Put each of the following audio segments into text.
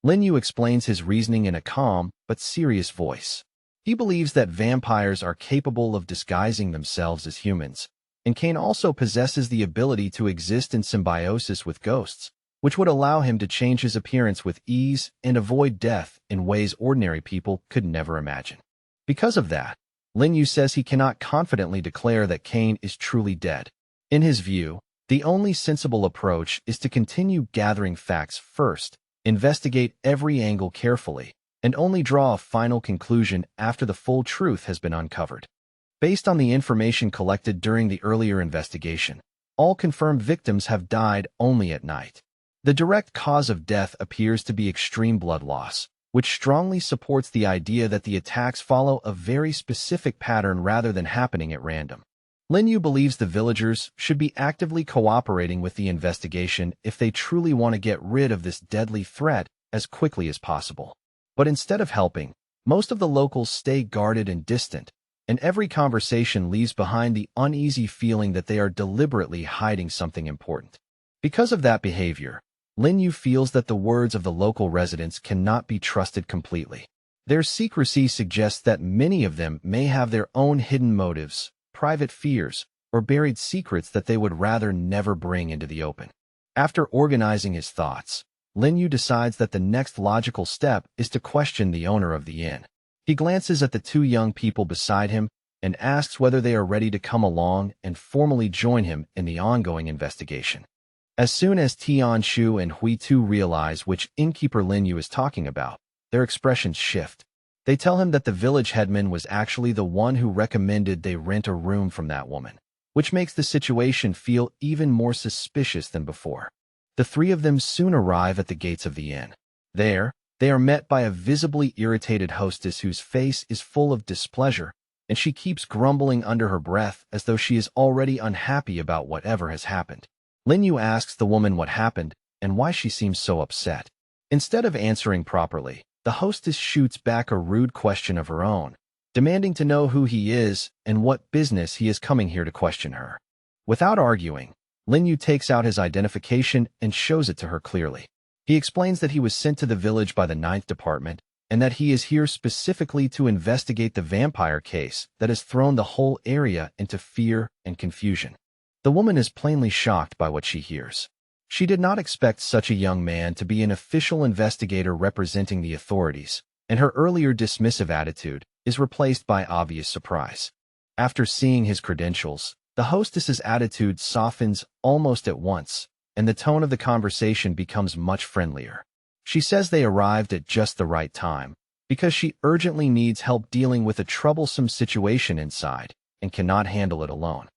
Lin Yu explains his reasoning in a calm but serious voice. He believes that vampires are capable of disguising themselves as humans, and Kane also possesses the ability to exist in symbiosis with ghosts, which would allow him to change his appearance with ease and avoid death in ways ordinary people could never imagine. Because of that, Lin Yu says he cannot confidently declare that Kane is truly dead. In his view, the only sensible approach is to continue gathering facts first, investigate every angle carefully, and only draw a final conclusion after the full truth has been uncovered. Based on the information collected during the earlier investigation, all confirmed victims have died only at night. The direct cause of death appears to be extreme blood loss, which strongly supports the idea that the attacks follow a very specific pattern rather than happening at random. Lin Yu believes the villagers should be actively cooperating with the investigation if they truly want to get rid of this deadly threat as quickly as possible. But instead of helping, most of the locals stay guarded and distant, and every conversation leaves behind the uneasy feeling that they are deliberately hiding something important. Because of that behavior, Lin Yu feels that the words of the local residents cannot be trusted completely. Their secrecy suggests that many of them may have their own hidden motives, private fears, or buried secrets that they would rather never bring into the open. After organizing his thoughts, Lin Yu decides that the next logical step is to question the owner of the inn. He glances at the two young people beside him and asks whether they are ready to come along and formally join him in the ongoing investigation. As soon as Tian Shu and Hui Tu realize which innkeeper Lin Yu is talking about, their expressions shift. They tell him that the village headman was actually the one who recommended they rent a room from that woman, which makes the situation feel even more suspicious than before. The three of them soon arrive at the gates of the inn. There, they are met by a visibly irritated hostess whose face is full of displeasure, and she keeps grumbling under her breath as though she is already unhappy about whatever has happened. Lin Yu asks the woman what happened and why she seems so upset. Instead of answering properly, the hostess shoots back a rude question of her own, demanding to know who he is and what business he is coming here to question her. Without arguing, Lin Yu takes out his identification and shows it to her clearly. He explains that he was sent to the village by the 9th Department and that he is here specifically to investigate the vampire case that has thrown the whole area into fear and confusion. The woman is plainly shocked by what she hears. She did not expect such a young man to be an official investigator representing the authorities, and her earlier dismissive attitude is replaced by obvious surprise. After seeing his credentials, the hostess's attitude softens almost at once, and the tone of the conversation becomes much friendlier. She says they arrived at just the right time, because she urgently needs help dealing with a troublesome situation inside and cannot handle it alone.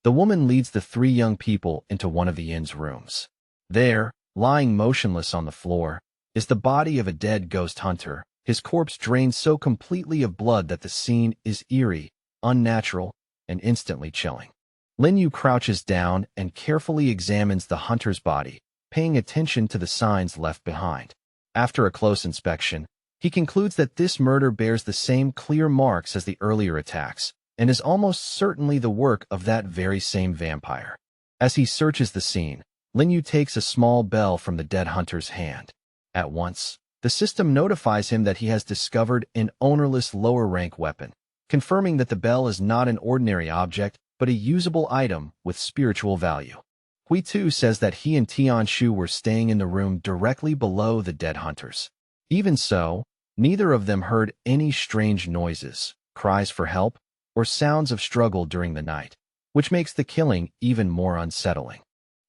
The woman leads the three young people into one of the inn's rooms. There, lying motionless on the floor, is the body of a dead ghost hunter, his corpse drained so completely of blood that the scene is eerie, unnatural, and instantly chilling. Lin Yu crouches down and carefully examines the hunter's body, paying attention to the signs left behind. After a close inspection, he concludes that this murder bears the same clear marks as the earlier attacks, and is almost certainly the work of that very same vampire. As he searches the scene, Lin Yu takes a small bell from the dead hunter's hand. At once, the system notifies him that he has discovered an ownerless lower-rank weapon, confirming that the bell is not an ordinary object, but a usable item with spiritual value. Hui Tu says that he and Tian Shu were staying in the room directly below the dead hunters. Even so, neither of them heard any strange noises, cries for help, or sounds of struggle during the night, which makes the killing even more unsettling.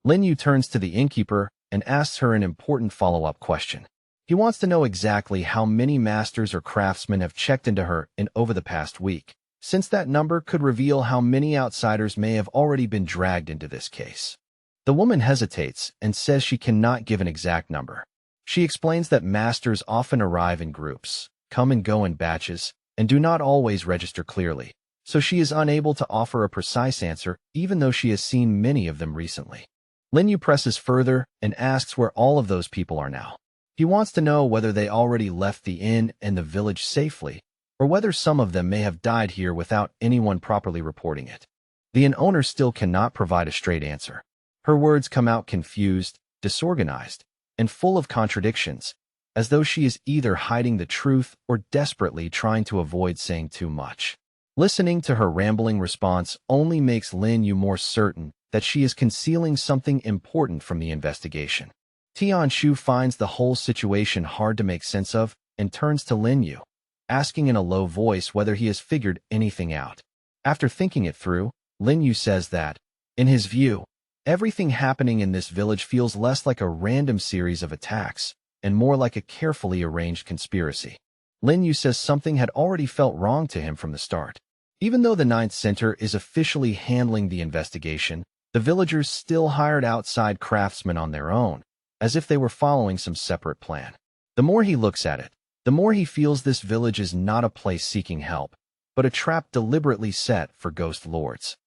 Lin Yu turns to the innkeeper and asks her an important follow-up question. He wants to know exactly how many masters or craftsmen have checked into her over the past week, since that number could reveal how many outsiders may have already been dragged into this case. The woman hesitates and says she cannot give an exact number. She explains that masters often arrive in groups, come and go in batches, and do not always register clearly, so she is unable to offer a precise answer even though she has seen many of them recently. Lin Yu presses further and asks where all of those people are now. He wants to know whether they already left the inn and the village safely, or whether some of them may have died here without anyone properly reporting it. The inn owner still cannot provide a straight answer. Her words come out confused, disorganized, and full of contradictions, as though she is either hiding the truth or desperately trying to avoid saying too much. Listening to her rambling response only makes Lin Yu more certain that she is concealing something important from the investigation. Tianshu finds the whole situation hard to make sense of and turns to Lin Yu, asking in a low voice whether he has figured anything out. After thinking it through, Lin Yu says that, in his view, everything happening in this village feels less like a random series of attacks and more like a carefully arranged conspiracy. Lin Yu says something had already felt wrong to him from the start. Even though the Ninth Center is officially handling the investigation, the villagers still hired outside craftsmen on their own, as if they were following some separate plan. The more he looks at it, the more he feels this village is not a place seeking help, but a trap deliberately set for ghost lords.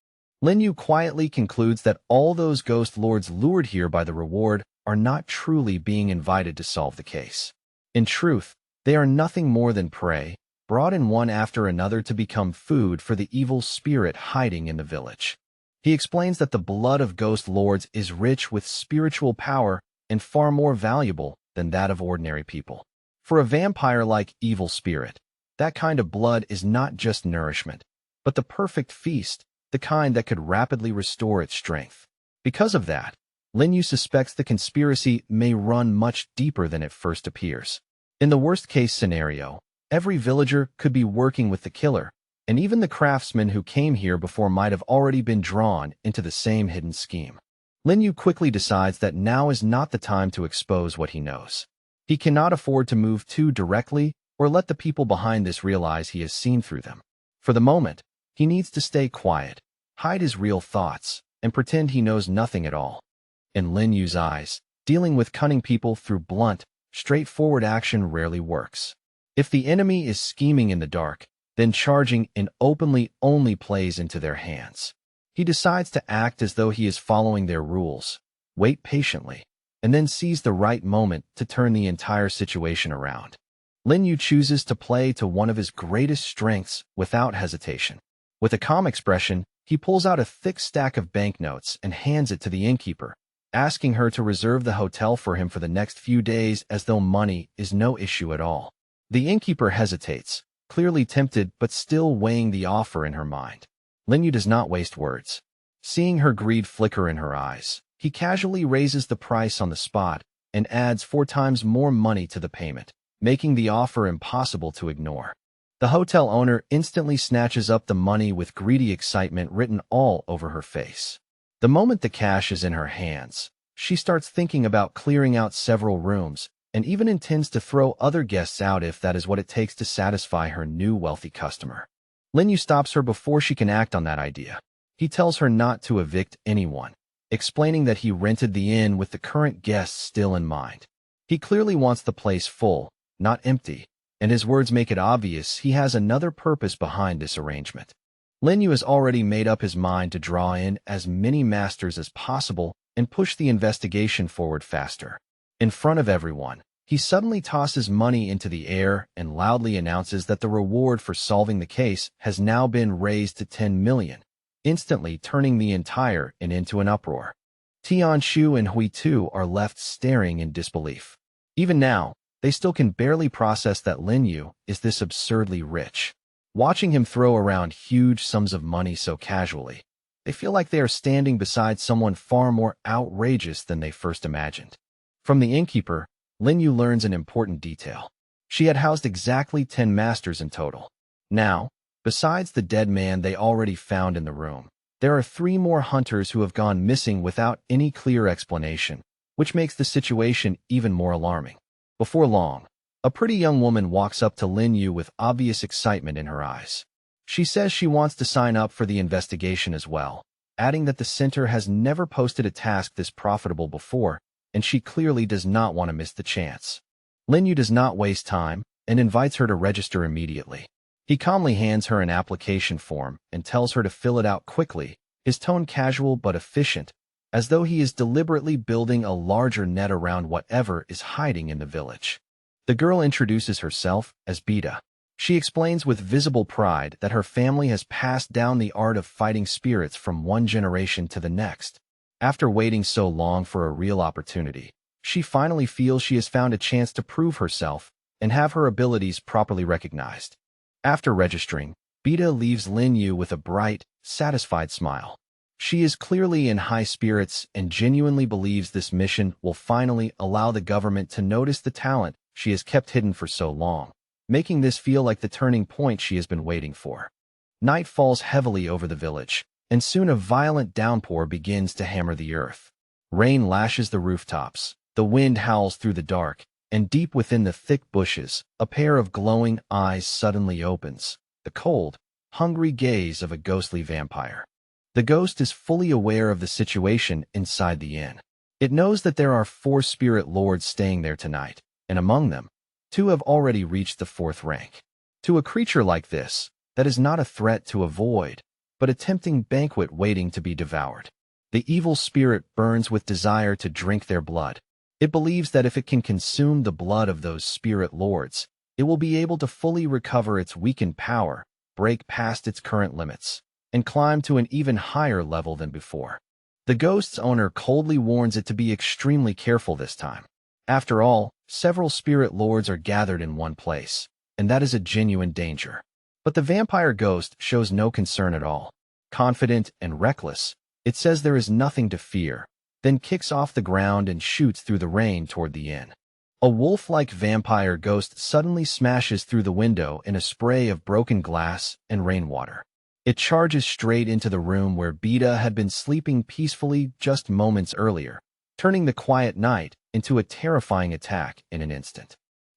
Lin Yu quietly concludes that all those ghost lords lured here by the reward are not truly being invited to solve the case. In truth, they are nothing more than prey, brought in one after another to become food for the evil spirit hiding in the village. He explains that the blood of ghost lords is rich with spiritual power and far more valuable than that of ordinary people. For a vampire-like evil spirit, that kind of blood is not just nourishment, but the perfect feast, the kind that could rapidly restore its strength. Because of that, Lin Yu suspects the conspiracy may run much deeper than it first appears. In the worst-case scenario, every villager could be working with the killer, and even the craftsmen who came here before might have already been drawn into the same hidden scheme. Lin Yu quickly decides that now is not the time to expose what he knows. He cannot afford to move too directly or let the people behind this realize he has seen through them. For the moment, he needs to stay quiet, hide his real thoughts, and pretend he knows nothing at all. In Lin Yu's eyes, dealing with cunning people through blunt, straightforward action rarely works. If the enemy is scheming in the dark, then charging in openly only plays into their hands. He decides to act as though he is following their rules, wait patiently, and then seize the right moment to turn the entire situation around. Lin Yu chooses to play to one of his greatest strengths without hesitation. With a calm expression, he pulls out a thick stack of banknotes and hands it to the innkeeper, asking her to reserve the hotel for him for the next few days as though money is no issue at all. The innkeeper hesitates, clearly tempted but still weighing the offer in her mind. Lin Yu does not waste words. Seeing her greed flicker in her eyes, he casually raises the price on the spot and adds 4 times more money to the payment, making the offer impossible to ignore. The hotel owner instantly snatches up the money with greedy excitement written all over her face. The moment the cash is in her hands, she starts thinking about clearing out several rooms and even intends to throw other guests out if that is what it takes to satisfy her new wealthy customer. Lin Yu stops her before she can act on that idea. He tells her not to evict anyone, explaining that he rented the inn with the current guests still in mind. He clearly wants the place full, not empty, and his words make it obvious he has another purpose behind this arrangement. Lin Yu has already made up his mind to draw in as many masters as possible and push the investigation forward faster. In front of everyone, he suddenly tosses money into the air and loudly announces that the reward for solving the case has now been raised to 10 million, instantly turning the entire inn into an uproar. Tianshu and Hui Tu are left staring in disbelief. Even now, they still can barely process that Lin Yu is this absurdly rich. Watching him throw around huge sums of money so casually, they feel like they are standing beside someone far more outrageous than they first imagined. From the innkeeper, Lin Yu learns an important detail. She had housed exactly 10 masters in total. Now, besides the dead man they already found in the room, there are 3 more hunters who have gone missing without any clear explanation, which makes the situation even more alarming. Before long, a pretty young woman walks up to Lin Yu with obvious excitement in her eyes. She says she wants to sign up for the investigation as well, adding that the center has never posted a task this profitable before, and she clearly does not want to miss the chance. Lin Yu does not waste time and invites her to register immediately. He calmly hands her an application form and tells her to fill it out quickly, his tone casual but efficient, as though he is deliberately building a larger net around whatever is hiding in the village. The girl introduces herself as Beta. She explains with visible pride that her family has passed down the art of fighting spirits from one generation to the next. After waiting so long for a real opportunity, She finally feels she has found a chance to prove herself and have her abilities properly recognized. After registering, Beta leaves Lin Yu with a bright, satisfied smile. She is clearly in high spirits and genuinely believes this mission will finally allow the government to notice the talent she has kept hidden for so long, making this feel like the turning point she has been waiting for. Night falls heavily over the village, and soon a violent downpour begins to hammer the earth. Rain lashes the rooftops, the wind howls through the dark, and deep within the thick bushes, a pair of glowing eyes suddenly opens, the cold, hungry gaze of a ghostly vampire. The ghost is fully aware of the situation inside the inn. It knows that there are 4 spirit lords staying there tonight, and among them, 2 have already reached the 4th rank. To a creature like this, that is not a threat to avoid, but a tempting banquet waiting to be devoured. The evil spirit burns with desire to drink their blood. It believes that if it can consume the blood of those spirit lords, it will be able to fully recover its weakened power, break past its current limits, and climb to an even higher level than before. The ghost's owner coldly warns it to be extremely careful this time. After all, several spirit lords are gathered in one place, and that is a genuine danger. But the vampire ghost shows no concern at all. Confident and reckless, it says there is nothing to fear, then kicks off the ground and shoots through the rain toward the inn. A wolf-like vampire ghost suddenly smashes through the window in a spray of broken glass and rainwater. It charges straight into the room where Beta had been sleeping peacefully just moments earlier, turning the quiet night into a terrifying attack in an instant.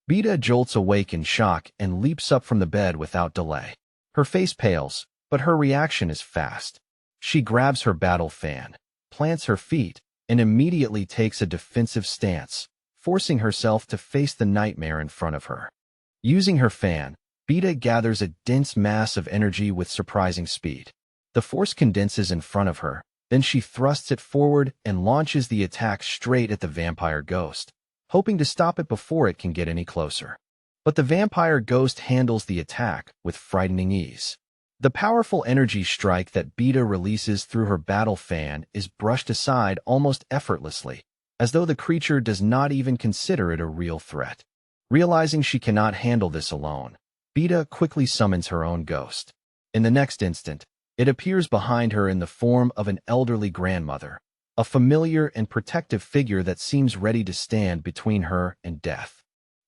Beta jolts awake in shock and leaps up from the bed without delay. Her face pales, but her reaction is fast. She grabs her battle fan, plants her feet, and immediately takes a defensive stance, forcing herself to face the nightmare in front of her. Using her fan, Beta gathers a dense mass of energy with surprising speed. The force condenses in front of her, then she thrusts it forward and launches the attack straight at the vampire ghost, hoping to stop it before it can get any closer. But the vampire ghost handles the attack with frightening ease. The powerful energy strike that Beta releases through her battle fan is brushed aside almost effortlessly, as though the creature does not even consider it a real threat. Realizing she cannot handle this alone, Beta quickly summons her own ghost. In the next instant, it appears behind her in the form of an elderly grandmother, a familiar and protective figure that seems ready to stand between her and death.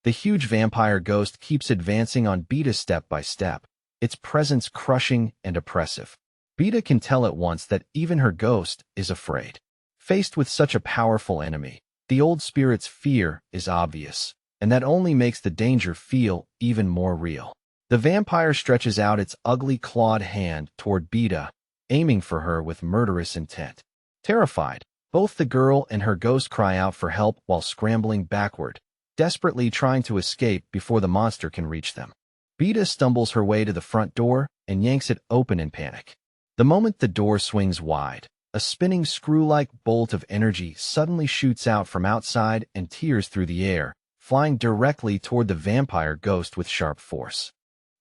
The huge vampire ghost keeps advancing on Beta step by step, its presence crushing and oppressive. Beta can tell at once that even her ghost is afraid. Faced with such a powerful enemy, the old spirit's fear is obvious, and that only makes the danger feel even more real. The vampire stretches out its ugly clawed hand toward Beta, aiming for her with murderous intent. Terrified, both the girl and her ghost cry out for help while scrambling backward, desperately trying to escape before the monster can reach them. Beta stumbles her way to the front door and yanks it open in panic. The moment the door swings wide, a spinning screw-like bolt of energy suddenly shoots out from outside and tears through the air, flying directly toward the vampire ghost with sharp force.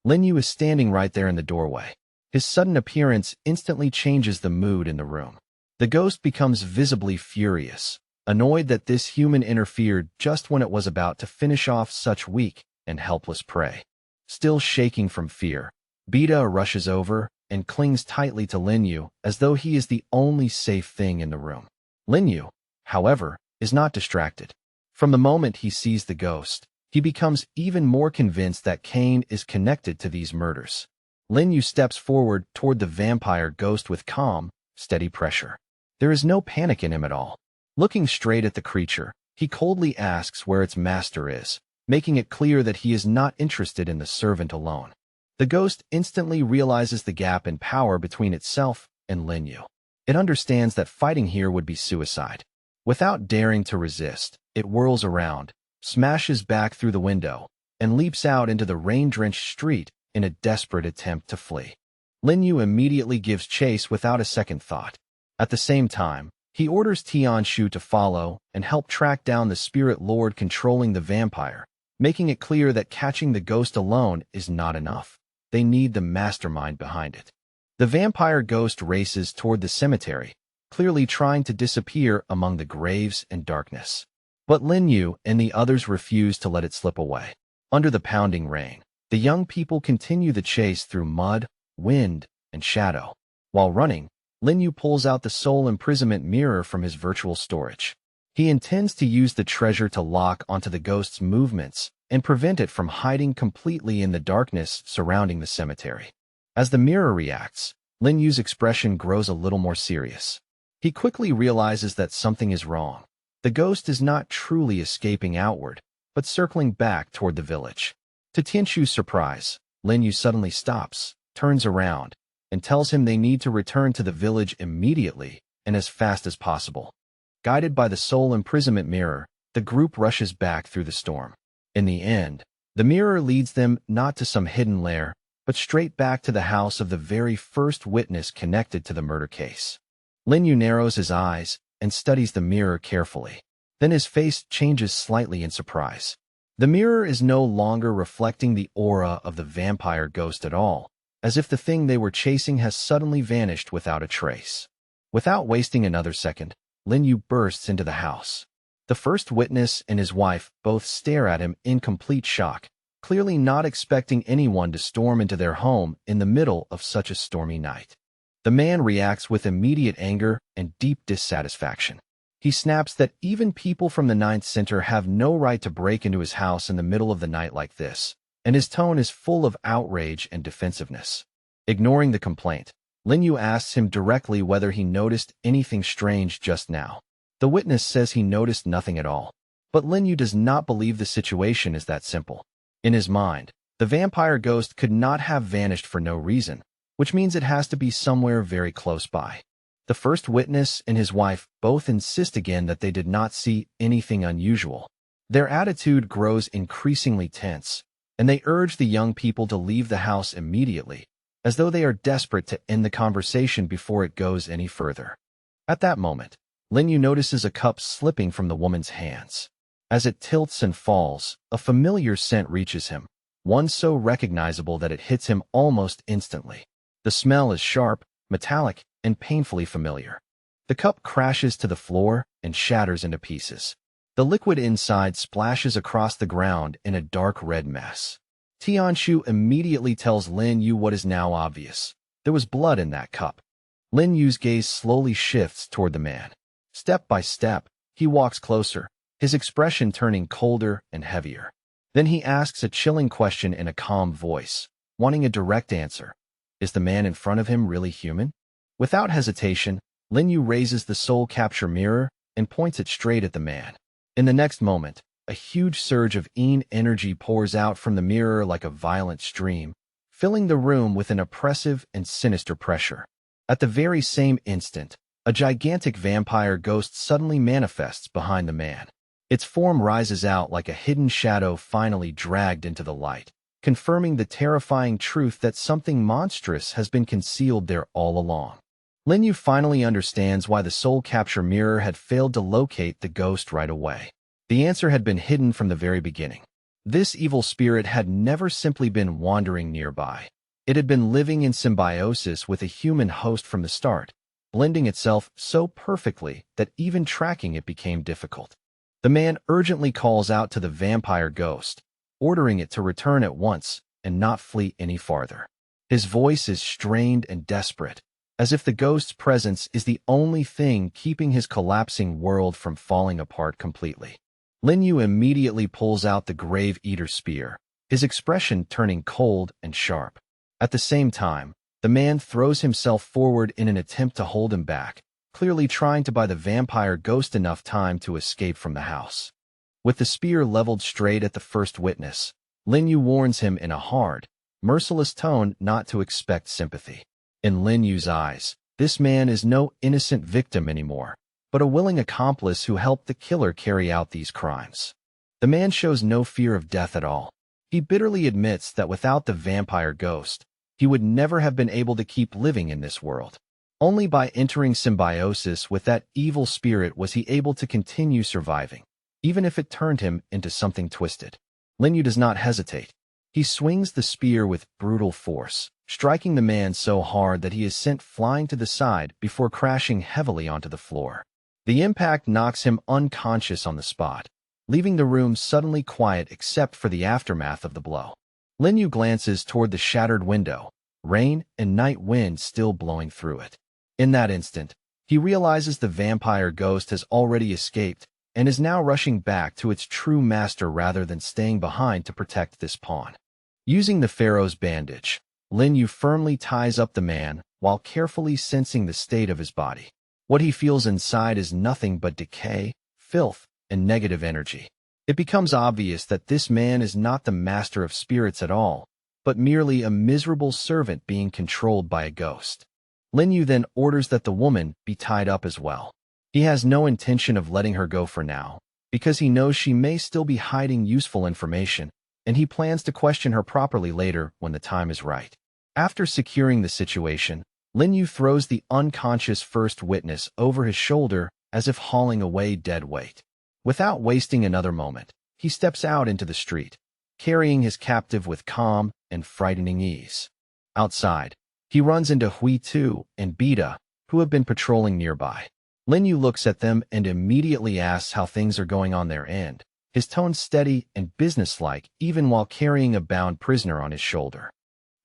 Lin Yu is standing right there in the doorway. His sudden appearance instantly changes the mood in the room. The ghost becomes visibly furious, annoyed that this human interfered just when it was about to finish off such weak and helpless prey. Still shaking from fear, Beta rushes over and clings tightly to Lin Yu as though he is the only safe thing in the room. Lin Yu, however, is not distracted. From the moment he sees the ghost, he becomes even more convinced that Cain is connected to these murders. Lin Yu steps forward toward the vampire ghost with calm, steady pressure. There is no panic in him at all. Looking straight at the creature, he coldly asks where its master is, making it clear that he is not interested in the servant alone. The ghost instantly realizes the gap in power between itself and Lin Yu. It understands that fighting here would be suicide. Without daring to resist, it whirls around, smashes back through the window, and leaps out into the rain-drenched street in a desperate attempt to flee. Lin Yu immediately gives chase without a second thought. At the same time, he orders Tianshu to follow and help track down the spirit lord controlling the vampire, making it clear that catching the ghost alone is not enough. They need the mastermind behind it. The vampire ghost races toward the cemetery, clearly trying to disappear among the graves and darkness. But Lin Yu and the others refuse to let it slip away. Under the pounding rain, the young people continue the chase through mud, wind, and shadow. While running, Lin Yu pulls out the soul imprisonment mirror from his virtual storage. He intends to use the treasure to lock onto the ghost's movements and prevent it from hiding completely in the darkness surrounding the cemetery. As the mirror reacts, Lin Yu's expression grows a little more serious. He quickly realizes that something is wrong. The ghost is not truly escaping outward, but circling back toward the village. To Tianshu's surprise, Lin Yu suddenly stops, turns around, and tells him they need to return to the village immediately and as fast as possible. Guided by the soul imprisonment mirror, the group rushes back through the storm. In the end, the mirror leads them not to some hidden lair, but straight back to the house of the very first witness connected to the murder case. Lin Yu narrows his eyes and studies the mirror carefully. Then his face changes slightly in surprise. The mirror is no longer reflecting the aura of the vampire ghost at all, as if the thing they were chasing has suddenly vanished without a trace. Without wasting another second, Lin Yu bursts into the house. The first witness and his wife both stare at him in complete shock, clearly not expecting anyone to storm into their home in the middle of such a stormy night. The man reacts with immediate anger and deep dissatisfaction. He snaps that even people from the Ninth Center have no right to break into his house in the middle of the night like this, and his tone is full of outrage and defensiveness. Ignoring the complaint, Lin Yu asks him directly whether he noticed anything strange just now. The witness says he noticed nothing at all, but Lin Yu does not believe the situation is that simple. In his mind, the vampire ghost could not have vanished for no reason, which means it has to be somewhere very close by. The first witness and his wife both insist again that they did not see anything unusual. Their attitude grows increasingly tense, and they urge the young people to leave the house immediately, as though they are desperate to end the conversation before it goes any further. At that moment, Lin Yu notices a cup slipping from the woman's hands. As it tilts and falls, a familiar scent reaches him, one so recognizable that it hits him almost instantly. The smell is sharp, metallic, and painfully familiar. The cup crashes to the floor and shatters into pieces. The liquid inside splashes across the ground in a dark red mess. Tianshu immediately tells Lin Yu what is now obvious. There was blood in that cup. Lin Yu's gaze slowly shifts toward the man. Step by step, he walks closer, his expression turning colder and heavier. Then he asks a chilling question in a calm voice, wanting a direct answer. Is the man in front of him really human? Without hesitation, Lin Yu raises the soul capture mirror and points it straight at the man. In the next moment, a huge surge of energy pours out from the mirror like a violent stream, filling the room with an oppressive and sinister pressure. At the very same instant, a gigantic vampire ghost suddenly manifests behind the man. Its form rises out like a hidden shadow finally dragged into the light, confirming the terrifying truth that something monstrous has been concealed there all along. Lin Yu finally understands why the soul capture mirror had failed to locate the ghost right away. The answer had been hidden from the very beginning. This evil spirit had never simply been wandering nearby. It had been living in symbiosis with a human host from the start, blending itself so perfectly that even tracking it became difficult. The man urgently calls out to the vampire ghost, ordering it to return at once and not flee any farther. His voice is strained and desperate, as if the ghost's presence is the only thing keeping his collapsing world from falling apart completely. Lin Yu immediately pulls out the Grave Eater spear, his expression turning cold and sharp. At the same time, the man throws himself forward in an attempt to hold him back, clearly trying to buy the vampire ghost enough time to escape from the house. With the spear leveled straight at the first witness, Lin Yu warns him in a hard, merciless tone not to expect sympathy. In Lin Yu's eyes, this man is no innocent victim anymore, but a willing accomplice who helped the killer carry out these crimes. The man shows no fear of death at all. He bitterly admits that without the vampire ghost, he would never have been able to keep living in this world. Only by entering symbiosis with that evil spirit was he able to continue surviving, even if it turned him into something twisted. Lin Yu does not hesitate. He swings the spear with brutal force, striking the man so hard that he is sent flying to the side before crashing heavily onto the floor. The impact knocks him unconscious on the spot, leaving the room suddenly quiet except for the aftermath of the blow. Lin Yu glances toward the shattered window, rain and night wind still blowing through it. In that instant, he realizes the vampire ghost has already escaped and is now rushing back to its true master rather than staying behind to protect this pawn. Using the pharaoh's bandage, Lin Yu firmly ties up the man while carefully sensing the state of his body. What he feels inside is nothing but decay, filth, and negative energy. It becomes obvious that this man is not the master of spirits at all, but merely a miserable servant being controlled by a ghost. Lin Yu then orders that the woman be tied up as well. He has no intention of letting her go for now, because he knows she may still be hiding useful information, and he plans to question her properly later when the time is right. After securing the situation, Lin Yu throws the unconscious first witness over his shoulder as if hauling away dead weight. Without wasting another moment, he steps out into the street, carrying his captive with calm and frightening ease. Outside, he runs into Hui Tu and Beta, who have been patrolling nearby. Lin Yu looks at them and immediately asks how things are going on their end, his tone steady and businesslike even while carrying a bound prisoner on his shoulder.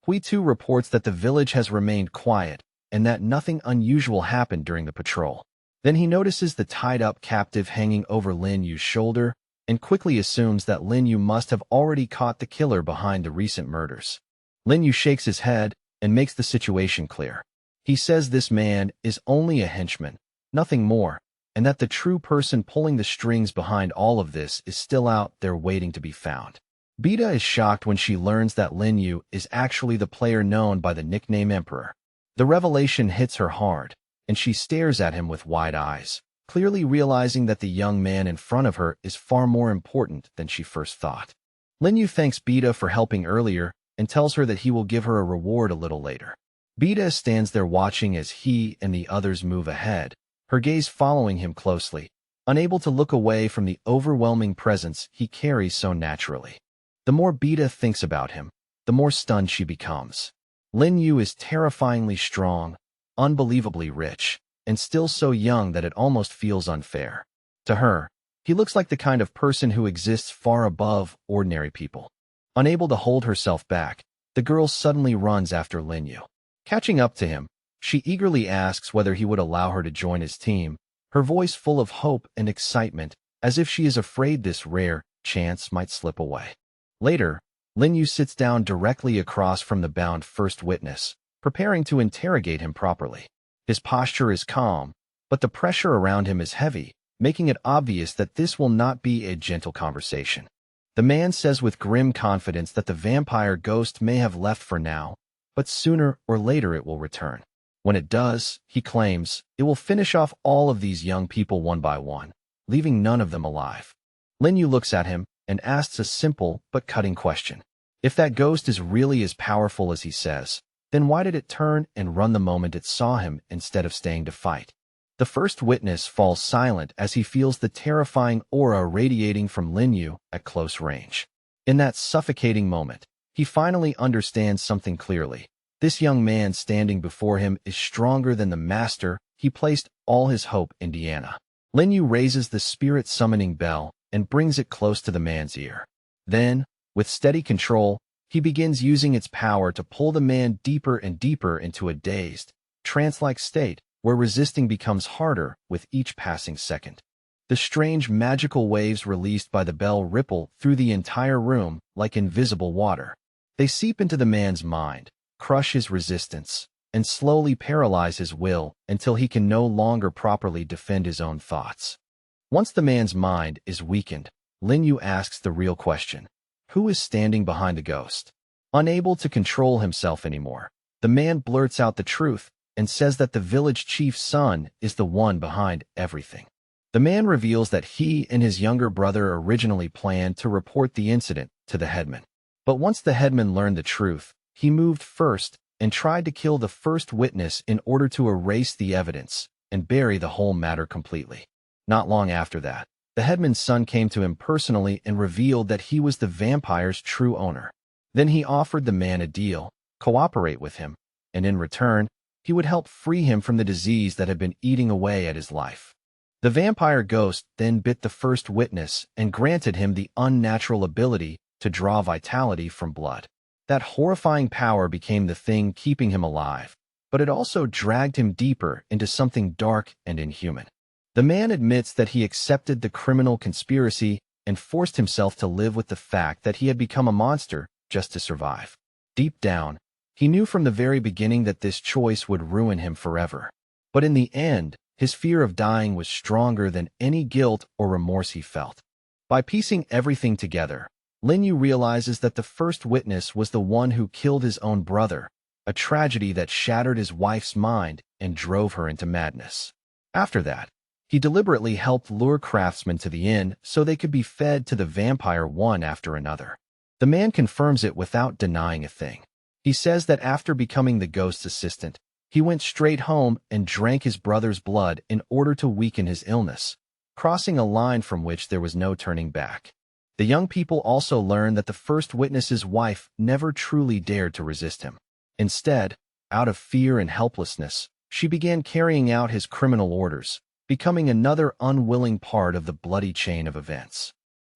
Hui Tu reports that the village has remained quiet and that nothing unusual happened during the patrol. Then he notices the tied-up captive hanging over Lin Yu's shoulder and quickly assumes that Lin Yu must have already caught the killer behind the recent murders. Lin Yu shakes his head and makes the situation clear. He says this man is only a henchman, nothing more, and that the true person pulling the strings behind all of this is still out there waiting to be found. Beta is shocked when she learns that Lin Yu is actually the player known by the nickname Emperor. The revelation hits her hard, and she stares at him with wide eyes, clearly realizing that the young man in front of her is far more important than she first thought. Lin Yu thanks Beta for helping earlier and tells her that he will give her a reward a little later. Beta stands there watching as he and the others move ahead, her gaze following him closely, unable to look away from the overwhelming presence he carries so naturally. The more Beta thinks about him, the more stunned she becomes. Lin Yu is terrifyingly strong, unbelievably rich, and still so young that it almost feels unfair. To her, he looks like the kind of person who exists far above ordinary people. Unable to hold herself back, the girl suddenly runs after Lin Yu. Catching up to him, she eagerly asks whether he would allow her to join his team, her voice full of hope and excitement, as if she is afraid this rare chance might slip away. Later, Lin Yu sits down directly across from the bound first witness, preparing to interrogate him properly. His posture is calm, but the pressure around him is heavy, making it obvious that this will not be a gentle conversation. The man says with grim confidence that the vampire ghost may have left for now, but sooner or later it will return. When it does, he claims, it will finish off all of these young people one by one, leaving none of them alive. Lin Yu looks at him and asks a simple but cutting question. If that ghost is really as powerful as he says, then why did it turn and run the moment it saw him instead of staying to fight? The first witness falls silent as he feels the terrifying aura radiating from Lin Yu at close range. In that suffocating moment, he finally understands something clearly. This young man standing before him is stronger than the master he placed all his hope in Diana. Lin Yu raises the spirit summoning bell and brings it close to the man's ear. Then, with steady control, he begins using its power to pull the man deeper and deeper into a dazed, trance-like state where resisting becomes harder with each passing second. The strange magical waves released by the bell ripple through the entire room like invisible water. They seep into the man's mind, crush his resistance, and slowly paralyze his will until he can no longer properly defend his own thoughts. Once the man's mind is weakened, Lin Yu asks the real question. Who is standing behind the ghost? Unable to control himself anymore, the man blurts out the truth and says that the village chief's son is the one behind everything. The man reveals that he and his younger brother originally planned to report the incident to the headman. But once the headman learned the truth, he moved first and tried to kill the first witness in order to erase the evidence and bury the whole matter completely. Not long after that, the headman's son came to him personally and revealed that he was the vampire's true owner. Then he offered the man a deal, cooperate with him, and in return, he would help free him from the disease that had been eating away at his life. The vampire ghost then bit the first witness and granted him the unnatural ability to draw vitality from blood. That horrifying power became the thing keeping him alive, but it also dragged him deeper into something dark and inhuman. The man admits that he accepted the criminal conspiracy and forced himself to live with the fact that he had become a monster just to survive. Deep down, he knew from the very beginning that this choice would ruin him forever. But in the end, his fear of dying was stronger than any guilt or remorse he felt. By piecing everything together, Lin Yu realizes that the first witness was the one who killed his own brother, a tragedy that shattered his wife's mind and drove her into madness. After that, he deliberately helped lure craftsmen to the inn so they could be fed to the vampire one after another. The man confirms it without denying a thing. He says that after becoming the ghost's assistant, he went straight home and drank his brother's blood in order to weaken his illness, crossing a line from which there was no turning back. The young people also learn that the first witness's wife never truly dared to resist him. Instead, out of fear and helplessness, she began carrying out his criminal orders, becoming another unwilling part of the bloody chain of events.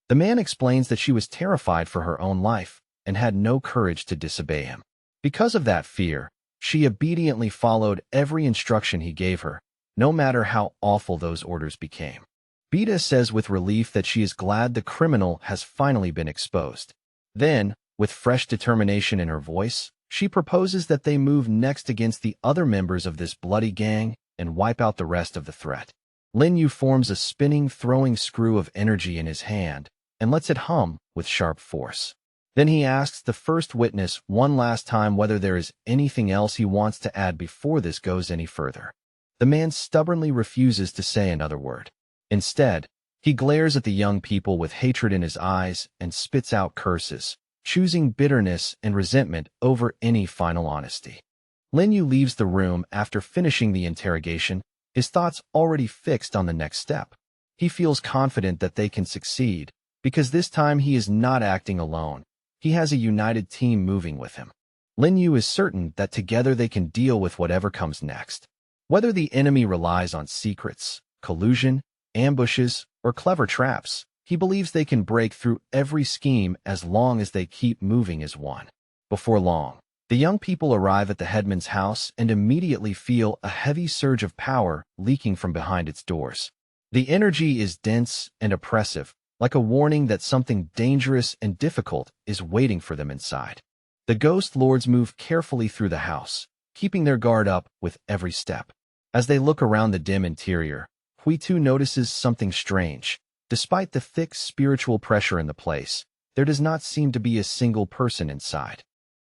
The man explains that she was terrified for her own life and had no courage to disobey him. Because of that fear, she obediently followed every instruction he gave her, no matter how awful those orders became. Beta says with relief that she is glad the criminal has finally been exposed. Then, with fresh determination in her voice, she proposes that they move next against the other members of this bloody gang and wipe out the rest of the threat. Lin Yu forms a spinning, throwing screw of energy in his hand and lets it hum with sharp force. Then he asks the first witness one last time whether there is anything else he wants to add before this goes any further. The man stubbornly refuses to say another word. Instead, he glares at the young people with hatred in his eyes and spits out curses, choosing bitterness and resentment over any final honesty. Lin Yu leaves the room after finishing the interrogation, his thoughts already fixed on the next step. He feels confident that they can succeed, because this time he is not acting alone. He has a united team moving with him. Lin Yu is certain that together they can deal with whatever comes next. Whether the enemy relies on secrets, collusion, ambushes, or clever traps, he believes they can break through every scheme as long as they keep moving as one. Before long, the young people arrive at the headman's house and immediately feel a heavy surge of power leaking from behind its doors. The energy is dense and oppressive, like a warning that something dangerous and difficult is waiting for them inside. The ghost lords move carefully through the house, keeping their guard up with every step. As they look around the dim interior, Hui Tu notices something strange. Despite the thick spiritual pressure in the place, there does not seem to be a single person inside.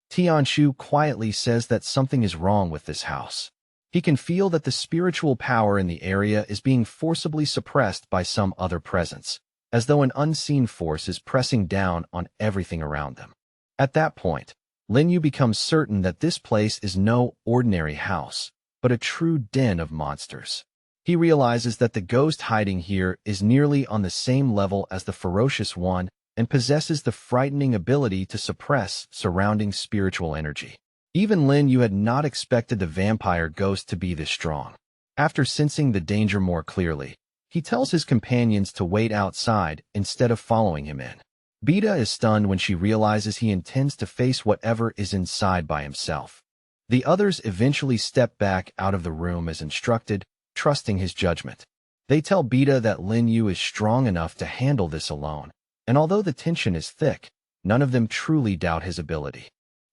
Tianshu quietly says that something is wrong with this house. He can feel that the spiritual power in the area is being forcibly suppressed by some other presence, as though an unseen force is pressing down on everything around them. At that point, Lin Yu becomes certain that this place is no ordinary house, but a true den of monsters. He realizes that the ghost hiding here is nearly on the same level as the ferocious one and possesses the frightening ability to suppress surrounding spiritual energy. Even Lin Yu had not expected the vampire ghost to be this strong. After sensing the danger more clearly, he tells his companions to wait outside instead of following him in. Beta is stunned when she realizes he intends to face whatever is inside by himself. The others eventually step back out of the room as instructed, trusting his judgment. They tell Beta that Lin Yu is strong enough to handle this alone, and although the tension is thick, none of them truly doubt his ability.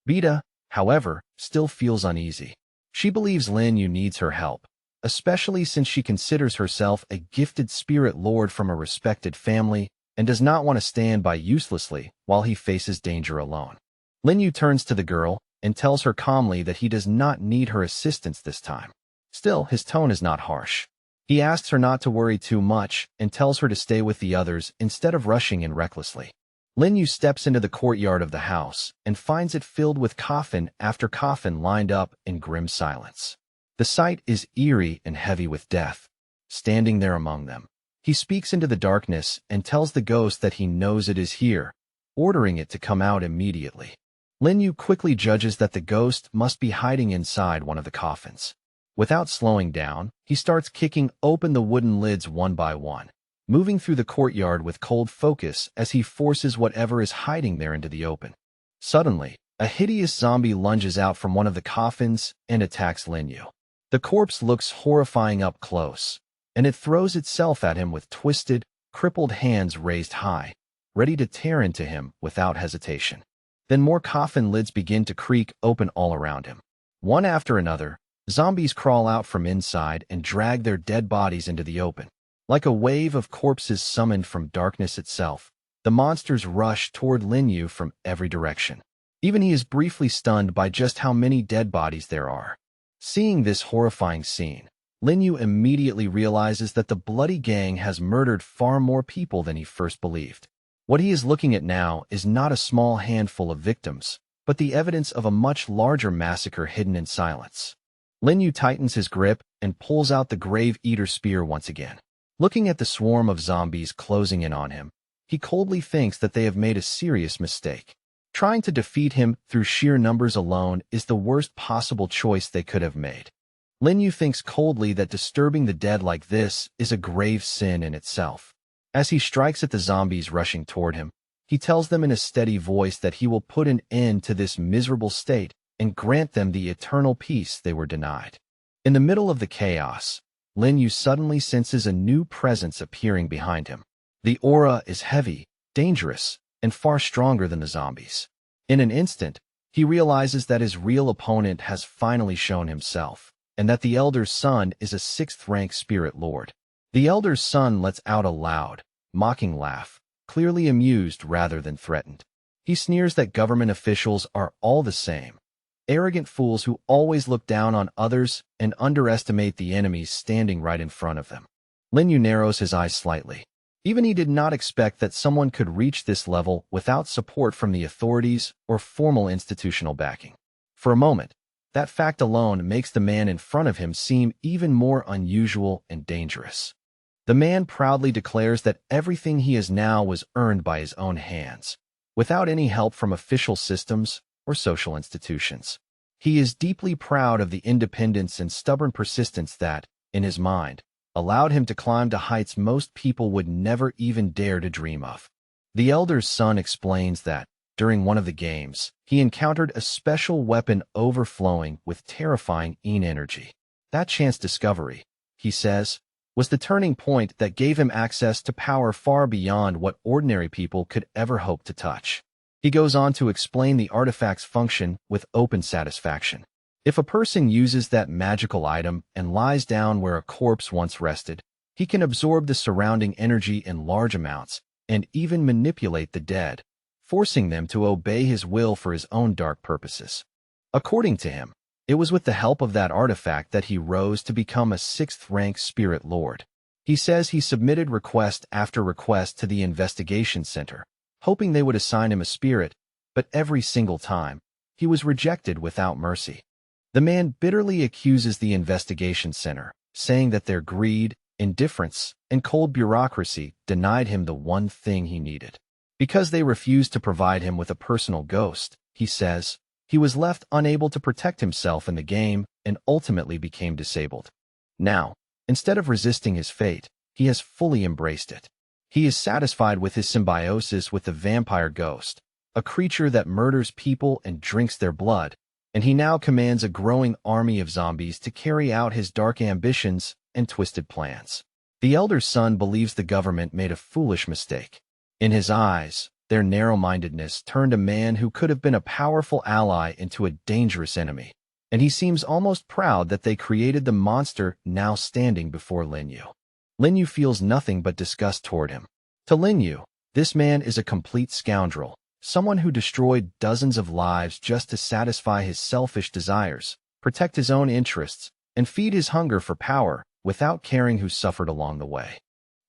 Beta, however, still feels uneasy. She believes Lin Yu needs her help, especially since she considers herself a gifted spirit lord from a respected family and does not want to stand by uselessly while he faces danger alone. Lin Yu turns to the girl and tells her calmly that he does not need her assistance this time. Still, his tone is not harsh. He asks her not to worry too much and tells her to stay with the others instead of rushing in recklessly. Lin Yu steps into the courtyard of the house and finds it filled with coffin after coffin lined up in grim silence. The sight is eerie and heavy with death, standing there among them. He speaks into the darkness and tells the ghost that he knows it is here, ordering it to come out immediately. Lin Yu quickly judges that the ghost must be hiding inside one of the coffins. Without slowing down, he starts kicking open the wooden lids one by one, moving through the courtyard with cold focus as he forces whatever is hiding there into the open. Suddenly, a hideous zombie lunges out from one of the coffins and attacks Linyu. The corpse looks horrifying up close, and it throws itself at him with twisted, crippled hands raised high, ready to tear into him without hesitation. Then more coffin lids begin to creak open all around him. One after another, zombies crawl out from inside and drag their dead bodies into the open. Like a wave of corpses summoned from darkness itself, the monsters rush toward Linyu from every direction. Even he is briefly stunned by just how many dead bodies there are. Seeing this horrifying scene, Linyu immediately realizes that the bloody gang has murdered far more people than he first believed. What he is looking at now is not a small handful of victims, but the evidence of a much larger massacre hidden in silence. Linyu tightens his grip and pulls out the Grave Eater spear once again. Looking at the swarm of zombies closing in on him, he coldly thinks that they have made a serious mistake. Trying to defeat him through sheer numbers alone is the worst possible choice they could have made. Linyu thinks coldly that disturbing the dead like this is a grave sin in itself. As he strikes at the zombies rushing toward him, he tells them in a steady voice that he will put an end to this miserable state and grant them the eternal peace they were denied. In the middle of the chaos, Linyu suddenly senses a new presence appearing behind him. The aura is heavy, dangerous, and far stronger than the zombies. In an instant, he realizes that his real opponent has finally shown himself, and that the Elder's son is a 6th-rank spirit lord. The Elder's son lets out a loud, mocking laugh, clearly amused rather than threatened. He sneers that government officials are all the same, arrogant fools who always look down on others and underestimate the enemies standing right in front of them. Linyu narrows his eyes slightly. Even he did not expect that someone could reach this level without support from the authorities or formal institutional backing. For a moment, that fact alone makes the man in front of him seem even more unusual and dangerous. The man proudly declares that everything he is now was earned by his own hands, without any help from official systems or social institutions. He is deeply proud of the independence and stubborn persistence that, in his mind, allowed him to climb to heights most people would never even dare to dream of. The Elder's son explains that, during one of the games, he encountered a special weapon overflowing with terrifying energy. That chance discovery, he says, was the turning point that gave him access to power far beyond what ordinary people could ever hope to touch. He goes on to explain the artifact's function with open satisfaction. If a person uses that magical item and lies down where a corpse once rested, he can absorb the surrounding energy in large amounts and even manipulate the dead, forcing them to obey his will for his own dark purposes. According to him, it was with the help of that artifact that he rose to become a 6th-rank spirit lord. He says he submitted request after request to the investigation center, hoping they would assign him a spirit, but every single time, he was rejected without mercy. The man bitterly accuses the investigation center, saying that their greed, indifference, and cold bureaucracy denied him the one thing he needed. Because they refused to provide him with a personal ghost, he says, he was left unable to protect himself in the game and ultimately became disabled. Now, instead of resisting his fate, he has fully embraced it. He is satisfied with his symbiosis with the vampire ghost, a creature that murders people and drinks their blood, and he now commands a growing army of zombies to carry out his dark ambitions and twisted plans. The Elder's son believes the government made a foolish mistake. In his eyes, their narrow-mindedness turned a man who could have been a powerful ally into a dangerous enemy, and he seems almost proud that they created the monster now standing before Linyu. Linyu feels nothing but disgust toward him. To Linyu, this man is a complete scoundrel, someone who destroyed dozens of lives just to satisfy his selfish desires, protect his own interests, and feed his hunger for power without caring who suffered along the way.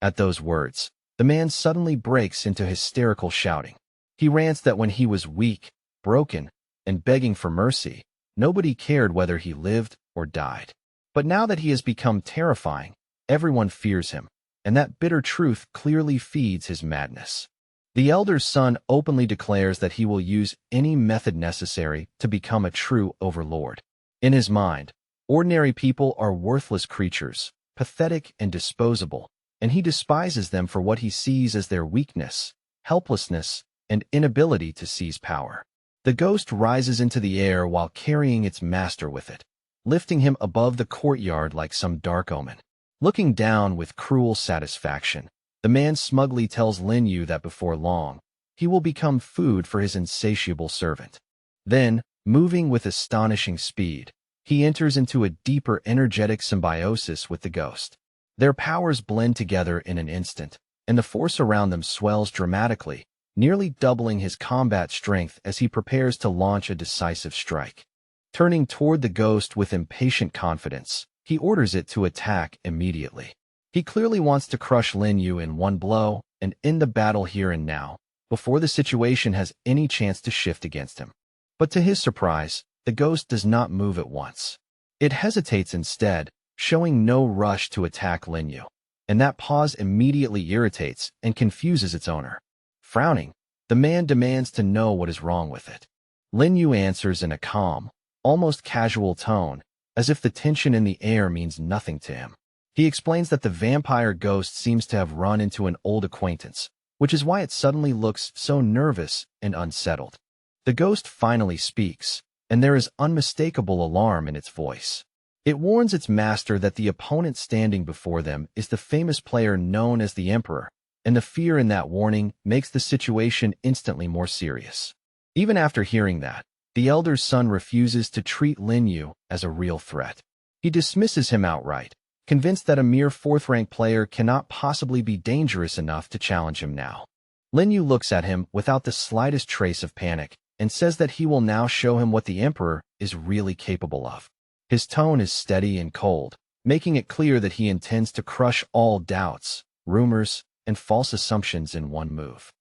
At those words, the man suddenly breaks into hysterical shouting. He rants that when he was weak, broken, and begging for mercy, nobody cared whether he lived or died. But now that he has become terrifying, everyone fears him, and that bitter truth clearly feeds his madness. The Elder's son openly declares that he will use any method necessary to become a true overlord. In his mind, Ordinary people are worthless creatures, pathetic and disposable, and he despises them for what he sees as their weakness, helplessness, and inability to seize power. The ghost rises into the air while carrying its master with it, lifting him above the courtyard like some dark omen. Looking down with cruel satisfaction, the man smugly tells Lin Yu that before long, he will become food for his insatiable servant. Then, moving with astonishing speed, he enters into a deeper energetic symbiosis with the ghost. Their powers blend together in an instant, and the force around them swells dramatically, nearly doubling his combat strength as he prepares to launch a decisive strike. Turning toward the ghost with impatient confidence, he orders it to attack immediately. He clearly wants to crush Lin Yu in one blow and end the battle here and now, before the situation has any chance to shift against him. But to his surprise, the ghost does not move at once. It hesitates instead, showing no rush to attack Lin Yu, and that pause immediately irritates and confuses its owner. Frowning, the man demands to know what is wrong with it. Lin Yu answers in a calm, almost casual tone, as if the tension in the air means nothing to him. He explains that the vampire ghost seems to have run into an old acquaintance, which is why it suddenly looks so nervous and unsettled. The ghost finally speaks, and there is unmistakable alarm in its voice. It warns its master that the opponent standing before them is the famous player known as the Emperor, and the fear in that warning makes the situation instantly more serious. Even after hearing that, the elder's son refuses to treat Lin Yu as a real threat. He dismisses him outright, convinced that a mere fourth-rank player cannot possibly be dangerous enough to challenge him now. Lin Yu looks at him without the slightest trace of panic and says that he will now show him what the Emperor is really capable of. His tone is steady and cold, making it clear that he intends to crush all doubts, rumors, and false assumptions in one move.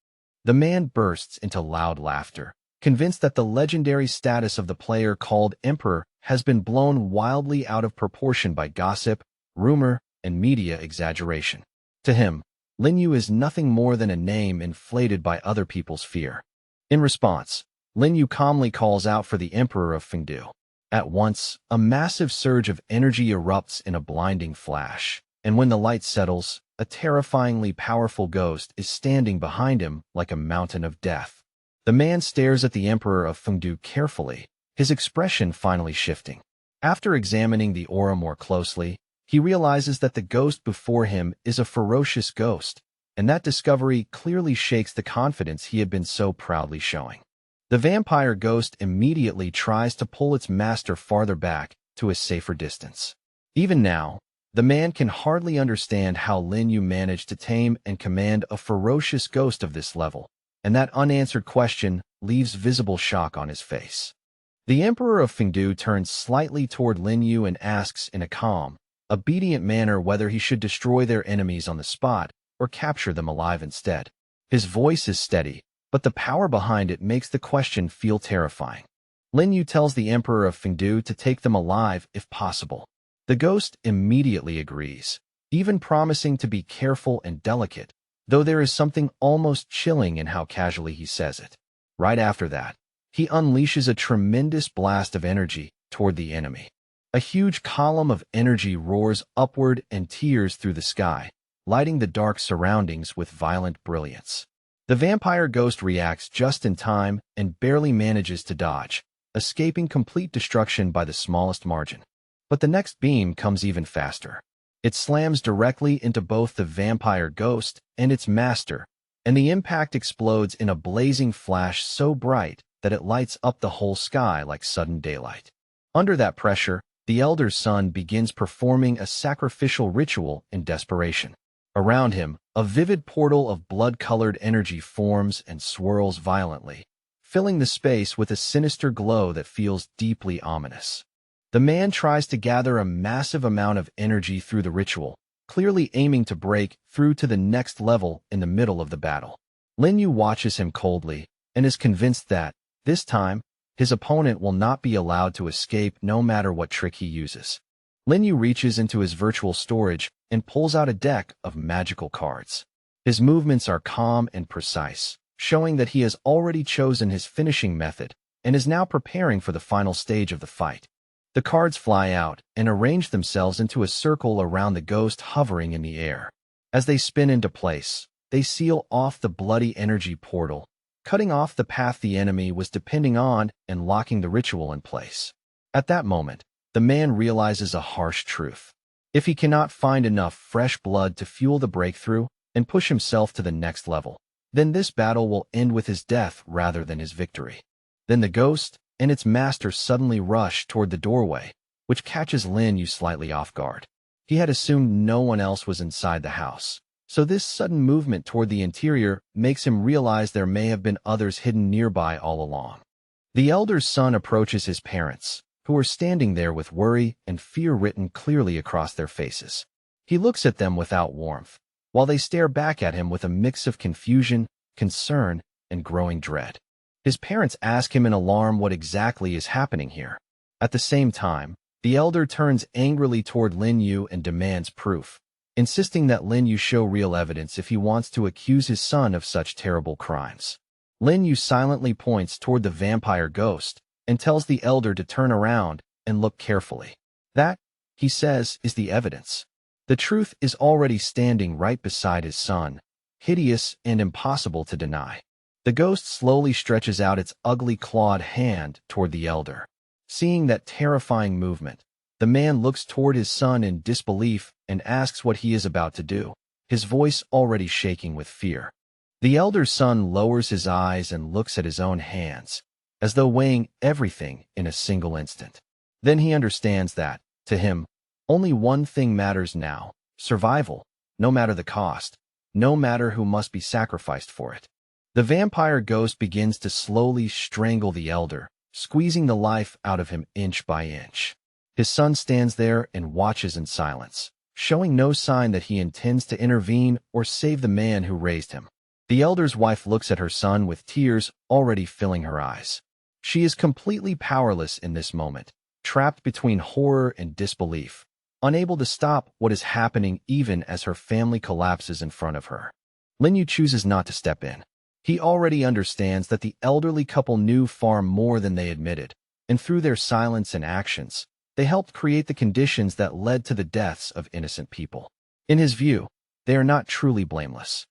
The man bursts into loud laughter, convinced that the legendary status of the player called Emperor has been blown wildly out of proportion by gossip, rumor, and media exaggeration. To him, Lin Yu is nothing more than a name inflated by other people's fear. In response, Lin Yu calmly calls out for the Emperor of Fengdu. At once, a massive surge of energy erupts in a blinding flash, and when the light settles, a terrifyingly powerful ghost is standing behind him like a mountain of death. The man stares at the Emperor of Fengdu carefully, his expression finally shifting. After examining the aura more closely, he realizes that the ghost before him is a ferocious ghost, and that discovery clearly shakes the confidence he had been so proudly showing. The vampire ghost immediately tries to pull its master farther back to a safer distance. Even now, the man can hardly understand how Lin Yu managed to tame and command a ferocious ghost of this level, and that unanswered question leaves visible shock on his face. The Emperor of Fengdu turns slightly toward Lin Yu and asks in a calm, obedient manner whether he should destroy their enemies on the spot or capture them alive instead. His voice is steady, but the power behind it makes the question feel terrifying. Lin Yu tells the Emperor of Fengdu to take them alive if possible. The ghost immediately agrees, even promising to be careful and delicate, though there is something almost chilling in how casually he says it. Right after that, he unleashes a tremendous blast of energy toward the enemy. A huge column of energy roars upward and tears through the sky, lighting the dark surroundings with violent brilliance. The vampire ghost reacts just in time and barely manages to dodge, escaping complete destruction by the smallest margin. But the next beam comes even faster. It slams directly into both the vampire ghost and its master, and the impact explodes in a blazing flash so bright that it lights up the whole sky like sudden daylight. Under that pressure, the elder's son begins performing a sacrificial ritual in desperation. Around him, a vivid portal of blood-colored energy forms and swirls violently, filling the space with a sinister glow that feels deeply ominous. The man tries to gather a massive amount of energy through the ritual, clearly aiming to break through to the next level in the middle of the battle. Lin Yu watches him coldly and is convinced that, this time, his opponent will not be allowed to escape no matter what trick he uses. Lin Yu reaches into his virtual storage and pulls out a deck of magical cards. His movements are calm and precise, showing that he has already chosen his finishing method and is now preparing for the final stage of the fight. The cards fly out and arrange themselves into a circle around the ghost hovering in the air. As they spin into place, they seal off the bloody energy portal, cutting off the path the enemy was depending on and locking the ritual in place. At that moment, the man realizes a harsh truth. If he cannot find enough fresh blood to fuel the breakthrough and push himself to the next level, then this battle will end with his death rather than his victory. Then the ghost and its master suddenly rush toward the doorway, which catches Lin Yu slightly off guard. He had assumed no one else was inside the house, so this sudden movement toward the interior makes him realize there may have been others hidden nearby all along. The elder's son approaches his parents, who are standing there with worry and fear written clearly across their faces. He looks at them without warmth, while they stare back at him with a mix of confusion, concern, and growing dread. His parents ask him in alarm what exactly is happening here. At the same time, the elder turns angrily toward Lin Yu and demands proof, insisting that Lin Yu show real evidence if he wants to accuse his son of such terrible crimes. Lin Yu silently points toward the vampire ghost and tells the elder to turn around and look carefully. That, he says, is the evidence. The truth is already standing right beside his son, hideous and impossible to deny. The ghost slowly stretches out its ugly clawed hand toward the elder. Seeing that terrifying movement, the man looks toward his son in disbelief and asks what he is about to do, his voice already shaking with fear. The elder son lowers his eyes and looks at his own hands, as though weighing everything in a single instant. Then he understands that, to him, only one thing matters now: survival, no matter the cost, no matter who must be sacrificed for it. The vampire ghost begins to slowly strangle the elder, squeezing the life out of him inch by inch. His son stands there and watches in silence, showing no sign that he intends to intervene or save the man who raised him. The elder's wife looks at her son with tears already filling her eyes. She is completely powerless in this moment, trapped between horror and disbelief, unable to stop what is happening even as her family collapses in front of her. Lin Yu chooses not to step in. He already understands that the elderly couple knew far more than they admitted, and through their silence and actions, they helped create the conditions that led to the deaths of innocent people. In his view, they are not truly blameless.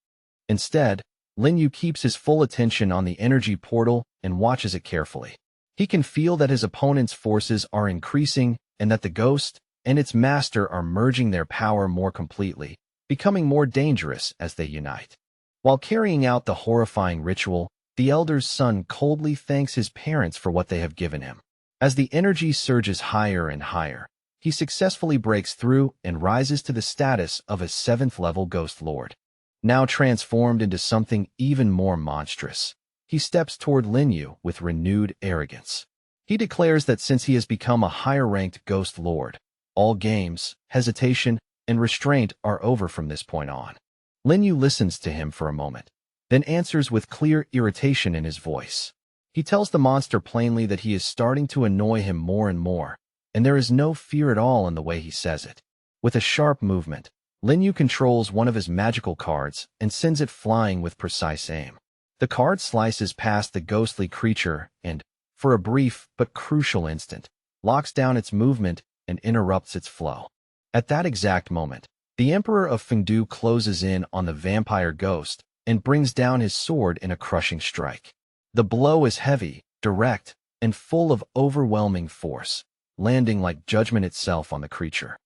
Instead, Lin Yu keeps his full attention on the energy portal and watches it carefully. He can feel that his opponent's forces are increasing and that the ghost and its master are merging their power more completely, becoming more dangerous as they unite. While carrying out the horrifying ritual, the elder's son coldly thanks his parents for what they have given him. As the energy surges higher and higher, he successfully breaks through and rises to the status of a 7th-level ghost lord. Now transformed into something even more monstrous, he steps toward Lin Yu with renewed arrogance. He declares that since he has become a higher-ranked ghost lord, all games, hesitation, and restraint are over from this point on. Lin Yu listens to him for a moment, then answers with clear irritation in his voice. He tells the monster plainly that he is starting to annoy him more and more, and there is no fear at all in the way he says it. With a sharp movement, Lin Yu controls one of his magical cards and sends it flying with precise aim. The card slices past the ghostly creature and, for a brief but crucial instant, locks down its movement and interrupts its flow. At that exact moment, the Emperor of Fengdu closes in on the vampire ghost and brings down his sword in a crushing strike. The blow is heavy, direct, and full of overwhelming force, landing like judgment itself on the creature.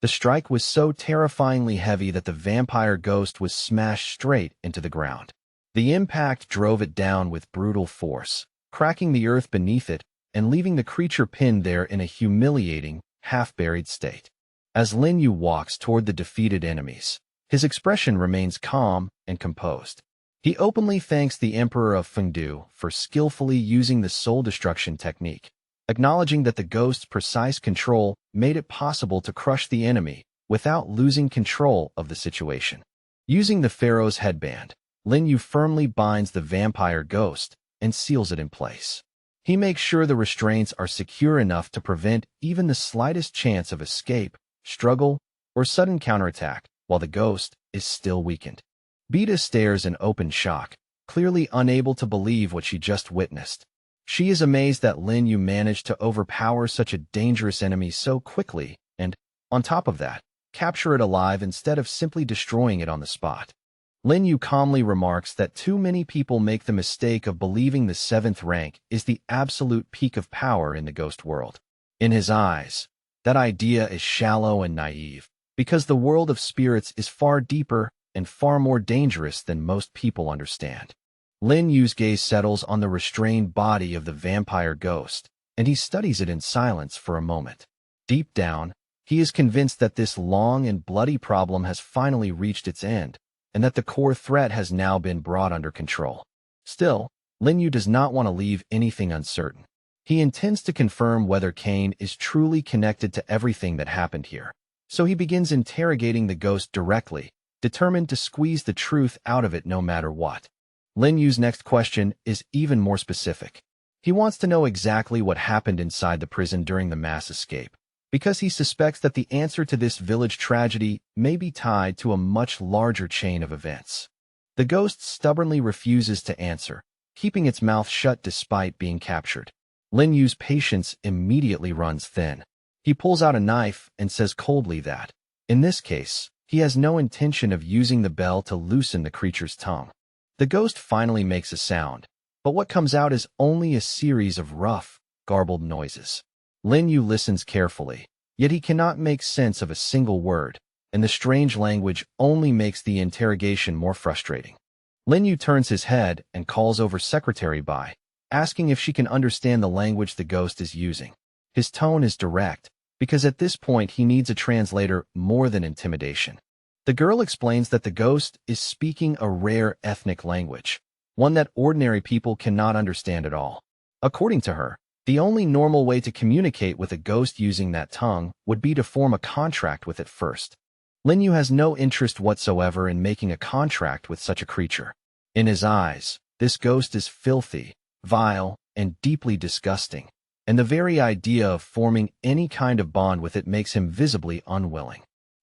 The strike was so terrifyingly heavy that the vampire ghost was smashed straight into the ground. The impact drove it down with brutal force, cracking the earth beneath it and leaving the creature pinned there in a humiliating, half-buried state. As Lin Yu walks toward the defeated enemies, his expression remains calm and composed. He openly thanks the Emperor of Fengdu for skillfully using the soul destruction technique, acknowledging that the ghost's precise control made it possible to crush the enemy without losing control of the situation. Using the Pharaoh's headband, Lin Yu firmly binds the vampire ghost and seals it in place. He makes sure the restraints are secure enough to prevent even the slightest chance of escape, struggle, or sudden counterattack, while the ghost is still weakened. Beta stares in open shock, clearly unable to believe what she just witnessed. She is amazed that Lin Yu managed to overpower such a dangerous enemy so quickly and, on top of that, capture it alive instead of simply destroying it on the spot. Lin Yu calmly remarks that too many people make the mistake of believing the 7th rank is the absolute peak of power in the ghost world. In his eyes, that idea is shallow and naive, because the world of spirits is far deeper and far more dangerous than most people understand. Lin Yu's gaze settles on the restrained body of the vampire ghost, and he studies it in silence for a moment. Deep down, he is convinced that this long and bloody problem has finally reached its end, and that the core threat has now been brought under control. Still, Lin Yu does not want to leave anything uncertain. He intends to confirm whether Kane is truly connected to everything that happened here. So he begins interrogating the ghost directly, determined to squeeze the truth out of it no matter what. Lin Yu's next question is even more specific. He wants to know exactly what happened inside the prison during the mass escape, because he suspects that the answer to this village tragedy may be tied to a much larger chain of events. The ghost stubbornly refuses to answer, keeping its mouth shut despite being captured. Lin Yu's patience immediately runs thin. He pulls out a knife and says coldly that, in this case, he has no intention of using the bell to loosen the creature's tongue. The ghost finally makes a sound, but what comes out is only a series of rough, garbled noises. Lin Yu listens carefully, yet he cannot make sense of a single word, and the strange language only makes the interrogation more frustrating. Lin Yu turns his head and calls over Secretary Bai, asking if she can understand the language the ghost is using. His tone is direct, because at this point he needs a translator more than intimidation. The girl explains that the ghost is speaking a rare ethnic language, one that ordinary people cannot understand at all. According to her, the only normal way to communicate with a ghost using that tongue would be to form a contract with it first. Lin Yu has no interest whatsoever in making a contract with such a creature. In his eyes, this ghost is filthy, vile, and deeply disgusting, and the very idea of forming any kind of bond with it makes him visibly unwilling.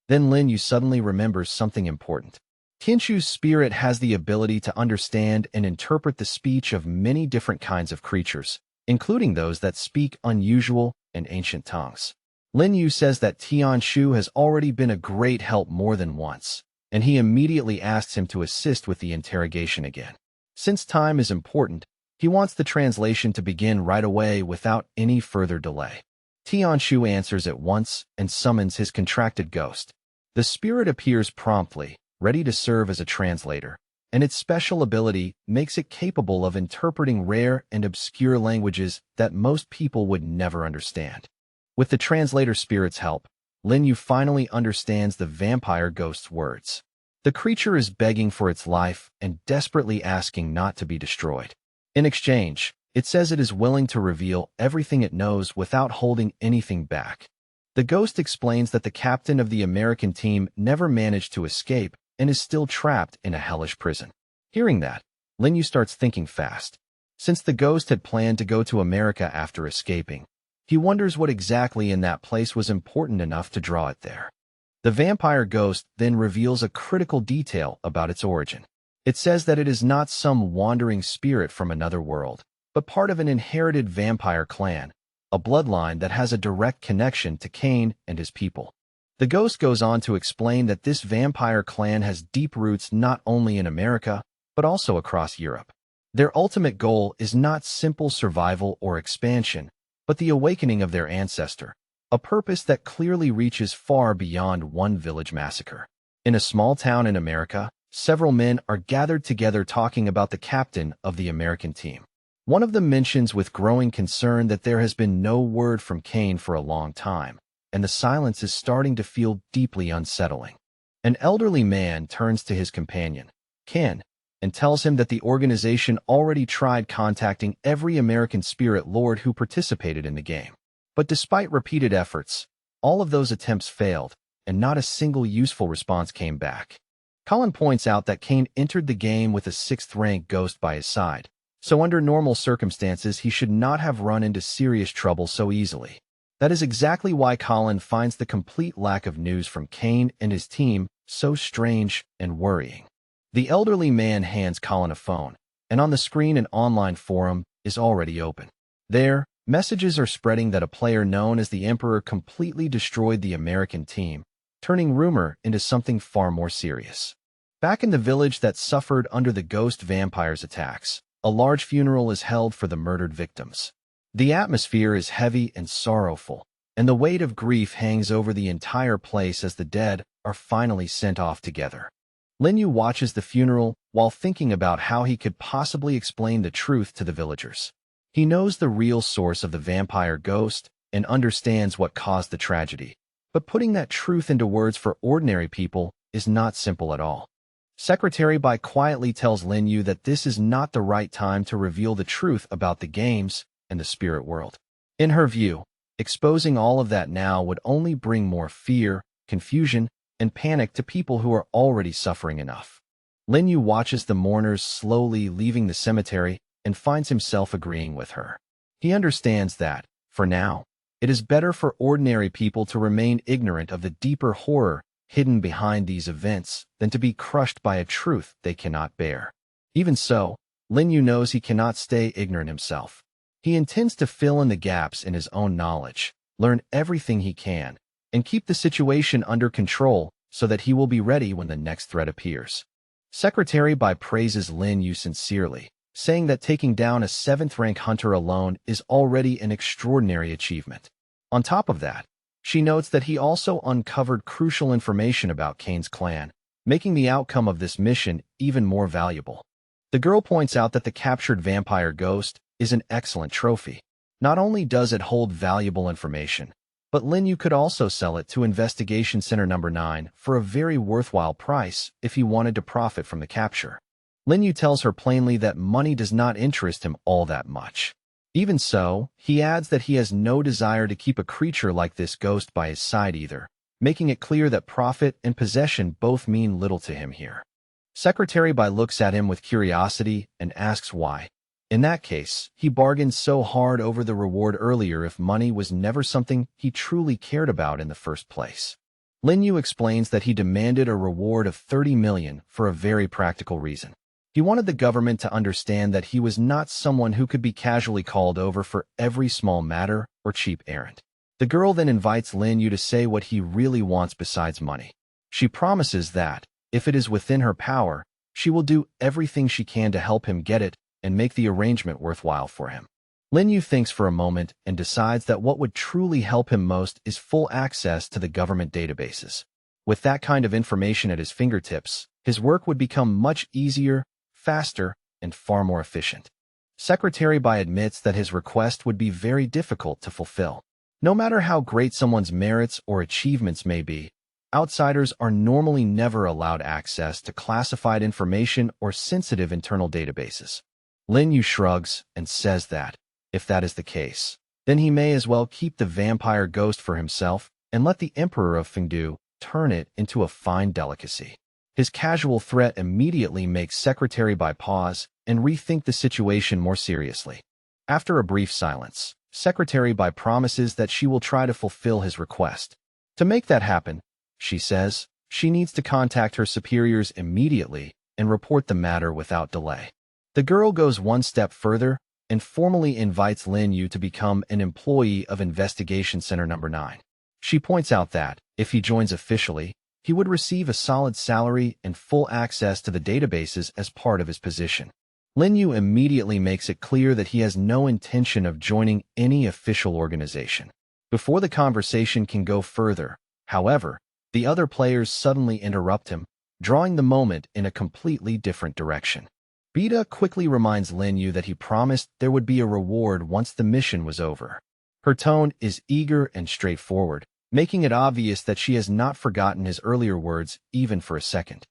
Then Lin Yu suddenly remembers something important. Tianchu's spirit has the ability to understand and interpret the speech of many different kinds of creatures, including those that speak unusual and ancient tongues. Lin Yu says that Tianshu has already been a great help more than once, and he immediately asks him to assist with the interrogation again. Since time is important, he wants the translation to begin right away without any further delay. Tianshu answers at once and summons his contracted ghost. The spirit appears promptly, ready to serve as a translator, and its special ability makes it capable of interpreting rare and obscure languages that most people would never understand. With the translator spirit's help, Lin Yu finally understands the vampire ghost's words. The creature is begging for its life and desperately asking not to be destroyed. In exchange, it says it is willing to reveal everything it knows without holding anything back. The ghost explains that the captain of the American team never managed to escape and is still trapped in a hellish prison. Hearing that, Lin Yu starts thinking fast. Since the ghost had planned to go to America after escaping, he wonders what exactly in that place was important enough to draw it there. The vampire ghost then reveals a critical detail about its origin. It says that it is not some wandering spirit from another world, but part of an inherited vampire clan, a bloodline that has a direct connection to Kane and his people. The ghost goes on to explain that this vampire clan has deep roots not only in America, but also across Europe. Their ultimate goal is not simple survival or expansion, but the awakening of their ancestor, a purpose that clearly reaches far beyond one village massacre. In a small town in America, several men are gathered together talking about the captain of the American team. One of them mentions with growing concern that there has been no word from Kane for a long time, and the silence is starting to feel deeply unsettling. An elderly man turns to his companion, Ken, and tells him that the organization already tried contacting every American spirit lord who participated in the game. But despite repeated efforts, all of those attempts failed, and not a single useful response came back. Colin points out that Kane entered the game with a 6th-rank ghost by his side, so under normal circumstances he should not have run into serious trouble so easily. That is exactly why Colin finds the complete lack of news from Kane and his team so strange and worrying. The elderly man hands Colin a phone, and on the screen an online forum is already open. There, messages are spreading that a player known as the Emperor completely destroyed the American team, turning rumor into something far more serious. Back in the village that suffered under the ghost vampires' attacks, a large funeral is held for the murdered victims. The atmosphere is heavy and sorrowful, and the weight of grief hangs over the entire place as the dead are finally sent off together. Lin Yu watches the funeral while thinking about how he could possibly explain the truth to the villagers. He knows the real source of the vampire ghost and understands what caused the tragedy, but putting that truth into words for ordinary people is not simple at all. Secretary Bai quietly tells Lin Yu that this is not the right time to reveal the truth about the games and the spirit world. In her view, exposing all of that now would only bring more fear, confusion, and panic to people who are already suffering enough. Lin Yu watches the mourners slowly leaving the cemetery and finds himself agreeing with her. He understands that, for now, it is better for ordinary people to remain ignorant of the deeper horror hidden behind these events than to be crushed by a truth they cannot bear. Even so, Lin Yu knows he cannot stay ignorant himself. He intends to fill in the gaps in his own knowledge, learn everything he can, and keep the situation under control so that he will be ready when the next threat appears. Secretary Bai praises Lin Yu sincerely, saying that taking down a 7th-rank hunter alone is already an extraordinary achievement. On top of that, she notes that he also uncovered crucial information about Kane's clan, making the outcome of this mission even more valuable. The girl points out that the captured vampire ghost is an excellent trophy. Not only does it hold valuable information, but Lin Yu could also sell it to Investigation Center No. 9 for a very worthwhile price if he wanted to profit from the capture. Lin Yu tells her plainly that money does not interest him all that much. Even so, he adds that he has no desire to keep a creature like this ghost by his side either, making it clear that profit and possession both mean little to him here. Secretary Bai looks at him with curiosity and asks why. In that case, he bargained so hard over the reward earlier if money was never something he truly cared about in the first place. Lin Yu explains that he demanded a reward of 30 million for a very practical reason. He wanted the government to understand that he was not someone who could be casually called over for every small matter or cheap errand. The girl then invites Lin Yu to say what he really wants besides money. She promises that, if it is within her power, she will do everything she can to help him get it and make the arrangement worthwhile for him. Lin Yu thinks for a moment and decides that what would truly help him most is full access to the government databases. With that kind of information at his fingertips, his work would become much easier, faster, and far more efficient. Secretary Bai admits that his request would be very difficult to fulfill. No matter how great someone's merits or achievements may be, outsiders are normally never allowed access to classified information or sensitive internal databases. Lin Yu shrugs and says that, if that is the case, then he may as well keep the vampire ghost for himself and let the Emperor of Fengdu turn it into a fine delicacy. His casual threat immediately makes Secretary Bai pause and rethink the situation more seriously. After a brief silence, Secretary Bai promises that she will try to fulfill his request. To make that happen, she says, she needs to contact her superiors immediately and report the matter without delay. The girl goes one step further and formally invites Lin Yu to become an employee of Investigation Center No. 9. She points out that, if he joins officially, he would receive a solid salary and full access to the databases as part of his position. Lin Yu immediately makes it clear that he has no intention of joining any official organization. Before the conversation can go further, however, the other players suddenly interrupt him, drawing the moment in a completely different direction. Beta quickly reminds Lin Yu that he promised there would be a reward once the mission was over. Her tone is eager and straightforward, making it obvious that she has not forgotten his earlier words even for a second.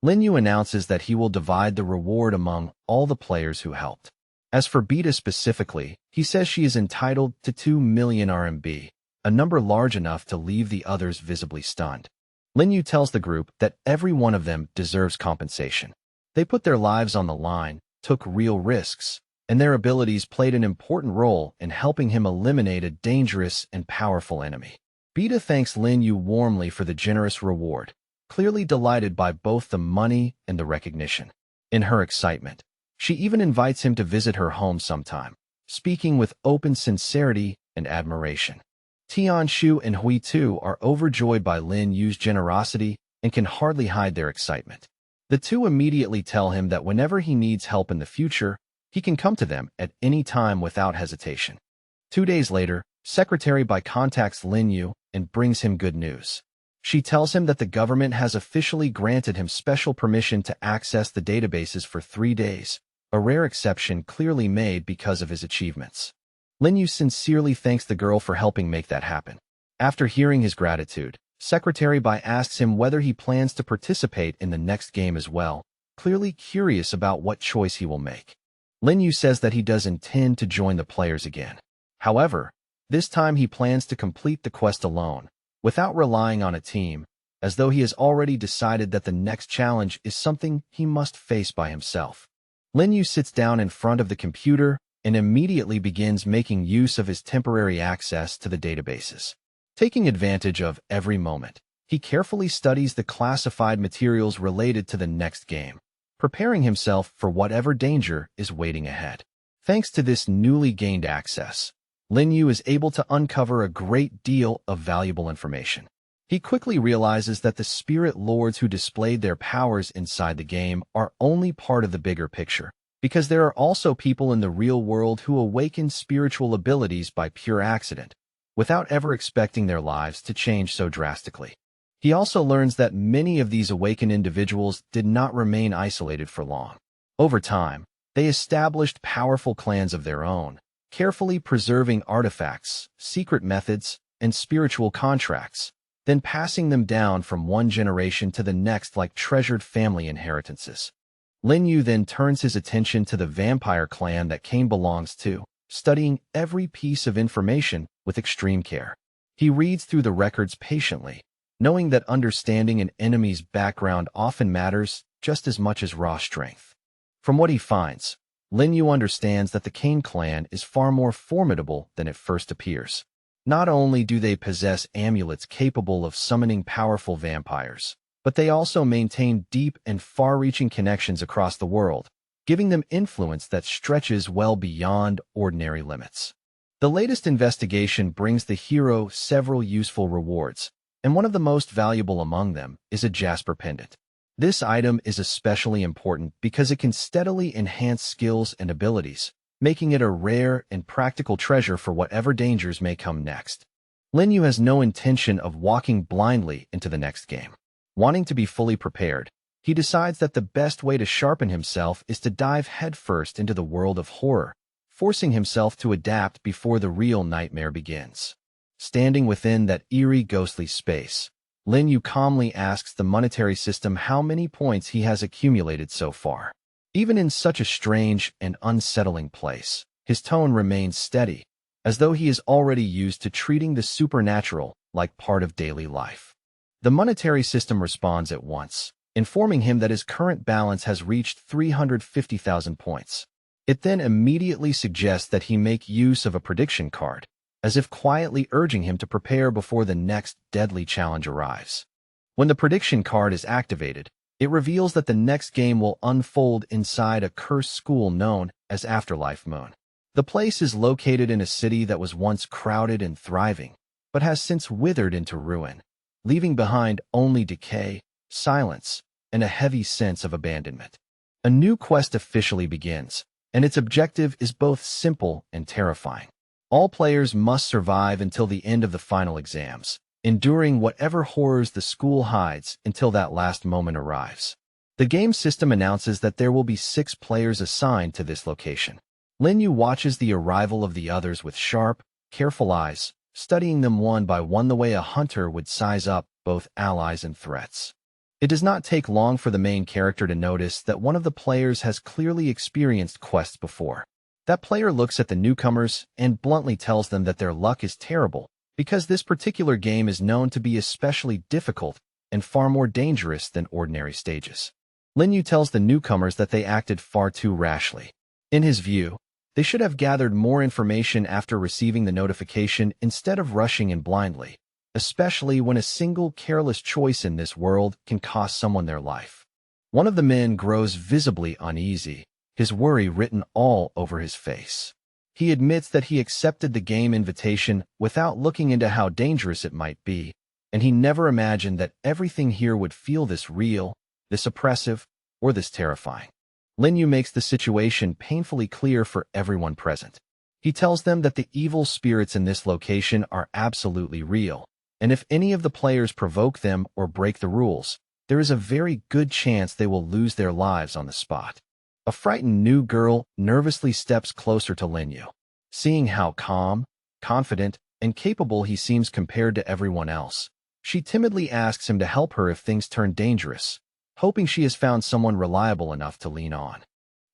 Lin Yu announces that he will divide the reward among all the players who helped. As for Beta specifically, he says she is entitled to 2 million RMB, a number large enough to leave the others visibly stunned. Lin Yu tells the group that every one of them deserves compensation. They put their lives on the line, took real risks, and their abilities played an important role in helping him eliminate a dangerous and powerful enemy. Beta thanks Lin Yu warmly for the generous reward, clearly delighted by both the money and the recognition. In her excitement, she even invites him to visit her home sometime, speaking with open sincerity and admiration. Tianshu and Hui Tu are overjoyed by Lin Yu's generosity and can hardly hide their excitement. The two immediately tell him that whenever he needs help in the future, he can come to them at any time without hesitation. 2 days later, Secretary Bai contacts Lin Yu and brings him good news. She tells him that the government has officially granted him special permission to access the databases for 3 days, a rare exception clearly made because of his achievements. Lin Yu sincerely thanks the girl for helping make that happen. After hearing his gratitude, Secretary Bai asks him whether he plans to participate in the next game as well, clearly curious about what choice he will make. Lin Yu says that he does intend to join the players again. However, this time he plans to complete the quest alone, without relying on a team, as though he has already decided that the next challenge is something he must face by himself. Lin Yu sits down in front of the computer and immediately begins making use of his temporary access to the databases. Taking advantage of every moment, he carefully studies the classified materials related to the next game, preparing himself for whatever danger is waiting ahead. Thanks to this newly gained access, Lin Yu is able to uncover a great deal of valuable information. He quickly realizes that the spirit lords who displayed their powers inside the game are only part of the bigger picture, because there are also people in the real world who awaken spiritual abilities by pure accident, without ever expecting their lives to change so drastically. He also learns that many of these awakened individuals did not remain isolated for long. Over time, they established powerful clans of their own, carefully preserving artifacts, secret methods, and spiritual contracts, then passing them down from one generation to the next like treasured family inheritances. Lin Yu then turns his attention to the vampire clan that Kane belongs to, studying every piece of information with extreme care. He reads through the records patiently, knowing that understanding an enemy's background often matters just as much as raw strength. From what he finds, Lin Yu understands that the Kane clan is far more formidable than it first appears. Not only do they possess amulets capable of summoning powerful vampires, but they also maintain deep and far-reaching connections across the world, giving them influence that stretches well beyond ordinary limits. The latest investigation brings the hero several useful rewards, and one of the most valuable among them is a Jasper pendant. This item is especially important because it can steadily enhance skills and abilities, making it a rare and practical treasure for whatever dangers may come next. Lin Yu has no intention of walking blindly into the next game. Wanting to be fully prepared, he decides that the best way to sharpen himself is to dive headfirst into the world of horror, forcing himself to adapt before the real nightmare begins. Standing within that eerie, ghostly space, Lin Yu calmly asks the monetary system how many points he has accumulated so far. Even in such a strange and unsettling place, his tone remains steady, as though he is already used to treating the supernatural like part of daily life. The monetary system responds at once, informing him that his current balance has reached 350,000 points. It then immediately suggests that he make use of a prediction card, as if quietly urging him to prepare before the next deadly challenge arrives. When the prediction card is activated, it reveals that the next game will unfold inside a cursed school known as Afterlife Moon. The place is located in a city that was once crowded and thriving, but has since withered into ruin, leaving behind only decay, silence, and a heavy sense of abandonment. A new quest officially begins, and its objective is both simple and terrifying. All players must survive until the end of the final exams, enduring whatever horrors the school hides until that last moment arrives. The game system announces that there will be 6 players assigned to this location. Lin Yu watches the arrival of the others with sharp, careful eyes, studying them one by one the way a hunter would size up both allies and threats. It does not take long for the main character to notice that one of the players has clearly experienced quests before. That player looks at the newcomers and bluntly tells them that their luck is terrible, because this particular game is known to be especially difficult and far more dangerous than ordinary stages. Lin Yu tells the newcomers that they acted far too rashly. In his view, they should have gathered more information after receiving the notification instead of rushing in blindly, especially when a single careless choice in this world can cost someone their life. One of the men grows visibly uneasy, his worry written all over his face. He admits that he accepted the game invitation without looking into how dangerous it might be, and he never imagined that everything here would feel this real, this oppressive, or this terrifying. Lin Yu makes the situation painfully clear for everyone present. He tells them that the evil spirits in this location are absolutely real, and if any of the players provoke them or break the rules, there is a very good chance they will lose their lives on the spot. A frightened new girl nervously steps closer to Lin Yu. Seeing how calm, confident, and capable he seems compared to everyone else, she timidly asks him to help her if things turn dangerous, hoping she has found someone reliable enough to lean on.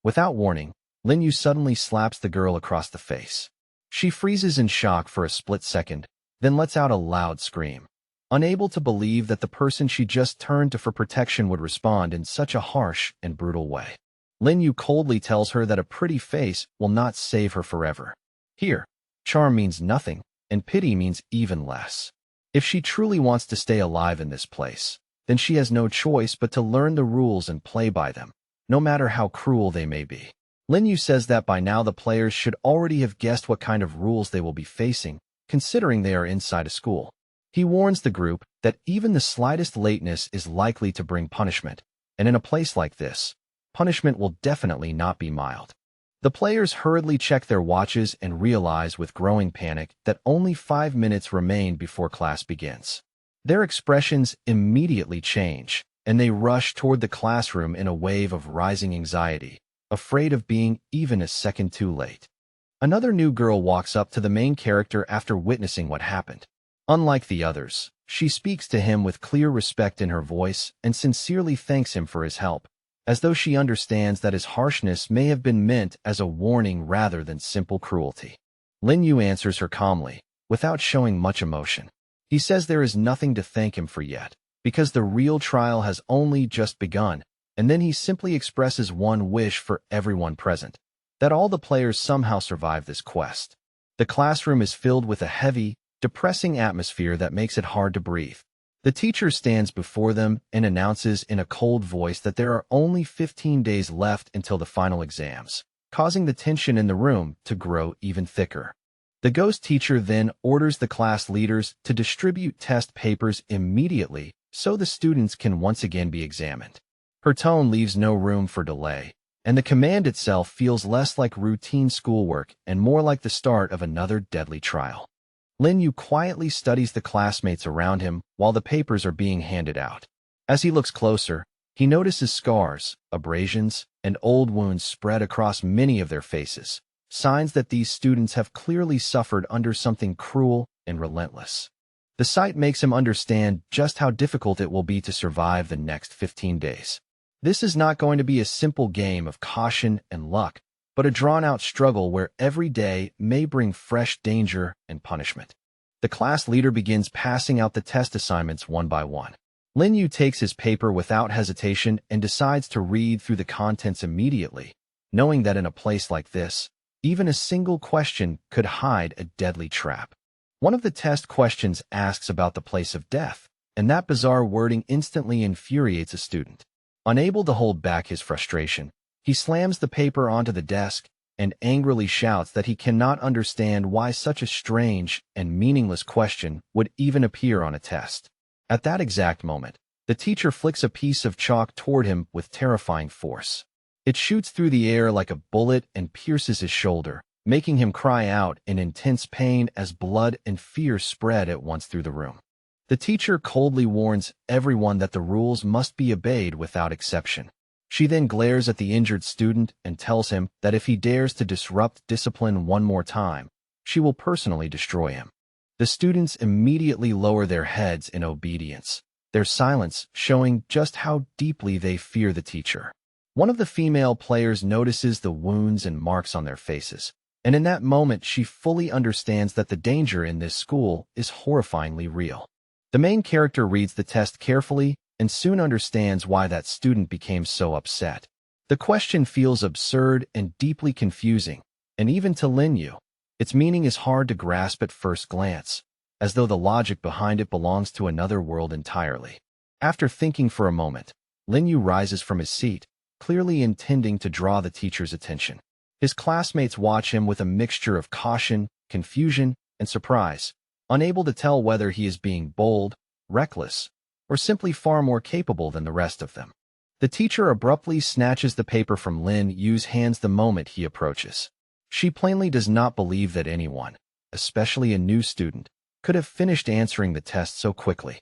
Without warning, Lin Yu suddenly slaps the girl across the face. She freezes in shock for a split second, then lets out a loud scream. Unable to believe that the person she just turned to for protection would respond in such a harsh and brutal way. Lin Yu coldly tells her that a pretty face will not save her forever. Here, charm means nothing, and pity means even less. If she truly wants to stay alive in this place, then she has no choice but to learn the rules and play by them, no matter how cruel they may be. Lin Yu says that by now the players should already have guessed what kind of rules they will be facing, considering they are inside a school. He warns the group that even the slightest lateness is likely to bring punishment, and in a place like this, punishment will definitely not be mild. The players hurriedly check their watches and realize with growing panic that only 5 minutes remain before class begins. Their expressions immediately change, and they rush toward the classroom in a wave of rising anxiety, afraid of being even a second too late. Another new girl walks up to the main character after witnessing what happened. Unlike the others, she speaks to him with clear respect in her voice and sincerely thanks him for his help, as though she understands that his harshness may have been meant as a warning rather than simple cruelty. Lin Yu answers her calmly, without showing much emotion. He says there is nothing to thank him for yet, because the real trial has only just begun, and then he simply expresses one wish for everyone present, that all the players somehow survive this quest. The classroom is filled with a heavy, depressing atmosphere that makes it hard to breathe. The teacher stands before them and announces in a cold voice that there are only 15 days left until the final exams, causing the tension in the room to grow even thicker. The ghost teacher then orders the class leaders to distribute test papers immediately so the students can once again be examined. Her tone leaves no room for delay, and the command itself feels less like routine schoolwork and more like the start of another deadly trial. Lin Yu quietly studies the classmates around him while the papers are being handed out. As he looks closer, he notices scars, abrasions, and old wounds spread across many of their faces, signs that these students have clearly suffered under something cruel and relentless. The sight makes him understand just how difficult it will be to survive the next 15 days. This is not going to be a simple game of caution and luck, but a drawn-out struggle where every day may bring fresh danger and punishment. The class leader begins passing out the test assignments one by one. Lin Yu takes his paper without hesitation and decides to read through the contents immediately, knowing that in a place like this, even a single question could hide a deadly trap. One of the test questions asks about the place of death, and that bizarre wording instantly infuriates a student. Unable to hold back his frustration, he slams the paper onto the desk and angrily shouts that he cannot understand why such a strange and meaningless question would even appear on a test. At that exact moment, the teacher flicks a piece of chalk toward him with terrifying force. It shoots through the air like a bullet and pierces his shoulder, making him cry out in intense pain as blood and fear spread at once through the room. The teacher coldly warns everyone that the rules must be obeyed without exception. She then glares at the injured student and tells him that if he dares to disrupt discipline one more time, she will personally destroy him. The students immediately lower their heads in obedience, their silence showing just how deeply they fear the teacher. One of the female players notices the wounds and marks on their faces, and in that moment she fully understands that the danger in this school is horrifyingly real. The main character reads the test carefully and soon understands why that student became so upset. The question feels absurd and deeply confusing, and even to Lin Yu, its meaning is hard to grasp at first glance, as though the logic behind it belongs to another world entirely. After thinking for a moment, Lin Yu rises from his seat, clearly intending to draw the teacher's attention. His classmates watch him with a mixture of caution, confusion, and surprise, unable to tell whether he is being bold, reckless, or simply far more capable than the rest of them. The teacher abruptly snatches the paper from Lin Yu's hands the moment he approaches. She plainly does not believe that anyone, especially a new student, could have finished answering the test so quickly.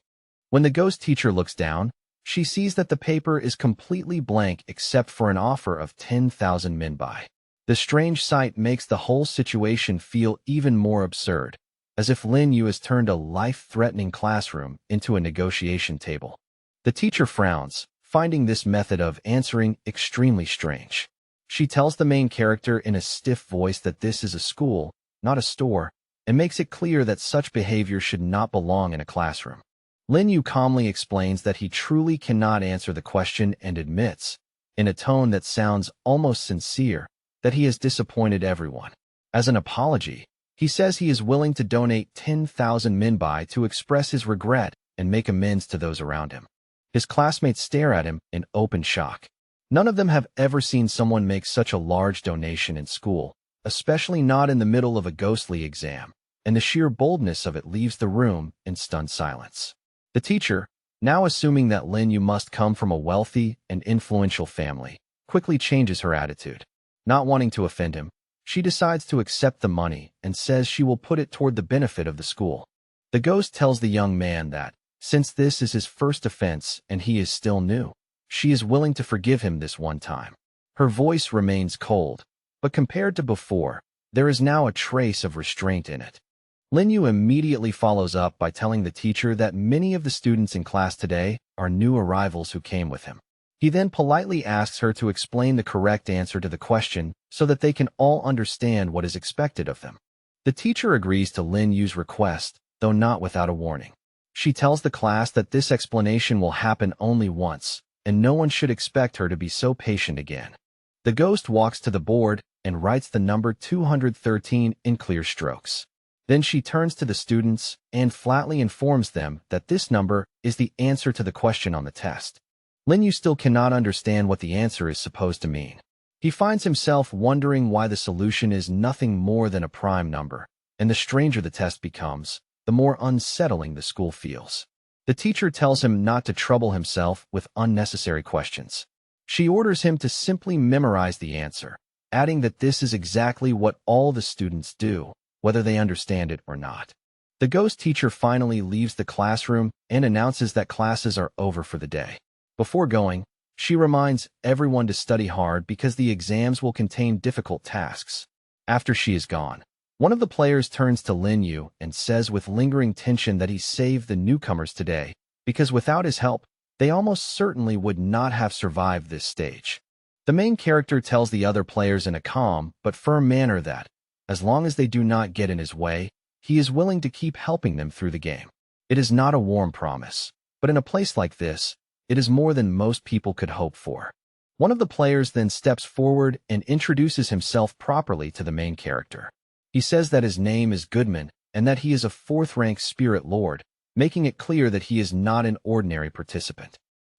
When the ghost teacher looks down, she sees that the paper is completely blank except for an offer of 10,000 minbai. The strange sight makes the whole situation feel even more absurd, as if Lin Yu has turned a life-threatening classroom into a negotiation table. The teacher frowns, finding this method of answering extremely strange. She tells the main character in a stiff voice that this is a school, not a store, and makes it clear that such behavior should not belong in a classroom. Lin Yu calmly explains that he truly cannot answer the question and admits, in a tone that sounds almost sincere, that he has disappointed everyone. As an apology, he says he is willing to donate 10,000 minbai to express his regret and make amends to those around him. His classmates stare at him in open shock. None of them have ever seen someone make such a large donation in school, especially not in the middle of a ghostly exam, and the sheer boldness of it leaves the room in stunned silence. The teacher, now assuming that Lin Yu must come from a wealthy and influential family, quickly changes her attitude. Not wanting to offend him, she decides to accept the money and says she will put it toward the benefit of the school. The ghost tells the young man that, since this is his first offense and he is still new, she is willing to forgive him this one time. Her voice remains cold, but compared to before, there is now a trace of restraint in it. Lin Yu immediately follows up by telling the teacher that many of the students in class today are new arrivals who came with him. He then politely asks her to explain the correct answer to the question so that they can all understand what is expected of them. The teacher agrees to Lin Yu's request, though not without a warning. She tells the class that this explanation will happen only once, and no one should expect her to be so patient again. The ghost walks to the board and writes the number 213 in clear strokes. Then she turns to the students and flatly informs them that this number is the answer to the question on the test. Lin Yu still cannot understand what the answer is supposed to mean. He finds himself wondering why the solution is nothing more than a prime number, and the stranger the test becomes, the more unsettling the school feels. The teacher tells him not to trouble himself with unnecessary questions. She orders him to simply memorize the answer, adding that this is exactly what all the students do, whether they understand it or not. The ghost teacher finally leaves the classroom and announces that classes are over for the day. Before going, she reminds everyone to study hard because the exams will contain difficult tasks. After she is gone, one of the players turns to Lin Yu and says with lingering tension that he saved the newcomers today, because without his help, they almost certainly would not have survived this stage. The main character tells the other players in a calm but firm manner that, as long as they do not get in his way, he is willing to keep helping them through the game. It is not a warm promise, but in a place like this, it is more than most people could hope for. One of the players then steps forward and introduces himself properly to the main character. He says that his name is Goodman and that he is a 4th-rank spirit lord, making it clear that he is not an ordinary participant.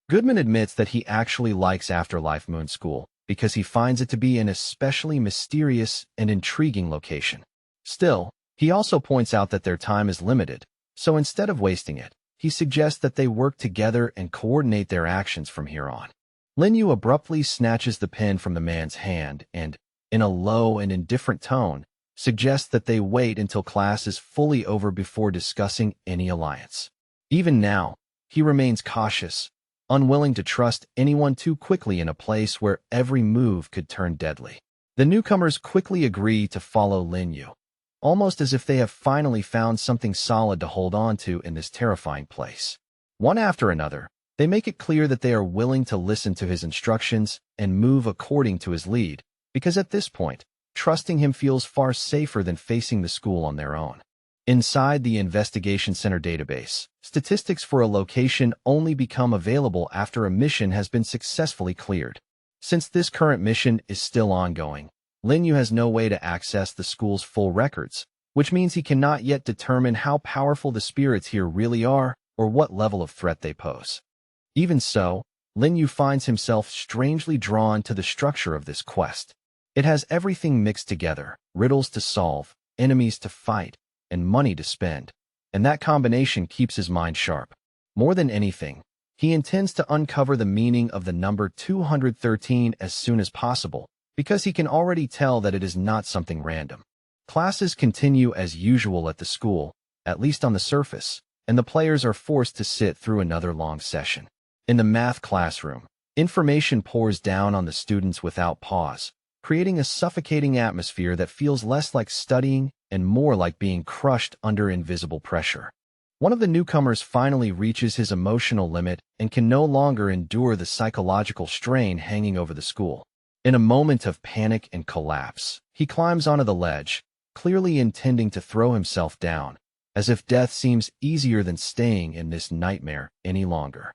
Goodman admits that he actually likes Afterlife Moon School because he finds it to be an especially mysterious and intriguing location. Still, he also points out that their time is limited, so instead of wasting it, he suggests that they work together and coordinate their actions from here on. Lin Yu abruptly snatches the pen from the man's hand and, in a low and indifferent tone, suggests that they wait until class is fully over before discussing any alliance. Even now, he remains cautious, unwilling to trust anyone too quickly in a place where every move could turn deadly. The newcomers quickly agree to follow Lin Yu, almost as if they have finally found something solid to hold on to in this terrifying place. One after another, they make it clear that they are willing to listen to his instructions and move according to his lead, because at this point, trusting him feels far safer than facing the school on their own. Inside the Investigation Center database, statistics for a location only become available after a mission has been successfully cleared. Since this current mission is still ongoing, Lin Yu has no way to access the school's full records, which means he cannot yet determine how powerful the spirits here really are or what level of threat they pose. Even so, Lin Yu finds himself strangely drawn to the structure of this quest. It has everything mixed together, riddles to solve, enemies to fight, and money to spend. And that combination keeps his mind sharp. More than anything, he intends to uncover the meaning of the number 213 as soon as possible, because he can already tell that it is not something random. Classes continue as usual at the school, at least on the surface, and the players are forced to sit through another long session. In the math classroom, information pours down on the students without pause, creating a suffocating atmosphere that feels less like studying and more like being crushed under invisible pressure. One of the newcomers finally reaches his emotional limit and can no longer endure the psychological strain hanging over the school. In a moment of panic and collapse, he climbs onto the ledge, clearly intending to throw himself down, as if death seems easier than staying in this nightmare any longer.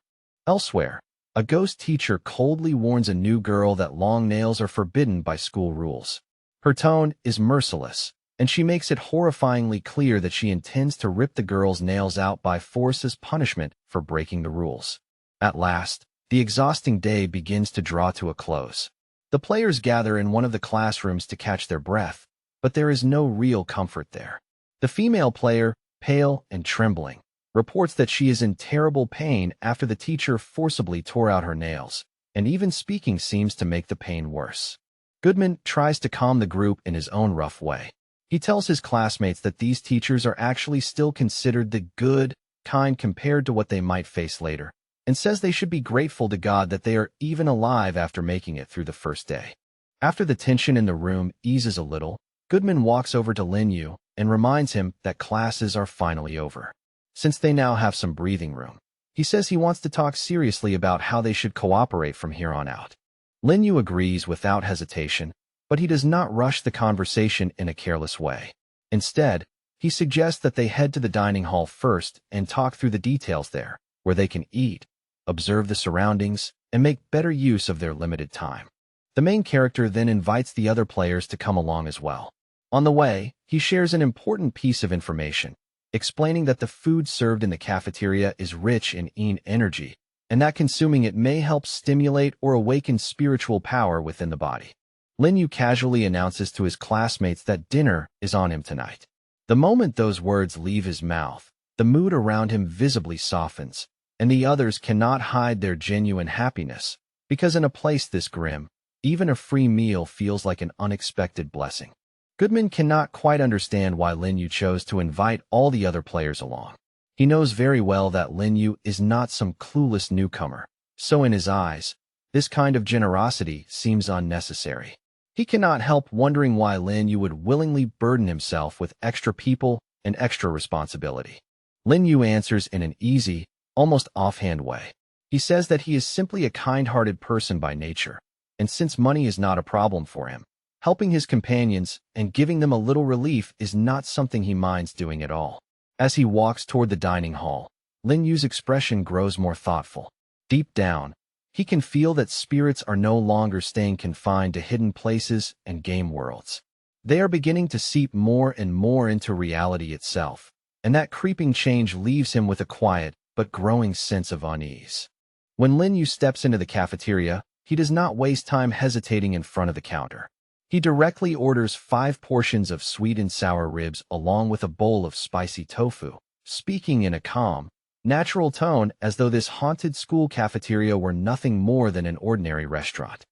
Elsewhere, a ghost teacher coldly warns a new girl that long nails are forbidden by school rules. Her tone is merciless, and she makes it horrifyingly clear that she intends to rip the girl's nails out by force as punishment for breaking the rules. At last, the exhausting day begins to draw to a close. The players gather in one of the classrooms to catch their breath, but there is no real comfort there. The female player, pale and trembling, reports that she is in terrible pain after the teacher forcibly tore out her nails, and even speaking seems to make the pain worse. Goodman tries to calm the group in his own rough way. He tells his classmates that these teachers are actually still considered the good kind compared to what they might face later, and says they should be grateful to God that they are even alive after making it through the first day. After the tension in the room eases a little, Goodman walks over to Lin Yu and reminds him that classes are finally over. Since they now have some breathing room, he says he wants to talk seriously about how they should cooperate from here on out. Lin Yu agrees without hesitation, but he does not rush the conversation in a careless way. Instead, he suggests that they head to the dining hall first and talk through the details there, where they can eat, observe the surroundings, and make better use of their limited time. The main character then invites the other players to come along as well. On the way, he shares an important piece of information, explaining that the food served in the cafeteria is rich in energy, and that consuming it may help stimulate or awaken spiritual power within the body. Lin Yu casually announces to his classmates that dinner is on him tonight. The moment those words leave his mouth, the mood around him visibly softens, and the others cannot hide their genuine happiness, because in a place this grim, even a free meal feels like an unexpected blessing. Goodman cannot quite understand why Lin Yu chose to invite all the other players along. He knows very well that Lin Yu is not some clueless newcomer, so in his eyes, this kind of generosity seems unnecessary. He cannot help wondering why Lin Yu would willingly burden himself with extra people and extra responsibility. Lin Yu answers in an easy, almost offhand way. He says that he is simply a kind-hearted person by nature, and since money is not a problem for him, helping his companions and giving them a little relief is not something he minds doing at all. As he walks toward the dining hall, Lin Yu's expression grows more thoughtful. Deep down, he can feel that spirits are no longer staying confined to hidden places and game worlds. They are beginning to seep more and more into reality itself, and that creeping change leaves him with a quiet but growing sense of unease. When Lin Yu steps into the cafeteria, he does not waste time hesitating in front of the counter. He directly orders 5 portions of sweet and sour ribs along with a bowl of spicy tofu, speaking in a calm, natural tone as though this haunted school cafeteria were nothing more than an ordinary restaurant.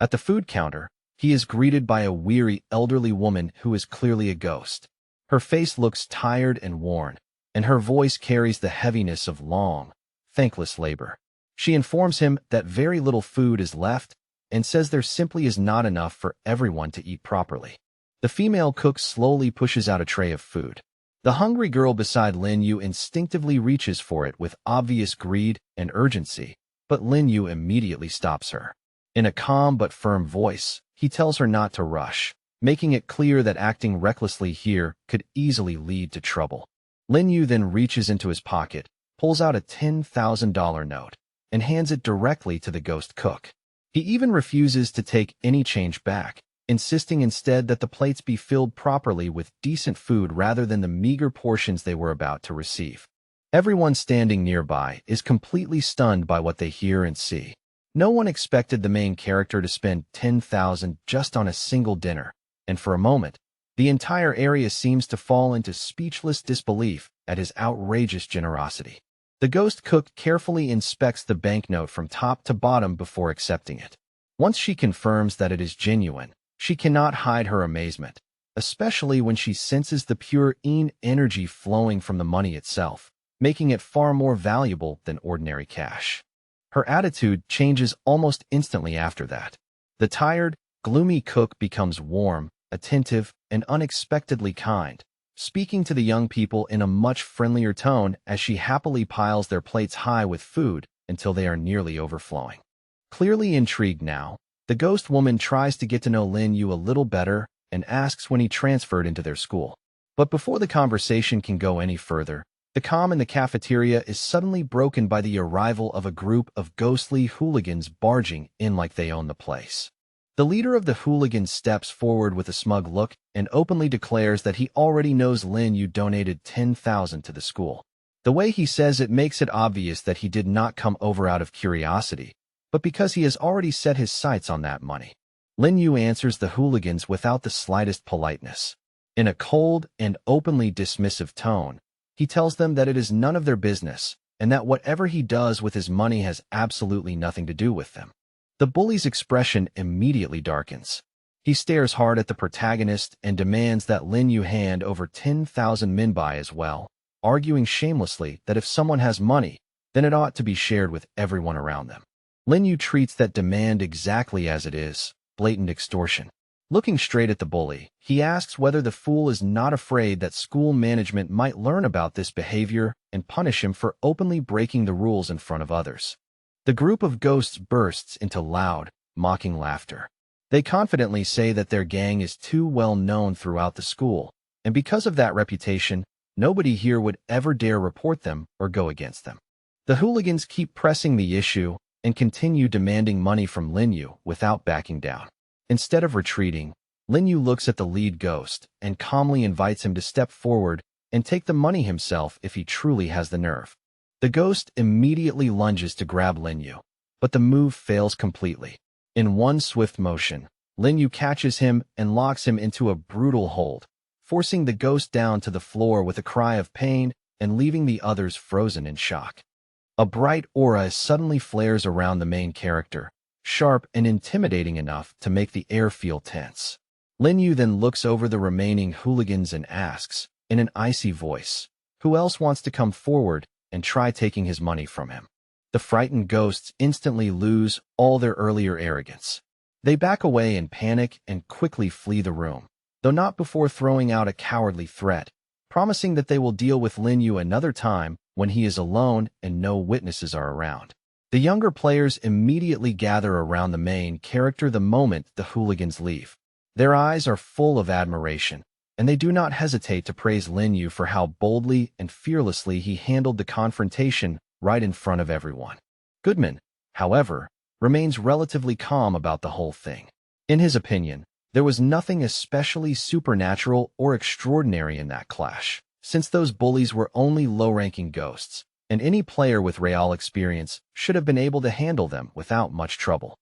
At the food counter, he is greeted by a weary, elderly woman who is clearly a ghost. Her face looks tired and worn, and her voice carries the heaviness of long, thankless labor. She informs him that very little food is left and says there simply is not enough for everyone to eat properly. The female cook slowly pushes out a tray of food. The hungry girl beside Lin Yu instinctively reaches for it with obvious greed and urgency, but Lin Yu immediately stops her. In a calm but firm voice, he tells her not to rush, making it clear that acting recklessly here could easily lead to trouble. Lin Yu then reaches into his pocket, pulls out a $10,000 note, and hands it directly to the ghost cook. He even refuses to take any change back, insisting instead that the plates be filled properly with decent food rather than the meager portions they were about to receive. Everyone standing nearby is completely stunned by what they hear and see. No one expected the main character to spend 10,000 just on a single dinner, and for a moment, the entire area seems to fall into speechless disbelief at his outrageous generosity. The ghost cook carefully inspects the banknote from top to bottom before accepting it. Once she confirms that it is genuine, she cannot hide her amazement, especially when she senses the pure energy flowing from the money itself, making it far more valuable than ordinary cash. Her attitude changes almost instantly after that. The tired, gloomy cook becomes warm, attentive, and unexpectedly kind, speaking to the young people in a much friendlier tone as she happily piles their plates high with food until they are nearly overflowing. Clearly intrigued now, the ghost woman tries to get to know Lin Yu a little better and asks when he transferred into their school. But before the conversation can go any further, the calm in the cafeteria is suddenly broken by the arrival of a group of ghostly hooligans barging in like they own the place. The leader of the hooligans steps forward with a smug look and openly declares that he already knows Lin Yu donated 10,000 to the school. The way he says it makes it obvious that he did not come over out of curiosity, but because he has already set his sights on that money. Lin Yu answers the hooligans without the slightest politeness. In a cold and openly dismissive tone, he tells them that it is none of their business and that whatever he does with his money has absolutely nothing to do with them. The bully's expression immediately darkens. He stares hard at the protagonist and demands that Lin Yu hand over 10,000 minbai as well, arguing shamelessly that if someone has money, then it ought to be shared with everyone around them. Lin Yu treats that demand exactly as it is, blatant extortion. Looking straight at the bully, he asks whether the fool is not afraid that school management might learn about this behavior and punish him for openly breaking the rules in front of others. The group of ghosts bursts into loud, mocking laughter. They confidently say that their gang is too well known throughout the school, and because of that reputation, nobody here would ever dare report them or go against them. The hooligans keep pressing the issue and continue demanding money from Lin Yu without backing down. Instead of retreating, Lin Yu looks at the lead ghost and calmly invites him to step forward and take the money himself if he truly has the nerve. The ghost immediately lunges to grab Lin Yu, but the move fails completely. In one swift motion, Lin Yu catches him and locks him into a brutal hold, forcing the ghost down to the floor with a cry of pain and leaving the others frozen in shock. A bright aura suddenly flares around the main character, sharp and intimidating enough to make the air feel tense. Lin Yu then looks over the remaining hooligans and asks, in an icy voice, who else wants to come forward and try taking his money from him? The frightened ghosts instantly lose all their earlier arrogance. They back away in panic and quickly flee the room, though not before throwing out a cowardly threat, promising that they will deal with Lin Yu another time when he is alone and no witnesses are around. The younger players immediately gather around the main character the moment the hooligans leave. Their eyes are full of admiration, and they do not hesitate to praise Lin Yu for how boldly and fearlessly he handled the confrontation right in front of everyone. Goodman, however, remains relatively calm about the whole thing. In his opinion, there was nothing especially supernatural or extraordinary in that clash, since those bullies were only low-ranking ghosts, and any player with real experience should have been able to handle them without much trouble.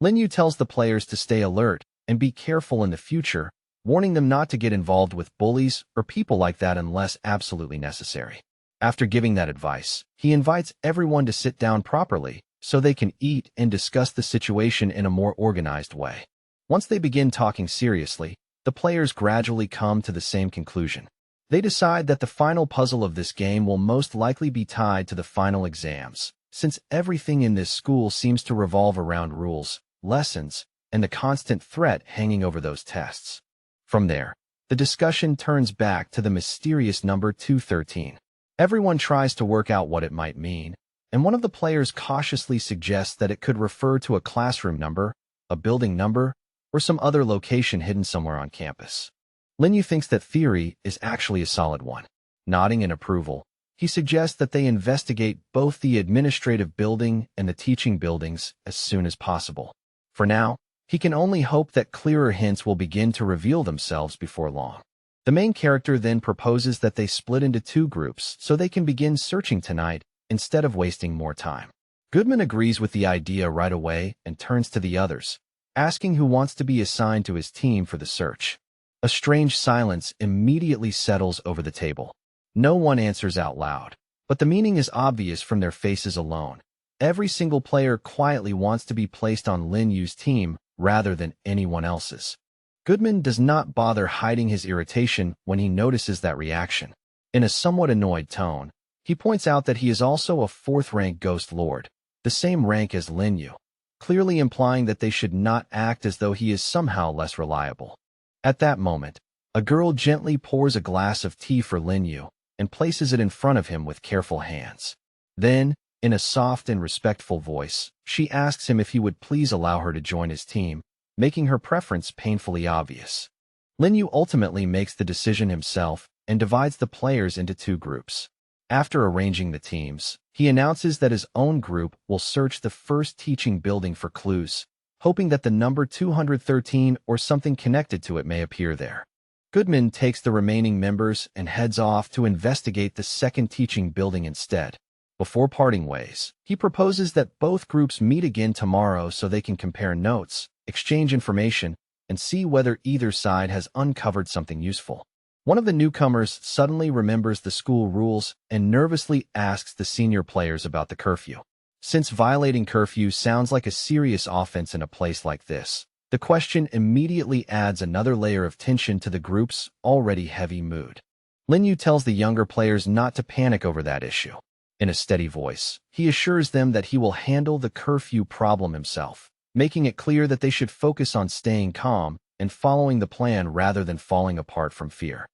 Lin Yu tells the players to stay alert and be careful in the future, warning them not to get involved with bullies or people like that unless absolutely necessary. After giving that advice, he invites everyone to sit down properly so they can eat and discuss the situation in a more organized way. Once they begin talking seriously, the players gradually come to the same conclusion. They decide that the final puzzle of this game will most likely be tied to the final exams, since everything in this school seems to revolve around rules, lessons, and the constant threat hanging over those tests. From there, the discussion turns back to the mysterious number 213. Everyone tries to work out what it might mean, and one of the players cautiously suggests that it could refer to a classroom number, a building number, or some other location hidden somewhere on campus. Lin Yu thinks that theory is actually a solid one. Nodding in approval, he suggests that they investigate both the administrative building and the teaching buildings as soon as possible. For now, he can only hope that clearer hints will begin to reveal themselves before long. The main character then proposes that they split into two groups so they can begin searching tonight instead of wasting more time. Goodman agrees with the idea right away and turns to the others, asking who wants to be assigned to his team for the search. A strange silence immediately settles over the table. No one answers out loud, but the meaning is obvious from their faces alone. Every single player quietly wants to be placed on Lin Yu's team rather than anyone else's. Goodman does not bother hiding his irritation when he notices that reaction. In a somewhat annoyed tone, he points out that he is also a 4th-rank Ghost Lord, the same rank as Lin Yu, clearly implying that they should not act as though he is somehow less reliable. At that moment, a girl gently pours a glass of tea for Lin Yu and places it in front of him with careful hands. Then, in a soft and respectful voice, she asks him if he would please allow her to join his team, making her preference painfully obvious. Lin Yu ultimately makes the decision himself and divides the players into 2 groups. After arranging the teams, he announces that his own group will search the first teaching building for clues, hoping that the number 213 or something connected to it may appear there. Goodman takes the remaining members and heads off to investigate the second teaching building instead. Before parting ways, he proposes that both groups meet again tomorrow so they can compare notes, exchange information, and see whether either side has uncovered something useful. One of the newcomers suddenly remembers the school rules and nervously asks the senior players about the curfew. Since violating curfew sounds like a serious offense in a place like this, the question immediately adds another layer of tension to the group's already heavy mood. Lin Yu tells the younger players not to panic over that issue. In a steady voice, he assures them that he will handle the curfew problem himself, making it clear that they should focus on staying calm and following the plan rather than falling apart from fear.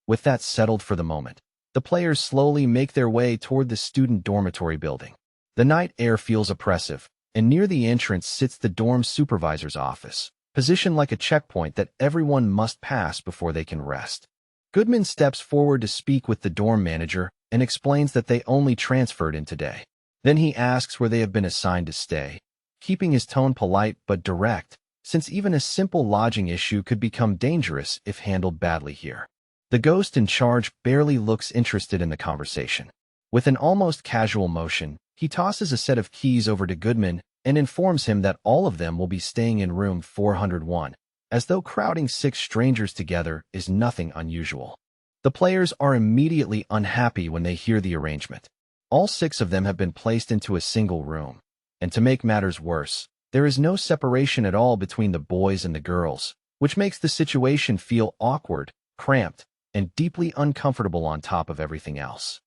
With that settled for the moment, the players slowly make their way toward the student dormitory building. The night air feels oppressive, and near the entrance sits the dorm supervisor's office, positioned like a checkpoint that everyone must pass before they can rest. Goodman steps forward to speak with the dorm manager and explains that they only transferred in today. Then he asks where they have been assigned to stay, keeping his tone polite but direct, since even a simple lodging issue could become dangerous if handled badly here. The ghost in charge barely looks interested in the conversation. With an almost casual motion, he tosses a set of keys over to Goodman and informs him that all of them will be staying in room 401, as though crowding 6 strangers together is nothing unusual. The players are immediately unhappy when they hear the arrangement. All 6 of them have been placed into a single room, and to make matters worse, there is no separation at all between the boys and the girls, which makes the situation feel awkward, cramped, and deeply uncomfortable on top of everything else.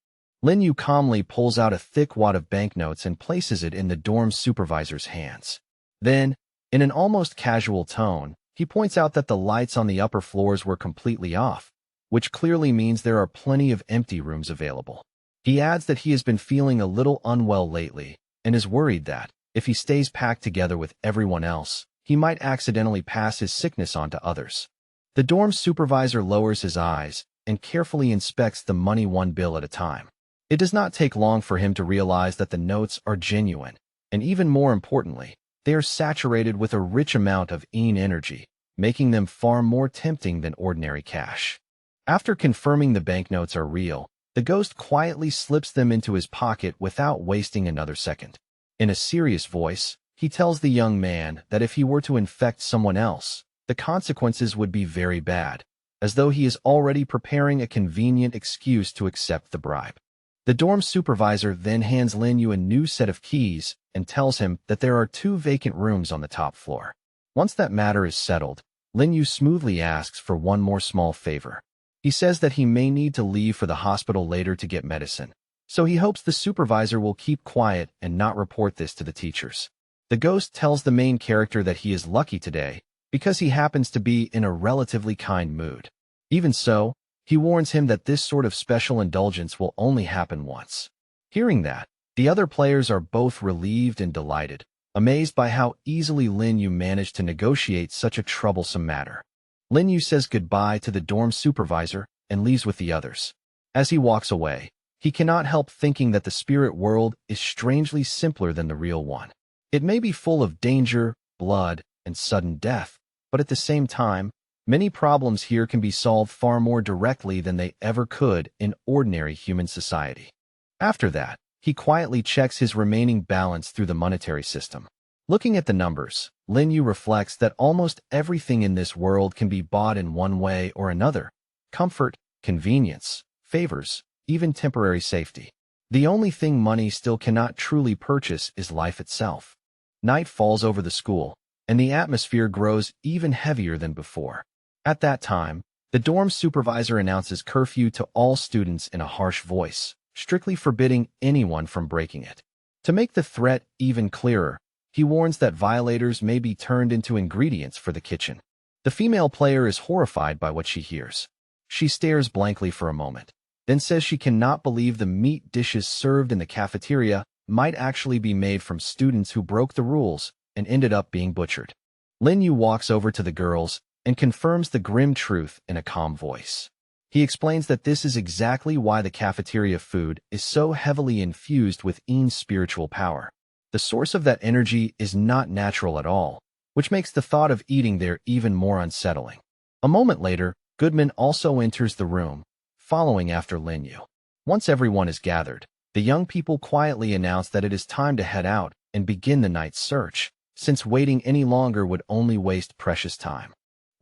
Lin Yu calmly pulls out a thick wad of banknotes and places it in the dorm supervisor's hands. Then, in an almost casual tone, he points out that the lights on the upper floors were completely off, which clearly means there are plenty of empty rooms available. He adds that he has been feeling a little unwell lately and is worried that, if he stays packed together with everyone else, he might accidentally pass his sickness on to others. The dorm supervisor lowers his eyes and carefully inspects the money one bill at a time. It does not take long for him to realize that the notes are genuine, and even more importantly, they are saturated with a rich amount of yin energy, making them far more tempting than ordinary cash. After confirming the banknotes are real, the ghost quietly slips them into his pocket without wasting another second. In a serious voice, he tells the young man that if he were to infect someone else, the consequences would be very bad, as though he is already preparing a convenient excuse to accept the bribe. The dorm supervisor then hands Lin Yu a new set of keys and tells him that there are 2 vacant rooms on the top floor. Once that matter is settled, Lin Yu smoothly asks for one more small favor. He says that he may need to leave for the hospital later to get medicine, so he hopes the supervisor will keep quiet and not report this to the teachers. The ghost tells the main character that he is lucky today because he happens to be in a relatively kind mood. Even so, he warns him that this sort of special indulgence will only happen once. Hearing that, the other players are both relieved and delighted, amazed by how easily Lin Yu managed to negotiate such a troublesome matter. Lin Yu says goodbye to the dorm supervisor and leaves with the others. As he walks away, he cannot help thinking that the spirit world is strangely simpler than the real one. It may be full of danger, blood, and sudden death, but at the same time, many problems here can be solved far more directly than they ever could in ordinary human society. After that, He quietly checks his remaining balance through the monetary system. Looking at the numbers, Lin Yu reflects that almost everything in this world can be bought in one way or another. Comfort, convenience, favors, even temporary safety. The only thing money still cannot truly purchase is life itself. Night falls over the school, and the atmosphere grows even heavier than before. At that time, the dorm supervisor announces curfew to all students in a harsh voice, strictly forbidding anyone from breaking it. To make the threat even clearer, he warns that violators may be turned into ingredients for the kitchen. The female player is horrified by what she hears. She stares blankly for a moment, then says she cannot believe the meat dishes served in the cafeteria might actually be made from students who broke the rules and ended up being butchered. Lin Yu walks over to the girls and confirms the grim truth in a calm voice. He explains that this is exactly why the cafeteria food is so heavily infused with Ein's spiritual power. The source of that energy is not natural at all, which makes the thought of eating there even more unsettling. A moment later, Goodman also enters the room, following after Lin Yu. Once everyone is gathered, the young people quietly announce that it is time to head out and begin the night's search, since waiting any longer would only waste precious time.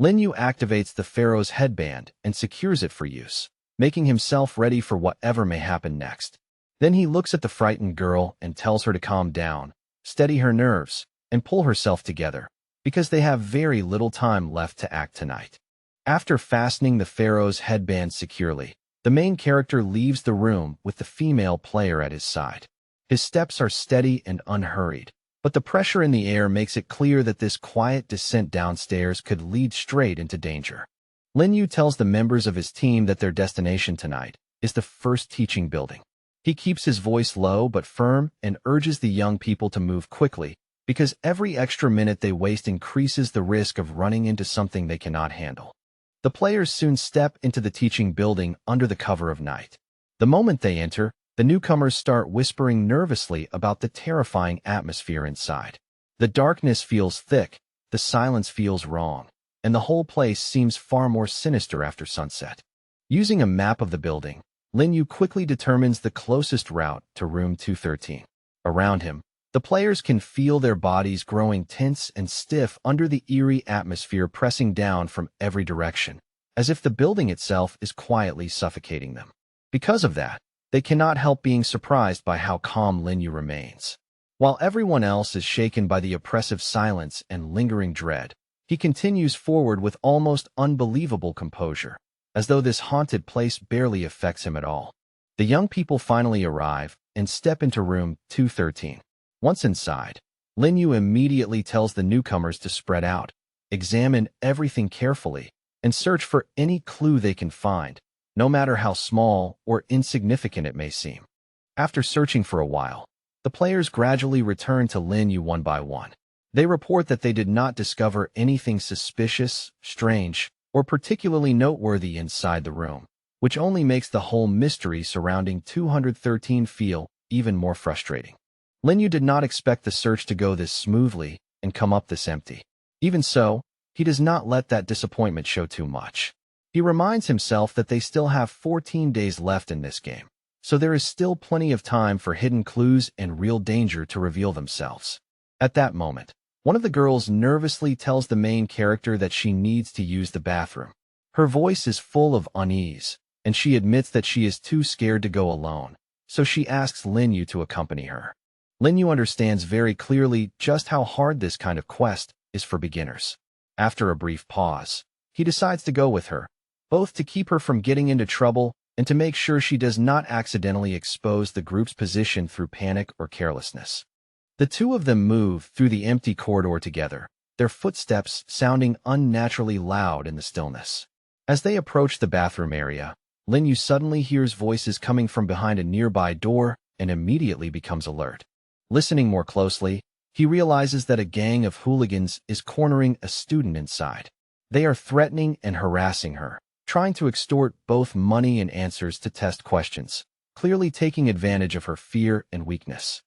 Lin Yu activates the Pharaoh's headband and secures it for use, making himself ready for whatever may happen next. Then he looks at the frightened girl and tells her to calm down, steady her nerves, and pull herself together, because they have very little time left to act tonight. After fastening the Pharaoh's headband securely, the main character leaves the room with the female player at his side. His steps are steady and unhurried, but the pressure in the air makes it clear that this quiet descent downstairs could lead straight into danger. Lin Yu tells the members of his team that their destination tonight is the first teaching building. He keeps his voice low but firm and urges the young people to move quickly, because every extra minute they waste increases the risk of running into something they cannot handle. The players soon step into the teaching building under the cover of night. The moment they enter, the newcomers start whispering nervously about the terrifying atmosphere inside. The darkness feels thick, the silence feels wrong, and the whole place seems far more sinister after sunset. Using a map of the building, Lin Yu quickly determines the closest route to room 213. Around him, the players can feel their bodies growing tense and stiff under the eerie atmosphere pressing down from every direction, as if the building itself is quietly suffocating them. Because of that, they cannot help being surprised by how calm Lin Yu remains. While everyone else is shaken by the oppressive silence and lingering dread, he continues forward with almost unbelievable composure, as though this haunted place barely affects him at all. The young people finally arrive and step into room 213. Once inside, Lin Yu immediately tells the newcomers to spread out, examine everything carefully, and search for any clue they can find, no matter how small or insignificant it may seem. After searching for a while, the players gradually return to Lin Yu one by one. They report that they did not discover anything suspicious, strange, or particularly noteworthy inside the room, which only makes the whole mystery surrounding 213 feel even more frustrating. Lin Yu did not expect the search to go this smoothly and come up this empty. Even so, he does not let that disappointment show too much. He reminds himself that they still have 14 days left in this game, so there is still plenty of time for hidden clues and real danger to reveal themselves. At that moment, one of the girls nervously tells the main character that she needs to use the bathroom. Her voice is full of unease, and she admits that she is too scared to go alone, so she asks Lin Yu to accompany her. Lin Yu understands very clearly just how hard this kind of quest is for beginners. After a brief pause, he decides to go with her, both to keep her from getting into trouble and to make sure she does not accidentally expose the group's position through panic or carelessness. The two of them move through the empty corridor together, their footsteps sounding unnaturally loud in the stillness. As they approach the bathroom area, Lin Yu suddenly hears voices coming from behind a nearby door and immediately becomes alert. Listening more closely, he realizes that a gang of hooligans is cornering a student inside. They are threatening and harassing her, trying to extort both money and answers to test questions, clearly taking advantage of her fear and weakness.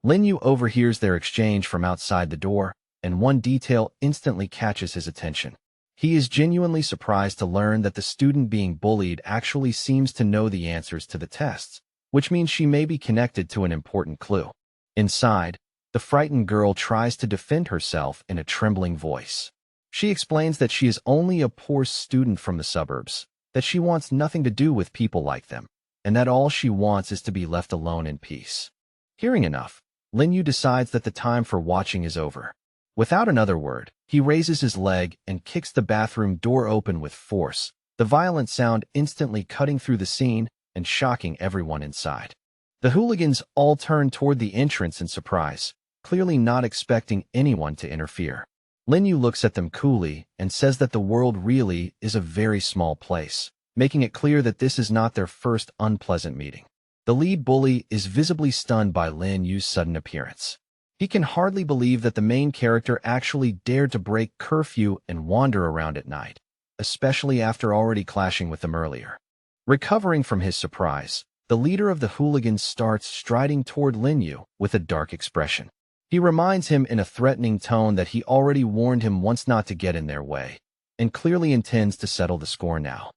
Lin Yu overhears their exchange from outside the door, and one detail instantly catches his attention. He is genuinely surprised to learn that the student being bullied actually seems to know the answers to the tests, which means she may be connected to an important clue. Inside, the frightened girl tries to defend herself in a trembling voice. She explains that she is only a poor student from the suburbs, that she wants nothing to do with people like them, and that all she wants is to be left alone in peace. Hearing enough, Lin Yu decides that the time for watching is over. Without another word, he raises his leg and kicks the bathroom door open with force, the violent sound instantly cutting through the scene and shocking everyone inside. The hooligans all turn toward the entrance in surprise, clearly not expecting anyone to interfere. Lin Yu looks at them coolly and says that the world really is a very small place, making it clear that this is not their first unpleasant meeting. The lead bully is visibly stunned by Lin Yu's sudden appearance. He can hardly believe that the main character actually dared to break curfew and wander around at night, especially after already clashing with them earlier. Recovering from his surprise, the leader of the hooligans starts striding toward Lin Yu with a dark expression. He reminds him in a threatening tone that he already warned him once not to get in their way, and clearly intends to settle the score now.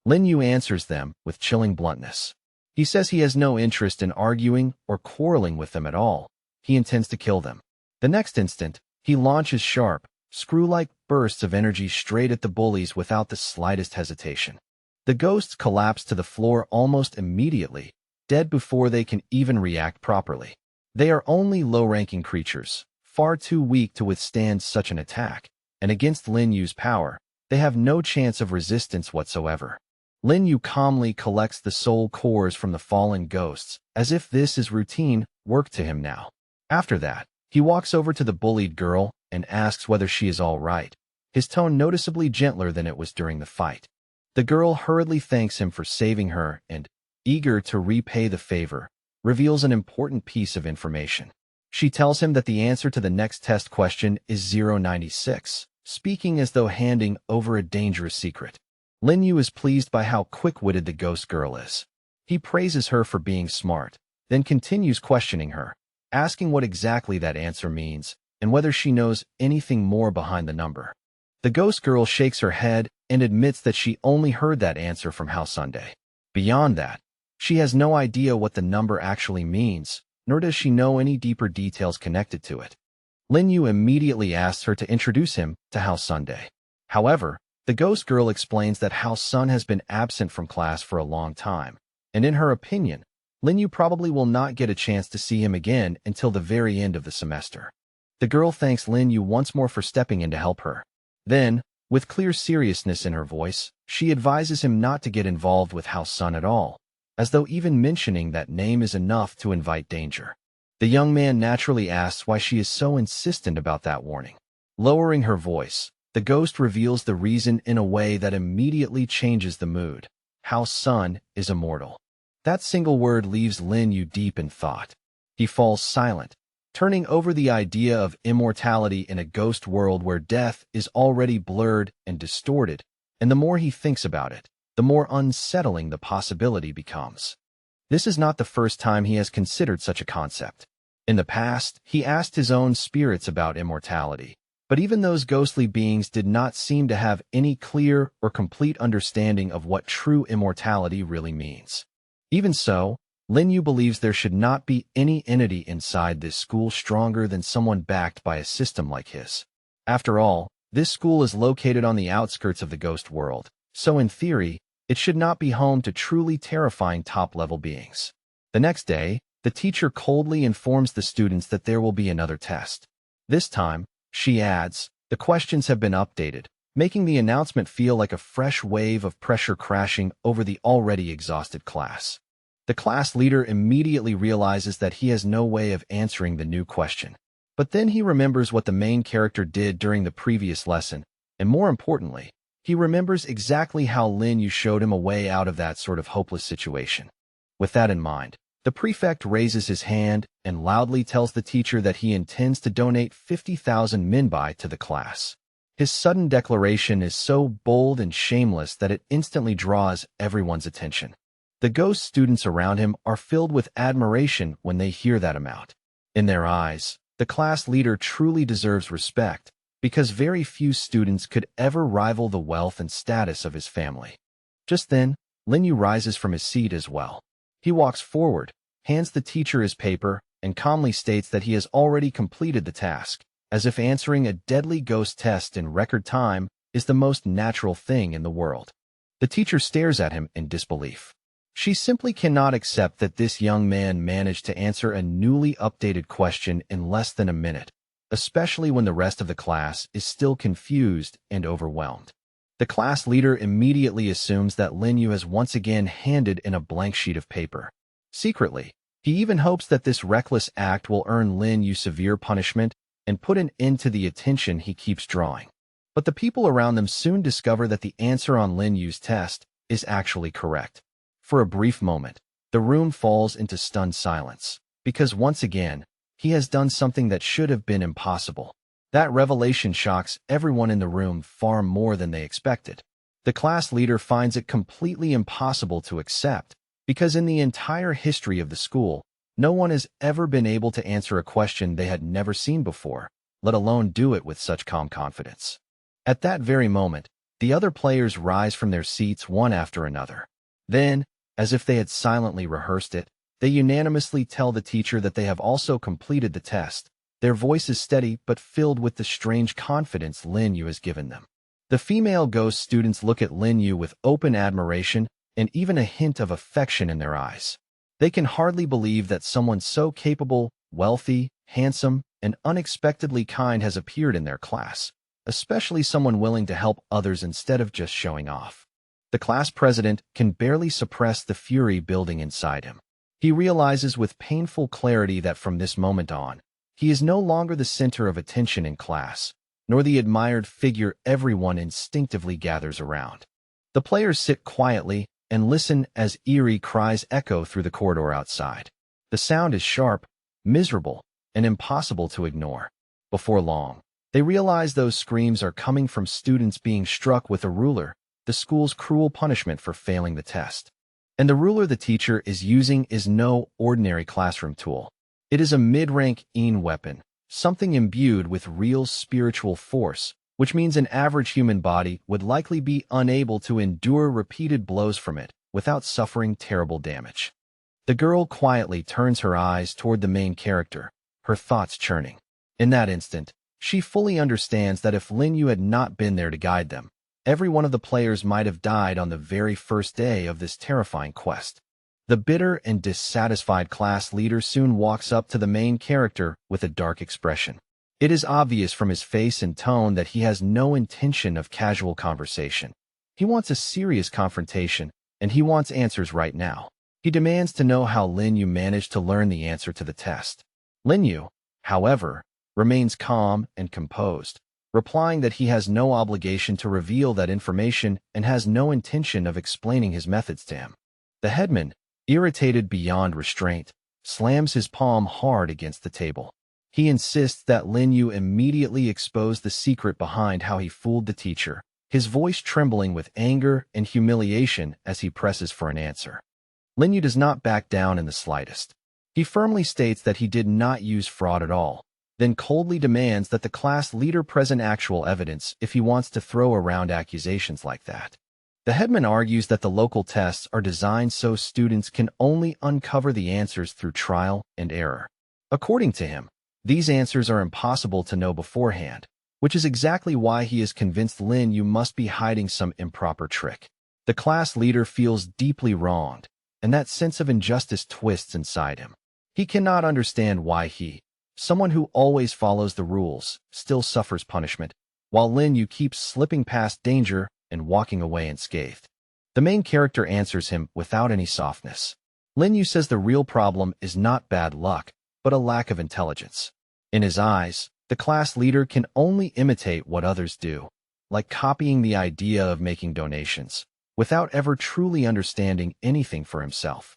Lin Yu answers them with chilling bluntness. He says he has no interest in arguing or quarreling with them at all. He intends to kill them. The next instant, he launches sharp, screw-like bursts of energy straight at the bullies without the slightest hesitation. The ghosts collapse to the floor almost immediately, dead before they can even react properly. They are only low-ranking creatures, far too weak to withstand such an attack, and against Lin Yu's power, they have no chance of resistance whatsoever. Lin Yu calmly collects the soul cores from the fallen ghosts, as if this is routine work to him now. After that, he walks over to the bullied girl and asks whether she is all right, his tone noticeably gentler than it was during the fight. The girl hurriedly thanks him for saving her and, eager to repay the favor, reveals an important piece of information. She tells him that the answer to the next test question is 096, speaking as though handing over a dangerous secret. Lin Yu is pleased by how quick-witted the ghost girl is. He praises her for being smart, then continues questioning her, asking what exactly that answer means and whether she knows anything more behind the number. The ghost girl shakes her head and admits that she only heard that answer from Hao Sunday. Beyond that, she has no idea what the number actually means, nor does she know any deeper details connected to it. Lin Yu immediately asks her to introduce him to Hao Sunday. However, the ghost girl explains that Hao Sun has been absent from class for a long time, and in her opinion, Lin Yu probably will not get a chance to see him again until the very end of the semester. The girl thanks Lin Yu once more for stepping in to help her. Then, with clear seriousness in her voice, she advises him not to get involved with Hao Sun at all, as though even mentioning that name is enough to invite danger. The young man naturally asks why she is so insistent about that warning. Lowering her voice, the ghost reveals the reason in a way that immediately changes the mood. Hao Sun is immortal. That single word leaves Lin Yu deep in thought. He falls silent, turning over the idea of immortality in a ghost world where death is already blurred and distorted, and the more he thinks about it, the more unsettling the possibility becomes. This is not the first time he has considered such a concept. In the past, he asked his own spirits about immortality, but even those ghostly beings did not seem to have any clear or complete understanding of what true immortality really means. Even so, Lin Yu believes there should not be any entity inside this school stronger than someone backed by a system like his. After all, this school is located on the outskirts of the ghost world, so in theory, it should not be home to truly terrifying top-level beings. The next day, the teacher coldly informs the students that there will be another test. This time, she adds, the questions have been updated, making the announcement feel like a fresh wave of pressure crashing over the already exhausted class. The class leader immediately realizes that he has no way of answering the new question. But then he remembers what the main character did during the previous lesson, and more importantly, he remembers exactly how Lin Yu showed him a way out of that sort of hopeless situation. With that in mind, the prefect raises his hand and loudly tells the teacher that he intends to donate 50,000 minbai to the class. His sudden declaration is so bold and shameless that it instantly draws everyone's attention. The ghost students around him are filled with admiration when they hear that amount. In their eyes, the class leader truly deserves respect, because very few students could ever rival the wealth and status of his family. Just then, Lin Yu rises from his seat as well. He walks forward, hands the teacher his paper, and calmly states that he has already completed the task, as if answering a deadly ghost test in record time is the most natural thing in the world. The teacher stares at him in disbelief. She simply cannot accept that this young man managed to answer a newly updated question in less than a minute, especially when the rest of the class is still confused and overwhelmed. The class leader immediately assumes that Lin Yu has once again handed in a blank sheet of paper. Secretly, he even hopes that this reckless act will earn Lin Yu severe punishment and put an end to the attention he keeps drawing. But the people around them soon discover that the answer on Lin Yu's test is actually correct. For a brief moment, the room falls into stunned silence, because once again, he has done something that should have been impossible. That revelation shocks everyone in the room far more than they expected. The class leader finds it completely impossible to accept, because in the entire history of the school, no one has ever been able to answer a question they had never seen before, let alone do it with such calm confidence. At that very moment, the other players rise from their seats one after another. Then, as if they had silently rehearsed it, they unanimously tell the teacher that they have also completed the test, their voices steady but filled with the strange confidence Lin Yu has given them. The female ghost students look at Lin Yu with open admiration and even a hint of affection in their eyes. They can hardly believe that someone so capable, wealthy, handsome, and unexpectedly kind has appeared in their class, especially someone willing to help others instead of just showing off. The class president can barely suppress the fury building inside him. He realizes with painful clarity that from this moment on, he is no longer the center of attention in class, nor the admired figure everyone instinctively gathers around. The players sit quietly and listen as eerie cries echo through the corridor outside. The sound is sharp, miserable, and impossible to ignore. Before long, they realize those screams are coming from students being struck with a ruler, the school's cruel punishment for failing the test. And the ruler the teacher is using is no ordinary classroom tool. It is a mid-rank weapon, something imbued with real spiritual force, which means an average human body would likely be unable to endure repeated blows from it without suffering terrible damage. The girl quietly turns her eyes toward the main character, her thoughts churning. In that instant, she fully understands that if Lin Yu had not been there to guide them, every one of the players might have died on the very first day of this terrifying quest. The bitter and dissatisfied class leader soon walks up to the main character with a dark expression. It is obvious from his face and tone that he has no intention of casual conversation. He wants a serious confrontation, and he wants answers right now. He demands to know how Lin Yu managed to learn the answer to the test. Lin Yu, however, remains calm and composed, replying that he has no obligation to reveal that information and has no intention of explaining his methods to him. The headman, irritated beyond restraint, slams his palm hard against the table. He insists that Lin Yu immediately expose the secret behind how he fooled the teacher, his voice trembling with anger and humiliation as he presses for an answer. Lin Yu does not back down in the slightest. He firmly states that he did not use fraud at all, then coldly demands that the class leader present actual evidence if he wants to throw around accusations like that. The headman argues that the local tests are designed so students can only uncover the answers through trial and error. According to him, these answers are impossible to know beforehand, which is exactly why he is convinced Lin Yu must be hiding some improper trick. The class leader feels deeply wronged, and that sense of injustice twists inside him. He cannot understand why he, someone who always follows the rules, still suffers punishment, while Lin Yu keeps slipping past danger and walking away unscathed. The main character answers him without any softness. Lin Yu says the real problem is not bad luck, but a lack of intelligence. In his eyes, the class leader can only imitate what others do, like copying the idea of making donations, without ever truly understanding anything for himself.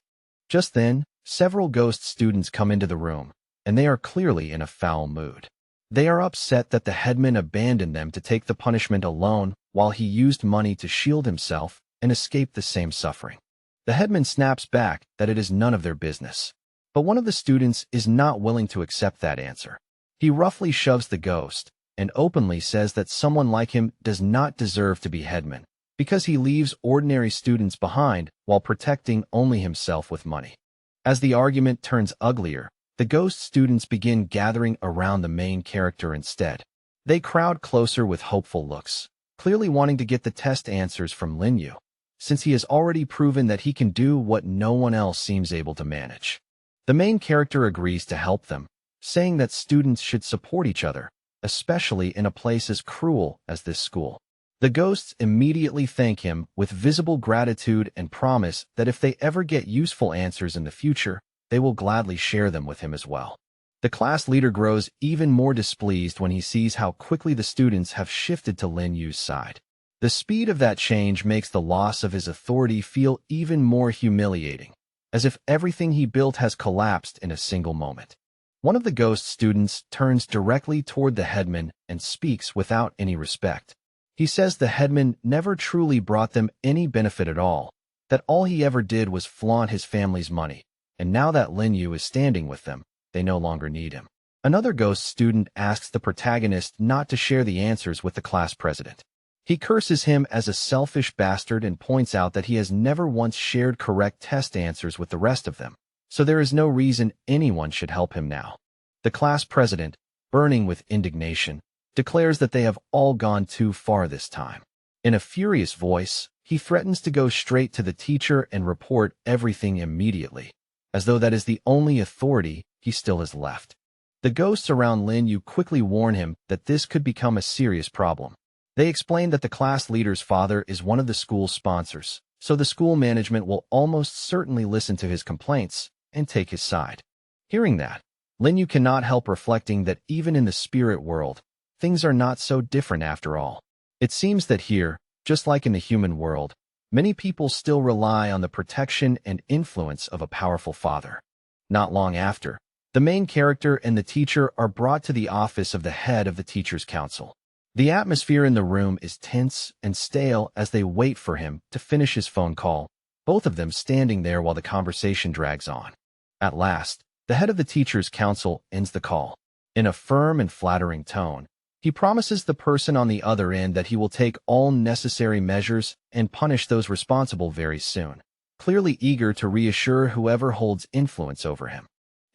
Just then, several ghost students come into the room, and they are clearly in a foul mood. They are upset that the headman abandoned them to take the punishment alone while he used money to shield himself and escape the same suffering. The headman snaps back that it is none of their business. But one of the students is not willing to accept that answer. He roughly shoves the ghost and openly says that someone like him does not deserve to be headman, because he leaves ordinary students behind while protecting only himself with money. As the argument turns uglier, the ghost students begin gathering around the main character instead. They crowd closer with hopeful looks, clearly wanting to get the test answers from Lin Yu, since he has already proven that he can do what no one else seems able to manage. The main character agrees to help them, saying that students should support each other, especially in a place as cruel as this school. The ghosts immediately thank him with visible gratitude and promise that if they ever get useful answers in the future, they will gladly share them with him as well. The class leader grows even more displeased when he sees how quickly the students have shifted to Lin Yu's side. The speed of that change makes the loss of his authority feel even more humiliating, as if everything he built has collapsed in a single moment. One of the ghost students turns directly toward the headman and speaks without any respect. He says the headman never truly brought them any benefit at all, that all he ever did was flaunt his family's money, and now that Lin Yu is standing with them, they no longer need him. Another ghost student asks the protagonist not to share the answers with the class president. He curses him as a selfish bastard and points out that he has never once shared correct test answers with the rest of them, so there is no reason anyone should help him now. The class president, burning with indignation, declares that they have all gone too far this time. In a furious voice, he threatens to go straight to the teacher and report everything immediately, as though that is the only authority he still has left. The ghosts around Lin Yu quickly warn him that this could become a serious problem. They explain that the class leader's father is one of the school's sponsors, so the school management will almost certainly listen to his complaints and take his side. Hearing that, Lin Yu cannot help reflecting that even in the spirit world, things are not so different after all. It seems that here, just like in the human world, many people still rely on the protection and influence of a powerful father. Not long after, the main character and the teacher are brought to the office of the head of the teacher's council. The atmosphere in the room is tense and stale as they wait for him to finish his phone call, both of them standing there while the conversation drags on. At last, the head of the teacher's council ends the call. In a firm and flattering tone, he promises the person on the other end that he will take all necessary measures and punish those responsible very soon, clearly eager to reassure whoever holds influence over him.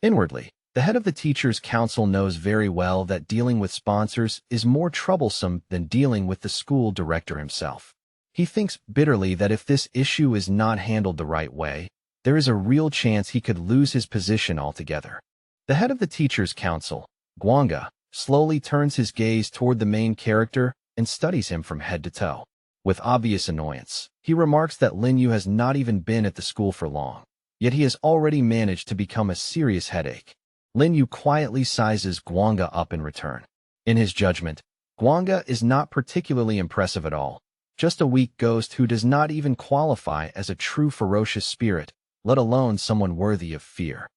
Inwardly, the head of the teacher's council knows very well that dealing with sponsors is more troublesome than dealing with the school director himself. He thinks bitterly that if this issue is not handled the right way, there is a real chance he could lose his position altogether. The head of the teacher's council, Guanga, slowly turns his gaze toward the main character and studies him from head to toe. With obvious annoyance, he remarks that Lin Yu has not even been at the school for long, yet he has already managed to become a serious headache. Lin Yu quietly sizes Guanga up in return. In his judgment, Guanga is not particularly impressive at all, just a weak ghost who does not even qualify as a true ferocious spirit, let alone someone worthy of fear.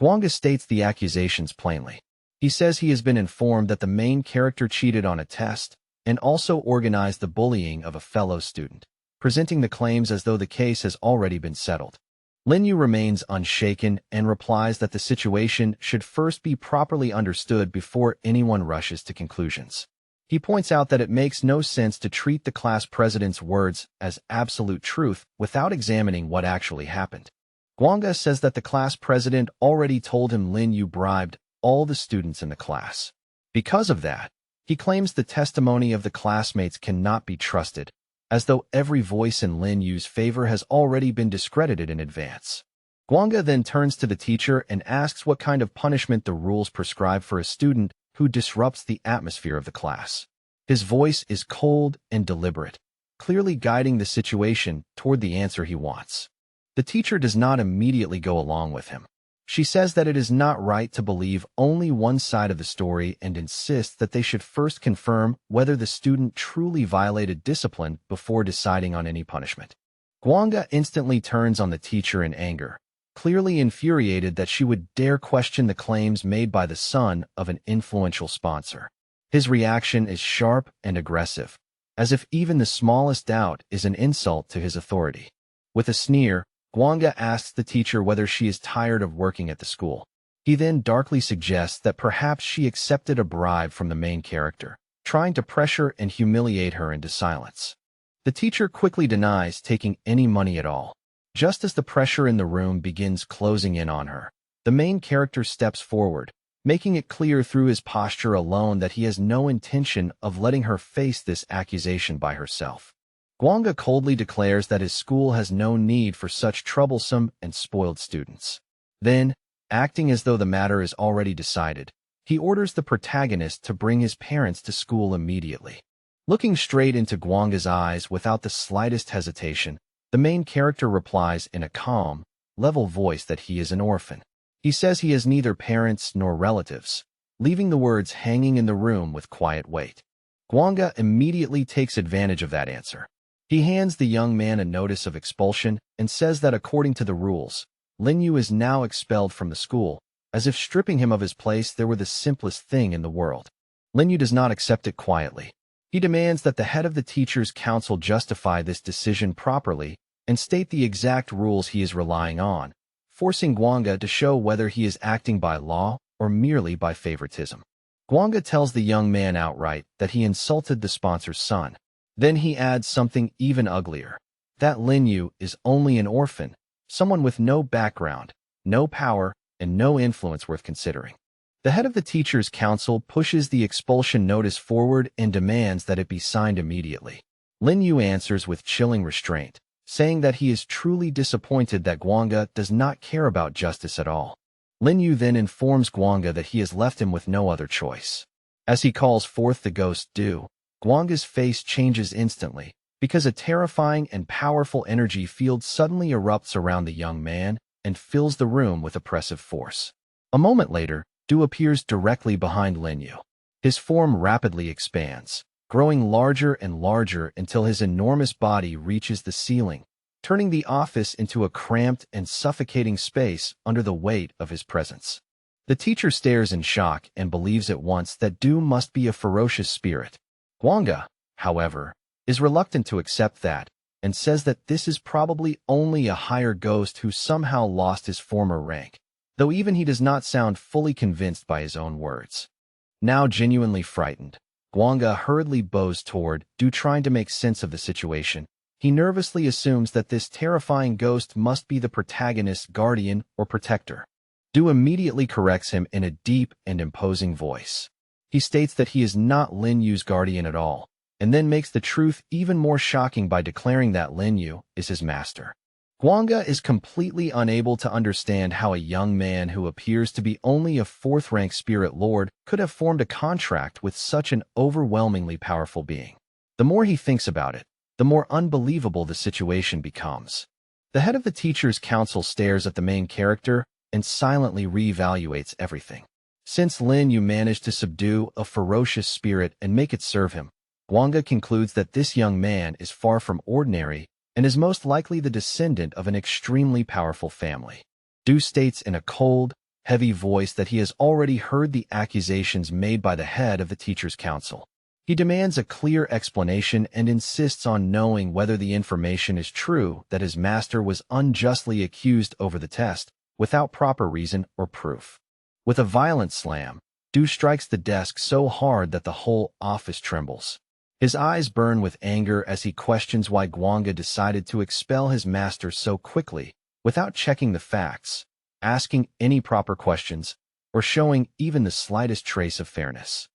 Guanga states the accusations plainly. He says he has been informed that the main character cheated on a test and also organized the bullying of a fellow student, presenting the claims as though the case has already been settled. Lin Yu remains unshaken and replies that the situation should first be properly understood before anyone rushes to conclusions. He points out that it makes no sense to treat the class president's words as absolute truth without examining what actually happened. Guanga says that the class president already told him Lin Yu bribed all the students in the class. Because of that, he claims the testimony of the classmates cannot be trusted, as though every voice in Lin Yu's favor has already been discredited in advance. Guanga then turns to the teacher and asks what kind of punishment the rules prescribe for a student who disrupts the atmosphere of the class. His voice is cold and deliberate, clearly guiding the situation toward the answer he wants. The teacher does not immediately go along with him. She says that it is not right to believe only one side of the story and insists that they should first confirm whether the student truly violated discipline before deciding on any punishment. Guanga instantly turns on the teacher in anger, clearly infuriated that she would dare question the claims made by the son of an influential sponsor. His reaction is sharp and aggressive, as if even the smallest doubt is an insult to his authority. With a sneer, Guanga asks the teacher whether she is tired of working at the school. He then darkly suggests that perhaps she accepted a bribe from the main character, trying to pressure and humiliate her into silence. The teacher quickly denies taking any money at all. Just as the pressure in the room begins closing in on her, the main character steps forward, making it clear through his posture alone that he has no intention of letting her face this accusation by herself. Gwanga coldly declares that his school has no need for such troublesome and spoiled students. Then, acting as though the matter is already decided, he orders the protagonist to bring his parents to school immediately. Looking straight into Gwanga's eyes without the slightest hesitation, the main character replies in a calm, level voice that he is an orphan. He says he has neither parents nor relatives, leaving the words hanging in the room with quiet weight. Gwanga immediately takes advantage of that answer. He hands the young man a notice of expulsion and says that according to the rules, Linyu is now expelled from the school, as if stripping him of his place there were the simplest thing in the world. Linyu does not accept it quietly. He demands that the head of the teacher's council justify this decision properly and state the exact rules he is relying on, forcing Gwanga to show whether he is acting by law or merely by favoritism. Gwanga tells the young man outright that he insulted the sponsor's son. Then he adds something even uglier, that Linyu is only an orphan, someone with no background, no power, and no influence worth considering. The head of the teacher's council pushes the expulsion notice forward and demands that it be signed immediately. Linyu answers with chilling restraint, saying that he is truly disappointed that Gwanga does not care about justice at all. Linyu then informs Gwanga that he has left him with no other choice. As he calls forth the ghost Du, Gwanga's face changes instantly, because a terrifying and powerful energy field suddenly erupts around the young man and fills the room with oppressive force. A moment later, Du appears directly behind Linyu. His form rapidly expands, growing larger and larger until his enormous body reaches the ceiling, turning the office into a cramped and suffocating space under the weight of his presence. The teacher stares in shock and believes at once that Du must be a ferocious spirit. Gwanga, however, is reluctant to accept that and says that this is probably only a higher ghost who somehow lost his former rank, though even he does not sound fully convinced by his own words. Now genuinely frightened, Gwanga hurriedly bows toward Du, trying to make sense of the situation. He nervously assumes that this terrifying ghost must be the protagonist's guardian or protector. Du immediately corrects him in a deep and imposing voice. He states that he is not Linyu's guardian at all, and then makes the truth even more shocking by declaring that Linyu is his master. Gwanga is completely unable to understand how a young man who appears to be only a fourth-rank spirit lord could have formed a contract with such an overwhelmingly powerful being. The more he thinks about it, the more unbelievable the situation becomes. The head of the teacher's council stares at the main character and silently reevaluates everything. Since Linyu managed to subdue a ferocious spirit and make it serve him, Gwanga concludes that this young man is far from ordinary and is most likely the descendant of an extremely powerful family. Du states in a cold, heavy voice that he has already heard the accusations made by the head of the teacher's council. He demands a clear explanation and insists on knowing whether the information is true that his master was unjustly accused over the test, without proper reason or proof. With a violent slam, Du strikes the desk so hard that the whole office trembles. His eyes burn with anger as he questions why Gwanga decided to expel his master so quickly, without checking the facts, asking any proper questions, or showing even the slightest trace of fairness.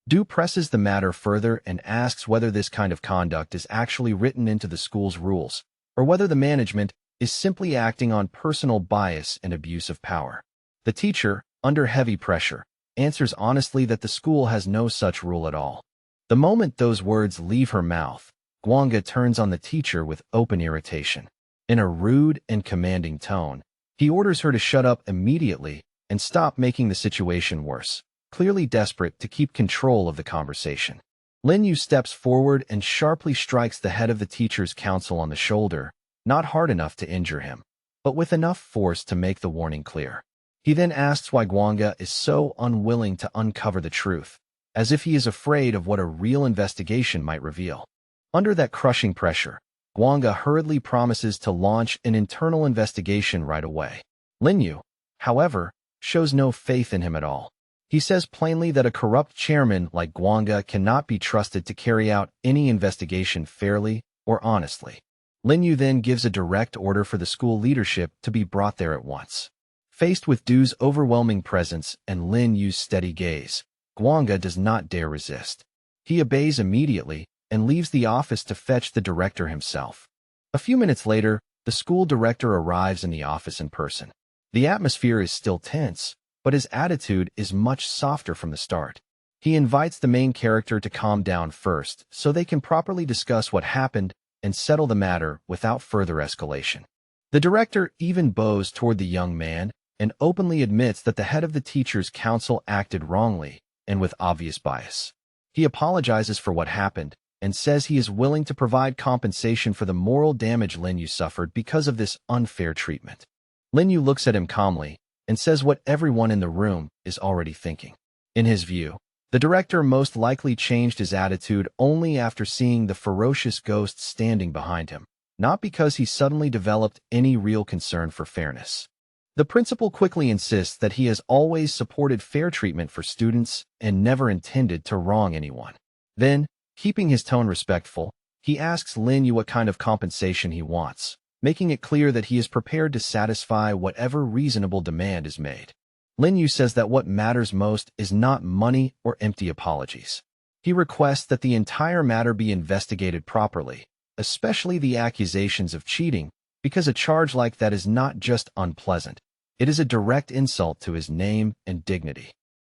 Du presses the matter further and asks whether this kind of conduct is actually written into the school's rules, or whether the management is simply acting on personal bias and abuse of power. The teacher, under heavy pressure, answers honestly that the school has no such rule at all. The moment those words leave her mouth, Gwanga turns on the teacher with open irritation. In a rude and commanding tone, he orders her to shut up immediately and stop making the situation worse, clearly desperate to keep control of the conversation. Linyu steps forward and sharply strikes the head of the teacher's council on the shoulder, not hard enough to injure him, but with enough force to make the warning clear. He then asks why Gwanga is so unwilling to uncover the truth, as if he is afraid of what a real investigation might reveal. Under that crushing pressure, Gwanga hurriedly promises to launch an internal investigation right away. Linyu, however, shows no faith in him at all. He says plainly that a corrupt chairman like Gwanga cannot be trusted to carry out any investigation fairly or honestly. Lin Yu then gives a direct order for the school leadership to be brought there at once. Faced with Du's overwhelming presence and Lin Yu's steady gaze, Guanga does not dare resist. He obeys immediately and leaves the office to fetch the director himself. A few minutes later, the school director arrives in the office in person. The atmosphere is still tense, but his attitude is much softer from the start. He invites the main character to calm down first so they can properly discuss what happened and settle the matter without further escalation. The director even bows toward the young man and openly admits that the head of the teachers' council acted wrongly and with obvious bias. He apologizes for what happened and says he is willing to provide compensation for the moral damage Lin Yu suffered because of this unfair treatment. Lin Yu looks at him calmly and says what everyone in the room is already thinking. In his view, the director most likely changed his attitude only after seeing the ferocious ghost standing behind him, not because he suddenly developed any real concern for fairness. The principal quickly insists that he has always supported fair treatment for students and never intended to wrong anyone. Then, keeping his tone respectful, he asks Lin Yu what kind of compensation he wants, making it clear that he is prepared to satisfy whatever reasonable demand is made. Lin Yu says that what matters most is not money or empty apologies. He requests that the entire matter be investigated properly, especially the accusations of cheating, because a charge like that is not just unpleasant. It is a direct insult to his name and dignity.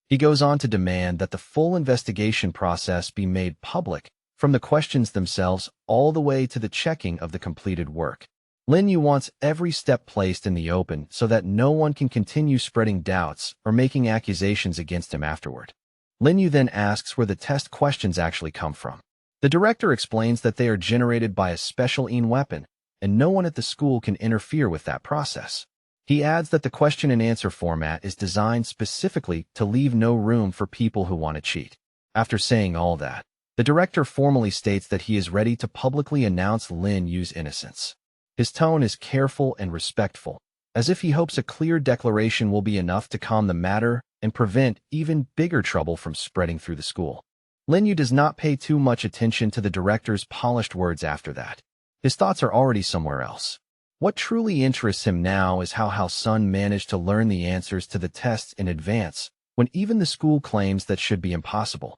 He goes on to demand that the full investigation process be made public, from the questions themselves all the way to the checking of the completed work. Lin Yu wants every step placed in the open so that no one can continue spreading doubts or making accusations against him afterward. Lin Yu then asks where the test questions actually come from. The director explains that they are generated by a special weapon, and no one at the school can interfere with that process. He adds that the question and answer format is designed specifically to leave no room for people who want to cheat. After saying all that, the director formally states that he is ready to publicly announce Lin Yu's innocence. His tone is careful and respectful, as if he hopes a clear declaration will be enough to calm the matter and prevent even bigger trouble from spreading through the school. Lin Yu does not pay too much attention to the director's polished words after that. His thoughts are already somewhere else. What truly interests him now is how Sun managed to learn the answers to the tests in advance, when even the school claims that should be impossible.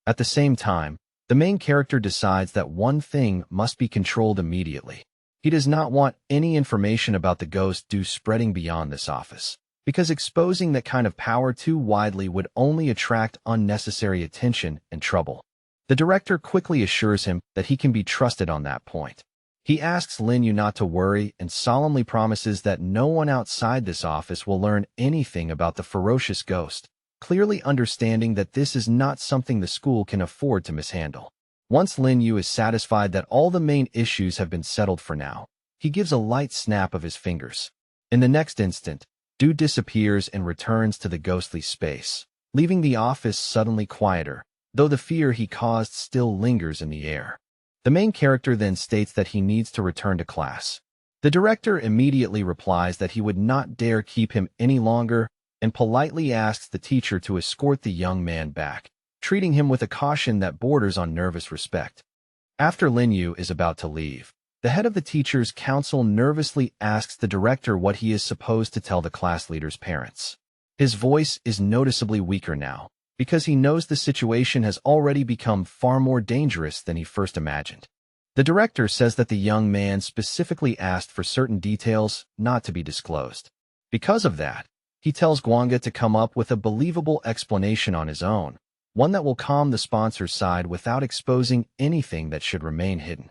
At the same time, the main character decides that one thing must be controlled immediately. He does not want any information about the ghost Du spreading beyond this office, because exposing that kind of power too widely would only attract unnecessary attention and trouble. The director quickly assures him that he can be trusted on that point. He asks Lin Yu not to worry and solemnly promises that no one outside this office will learn anything about the ferocious ghost, clearly understanding that this is not something the school can afford to mishandle. Once Lin Yu is satisfied that all the main issues have been settled for now, he gives a light snap of his fingers. In the next instant, Du disappears and returns to the ghostly space, leaving the office suddenly quieter, though the fear he caused still lingers in the air. The main character then states that he needs to return to class. The director immediately replies that he would not dare keep him any longer and politely asks the teacher to escort the young man back, treating him with a caution that borders on nervous respect. After Lin Yu is about to leave, the head of the teacher's council nervously asks the director what he is supposed to tell the class leader's parents. His voice is noticeably weaker now, because he knows the situation has already become far more dangerous than he first imagined. The director says that the young man specifically asked for certain details not to be disclosed. Because of that, he tells Guanga to come up with a believable explanation on his own, one that will calm the sponsor's side without exposing anything that should remain hidden.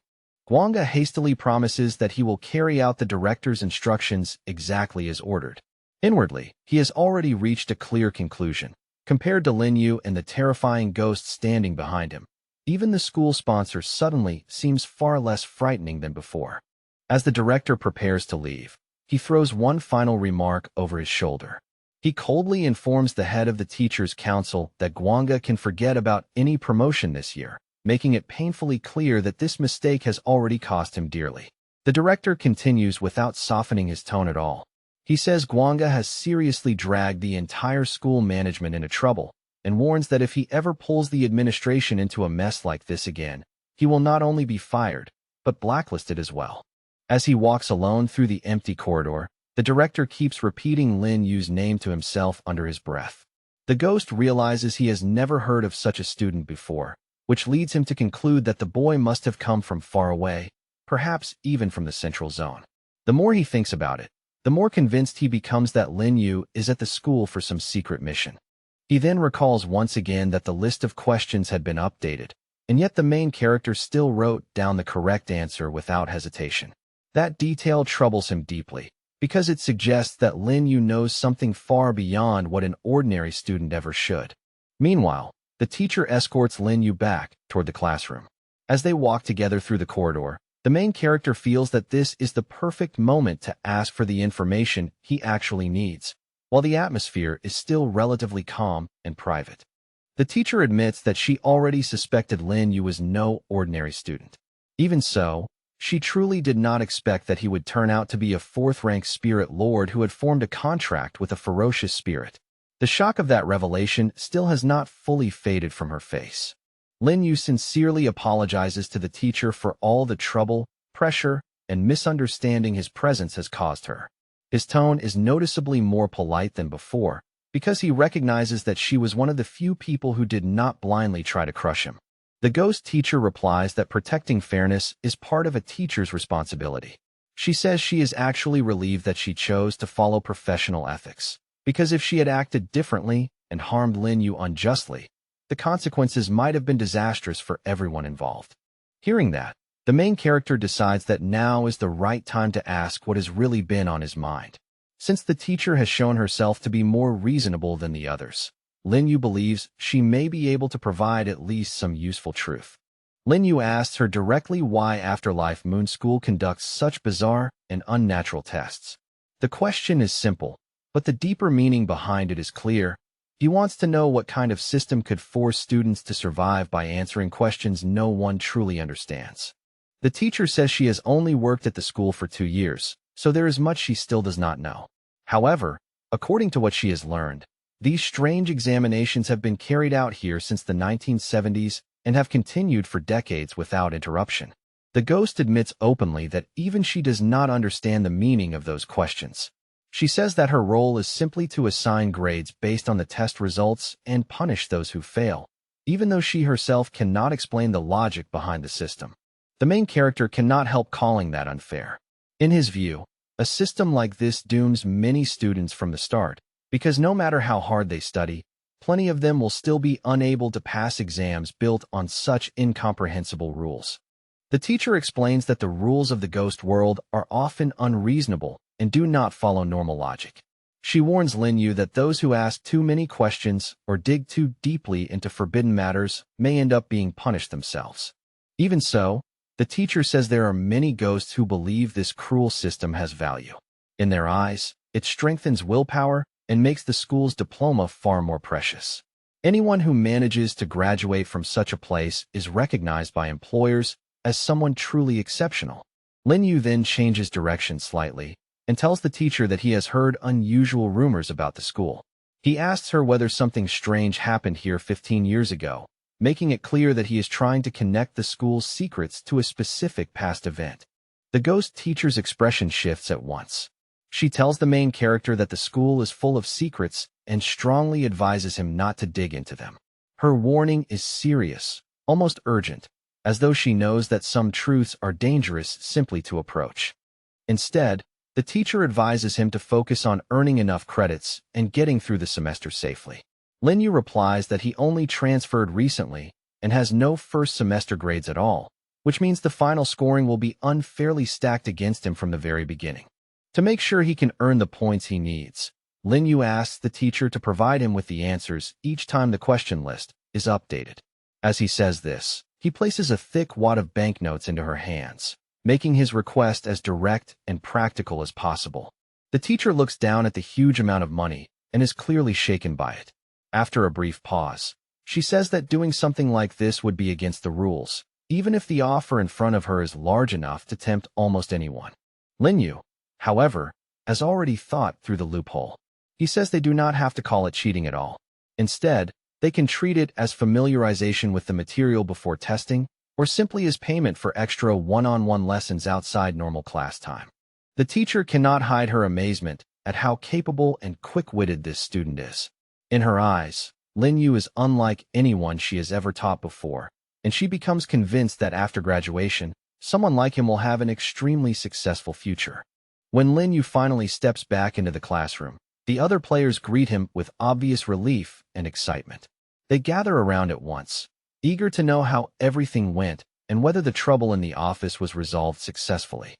Guanga hastily promises that he will carry out the director's instructions exactly as ordered. Inwardly, he has already reached a clear conclusion. Compared to Lin Yu and the terrifying ghost standing behind him, even the school sponsor suddenly seems far less frightening than before. As the director prepares to leave, he throws one final remark over his shoulder. He coldly informs the head of the teacher's council that Guanga can forget about any promotion this year, making it painfully clear that this mistake has already cost him dearly. The director continues without softening his tone at all. He says Guanga has seriously dragged the entire school management into trouble and warns that if he ever pulls the administration into a mess like this again, he will not only be fired, but blacklisted as well. As he walks alone through the empty corridor, the director keeps repeating Lin Yu's name to himself under his breath. The ghost realizes he has never heard of such a student before, which leads him to conclude that the boy must have come from far away, perhaps even from the central zone. The more he thinks about it, the more convinced he becomes that Lin Yu is at the school for some secret mission. He then recalls once again that the list of questions had been updated, and yet the main character still wrote down the correct answer without hesitation. That detail troubles him deeply, because it suggests that Lin Yu knows something far beyond what an ordinary student ever should. Meanwhile, the teacher escorts Lin Yu back toward the classroom. As they walk together through the corridor, the main character feels that this is the perfect moment to ask for the information he actually needs, while the atmosphere is still relatively calm and private. The teacher admits that she already suspected Lin Yu was no ordinary student. Even so, she truly did not expect that he would turn out to be a fourth-rank spirit lord who had formed a contract with a ferocious spirit. The shock of that revelation still has not fully faded from her face. Lin Yu sincerely apologizes to the teacher for all the trouble, pressure, and misunderstanding his presence has caused her. His tone is noticeably more polite than before, because he recognizes that she was one of the few people who did not blindly try to crush him. The ghost teacher replies that protecting fairness is part of a teacher's responsibility. She says she is actually relieved that she chose to follow professional ethics, because if she had acted differently and harmed Lin Yu unjustly, the consequences might have been disastrous for everyone involved. Hearing that, the main character decides that now is the right time to ask what has really been on his mind. Since the teacher has shown herself to be more reasonable than the others, Lin Yu believes she may be able to provide at least some useful truth. Lin Yu asks her directly why Afterlife Moon School conducts such bizarre and unnatural tests. The question is simple, but the deeper meaning behind it is clear. He wants to know what kind of system could force students to survive by answering questions no one truly understands. The teacher says she has only worked at the school for 2 years, so there is much she still does not know. However, according to what she has learned, these strange examinations have been carried out here since the 1970s and have continued for decades without interruption. The ghost admits openly that even she does not understand the meaning of those questions. She says that her role is simply to assign grades based on the test results and punish those who fail, even though she herself cannot explain the logic behind the system. The main character cannot help calling that unfair. In his view, a system like this dooms many students from the start, because no matter how hard they study, plenty of them will still be unable to pass exams built on such incomprehensible rules. The teacher explains that the rules of the ghost world are often unreasonable and do not follow normal logic. She warns Lin Yu that those who ask too many questions or dig too deeply into forbidden matters may end up being punished themselves. Even so, the teacher says there are many ghosts who believe this cruel system has value. In their eyes, it strengthens willpower and makes the school's diploma far more precious. Anyone who manages to graduate from such a place is recognized by employers as someone truly exceptional. Lin Yu then changes direction slightly and tells the teacher that he has heard unusual rumors about the school. He asks her whether something strange happened here 15 years ago, making it clear that he is trying to connect the school's secrets to a specific past event. The ghost teacher's expression shifts at once. She tells the main character that the school is full of secrets and strongly advises him not to dig into them. Her warning is serious, almost urgent, as though she knows that some truths are dangerous simply to approach. Instead, the teacher advises him to focus on earning enough credits and getting through the semester safely. Lin Yu replies that he only transferred recently and has no first semester grades at all, which means the final scoring will be unfairly stacked against him from the very beginning. To make sure he can earn the points he needs, Lin Yu asks the teacher to provide him with the answers each time the question list is updated. As he says this, he places a thick wad of banknotes into her hands, making his request as direct and practical as possible. The teacher looks down at the huge amount of money and is clearly shaken by it. After a brief pause, she says that doing something like this would be against the rules, even if the offer in front of her is large enough to tempt almost anyone. Lin Yu, however, has already thought through the loophole. He says they do not have to call it cheating at all. Instead, they can treat it as familiarization with the material before testing or simply as payment for extra one-on-one lessons outside normal class time. The teacher cannot hide her amazement at how capable and quick-witted this student is. In her eyes, Lin Yu is unlike anyone she has ever taught before, and she becomes convinced that after graduation, someone like him will have an extremely successful future. When Lin Yu finally steps back into the classroom, the other players greet him with obvious relief and excitement. They gather around at once, eager to know how everything went and whether the trouble in the office was resolved successfully.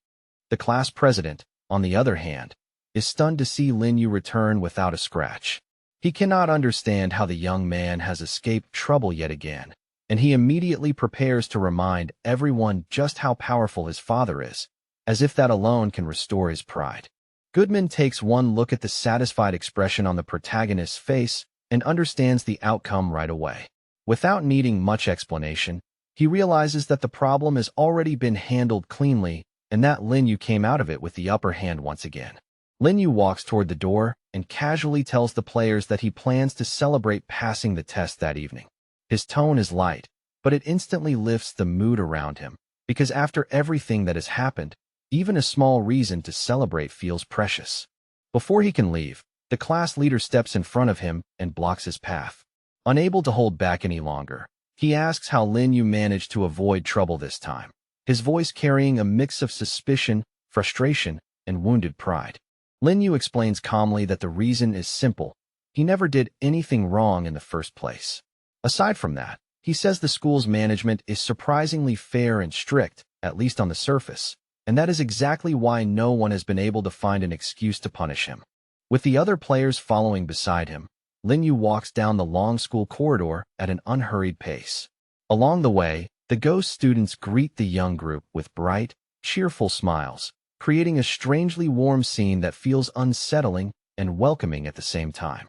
The class president, on the other hand, is stunned to see Lin Yu return without a scratch. He cannot understand how the young man has escaped trouble yet again, and he immediately prepares to remind everyone just how powerful his father is, as if that alone can restore his pride. Goodman takes one look at the satisfied expression on the protagonist's face and understands the outcome right away. Without needing much explanation, he realizes that the problem has already been handled cleanly and that Lin Yu came out of it with the upper hand once again. Lin Yu walks toward the door and casually tells the players that he plans to celebrate passing the test that evening. His tone is light, but it instantly lifts the mood around him, because after everything that has happened, even a small reason to celebrate feels precious. Before he can leave, the class leader steps in front of him and blocks his path. Unable to hold back any longer, he asks how Lin Yu managed to avoid trouble this time, his voice carrying a mix of suspicion, frustration, and wounded pride. Lin Yu explains calmly that the reason is simple. He never did anything wrong in the first place. Aside from that, he says the school's management is surprisingly fair and strict, at least on the surface, and that is exactly why no one has been able to find an excuse to punish him. With the other players following beside him, Lin Yu walks down the long school corridor at an unhurried pace. Along the way, the ghost students greet the young group with bright, cheerful smiles, creating a strangely warm scene that feels unsettling and welcoming at the same time.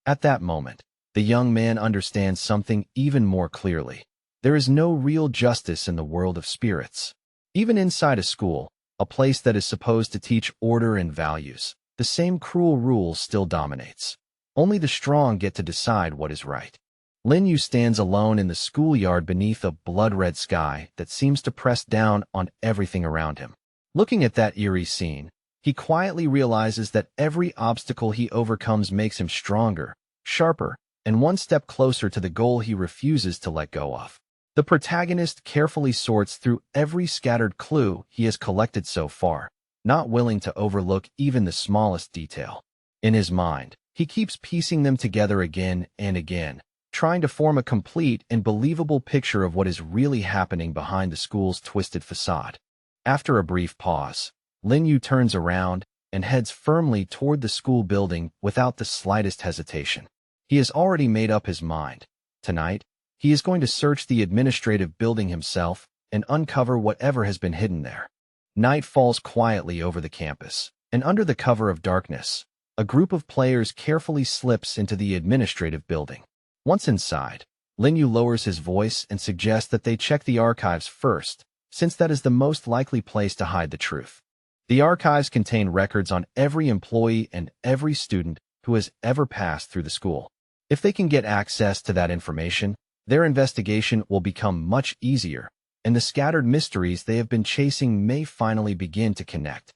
At that moment, the young man understands something even more clearly. There is no real justice in the world of spirits. Even inside a school, a place that is supposed to teach order and values, the same cruel rule still dominates. Only the strong get to decide what is right. Lin Yu stands alone in the schoolyard beneath a blood-red sky that seems to press down on everything around him. Looking at that eerie scene, he quietly realizes that every obstacle he overcomes makes him stronger, sharper, and one step closer to the goal he refuses to let go of. The protagonist carefully sorts through every scattered clue he has collected so far, not willing to overlook even the smallest detail. In his mind, he keeps piecing them together again and again, trying to form a complete and believable picture of what is really happening behind the school's twisted facade. After a brief pause, Lin Yu turns around and heads firmly toward the school building without the slightest hesitation. He has already made up his mind. Tonight, he is going to search the administrative building himself and uncover whatever has been hidden there. Night falls quietly over the campus, and under the cover of darkness, a group of players carefully slips into the administrative building. Once inside, Lin Yu lowers his voice and suggests that they check the archives first, since that is the most likely place to hide the truth. The archives contain records on every employee and every student who has ever passed through the school. If they can get access to that information, their investigation will become much easier, and the scattered mysteries they have been chasing may finally begin to connect.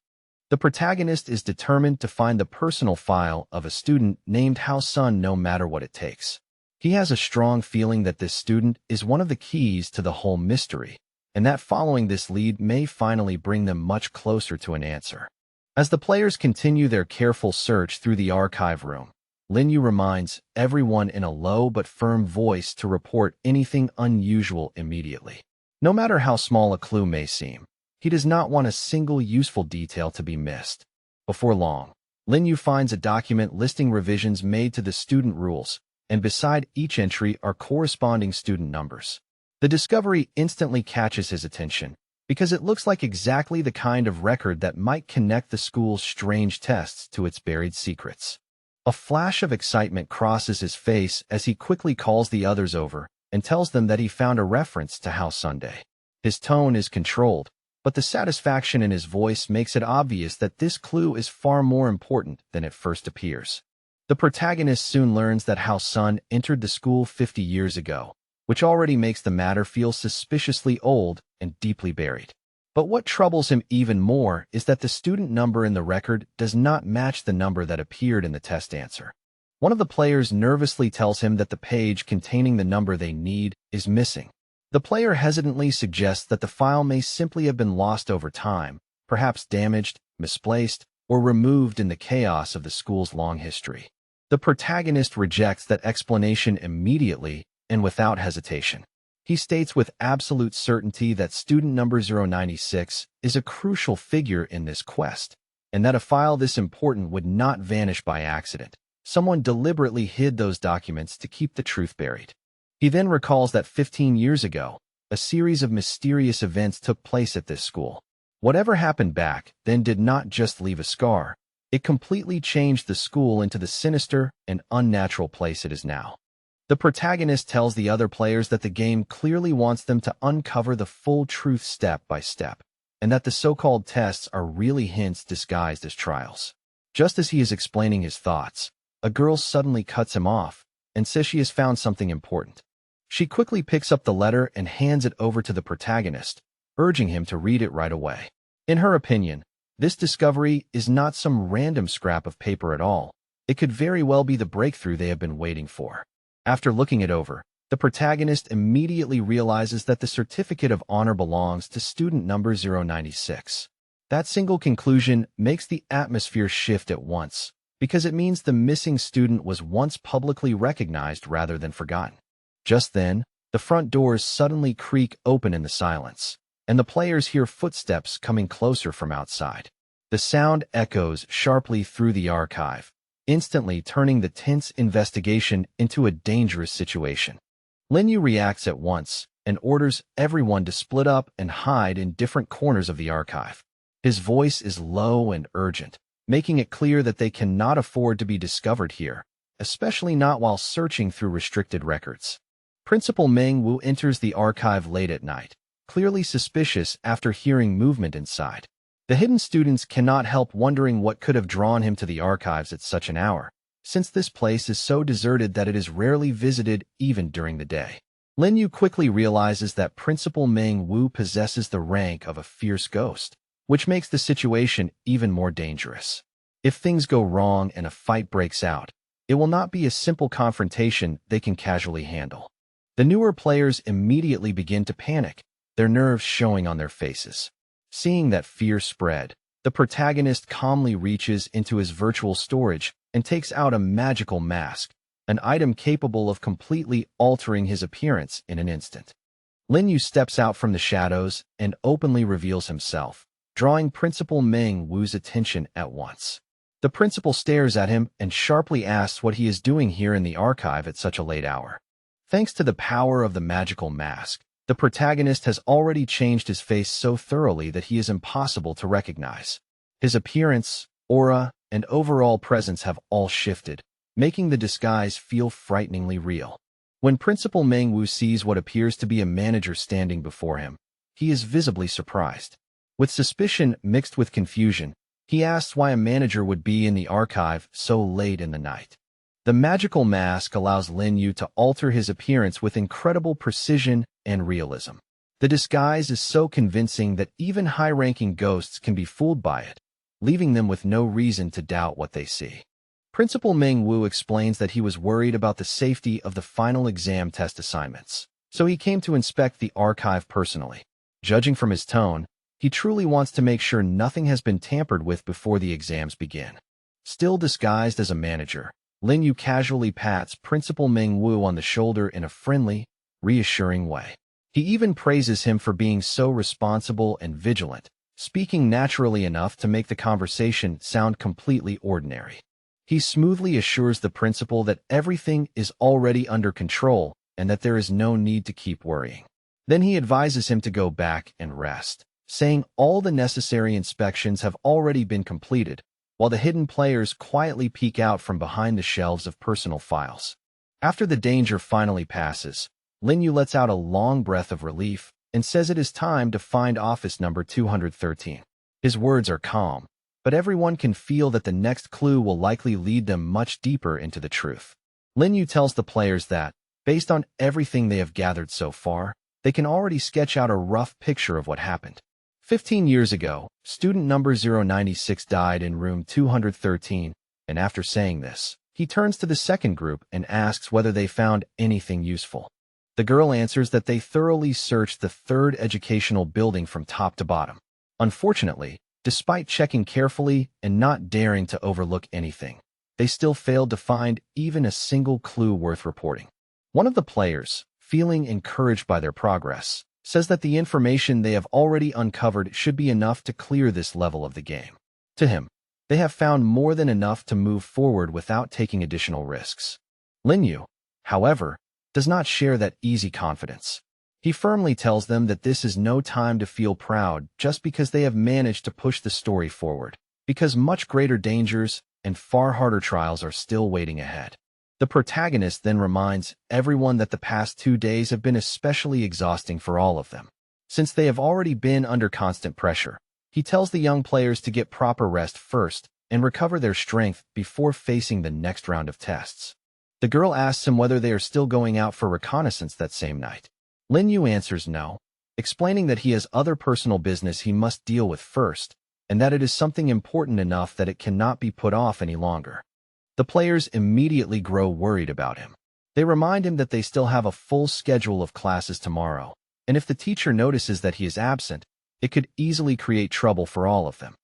The protagonist is determined to find the personal file of a student named Hao Sun no matter what it takes. He has a strong feeling that this student is one of the keys to the whole mystery, and that following this lead may finally bring them much closer to an answer. As the players continue their careful search through the archive room, Lin Yu reminds everyone in a low but firm voice to report anything unusual immediately. No matter how small a clue may seem, he does not want a single useful detail to be missed. Before long, Lin Yu finds a document listing revisions made to the student rules, and beside each entry are corresponding student numbers. The discovery instantly catches his attention, because it looks like exactly the kind of record that might connect the school's strange tests to its buried secrets. A flash of excitement crosses his face as he quickly calls the others over and tells them that he found a reference to Hao Sunday. His tone is controlled, but the satisfaction in his voice makes it obvious that this clue is far more important than it first appears. The protagonist soon learns that Hao Sun entered the school 50 years ago, which already makes the matter feel suspiciously old and deeply buried. But what troubles him even more is that the student number in the record does not match the number that appeared in the test answer. One of the players nervously tells him that the page containing the number they need is missing. The player hesitantly suggests that the file may simply have been lost over time, perhaps damaged, misplaced, or removed in the chaos of the school's long history. The protagonist rejects that explanation immediately and without hesitation. He states with absolute certainty that student number 096 is a crucial figure in this quest, and that a file this important would not vanish by accident. Someone deliberately hid those documents to keep the truth buried. He then recalls that 15 years ago, a series of mysterious events took place at this school. Whatever happened back then did not just leave a scar. It completely changed the school into the sinister and unnatural place it is now. The protagonist tells the other players that the game clearly wants them to uncover the full truth step by step, and that the so-called tests are really hints disguised as trials. Just as he is explaining his thoughts, a girl suddenly cuts him off and says she has found something important. She quickly picks up the letter and hands it over to the protagonist, urging him to read it right away. In her opinion, this discovery is not some random scrap of paper at all. It could very well be the breakthrough they have been waiting for. After looking it over, the protagonist immediately realizes that the certificate of honor belongs to student number 096. That single conclusion makes the atmosphere shift at once, because it means the missing student was once publicly recognized rather than forgotten. Just then, the front doors suddenly creak open in the silence, and the players hear footsteps coming closer from outside. The sound echoes sharply through the archive, instantly turning the tense investigation into a dangerous situation. Linyu reacts at once and orders everyone to split up and hide in different corners of the archive. His voice is low and urgent, making it clear that they cannot afford to be discovered here, especially not while searching through restricted records. Principal Meng Wu enters the archive late at night, clearly suspicious after hearing movement inside. The hidden students cannot help wondering what could have drawn him to the archives at such an hour, since this place is so deserted that it is rarely visited even during the day. Lin Yu quickly realizes that Principal Meng Wu possesses the rank of a fierce ghost, which makes the situation even more dangerous. If things go wrong and a fight breaks out, it will not be a simple confrontation they can casually handle. The newer players immediately begin to panic, their nerves showing on their faces. Seeing that fear spread, the protagonist calmly reaches into his virtual storage and takes out a magical mask, an item capable of completely altering his appearance in an instant. Lin Yu steps out from the shadows and openly reveals himself, drawing Principal Meng Wu's attention at once. The principal stares at him and sharply asks what he is doing here in the archive at such a late hour. Thanks to the power of the magical mask, the protagonist has already changed his face so thoroughly that he is impossible to recognize. His appearance, aura, and overall presence have all shifted, making the disguise feel frighteningly real. When Principal Meng Wu sees what appears to be a manager standing before him, he is visibly surprised. With suspicion mixed with confusion, he asks why a manager would be in the archive so late in the night. The magical mask allows Lin Yu to alter his appearance with incredible precision and realism. The disguise is so convincing that even high-ranking ghosts can be fooled by it, leaving them with no reason to doubt what they see. Principal Meng Wu explains that he was worried about the safety of the final exam test assignments, so he came to inspect the archive personally. Judging from his tone, he truly wants to make sure nothing has been tampered with before the exams begin. Still disguised as a manager, Lin Yu casually pats Principal Meng Wu on the shoulder in a friendly, reassuring way. He even praises him for being so responsible and vigilant, speaking naturally enough to make the conversation sound completely ordinary. He smoothly assures the principal that everything is already under control and that there is no need to keep worrying. Then he advises him to go back and rest, saying all the necessary inspections have already been completed, while the hidden players quietly peek out from behind the shelves of personal files. After the danger finally passes, Lin Yu lets out a long breath of relief and says it is time to find office number 213. His words are calm, but everyone can feel that the next clue will likely lead them much deeper into the truth. Lin Yu tells the players that, Based on everything they have gathered so far, they can already sketch out a rough picture of what happened. 15 years ago, student number 096 died in room 213, and after saying this, he turns to the second group and asks whether they found anything useful. The girl answers that they thoroughly searched the third educational building from top to bottom. Unfortunately, despite checking carefully and not daring to overlook anything, they still failed to find even a single clue worth reporting. One of the players, feeling encouraged by their progress, says that the information they have already uncovered should be enough to clear this level of the game. To him, they have found more than enough to move forward without taking additional risks. Linyu, however, does not share that easy confidence. He firmly tells them that this is no time to feel proud just because they have managed to push the story forward, because much greater dangers and far harder trials are still waiting ahead. The protagonist then reminds everyone that the past 2 days have been especially exhausting for all of them. Since they have already been under constant pressure, he tells the young players to get proper rest first and recover their strength before facing the next round of tests. The girl asks him whether they are still going out for reconnaissance that same night. Linyu answers no, explaining that he has other personal business he must deal with first, and that it is something important enough that it cannot be put off any longer. The players immediately grow worried about him. They remind him that they still have a full schedule of classes tomorrow, and if the teacher notices that he is absent, it could easily create trouble for all of them.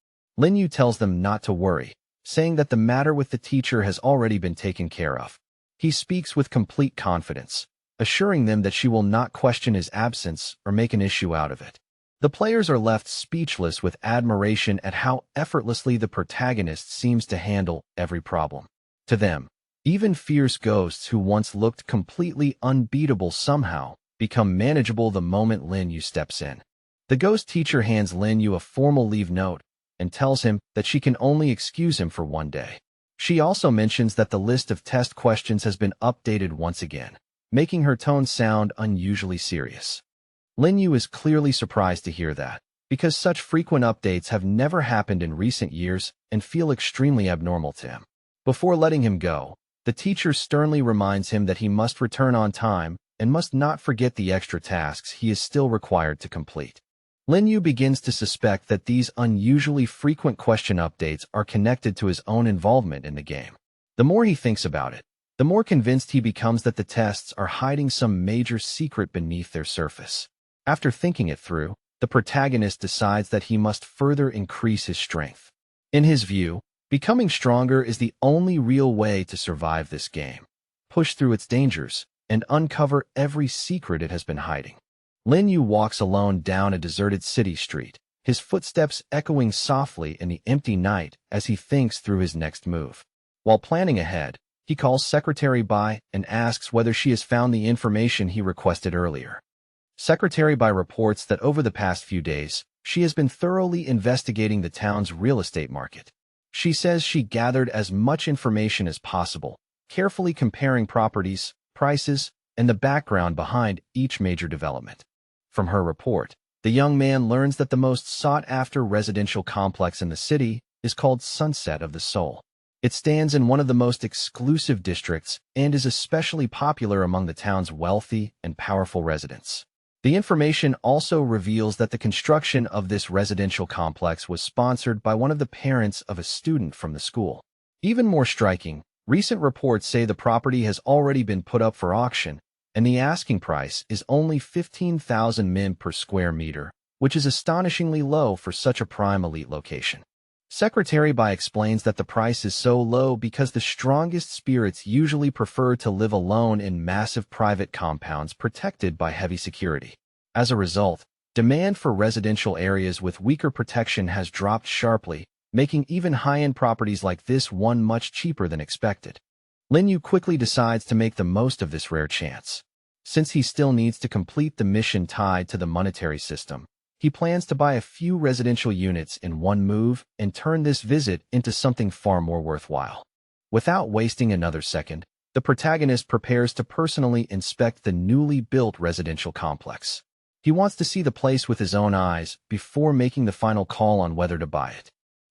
Linyu tells them not to worry, saying that the matter with the teacher has already been taken care of. He speaks with complete confidence, assuring them that she will not question his absence or make an issue out of it. The players are left speechless with admiration at how effortlessly the protagonist seems to handle every problem. To them, even fierce ghosts who once looked completely unbeatable somehow become manageable the moment Linyu steps in. The ghost teacher hands Linyu a formal leave note and tells him that she can only excuse him for 1 day. She also mentions that the list of test questions has been updated once again, making her tone sound unusually serious. Linyu is clearly surprised to hear that, because such frequent updates have never happened in recent years and feel extremely abnormal to him. Before letting him go, the teacher sternly reminds him that he must return on time and must not forget the extra tasks he is still required to complete. Linyu begins to suspect that these unusually frequent question updates are connected to his own involvement in the game. The more he thinks about it, the more convinced he becomes that the tests are hiding some major secret beneath their surface. After thinking it through, the protagonist decides that he must further increase his strength. In his view, becoming stronger is the only real way to survive this game, push through its dangers, and uncover every secret it has been hiding. Linyu walks alone down a deserted city street, his footsteps echoing softly in the empty night as he thinks through his next move. While planning ahead, he calls Secretary Bai and asks whether she has found the information he requested earlier. Secretary Bai reports that over the past few days, she has been thoroughly investigating the town's real estate market. She says she gathered as much information as possible, carefully comparing properties, prices, and the background behind each major development. From her report, the young man learns that the most sought-after residential complex in the city is called Sunset of the Soul. It stands in one of the most exclusive districts and is especially popular among the town's wealthy and powerful residents. The information also reveals that the construction of this residential complex was sponsored by one of the parents of a student from the school. Even more striking, recent reports say the property has already been put up for auction, and the asking price is only 15,000 min per square meter, which is astonishingly low for such a prime elite location. Secretary Bai explains that the price is so low because the strongest spirits usually prefer to live alone in massive private compounds protected by heavy security. As a result, demand for residential areas with weaker protection has dropped sharply, making even high-end properties like this one much cheaper than expected. Linyu quickly decides to make the most of this rare chance. Since he still needs to complete the mission tied to the monetary system, he plans to buy a few residential units in one move and turn this visit into something far more worthwhile. Without wasting another second, the protagonist prepares to personally inspect the newly built residential complex. He wants to see the place with his own eyes before making the final call on whether to buy it.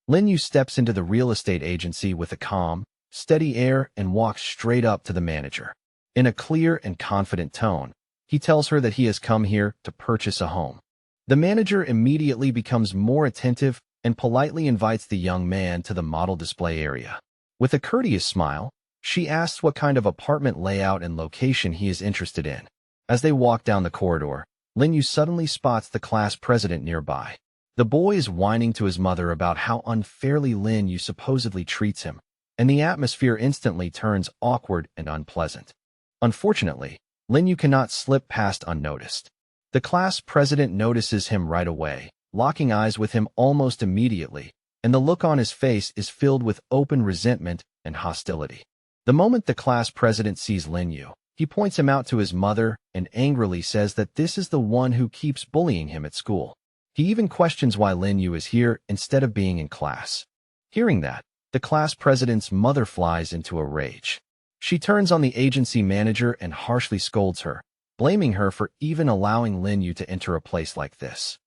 Linyu steps into the real estate agency with a calm, steady air and walks straight up to the manager. In a clear and confident tone, he tells her that he has come here to purchase a home. The manager immediately becomes more attentive and politely invites the young man to the model display area. With a courteous smile, she asks what kind of apartment layout and location he is interested in. As they walk down the corridor, Lin Yu suddenly spots the class president nearby. The boy is whining to his mother about how unfairly Lin Yu supposedly treats him, and the atmosphere instantly turns awkward and unpleasant. Unfortunately, Lin Yu cannot slip past unnoticed. The class president notices him right away, locking eyes with him almost immediately, and the look on his face is filled with open resentment and hostility. The moment the class president sees Lin Yu, he points him out to his mother and angrily says that this is the one who keeps bullying him at school. He even questions why Lin Yu is here instead of being in class. Hearing that, the class president's mother flies into a rage. She turns on the agency manager and harshly scolds her, blaming her for even allowing Lin Yu to enter a place like this.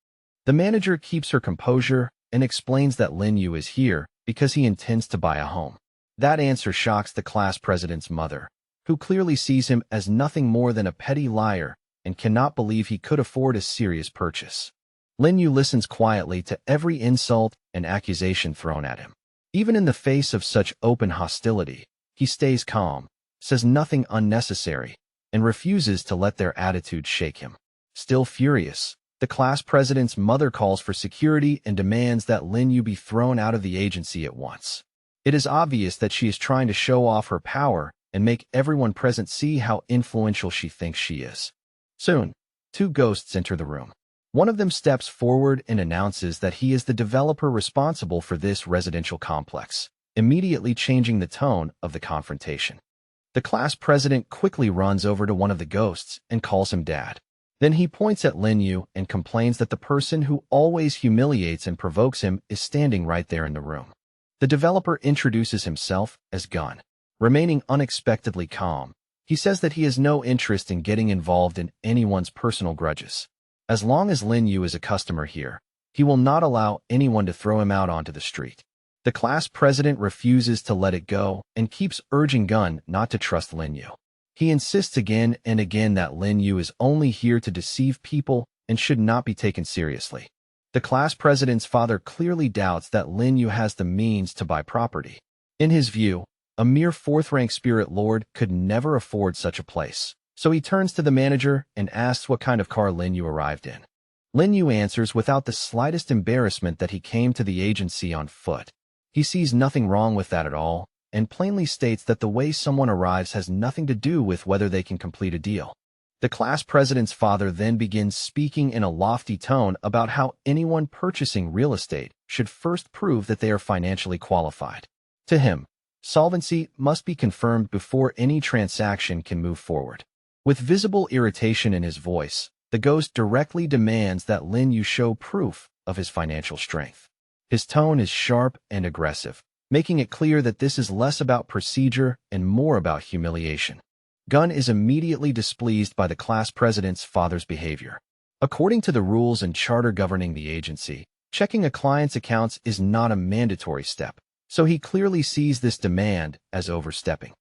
The manager keeps her composure and explains that Lin Yu is here because he intends to buy a home. That answer shocks the class president's mother, who clearly sees him as nothing more than a petty liar and cannot believe he could afford a serious purchase. Lin Yu listens quietly to every insult and accusation thrown at him. Even in the face of such open hostility, he stays calm, says nothing unnecessary, and refuses to let their attitude shake him. Still furious, the class president's mother calls for security and demands that Lin Yu be thrown out of the agency at once. It is obvious that she is trying to show off her power and make everyone present see how influential she thinks she is. Soon, two ghosts enter the room. One of them steps forward and announces that he is the developer responsible for this residential complex, immediately changing the tone of the confrontation. The class president quickly runs over to one of the ghosts and calls him Dad. Then he points at Lin Yu and complains that the person who always humiliates and provokes him is standing right there in the room. The developer introduces himself as Gun. Remaining unexpectedly calm, he says that he has no interest in getting involved in anyone's personal grudges. As long as Lin Yu is a customer here, he will not allow anyone to throw him out onto the street. The class president refuses to let it go and keeps urging Gun not to trust Lin Yu. He insists again and again that Lin Yu is only here to deceive people and should not be taken seriously. The class president's father clearly doubts that Lin Yu has the means to buy property. In his view, a mere fourth-rank spirit lord could never afford such a place. So he turns to the manager and asks what kind of car Lin Yu arrived in. Lin Yu answers without the slightest embarrassment that he came to the agency on foot. He sees nothing wrong with that at all, and plainly states that the way someone arrives has nothing to do with whether they can complete a deal. The class president's father then begins speaking in a lofty tone about how anyone purchasing real estate should first prove that they are financially qualified. To him, solvency must be confirmed before any transaction can move forward. With visible irritation in his voice, the ghost directly demands that Lin Yu show proof of his financial strength. His tone is sharp and aggressive, making it clear that this is less about procedure and more about humiliation. Gun is immediately displeased by the class president's father's behavior. According to the rules and charter governing the agency, checking a client's accounts is not a mandatory step, so he clearly sees this demand as overstepping.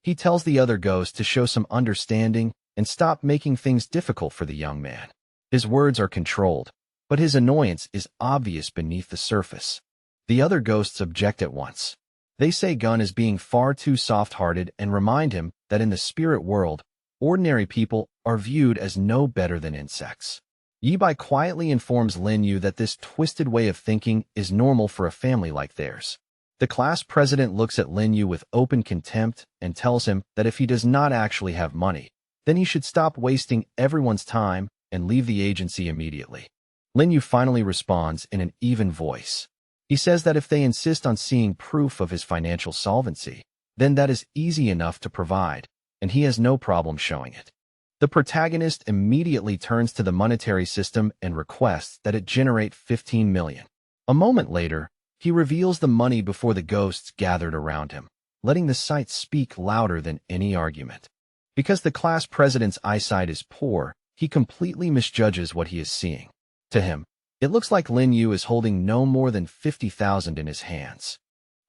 He tells the other ghost to show some understanding and stop making things difficult for the young man. His words are controlled, but his annoyance is obvious beneath the surface. The other ghosts object at once. They say Gun is being far too soft-hearted and remind him that in the spirit world, ordinary people are viewed as no better than insects. Yibai quietly informs Lin Yu that this twisted way of thinking is normal for a family like theirs. The class president looks at Lin Yu with open contempt and tells him that if he does not actually have money, then he should stop wasting everyone's time and leave the agency immediately. Lin Yu finally responds in an even voice. He says that if they insist on seeing proof of his financial solvency, then that is easy enough to provide, and he has no problem showing it. The protagonist immediately turns to the monetary system and requests that it generate 15 million. A moment later, he reveals the money before the ghosts gathered around him, letting the sight speak louder than any argument. Because the class president's eyesight is poor, he completely misjudges what he is seeing. To him, it looks like Lin Yu is holding no more than 50,000 in his hands.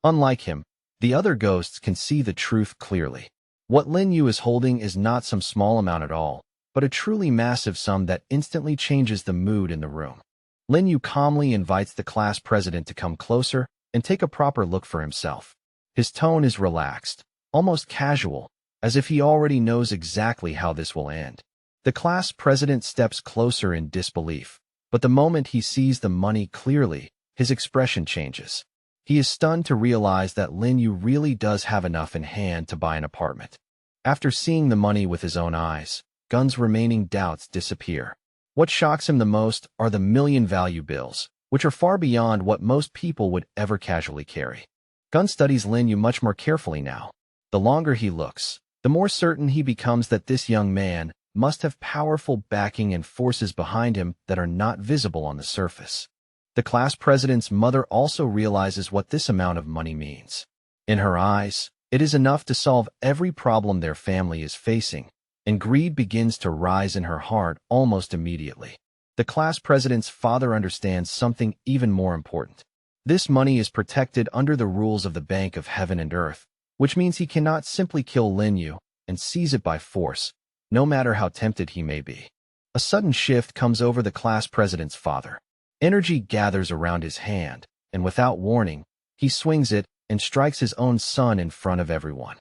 Unlike him, the other ghosts can see the truth clearly. What Lin Yu is holding is not some small amount at all, but a truly massive sum that instantly changes the mood in the room. Lin Yu calmly invites the class president to come closer and take a proper look for himself. His tone is relaxed, almost casual, as if he already knows exactly how this will end. The class president steps closer in disbelief, but the moment he sees the money clearly, his expression changes. He is stunned to realize that Lin Yu really does have enough in hand to buy an apartment. After seeing the money with his own eyes, Gun's remaining doubts disappear. What shocks him the most are the million-value bills, which are far beyond what most people would ever casually carry. Gun studies Lin Yu much more carefully now. The longer he looks, the more certain he becomes that this young man must have powerful backing and forces behind him that are not visible on the surface. The class president's mother also realizes what this amount of money means. In her eyes, it is enough to solve every problem their family is facing, and greed begins to rise in her heart almost immediately. The class president's father understands something even more important. This money is protected under the rules of the Bank of Heaven and Earth, which means he cannot simply kill Lin Yu and seize it by force, no matter how tempted he may be. A sudden shift comes over the class president's father. Energy gathers around his hand, and without warning, he swings it and strikes his own son in front of everyone.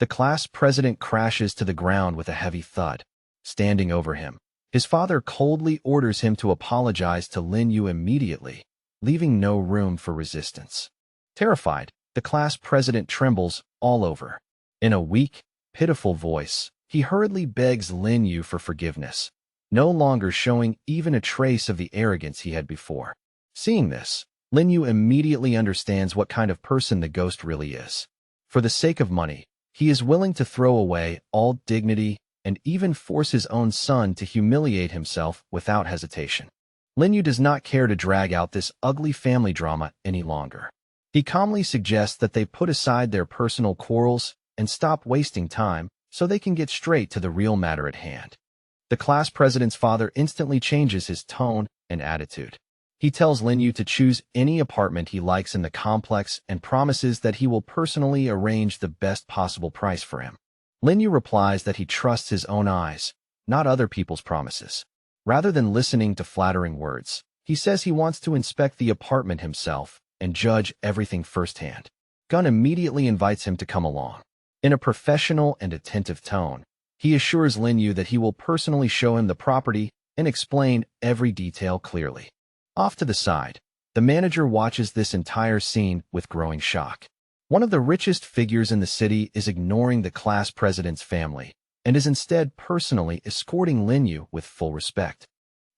The class president crashes to the ground with a heavy thud. Standing over him, his father coldly orders him to apologize to Lin Yu immediately, leaving no room for resistance. Terrified, the class president trembles all over. In a weak, pitiful voice, he hurriedly begs Lin Yu for forgiveness, no longer showing even a trace of the arrogance he had before. Seeing this, Lin Yu immediately understands what kind of person the ghost really is. For the sake of money, he is willing to throw away all dignity and even force his own son to humiliate himself without hesitation. Lin Yu does not care to drag out this ugly family drama any longer. He calmly suggests that they put aside their personal quarrels and stop wasting time so they can get straight to the real matter at hand. The class president's father instantly changes his tone and attitude. He tells Lin Yu to choose any apartment he likes in the complex and promises that he will personally arrange the best possible price for him. Lin Yu replies that he trusts his own eyes, not other people's promises. Rather than listening to flattering words, he says he wants to inspect the apartment himself and judge everything firsthand. Gun immediately invites him to come along. In a professional and attentive tone, he assures Lin Yu that he will personally show him the property and explain every detail clearly. Off to the side, the manager watches this entire scene with growing shock. One of the richest figures in the city is ignoring the class president's family and is instead personally escorting Lin Yu with full respect.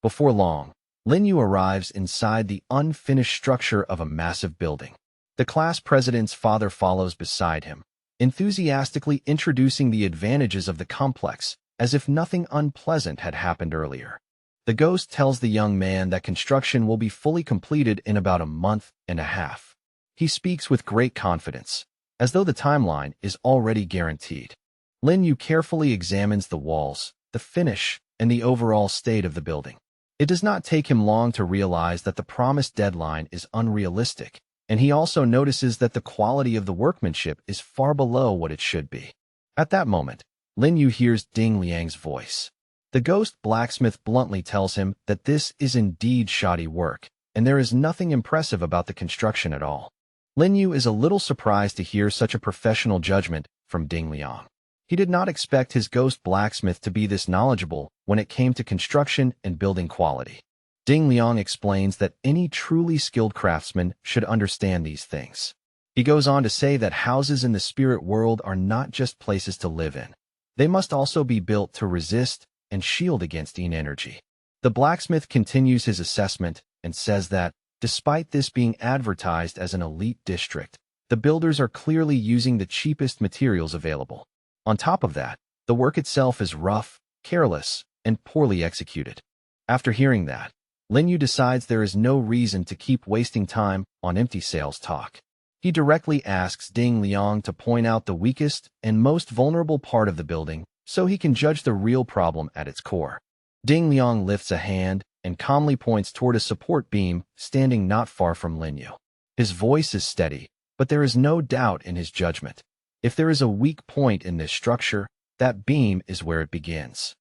Before long, Lin Yu arrives inside the unfinished structure of a massive building. The class president's father follows beside him, enthusiastically introducing the advantages of the complex as if nothing unpleasant had happened earlier. The ghost tells the young man that construction will be fully completed in about a month and a half. He speaks with great confidence, as though the timeline is already guaranteed. Lin Yu carefully examines the walls, the finish, and the overall state of the building. It does not take him long to realize that the promised deadline is unrealistic, and he also notices that the quality of the workmanship is far below what it should be. At that moment, Lin Yu hears Ding Liang's voice. The ghost blacksmith bluntly tells him that this is indeed shoddy work, and there is nothing impressive about the construction at all. Lin Yu is a little surprised to hear such a professional judgment from Ding Liang. He did not expect his ghost blacksmith to be this knowledgeable when it came to construction and building quality. Ding Liang explains that any truly skilled craftsman should understand these things. He goes on to say that houses in the spirit world are not just places to live in. They must also be built to resist and shield against yin energy. The blacksmith continues his assessment and says that, despite this being advertised as an elite district, the builders are clearly using the cheapest materials available. On top of that, the work itself is rough, careless, and poorly executed. After hearing that, Lin Yu decides there is no reason to keep wasting time on empty sales talk. He directly asks Ding Liang to point out the weakest and most vulnerable part of the building so he can judge the real problem at its core. Ding Liang lifts a hand and calmly points toward a support beam standing not far from Lin Yu. His voice is steady, but there is no doubt in his judgment. If there is a weak point in this structure, that beam is where it begins.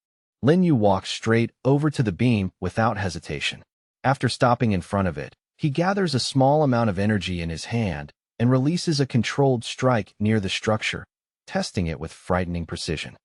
Lin Yu walks straight over to the beam without hesitation. After stopping in front of it, he gathers a small amount of energy in his hand and releases a controlled strike near the structure, testing it with frightening precision.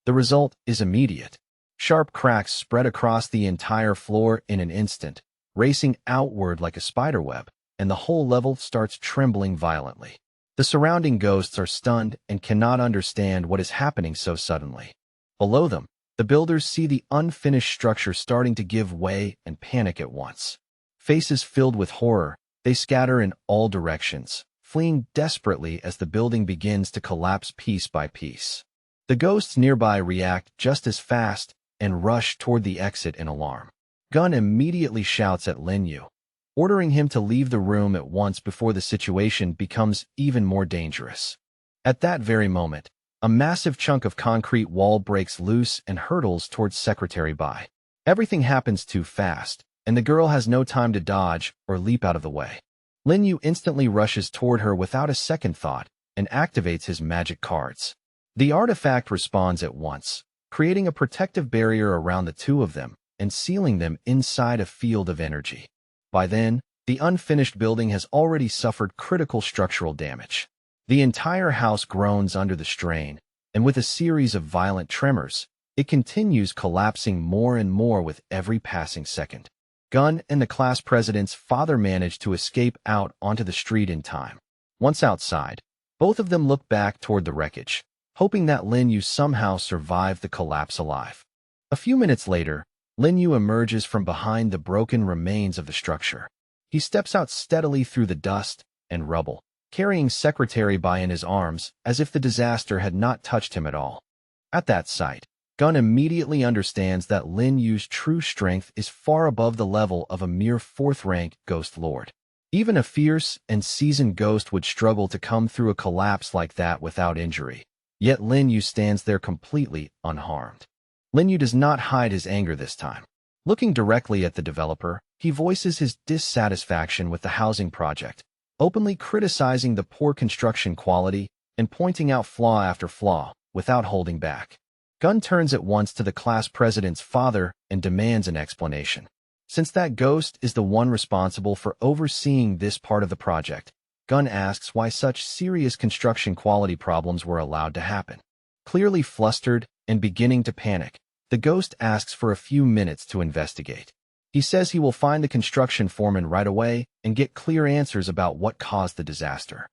The result is immediate. Sharp cracks spread across the entire floor in an instant, racing outward like a spiderweb, and the whole level starts trembling violently. The surrounding ghosts are stunned and cannot understand what is happening so suddenly. Below them, the builders see the unfinished structure starting to give way and panic at once. Faces filled with horror, they scatter in all directions, fleeing desperately as the building begins to collapse piece by piece. The ghosts nearby react just as fast and rush toward the exit in alarm. Gun immediately shouts at Lin Yu, ordering him to leave the room at once before the situation becomes even more dangerous. At that very moment, a massive chunk of concrete wall breaks loose and hurtles towards Secretary Bai. Everything happens too fast, and the girl has no time to dodge or leap out of the way. Lin Yu instantly rushes toward her without a second thought and activates his magic cards. The artifact responds at once, creating a protective barrier around the two of them and sealing them inside a field of energy. By then, the unfinished building has already suffered critical structural damage. The entire house groans under the strain, and with a series of violent tremors, it continues collapsing more and more with every passing second. Gun and the class president's father manage to escape out onto the street in time. Once outside, both of them look back toward the wreckage, hoping that Lin Yu somehow survived the collapse alive. A few minutes later, Lin Yu emerges from behind the broken remains of the structure. He steps out steadily through the dust and rubble, carrying Secretary Bai in his arms as if the disaster had not touched him at all. At that sight, Gun immediately understands that Lin Yu's true strength is far above the level of a mere fourth-rank ghost lord. Even a fierce and seasoned ghost would struggle to come through a collapse like that without injury. Yet Lin Yu stands there completely unharmed. Lin Yu does not hide his anger this time. Looking directly at the developer, he voices his dissatisfaction with the housing project, openly criticizing the poor construction quality and pointing out flaw after flaw without holding back. Gun turns at once to the class president's father and demands an explanation. Since that ghost is the one responsible for overseeing this part of the project, Gun asks why such serious construction quality problems were allowed to happen. Clearly flustered and beginning to panic, the ghost asks for a few minutes to investigate. He says he will find the construction foreman right away and get clear answers about what caused the disaster.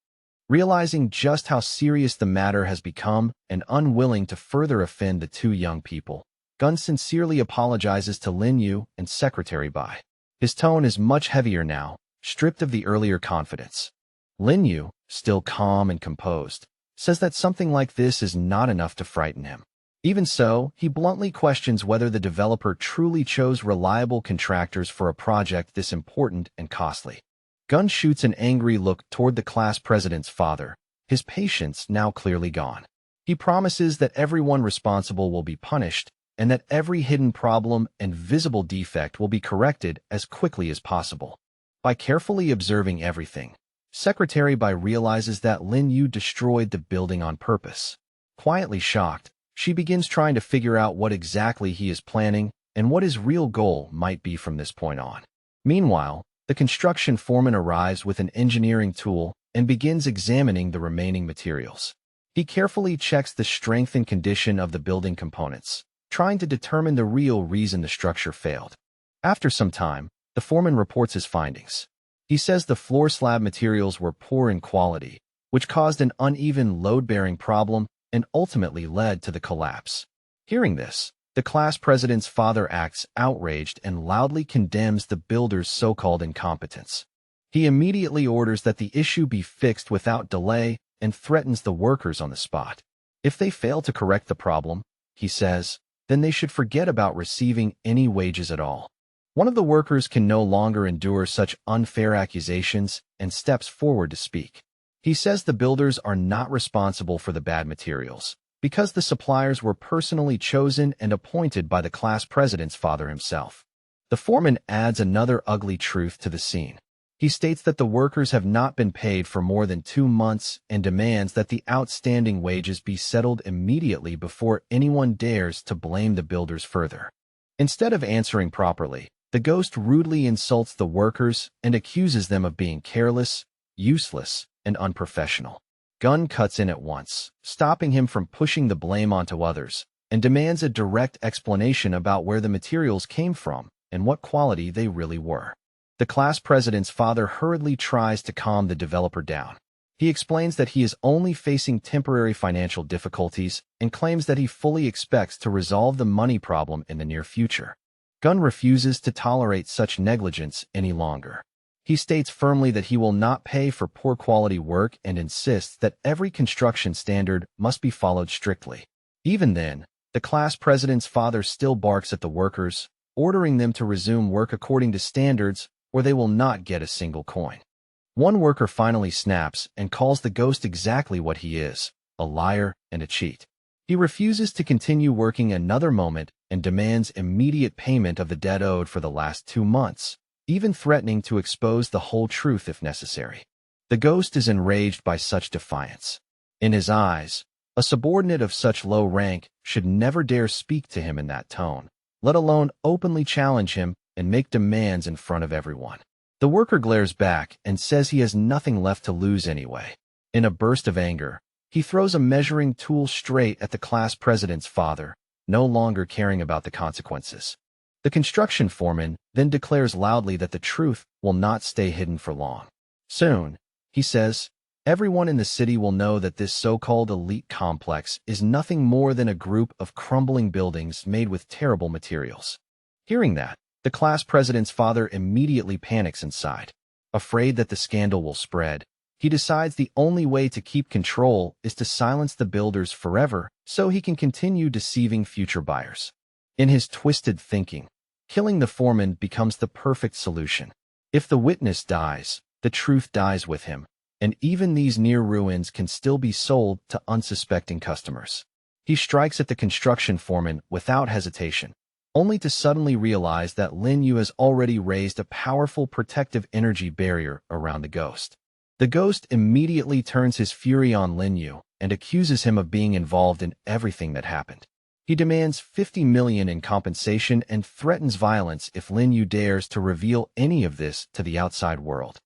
Realizing just how serious the matter has become and unwilling to further offend the two young people, Gun sincerely apologizes to Lin Yu and Secretary Bai. His tone is much heavier now, stripped of the earlier confidence. Lin Yu, still calm and composed, says that something like this is not enough to frighten him. Even so, he bluntly questions whether the developer truly chose reliable contractors for a project this important and costly. Gun shoots an angry look toward the class president's father, his patience now clearly gone. He promises that everyone responsible will be punished and that every hidden problem and visible defect will be corrected as quickly as possible. By carefully observing everything, Secretary Bai realizes that Lin Yu destroyed the building on purpose. Quietly shocked, she begins trying to figure out what exactly he is planning and what his real goal might be from this point on. Meanwhile, the construction foreman arrives with an engineering tool and begins examining the remaining materials. He carefully checks the strength and condition of the building components, trying to determine the real reason the structure failed. After some time, the foreman reports his findings. He says the floor slab materials were poor in quality, which caused an uneven load-bearing problem and ultimately led to the collapse. Hearing this, the class president's father acts outraged and loudly condemns the builder's so-called incompetence. He immediately orders that the issue be fixed without delay and threatens the workers on the spot. If they fail to correct the problem, he says, then they should forget about receiving any wages at all. One of the workers can no longer endure such unfair accusations and steps forward to speak. He says the builders are not responsible for the bad materials, because the suppliers were personally chosen and appointed by the class president's father himself. The foreman adds another ugly truth to the scene. He He states that the workers have not been paid for more than 2 months and demands that the outstanding wages be settled immediately before anyone dares to blame the builders further. Instead of answering properly, the ghost rudely insults the workers and accuses them of being careless, useless, and unprofessional. Gun cuts in at once, stopping him from pushing the blame onto others, and demands a direct explanation about where the materials came from and what quality they really were. The class president's father hurriedly tries to calm the developer down. He explains that he is only facing temporary financial difficulties and claims that he fully expects to resolve the money problem in the near future. Gun refuses to tolerate such negligence any longer. He states firmly that he will not pay for poor quality work and insists that every construction standard must be followed strictly. Even then, the class president's father still barks at the workers, ordering them to resume work according to standards or they will not get a single coin. One worker finally snaps and calls the ghost exactly what he is, a liar and a cheat. He refuses to continue working another moment and demands immediate payment of the debt owed for the last 2 months, even threatening to expose the whole truth if necessary. The ghost is enraged by such defiance. In his eyes, a subordinate of such low rank should never dare speak to him in that tone, let alone openly challenge him and make demands in front of everyone. The worker glares back and says he has nothing left to lose anyway. In a burst of anger, he throws a measuring tool straight at the class president's father, no longer caring about the consequences. The construction foreman then declares loudly that the truth will not stay hidden for long. Soon, he says, everyone in the city will know that this so-called elite complex is nothing more than a group of crumbling buildings made with terrible materials. Hearing that, the class president's father immediately panics inside. Afraid that the scandal will spread, he decides the only way to keep control is to silence the builders forever so he can continue deceiving future buyers. In his twisted thinking, killing the foreman becomes the perfect solution. If the witness dies, the truth dies with him, and even these near ruins can still be sold to unsuspecting customers. He strikes at the construction foreman without hesitation, only to suddenly realize that Lin Yu has already raised a powerful protective energy barrier around the ghost. The ghost immediately turns his fury on Lin Yu and accuses him of being involved in everything that happened. He demands 50 million in compensation and threatens violence if Lin Yu dares to reveal any of this to the outside world.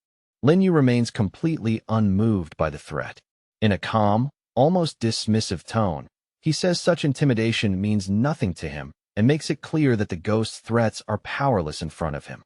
Lin Yu remains completely unmoved by the threat. In a calm, almost dismissive tone, he says such intimidation means nothing to him and makes it clear that the ghost's threats are powerless in front of him.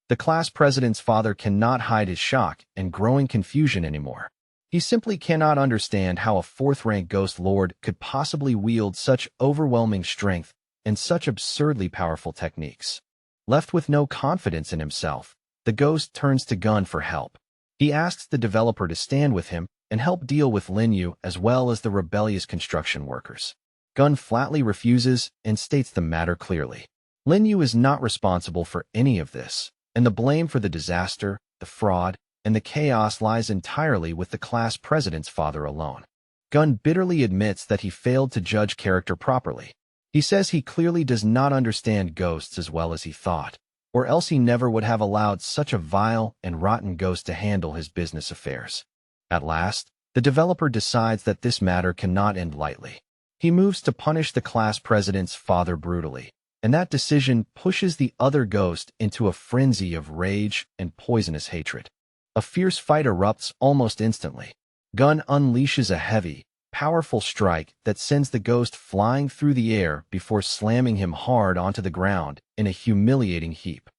The class president's father cannot hide his shock and growing confusion anymore. He simply cannot understand how a fourth-rank ghost lord could possibly wield such overwhelming strength and such absurdly powerful techniques. Left with no confidence in himself, the ghost turns to Gun for help. He asks the developer to stand with him and help deal with Lin Yu as well as the rebellious construction workers. Gun flatly refuses and states the matter clearly. Lin Yu is not responsible for any of this, and the blame for the disaster, the fraud, and the chaos lies entirely with the class president's father alone. Gun bitterly admits that he failed to judge character properly. He says he clearly does not understand ghosts as well as he thought, or else he never would have allowed such a vile and rotten ghost to handle his business affairs. At last, the developer decides that this matter cannot end lightly. He moves to punish the class president's father brutally, and that decision pushes the other ghost into a frenzy of rage and poisonous hatred. A fierce fight erupts almost instantly. Gun unleashes a heavy, powerful strike that sends the ghost flying through the air before slamming him hard onto the ground in a humiliating heap.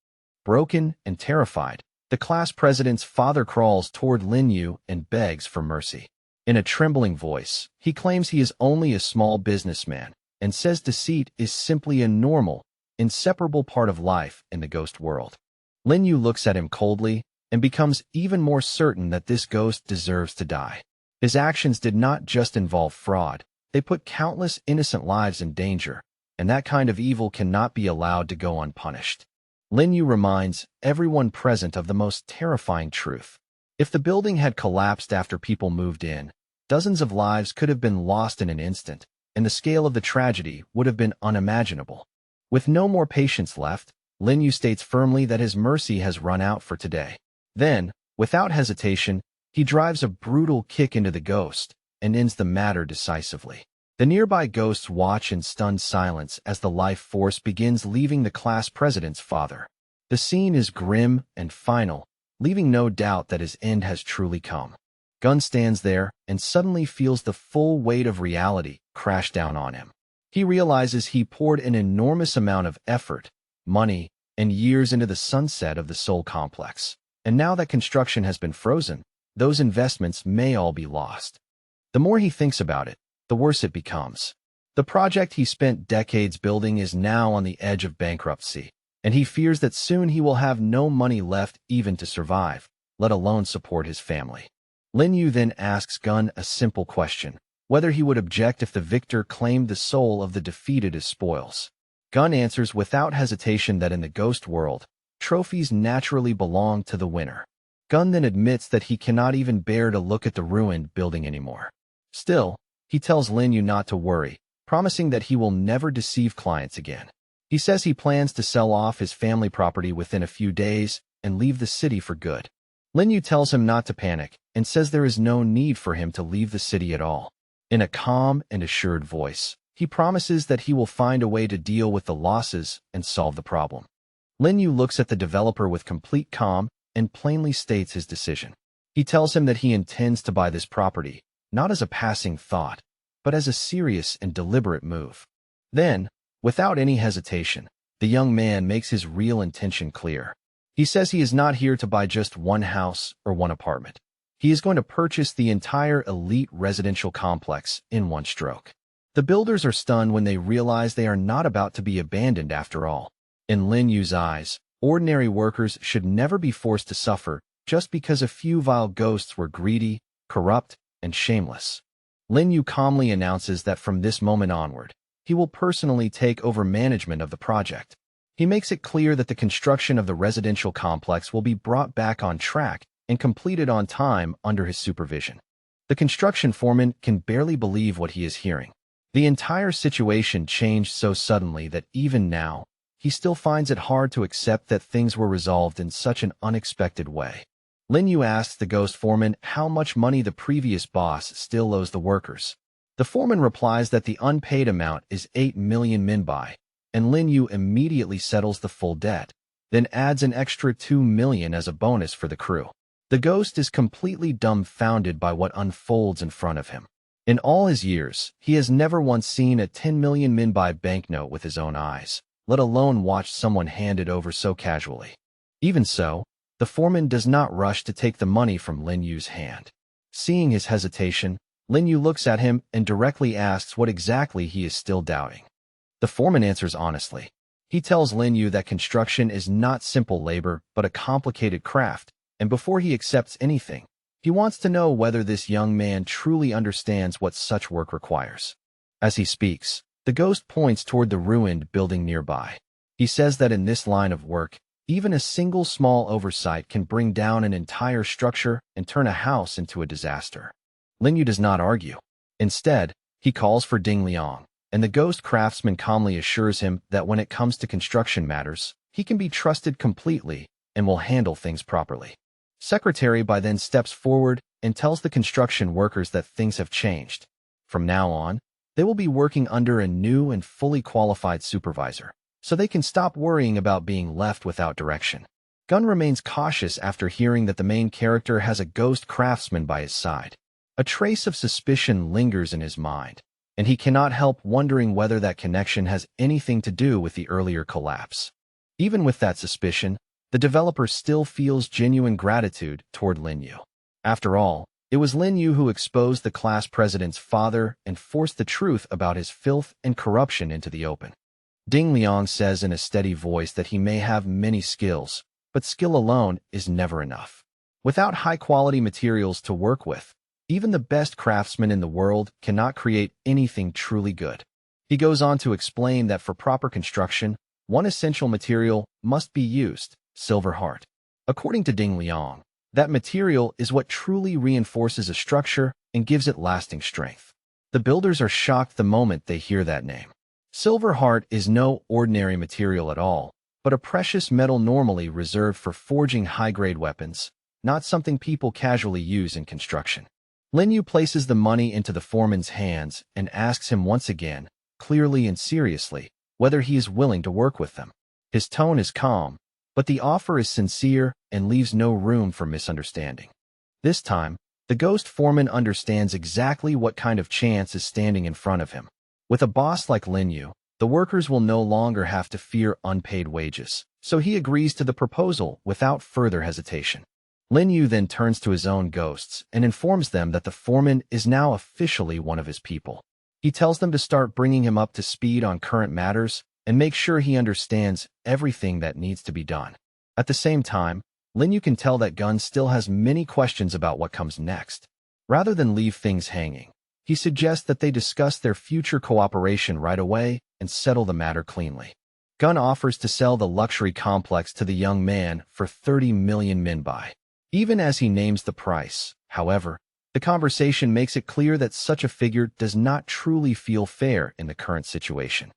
Broken and terrified, the class president's father crawls toward Lin Yu and begs for mercy. In a trembling voice, he claims he is only a small businessman and says deceit is simply a normal, inseparable part of life in the ghost world. Lin Yu looks at him coldly and becomes even more certain that this ghost deserves to die. His actions did not just involve fraud, they put countless innocent lives in danger, and that kind of evil cannot be allowed to go unpunished. Lin Yu reminds everyone present of the most terrifying truth. If the building had collapsed after people moved in, dozens of lives could have been lost in an instant, and the scale of the tragedy would have been unimaginable. With no more patience left, Lin Yu states firmly that his mercy has run out for today. Then, Without hesitation, he drives a brutal kick into the ghost and ends the matter decisively. The nearby ghosts watch in stunned silence as the life force begins leaving the class president's father. The scene is grim and final, leaving no doubt that his end has truly come. Gun stands there and suddenly feels the full weight of reality crash down on him. He realizes he poured an enormous amount of effort, money, and years into the sunset of the Seoul complex. And now that construction has been frozen, those investments may all be lost. The more he thinks about it, the worse it becomes. The project he spent decades building is now on the edge of bankruptcy, and he fears that soon he will have no money left even to survive, let alone support his family. Lin Yu then asks Gun a simple question, whether he would object if the victor claimed the soul of the defeated as spoils. Gun answers without hesitation that in the ghost world, trophies naturally belong to the winner. Gun then admits that he cannot even bear to look at the ruined building anymore. Still, he tells Lin Yu not to worry, promising that he will never deceive clients again. He says he plans to sell off his family property within a few days and leave the city for good. Lin Yu tells him not to panic and says there is no need for him to leave the city at all. In a calm and assured voice, he promises that he will find a way to deal with the losses and solve the problem. Lin Yu looks at the developer with complete calm and plainly states his decision. He tells him that he intends to buy this property, not as a passing thought, but as a serious and deliberate move. Then, without any hesitation, the young man makes his real intention clear. He says he is not here to buy just one house or one apartment. He is going to purchase the entire elite residential complex in one stroke. The builders are stunned when they realize they are not about to be abandoned after all. In Lin Yu's eyes, ordinary workers should never be forced to suffer just because a few vile ghosts were greedy, corrupt, and shameless. Lin Yu calmly announces that from this moment onward, he will personally take over management of the project. He makes it clear that the construction of the residential complex will be brought back on track and completed on time under his supervision. The construction foreman can barely believe what he is hearing. The entire situation changed so suddenly that even now, he still finds it hard to accept that things were resolved in such an unexpected way. Lin Yu asks the ghost foreman how much money the previous boss still owes the workers. The foreman replies that the unpaid amount is 8 million minbai, and Lin Yu immediately settles the full debt, then adds an extra 2 million as a bonus for the crew. The ghost is completely dumbfounded by what unfolds in front of him. In all his years, he has never once seen a 10 million minbai banknote with his own eyes, let alone watched someone hand it over so casually. Even so, the foreman does not rush to take the money from Lin Yu's hand. Seeing his hesitation, Lin Yu looks at him and directly asks what exactly he is still doubting. The foreman answers honestly. He tells Lin Yu that construction is not simple labor but a complicated craft, and before he accepts anything, he wants to know whether this young man truly understands what such work requires. As he speaks, the ghost points toward the ruined building nearby. He says that in this line of work, even a single small oversight can bring down an entire structure and turn a house into a disaster. Lin Yu does not argue. Instead, he calls for Ding Liang, and the ghost craftsman calmly assures him that when it comes to construction matters, he can be trusted completely and will handle things properly. Secretary by then steps forward and tells the construction workers that things have changed. From now on, they will be working under a new and fully qualified supervisor, so they can stop worrying about being left without direction. Gun remains cautious after hearing that the main character has a ghost craftsman by his side. A trace of suspicion lingers in his mind, and he cannot help wondering whether that connection has anything to do with the earlier collapse. Even with that suspicion, the developer still feels genuine gratitude toward Lin Yu. After all, it was Lin Yu who exposed the class president's father and forced the truth about his filth and corruption into the open. Ding Liang says in a steady voice that he may have many skills, but skill alone is never enough. Without high-quality materials to work with, even the best craftsman in the world cannot create anything truly good. He goes on to explain that for proper construction, one essential material must be used: silver heart. According to Ding Liang, that material is what truly reinforces a structure and gives it lasting strength. The builders are shocked the moment they hear that name. Silver heart is no ordinary material at all, but a precious metal normally reserved for forging high-grade weapons, not something people casually use in construction. Lin Yu places the money into the foreman's hands and asks him once again, clearly and seriously, whether he is willing to work with them. His tone is calm, but the offer is sincere and leaves no room for misunderstanding. This time, the ghost foreman understands exactly what kind of chance is standing in front of him. With a boss like Lin Yu, the workers will no longer have to fear unpaid wages, so he agrees to the proposal without further hesitation. Lin Yu then turns to his own ghosts and informs them that the foreman is now officially one of his people. He tells them to start bringing him up to speed on current matters and make sure he understands everything that needs to be done. At the same time, Lin Yu can tell that Gun still has many questions about what comes next. Rather than leave things hanging, he suggests that they discuss their future cooperation right away and settle the matter cleanly. Gun offers to sell the luxury complex to the young man for 30 million minbai. Even as he names the price, however, the conversation makes it clear that such a figure does not truly feel fair in the current situation.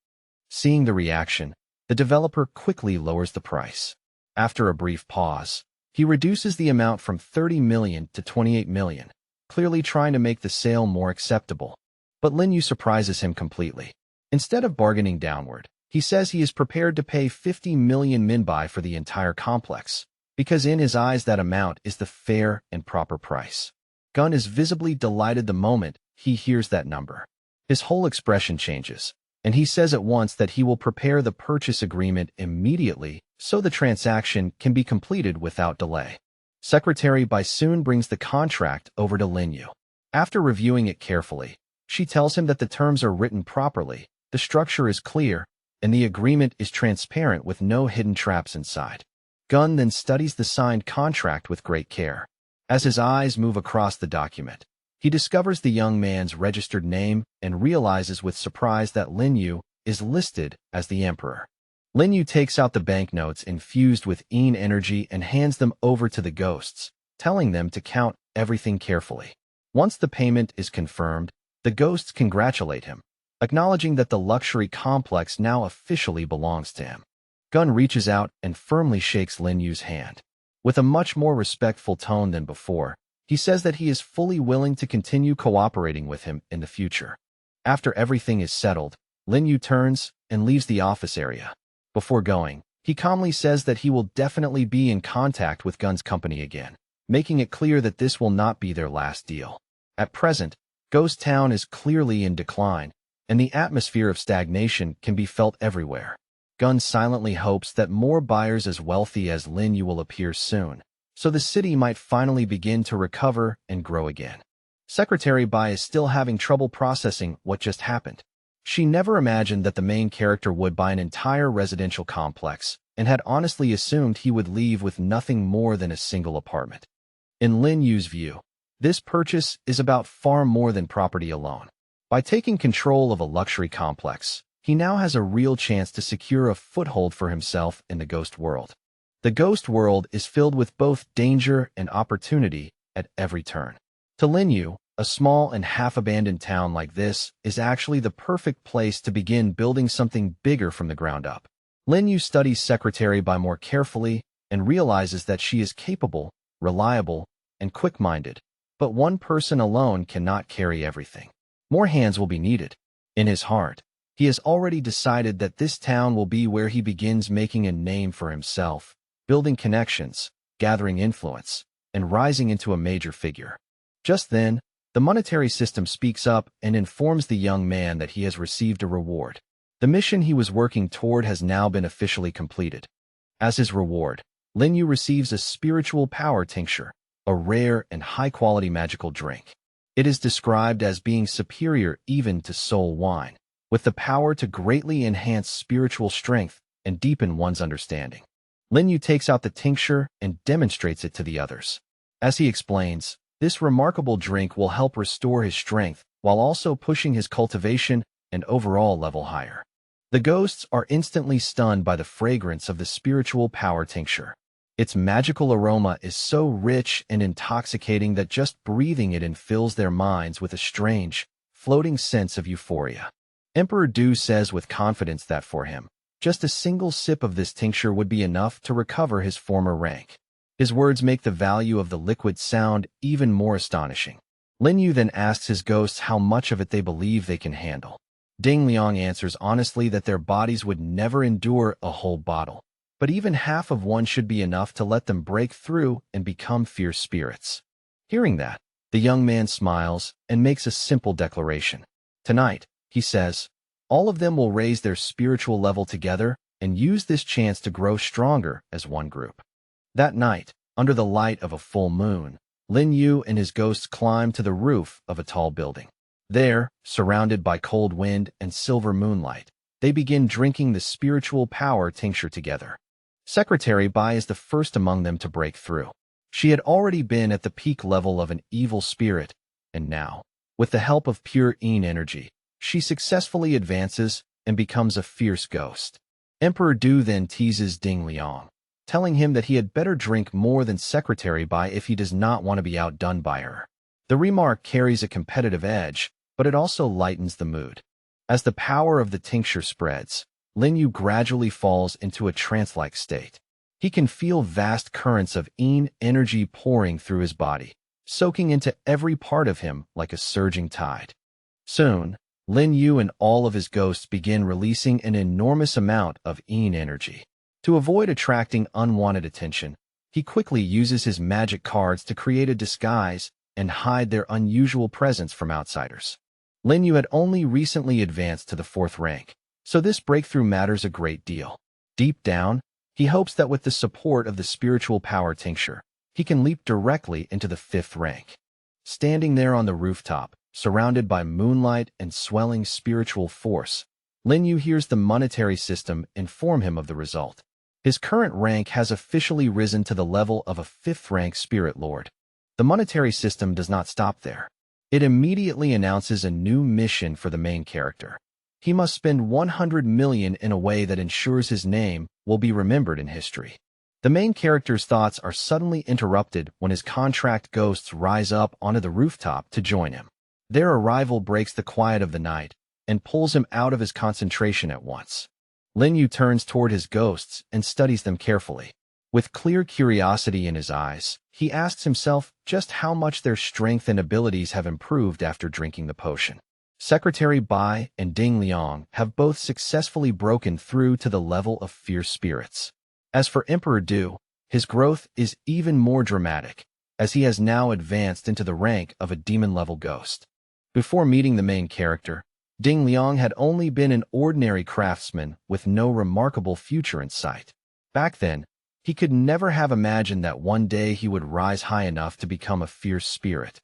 Seeing the reaction, the developer quickly lowers the price. After a brief pause, he reduces the amount from 30 million to 28 million, clearly trying to make the sale more acceptable. But Lin Yu surprises him completely. Instead of bargaining downward, he says he is prepared to pay 50 million minbai for the entire complex, because in his eyes that amount is the fair and proper price. Gun is visibly delighted the moment he hears that number. His whole expression changes, and he says at once that he will prepare the purchase agreement immediately so the transaction can be completed without delay. Secretary Bai soon brings the contract over to Lin Yu. After reviewing it carefully, she tells him that the terms are written properly, the structure is clear, and the agreement is transparent with no hidden traps inside. Gun then studies the signed contract with great care. As his eyes move across the document, he discovers the young man's registered name and realizes with surprise that Lin Yu is listed as the emperor. Lin Yu takes out the banknotes infused with Yin energy and hands them over to the ghosts, telling them to count everything carefully. Once the payment is confirmed, the ghosts congratulate him, acknowledging that the luxury complex now officially belongs to him. Gun reaches out and firmly shakes Lin Yu's hand. With a much more respectful tone than before, he says that he is fully willing to continue cooperating with him in the future. After everything is settled, Lin Yu turns and leaves the office area. Before going, he calmly says that he will definitely be in contact with Gun's company again, making it clear that this will not be their last deal. At present, Ghost Town is clearly in decline, and the atmosphere of stagnation can be felt everywhere. Gun silently hopes that more buyers as wealthy as Lin Yu will appear soon, so the city might finally begin to recover and grow again. Secretary Bai is still having trouble processing what just happened. She never imagined that the main character would buy an entire residential complex and had honestly assumed he would leave with nothing more than a single apartment. In Lin Yu's view, this purchase is about far more than property alone. By taking control of a luxury complex, he now has a real chance to secure a foothold for himself in the ghost world. The ghost world is filled with both danger and opportunity at every turn. To Lin Yu, a small and half-abandoned town like this is actually the perfect place to begin building something bigger from the ground up. Lin Yu studies Secretary Bai more carefully and realizes that she is capable, reliable, and quick-minded. But one person alone cannot carry everything. More hands will be needed. In his heart, he has already decided that this town will be where he begins making a name for himself, building connections, gathering influence, and rising into a major figure. Just then, the monetary system speaks up and informs the young man that he has received a reward. The mission he was working toward has now been officially completed. As his reward, Lin Yu receives a spiritual power tincture, a rare and high-quality magical drink. It is described as being superior even to soul wine, with the power to greatly enhance spiritual strength and deepen one's understanding. Lin Yu takes out the tincture and demonstrates it to the others. As he explains, this remarkable drink will help restore his strength while also pushing his cultivation and overall level higher. The ghosts are instantly stunned by the fragrance of the spiritual power tincture. Its magical aroma is so rich and intoxicating that just breathing it in fills their minds with a strange, floating sense of euphoria. Emperor Du says with confidence that for him, just a single sip of this tincture would be enough to recover his former rank. His words make the value of the liquid sound even more astonishing. Lin Yu then asks his ghosts how much of it they believe they can handle. Ding Liang answers honestly that their bodies would never endure a whole bottle, but even half of one should be enough to let them break through and become fierce spirits. Hearing that, the young man smiles and makes a simple declaration. Tonight, he says, all of them will raise their spiritual level together and use this chance to grow stronger as one group. That night, under the light of a full moon, Lin Yu and his ghosts climb to the roof of a tall building. There, surrounded by cold wind and silver moonlight, they begin drinking the spiritual power tincture together. Secretary Bai is the first among them to break through. She had already been at the peak level of an evil spirit, and now, with the help of pure Yin energy, she successfully advances and becomes a fierce ghost. Emperor Du then teases Ding Liang, telling him that he had better drink more than Secretary Bai if he does not want to be outdone by her. The remark carries a competitive edge, but it also lightens the mood. As the power of the tincture spreads, Lin Yu gradually falls into a trance-like state. He can feel vast currents of Yin energy pouring through his body, soaking into every part of him like a surging tide. Soon, Lin Yu and all of his ghosts begin releasing an enormous amount of Yin energy. To avoid attracting unwanted attention, he quickly uses his magic cards to create a disguise and hide their unusual presence from outsiders. Lin Yu had only recently advanced to the 4th rank, so this breakthrough matters a great deal. Deep down, he hopes that with the support of the spiritual power tincture, he can leap directly into the 5th rank. Standing there on the rooftop, surrounded by moonlight and swelling spiritual force, Lin Yu hears the monetary system inform him of the result. His current rank has officially risen to the level of a 5th rank spirit lord. The monetary system does not stop there. It immediately announces a new mission for the main character. He must spend 100 million in a way that ensures his name will be remembered in history. The main character's thoughts are suddenly interrupted when his contract ghosts rise up onto the rooftop to join him. Their arrival breaks the quiet of the night and pulls him out of his concentration at once. Lin Yu turns toward his ghosts and studies them carefully. With clear curiosity in his eyes, he asks himself just how much their strength and abilities have improved after drinking the potion. Secretary Bai and Ding Liang have both successfully broken through to the level of fierce spirits. As for Emperor Du, his growth is even more dramatic, as he has now advanced into the rank of a demon-level ghost. Before meeting the main character, Ding Liang had only been an ordinary craftsman with no remarkable future in sight. Back then, he could never have imagined that one day he would rise high enough to become a fierce spirit.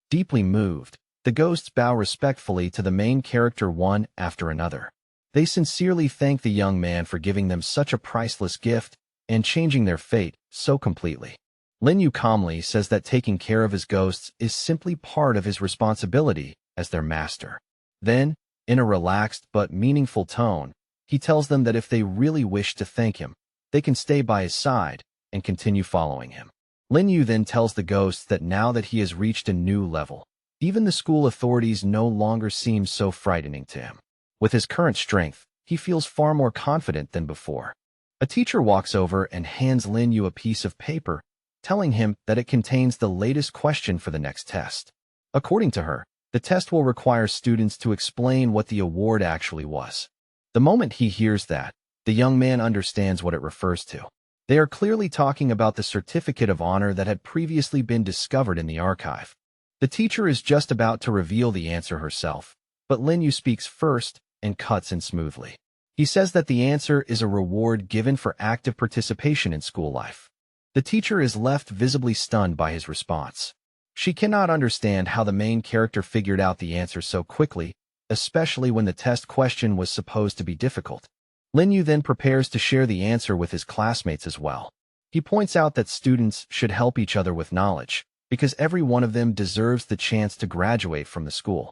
Deeply moved, the ghosts bow respectfully to the main character one after another. They sincerely thank the young man for giving them such a priceless gift and changing their fate so completely. Lin Yu calmly says that taking care of his ghosts is simply part of his responsibility as their master. Then, in a relaxed but meaningful tone, he tells them that if they really wish to thank him, they can stay by his side and continue following him. Lin Yu then tells the ghosts that now that he has reached a new level, even the school authorities no longer seem so frightening to him. With his current strength, he feels far more confident than before. A teacher walks over and hands Lin Yu a piece of paper, telling him that it contains the latest question for the next test. According to her, the test will require students to explain what the award actually was. The moment he hears that, the young man understands what it refers to. They are clearly talking about the certificate of honor that had previously been discovered in the archive. The teacher is just about to reveal the answer herself, but Lin Yu speaks first and cuts in smoothly. He says that the answer is a reward given for active participation in school life. The teacher is left visibly stunned by his response. She cannot understand how the main character figured out the answer so quickly, especially when the test question was supposed to be difficult. Lin Yu then prepares to share the answer with his classmates as well. He points out that students should help each other with knowledge, because every one of them deserves the chance to graduate from the school.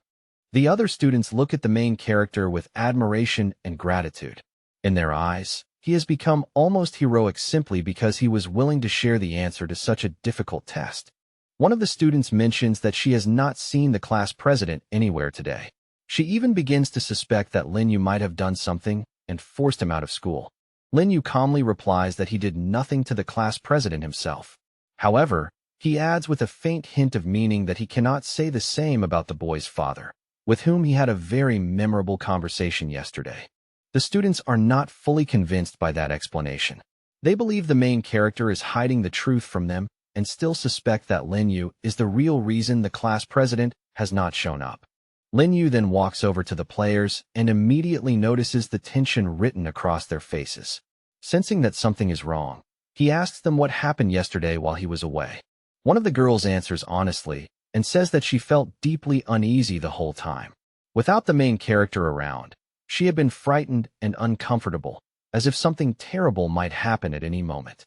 The other students look at the main character with admiration and gratitude. In their eyes, he has become almost heroic simply because he was willing to share the answer to such a difficult test. One of the students mentions that she has not seen the class president anywhere today. She even begins to suspect that Lin Yu might have done something and forced him out of school. Lin Yu calmly replies that he did nothing to the class president himself. However, he adds with a faint hint of meaning that he cannot say the same about the boy's father, with whom he had a very memorable conversation yesterday. The students are not fully convinced by that explanation. They believe the main character is hiding the truth from them and still suspect that Lin Yu is the real reason the class president has not shown up. Lin Yu then walks over to the players and immediately notices the tension written across their faces. Sensing that something is wrong, he asks them what happened yesterday while he was away. One of the girls answers honestly and says that she felt deeply uneasy the whole time. Without the main character around, she had been frightened and uncomfortable, as if something terrible might happen at any moment.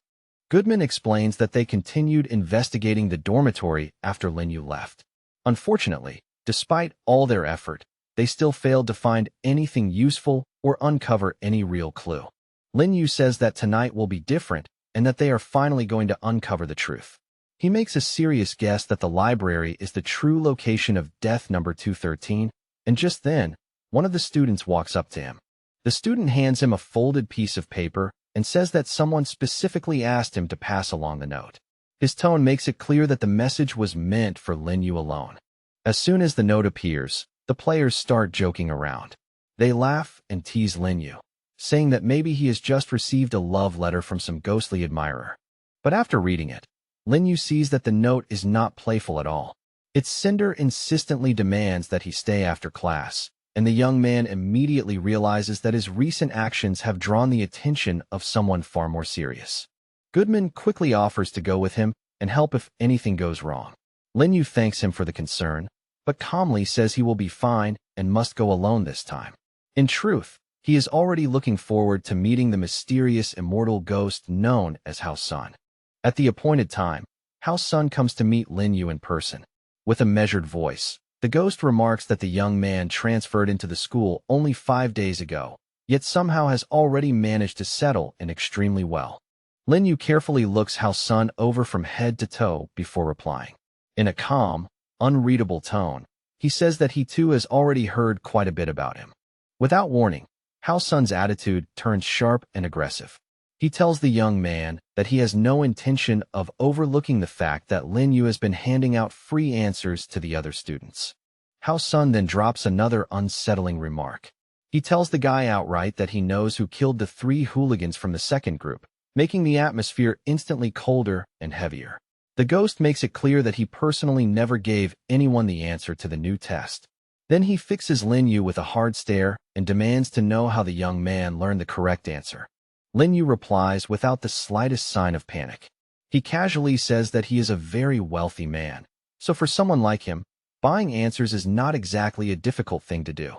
Goodman explains that they continued investigating the dormitory after Lin Yu left. Unfortunately, despite all their effort, they still failed to find anything useful or uncover any real clue. Lin Yu says that tonight will be different and that they are finally going to uncover the truth. He makes a serious guess that the library is the true location of death number 213, and just then, one of the students walks up to him. The student hands him a folded piece of paper and says that someone specifically asked him to pass along the note. His tone makes it clear that the message was meant for Lin Yu alone. As soon as the note appears, the players start joking around. They laugh and tease Lin Yu, saying that maybe he has just received a love letter from some ghostly admirer. But after reading it, Lin Yu sees that the note is not playful at all. Its sender insistently demands that he stay after class, and the young man immediately realizes that his recent actions have drawn the attention of someone far more serious. Goodman quickly offers to go with him and help if anything goes wrong. Lin Yu thanks him for the concern, but calmly says he will be fine and must go alone this time. In truth, he is already looking forward to meeting the mysterious immortal ghost known as Hao Sun. At the appointed time, Hao Sun comes to meet Lin Yu in person. With a measured voice, the ghost remarks that the young man transferred into the school only 5 days ago, yet somehow has already managed to settle in extremely well. Lin Yu carefully looks Hao Sun over from head to toe before replying. In a calm, unreadable tone, he says that he too has already heard quite a bit about him. Without warning, Hao Sun's attitude turns sharp and aggressive. He tells the young man that he has no intention of overlooking the fact that Lin Yu has been handing out free answers to the other students. Hao Sun then drops another unsettling remark. He tells the guy outright that he knows who killed the 3 hooligans from the second group, making the atmosphere instantly colder and heavier. The ghost makes it clear that he personally never gave anyone the answer to the new test. Then he fixes Lin Yu with a hard stare and demands to know how the young man learned the correct answer. Lin Yu replies without the slightest sign of panic. He casually says that he is a very wealthy man, so for someone like him, buying answers is not exactly a difficult thing to do.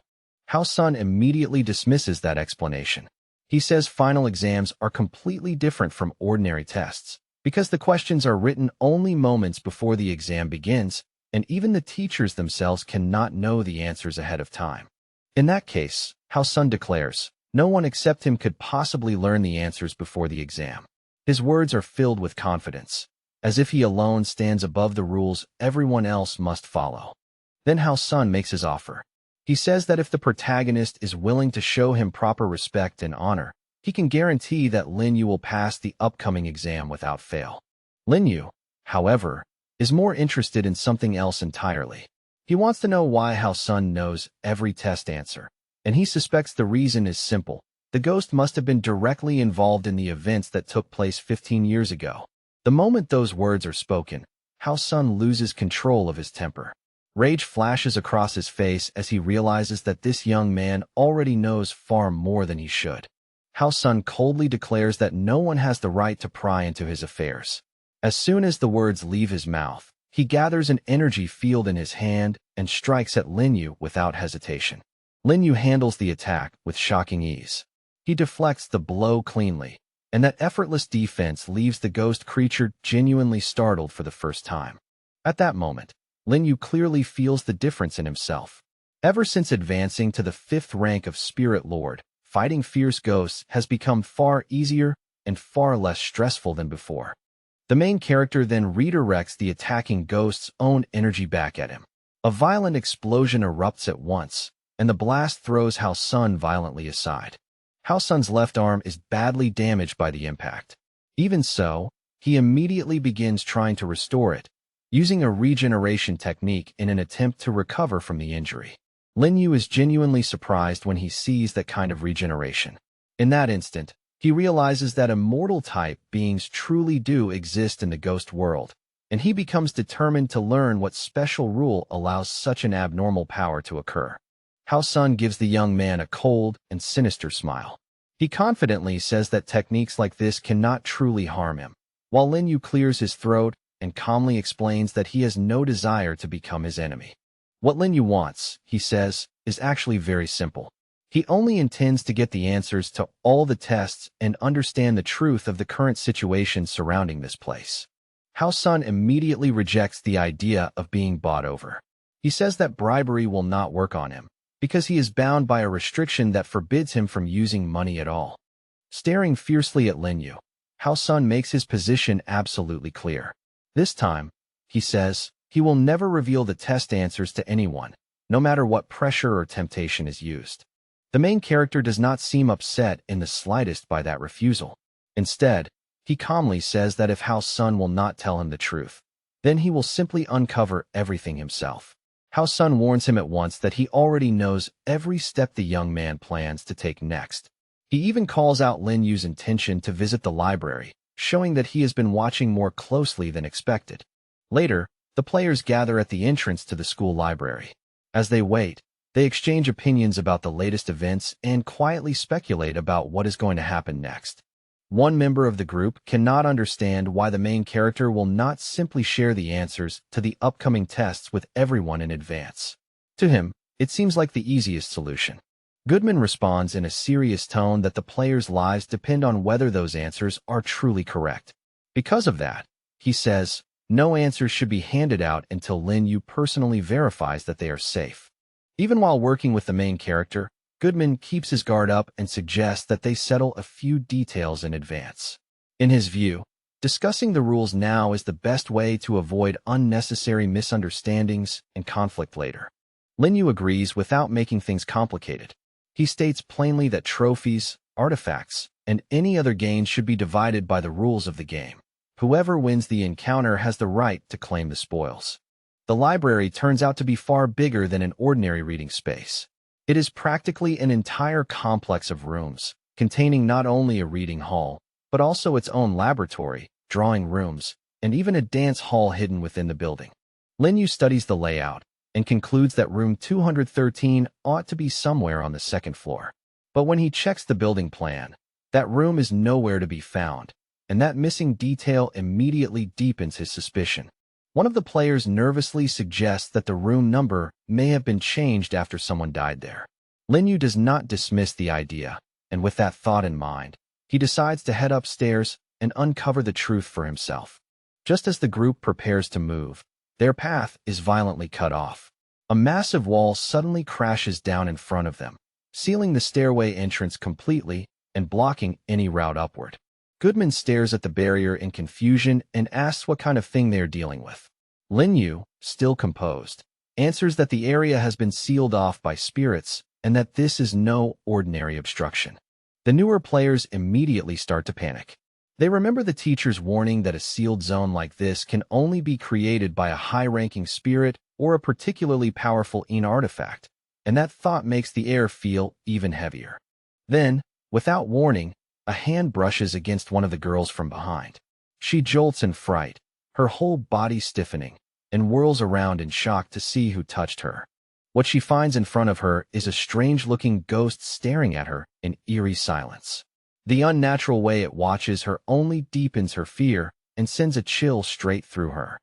Hao Sun immediately dismisses that explanation. He says final exams are completely different from ordinary tests, because the questions are written only moments before the exam begins, and even the teachers themselves cannot know the answers ahead of time. In that case, Hao Sun declares, no one except him could possibly learn the answers before the exam. His words are filled with confidence, as if he alone stands above the rules everyone else must follow. Then Hao Sun makes his offer. He says that if the protagonist is willing to show him proper respect and honor, he can guarantee that Lin Yu will pass the upcoming exam without fail. Lin Yu, however, is more interested in something else entirely. He wants to know why Hao Sun knows every test answer, and he suspects the reason is simple. The ghost must have been directly involved in the events that took place 15 years ago. The moment those words are spoken, Hao Sun loses control of his temper. Rage flashes across his face as he realizes that this young man already knows far more than he should. Hao Sun coldly declares that no one has the right to pry into his affairs. As soon as the words leave his mouth, he gathers an energy field in his hand and strikes at Lin Yu without hesitation. Lin Yu handles the attack with shocking ease. He deflects the blow cleanly, and that effortless defense leaves the ghost creature genuinely startled for the first time. At that moment, Lin Yu clearly feels the difference in himself. Ever since advancing to the 5th rank of Spirit Lord, fighting fierce ghosts has become far easier and far less stressful than before. The main character then redirects the attacking ghost's own energy back at him. A violent explosion erupts at once, and the blast throws Hao Sun violently aside. Hao Sun's left arm is badly damaged by the impact. Even so, he immediately begins trying to restore it, using a regeneration technique in an attempt to recover from the injury. Lin Yu is genuinely surprised when he sees that kind of regeneration. In that instant, he realizes that immortal-type beings truly do exist in the ghost world, and he becomes determined to learn what special rule allows such an abnormal power to occur. Hao Sun gives the young man a cold and sinister smile. He confidently says that techniques like this cannot truly harm him, while Lin Yu clears his throat and calmly explains that he has no desire to become his enemy. What Lin Yu wants, he says, is actually very simple. He only intends to get the answers to all the tests and understand the truth of the current situation surrounding this place. Hao Sun immediately rejects the idea of being bought over. He says that bribery will not work on him, because he is bound by a restriction that forbids him from using money at all. Staring fiercely at Lin Yu, Hao Sun makes his position absolutely clear. This time, he says, he will never reveal the test answers to anyone, no matter what pressure or temptation is used. The main character does not seem upset in the slightest by that refusal. Instead, he calmly says that if Hao Sun will not tell him the truth, then he will simply uncover everything himself. Hao Sun warns him at once that he already knows every step the young man plans to take next. He even calls out Lin Yu's intention to visit the library, showing that he has been watching more closely than expected. Later, the players gather at the entrance to the school library. As they wait, they exchange opinions about the latest events and quietly speculate about what is going to happen next. One member of the group cannot understand why the main character will not simply share the answers to the upcoming tests with everyone in advance. To him, it seems like the easiest solution. Goodman responds in a serious tone that the players' lives depend on whether those answers are truly correct. Because of that, he says, no answers should be handed out until Lin Yu personally verifies that they are safe. Even while working with the main character, Goodman keeps his guard up and suggests that they settle a few details in advance. In his view, discussing the rules now is the best way to avoid unnecessary misunderstandings and conflict later. Lin Yu agrees without making things complicated. He states plainly that trophies, artifacts, and any other gains should be divided by the rules of the game. Whoever wins the encounter has the right to claim the spoils. The library turns out to be far bigger than an ordinary reading space. It is practically an entire complex of rooms, containing not only a reading hall, but also its own laboratory, drawing rooms, and even a dance hall hidden within the building. Lin Yu studies the layout and concludes that room 213 ought to be somewhere on the second floor. But when he checks the building plan, that room is nowhere to be found, and that missing detail immediately deepens his suspicion. One of the players nervously suggests that the room number may have been changed after someone died there. Lin Yu does not dismiss the idea, and with that thought in mind, he decides to head upstairs and uncover the truth for himself. Just as the group prepares to move, their path is violently cut off. A massive wall suddenly crashes down in front of them, sealing the stairway entrance completely and blocking any route upward. Goodman stares at the barrier in confusion and asks what kind of thing they are dealing with. Lin Yu, still composed, answers that the area has been sealed off by spirits and that this is no ordinary obstruction. The newer players immediately start to panic. They remember the teacher's warning that a sealed zone like this can only be created by a high-ranking spirit or a particularly powerful artifact, and that thought makes the air feel even heavier. Then, without warning, a hand brushes against one of the girls from behind. She jolts in fright, her whole body stiffening, and whirls around in shock to see who touched her. What she finds in front of her is a strange-looking ghost staring at her in eerie silence. The unnatural way it watches her only deepens her fear and sends a chill straight through her.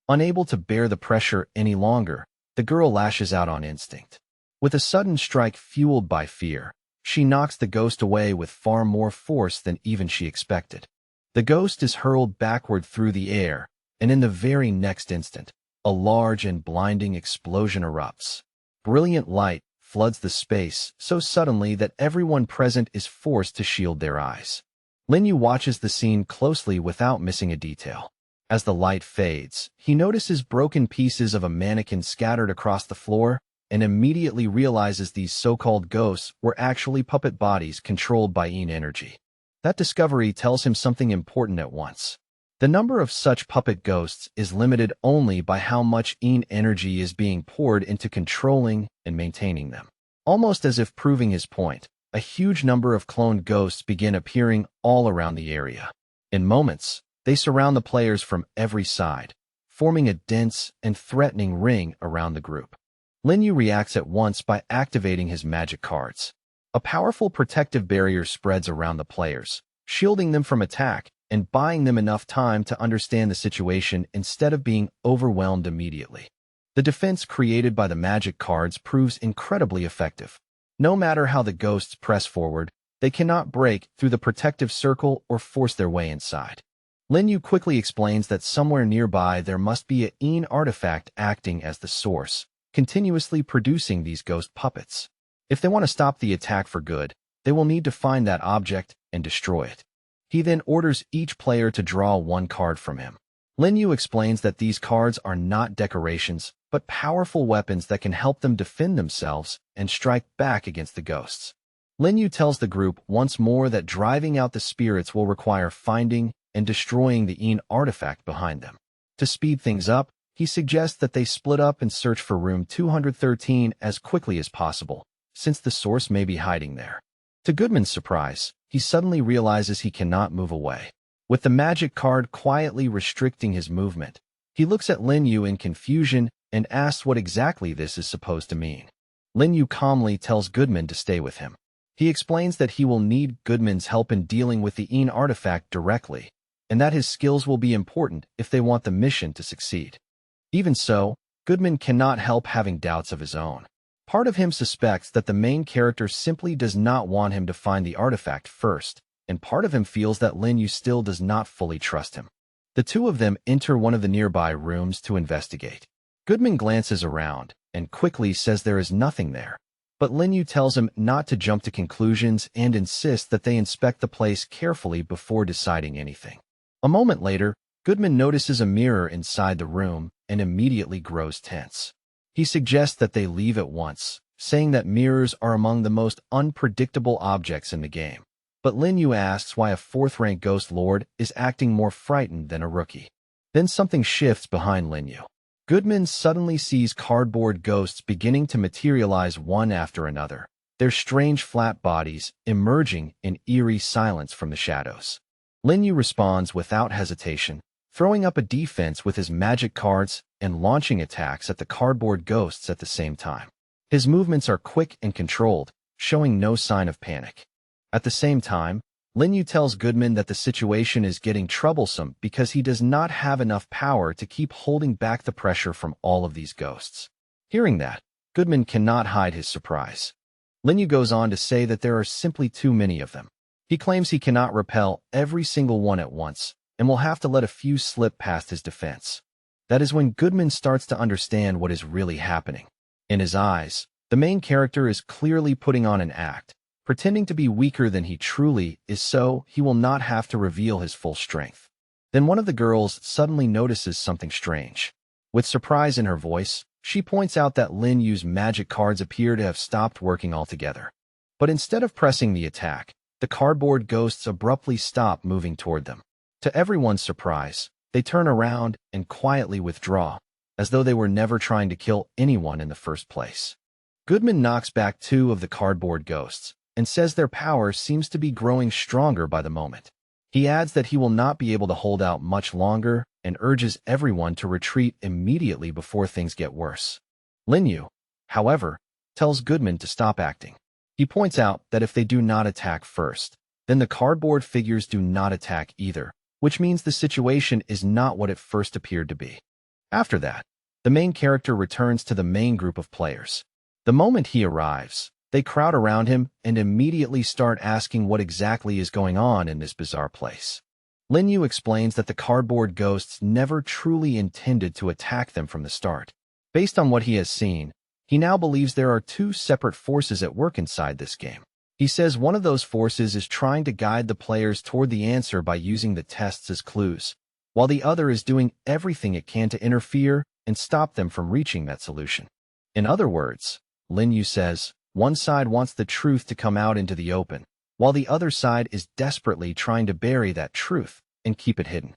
Unable to bear the pressure any longer, the girl lashes out on instinct. With a sudden strike fueled by fear, she knocks the ghost away with far more force than even she expected. The ghost is hurled backward through the air, and in the very next instant, a large and blinding explosion erupts. Brilliant light floods the space so suddenly that everyone present is forced to shield their eyes. Lin Yu watches the scene closely without missing a detail. As the light fades, he notices broken pieces of a mannequin scattered across the floor, and immediately realizes these so-called ghosts were actually puppet bodies controlled by energy. That discovery tells him something important at once. The number of such puppet ghosts is limited only by how much energy is being poured into controlling and maintaining them. Almost as if proving his point, a huge number of cloned ghosts begin appearing all around the area. In moments, they surround the players from every side, forming a dense and threatening ring around the group. Lin Yu reacts at once by activating his magic cards. A powerful protective barrier spreads around the players, shielding them from attack and buying them enough time to understand the situation instead of being overwhelmed immediately. The defense created by the magic cards proves incredibly effective. No matter how the ghosts press forward, they cannot break through the protective circle or force their way inside. Lin Yu quickly explains that somewhere nearby there must be an artifact acting as the source, continuously producing these ghost puppets. If they want to stop the attack for good, they will need to find that object and destroy it. He then orders each player to draw one card from him. Lin Yu explains that these cards are not decorations, but powerful weapons that can help them defend themselves and strike back against the ghosts. Lin Yu tells the group once more that driving out the spirits will require finding and destroying the artifact behind them. To speed things up, he suggests that they split up and search for room 213 as quickly as possible, since the source may be hiding there. To Goodman's surprise, he suddenly realizes he cannot move away. With the magic card quietly restricting his movement, he looks at Lin Yu in confusion and asks what exactly this is supposed to mean. Lin Yu calmly tells Goodman to stay with him. He explains that he will need Goodman's help in dealing with the artifact directly, and that his skills will be important if they want the mission to succeed. Even so, Goodman cannot help having doubts of his own. Part of him suspects that the main character simply does not want him to find the artifact first, and part of him feels that Lin Yu still does not fully trust him. The two of them enter one of the nearby rooms to investigate. Goodman glances around and quickly says there is nothing there, but Lin Yu tells him not to jump to conclusions and insists that they inspect the place carefully before deciding anything. A moment later, Goodman notices a mirror inside the room and immediately grows tense. He suggests that they leave at once, saying that mirrors are among the most unpredictable objects in the game. But Lin Yu asks why a fourth-rank ghost lord is acting more frightened than a rookie. Then something shifts behind Lin Yu. Goodman suddenly sees cardboard ghosts beginning to materialize one after another, their strange flat bodies emerging in eerie silence from the shadows. Lin Yu responds without hesitation, throwing up a defense with his magic cards and launching attacks at the cardboard ghosts at the same time. His movements are quick and controlled, showing no sign of panic. At the same time, Lin Yu tells Goodman that the situation is getting troublesome because he does not have enough power to keep holding back the pressure from all of these ghosts. Hearing that, Goodman cannot hide his surprise. Lin Yu goes on to say that there are simply too many of them. He claims he cannot repel every single one at once and will have to let a few slip past his defense. That is when Goodman starts to understand what is really happening. In his eyes, the main character is clearly putting on an act, pretending to be weaker than he truly is so he will not have to reveal his full strength. Then one of the girls suddenly notices something strange. With surprise in her voice, she points out that Lin Yu's magic cards appear to have stopped working altogether. But instead of pressing the attack, the cardboard ghosts abruptly stop moving toward them. To everyone's surprise, they turn around and quietly withdraw, as though they were never trying to kill anyone in the first place. Goodman knocks back two of the cardboard ghosts and says their power seems to be growing stronger by the moment. He adds that he will not be able to hold out much longer and urges everyone to retreat immediately before things get worse. Lin Yu, however, tells Goodman to stop acting. He points out that if they do not attack first, then the cardboard figures do not attack either, which means the situation is not what it first appeared to be. After that, the main character returns to the main group of players. The moment he arrives, they crowd around him and immediately start asking what exactly is going on in this bizarre place. Lin Yu explains that the cardboard ghosts never truly intended to attack them from the start. Based on what he has seen, he now believes there are two separate forces at work inside this game. He says one of those forces is trying to guide the players toward the answer by using the tests as clues, while the other is doing everything it can to interfere and stop them from reaching that solution. In other words, Lin Yu says, one side wants the truth to come out into the open, while the other side is desperately trying to bury that truth and keep it hidden.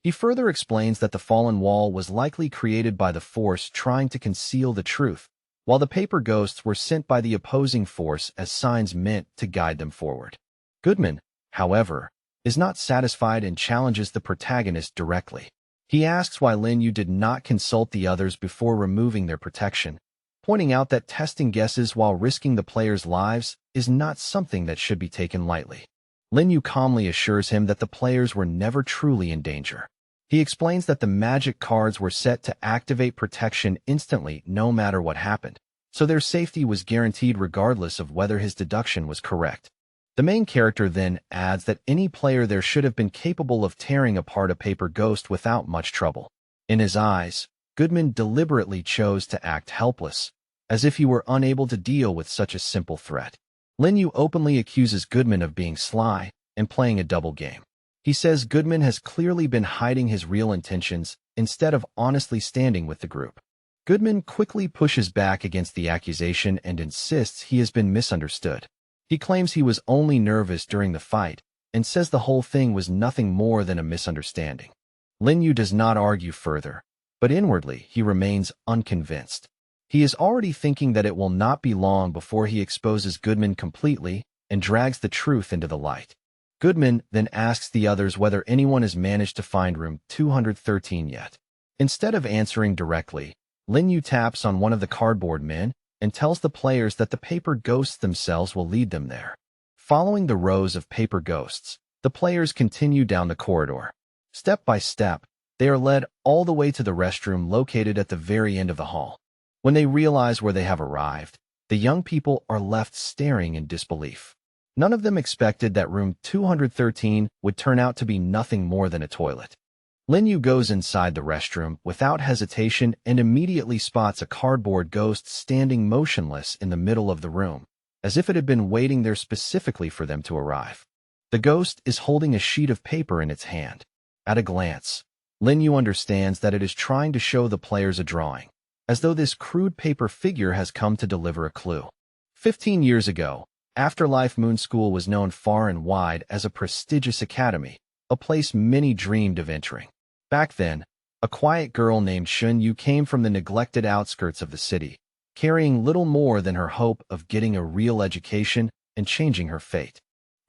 He further explains that the fallen wall was likely created by the force trying to conceal the truth, while the paper ghosts were sent by the opposing force as signs meant to guide them forward. Goodman, however, is not satisfied and challenges the protagonist directly. He asks why Lin Yu did not consult the others before removing their protection, pointing out that testing guesses while risking the players' lives is not something that should be taken lightly. Lin Yu calmly assures him that the players were never truly in danger. He explains that the magic cards were set to activate protection instantly no matter what happened, so their safety was guaranteed regardless of whether his deduction was correct. The main character then adds that any player there should have been capable of tearing apart a paper ghost without much trouble. In his eyes, Goodman deliberately chose to act helpless, as if he were unable to deal with such a simple threat. Lin Yu openly accuses Goodman of being sly and playing a double game. He says Goodman has clearly been hiding his real intentions instead of honestly standing with the group. Goodman quickly pushes back against the accusation and insists he has been misunderstood. He claims he was only nervous during the fight and says the whole thing was nothing more than a misunderstanding. Lin Yu does not argue further, but inwardly he remains unconvinced. He is already thinking that it will not be long before he exposes Goodman completely and drags the truth into the light. Goodman then asks the others whether anyone has managed to find room 213 yet. Instead of answering directly, Lin Yu taps on one of the cardboard men and tells the players that the paper ghosts themselves will lead them there. Following the rows of paper ghosts, the players continue down the corridor. Step by step, they are led all the way to the restroom located at the very end of the hall. When they realize where they have arrived, the young people are left staring in disbelief. None of them expected that room 213 would turn out to be nothing more than a toilet. Lin Yu goes inside the restroom without hesitation and immediately spots a cardboard ghost standing motionless in the middle of the room, as if it had been waiting there specifically for them to arrive. The ghost is holding a sheet of paper in its hand. At a glance, Lin Yu understands that it is trying to show the players a drawing, as though this crude paper figure has come to deliver a clue. 15 years ago, Afterlife Moon School was known far and wide as a prestigious academy, a place many dreamed of entering. Back then, a quiet girl named Shun Yu came from the neglected outskirts of the city, carrying little more than her hope of getting a real education and changing her fate.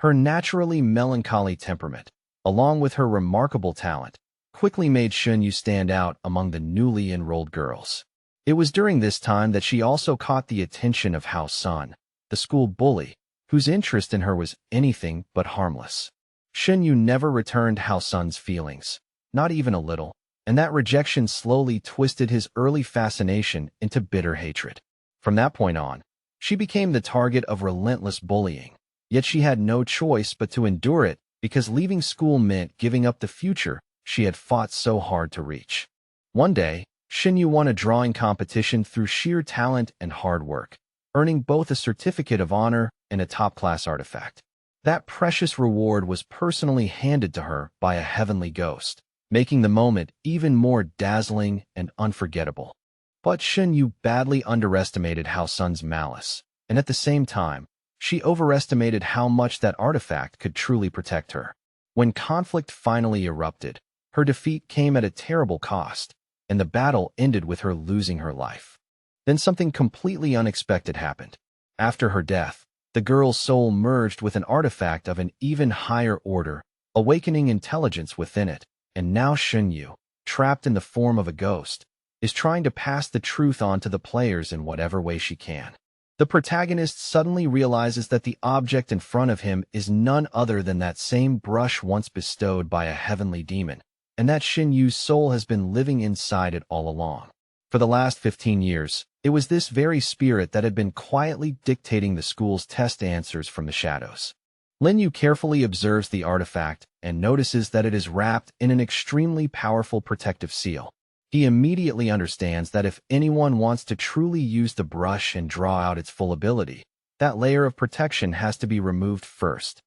Her naturally melancholy temperament, along with her remarkable talent, quickly made Shun Yu stand out among the newly enrolled girls. It was during this time that she also caught the attention of Hao Sun, the school bully, whose interest in her was anything but harmless. Shun Yu never returned Hao Sun's feelings, not even a little, and that rejection slowly twisted his early fascination into bitter hatred. From that point on, she became the target of relentless bullying, yet she had no choice but to endure it because leaving school meant giving up the future she had fought so hard to reach. One day, Shun Yu won a drawing competition through sheer talent and hard work, earning both a certificate of honor and a top-class artifact. That precious reward was personally handed to her by a heavenly ghost, making the moment even more dazzling and unforgettable. But Shun Yu badly underestimated Hao Sun's malice, and at the same time, she overestimated how much that artifact could truly protect her. When conflict finally erupted, her defeat came at a terrible cost, and the battle ended with her losing her life. Then something completely unexpected happened. After her death, the girl's soul merged with an artifact of an even higher order, awakening intelligence within it, and now Shun Yu, trapped in the form of a ghost, is trying to pass the truth on to the players in whatever way she can. The protagonist suddenly realizes that the object in front of him is none other than that same brush once bestowed by a heavenly demon, and that Shun Yu's soul has been living inside it all along. For the last 15 years, it was this very spirit that had been quietly dictating the school's test answers from the shadows. Lin Yu carefully observes the artifact and notices that it is wrapped in an extremely powerful protective seal. He immediately understands that if anyone wants to truly use the brush and draw out its full ability, that layer of protection has to be removed first.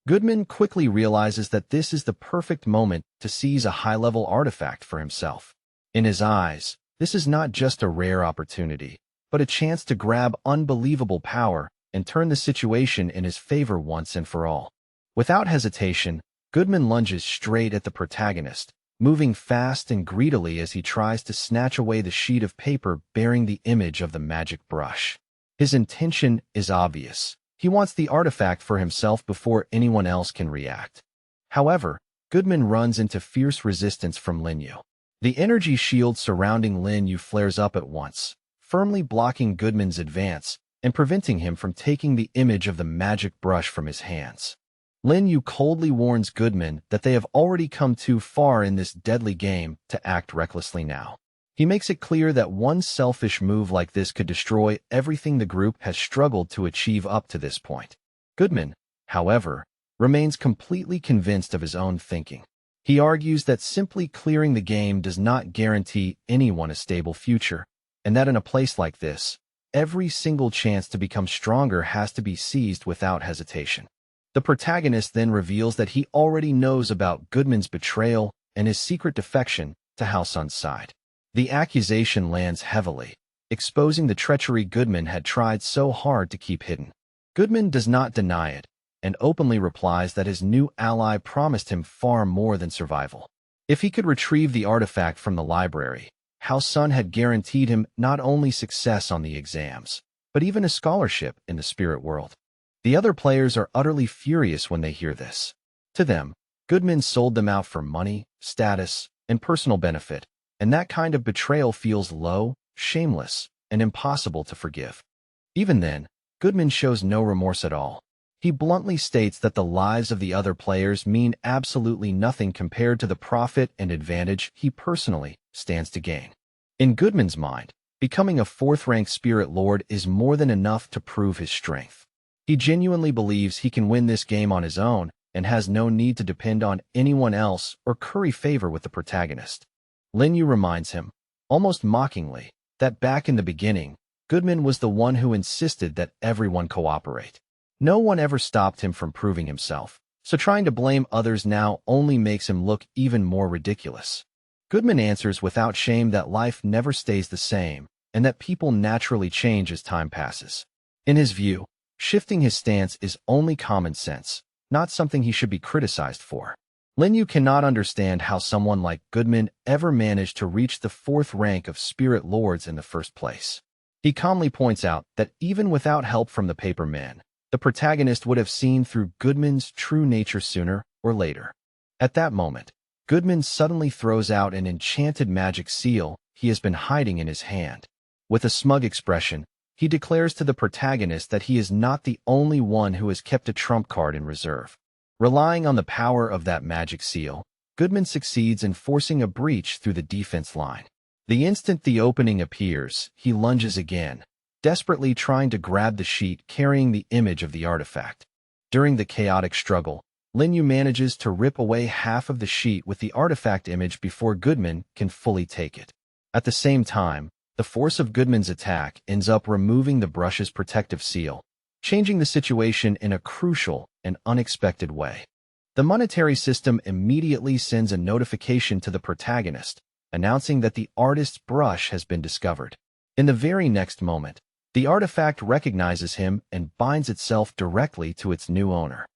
Goodman quickly realizes that this is the perfect moment to seize a high-level artifact for himself. In his eyes, this is not just a rare opportunity, but a chance to grab unbelievable power and turn the situation in his favor once and for all. Without hesitation, Goodman lunges straight at the protagonist, moving fast and greedily as he tries to snatch away the sheet of paper bearing the image of the magic brush. His intention is obvious. He wants the artifact for himself before anyone else can react. However, Goodman runs into fierce resistance from Lin Yu. The energy shield surrounding Lin Yu flares up at once, firmly blocking Goodman's advance and preventing him from taking the image of the magic brush from his hands. Lin Yu coldly warns Goodman that they have already come too far in this deadly game to act recklessly now. He makes it clear that one selfish move like this could destroy everything the group has struggled to achieve up to this point. Goodman, however, remains completely convinced of his own thinking. He argues that simply clearing the game does not guarantee anyone a stable future, and that in a place like this, every single chance to become stronger has to be seized without hesitation. The protagonist then reveals that he already knows about Goodman's betrayal and his secret defection to Hao Sun's side. The accusation lands heavily, exposing the treachery Goodman had tried so hard to keep hidden. Goodman does not deny it, and openly replies that his new ally promised him far more than survival. If he could retrieve the artifact from the library, Hao Sun had guaranteed him not only success on the exams, but even a scholarship in the spirit world. The other players are utterly furious when they hear this. To them, Goodman sold them out for money, status, and personal benefit, and that kind of betrayal feels low, shameless, and impossible to forgive. Even then, Goodman shows no remorse at all. He bluntly states that the lives of the other players mean absolutely nothing compared to the profit and advantage he personally stands to gain. In Goodman's mind, becoming a fourth-rank spirit lord is more than enough to prove his strength. He genuinely believes he can win this game on his own and has no need to depend on anyone else or curry favor with the protagonist. Lin Yu reminds him, almost mockingly, that back in the beginning, Goodman was the one who insisted that everyone cooperate. No one ever stopped him from proving himself, so trying to blame others now only makes him look even more ridiculous. Goodman answers without shame that life never stays the same, and that people naturally change as time passes. In his view, shifting his stance is only common sense, not something he should be criticized for. Lin Yu cannot understand how someone like Goodman ever managed to reach the fourth rank of spirit lords in the first place. He calmly points out that even without help from the paper man, the protagonist would have seen through Goodman's true nature sooner or later. At that moment, Goodman suddenly throws out an enchanted magic seal he has been hiding in his hand. With a smug expression, he declares to the protagonist that he is not the only one who has kept a trump card in reserve. Relying on the power of that magic seal, Goodman succeeds in forcing a breach through the defense line. The instant the opening appears, he lunges again, desperately trying to grab the sheet carrying the image of the artifact. During the chaotic struggle, Lin Yu manages to rip away half of the sheet with the artifact image before Goodman can fully take it. At the same time, the force of Goodman's attack ends up removing the brush's protective seal, changing the situation in a crucial and unexpected way. The monetary system immediately sends a notification to the protagonist, announcing that the artist's brush has been discovered. In the very next moment, the artifact recognizes him and binds itself directly to its new owner.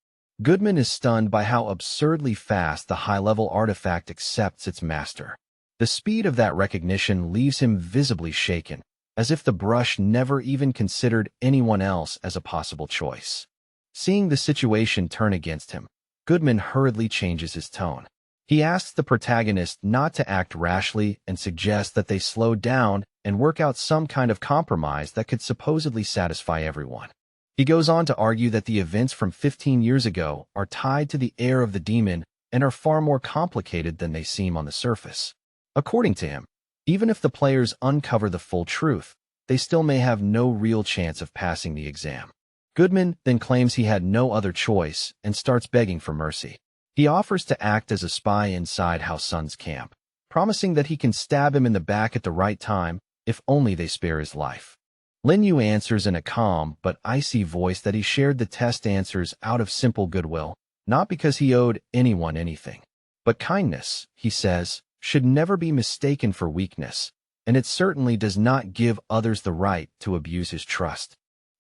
Goodman is stunned by how absurdly fast the high-level artifact accepts its master. The speed of that recognition leaves him visibly shaken, as if the brush never even considered anyone else as a possible choice. Seeing the situation turn against him, Goodman hurriedly changes his tone. He asks the protagonist not to act rashly and suggests that they slow down and work out some kind of compromise that could supposedly satisfy everyone. He goes on to argue that the events from 15 years ago are tied to the heir of the demon and are far more complicated than they seem on the surface. According to him, even if the players uncover the full truth, they still may have no real chance of passing the exam. Goodman then claims he had no other choice and starts begging for mercy. He offers to act as a spy inside Hao Sun's camp, promising that he can stab him in the back at the right time if only they spare his life. Lin Yu answers in a calm but icy voice that he shared the test answers out of simple goodwill, not because he owed anyone anything. But kindness, he says, should never be mistaken for weakness, and it certainly does not give others the right to abuse his trust.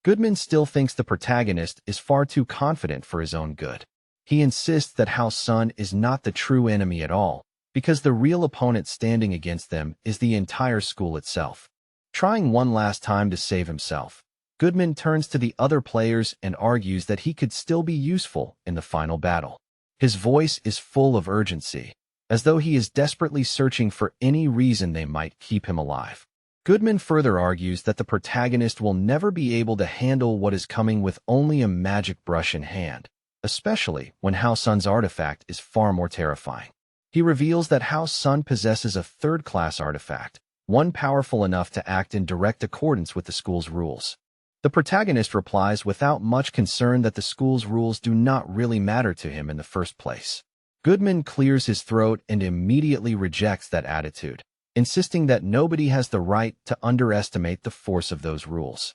Goodman still thinks the protagonist is far too confident for his own good. He insists that Hao Sun is not the true enemy at all, because the real opponent standing against them is the entire school itself. Trying one last time to save himself, Goodman turns to the other players and argues that he could still be useful in the final battle. His voice is full of urgency, as though he is desperately searching for any reason they might keep him alive. Goodman further argues that the protagonist will never be able to handle what is coming with only a magic brush in hand, especially when Hao Sun's artifact is far more terrifying. He reveals that Hao Sun possesses a third-class artifact, one powerful enough to act in direct accordance with the school's rules. The protagonist replies without much concern that the school's rules do not really matter to him in the first place. Goodman clears his throat and immediately rejects that attitude, insisting that nobody has the right to underestimate the force of those rules.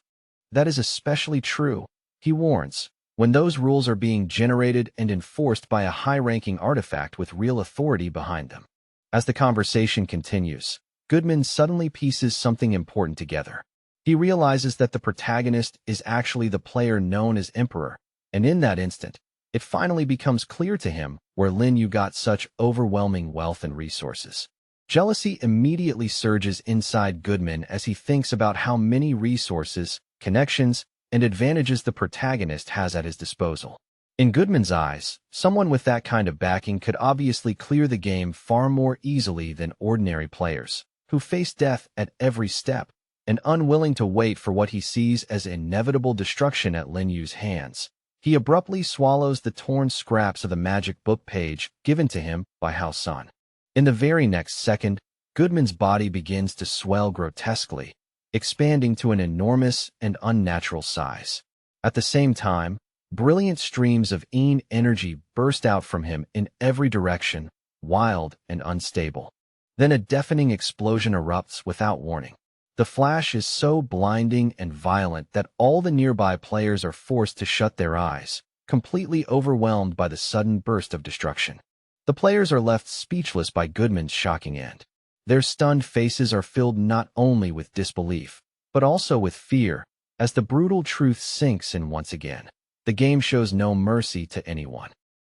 That is especially true, he warns, when those rules are being generated and enforced by a high-ranking artifact with real authority behind them. As the conversation continues, Goodman suddenly pieces something important together. He realizes that the protagonist is actually the player known as Emperor, and in that instant, it finally becomes clear to him where Lin Yu got such overwhelming wealth and resources. Jealousy immediately surges inside Goodman as he thinks about how many resources, connections, and advantages the protagonist has at his disposal. In Goodman's eyes, someone with that kind of backing could obviously clear the game far more easily than ordinary players, who face death at every step, and unwilling to wait for what he sees as inevitable destruction at Lin Yu's hands. He abruptly swallows the torn scraps of the magic book page given to him by Hao Sun. In the very next second, Goodman's body begins to swell grotesquely, expanding to an enormous and unnatural size. At the same time, brilliant streams of energy burst out from him in every direction, wild and unstable. Then a deafening explosion erupts without warning. The flash is so blinding and violent that all the nearby players are forced to shut their eyes, completely overwhelmed by the sudden burst of destruction. The players are left speechless by Goodman's shocking end. Their stunned faces are filled not only with disbelief, but also with fear, as the brutal truth sinks in once again. The game shows no mercy to anyone.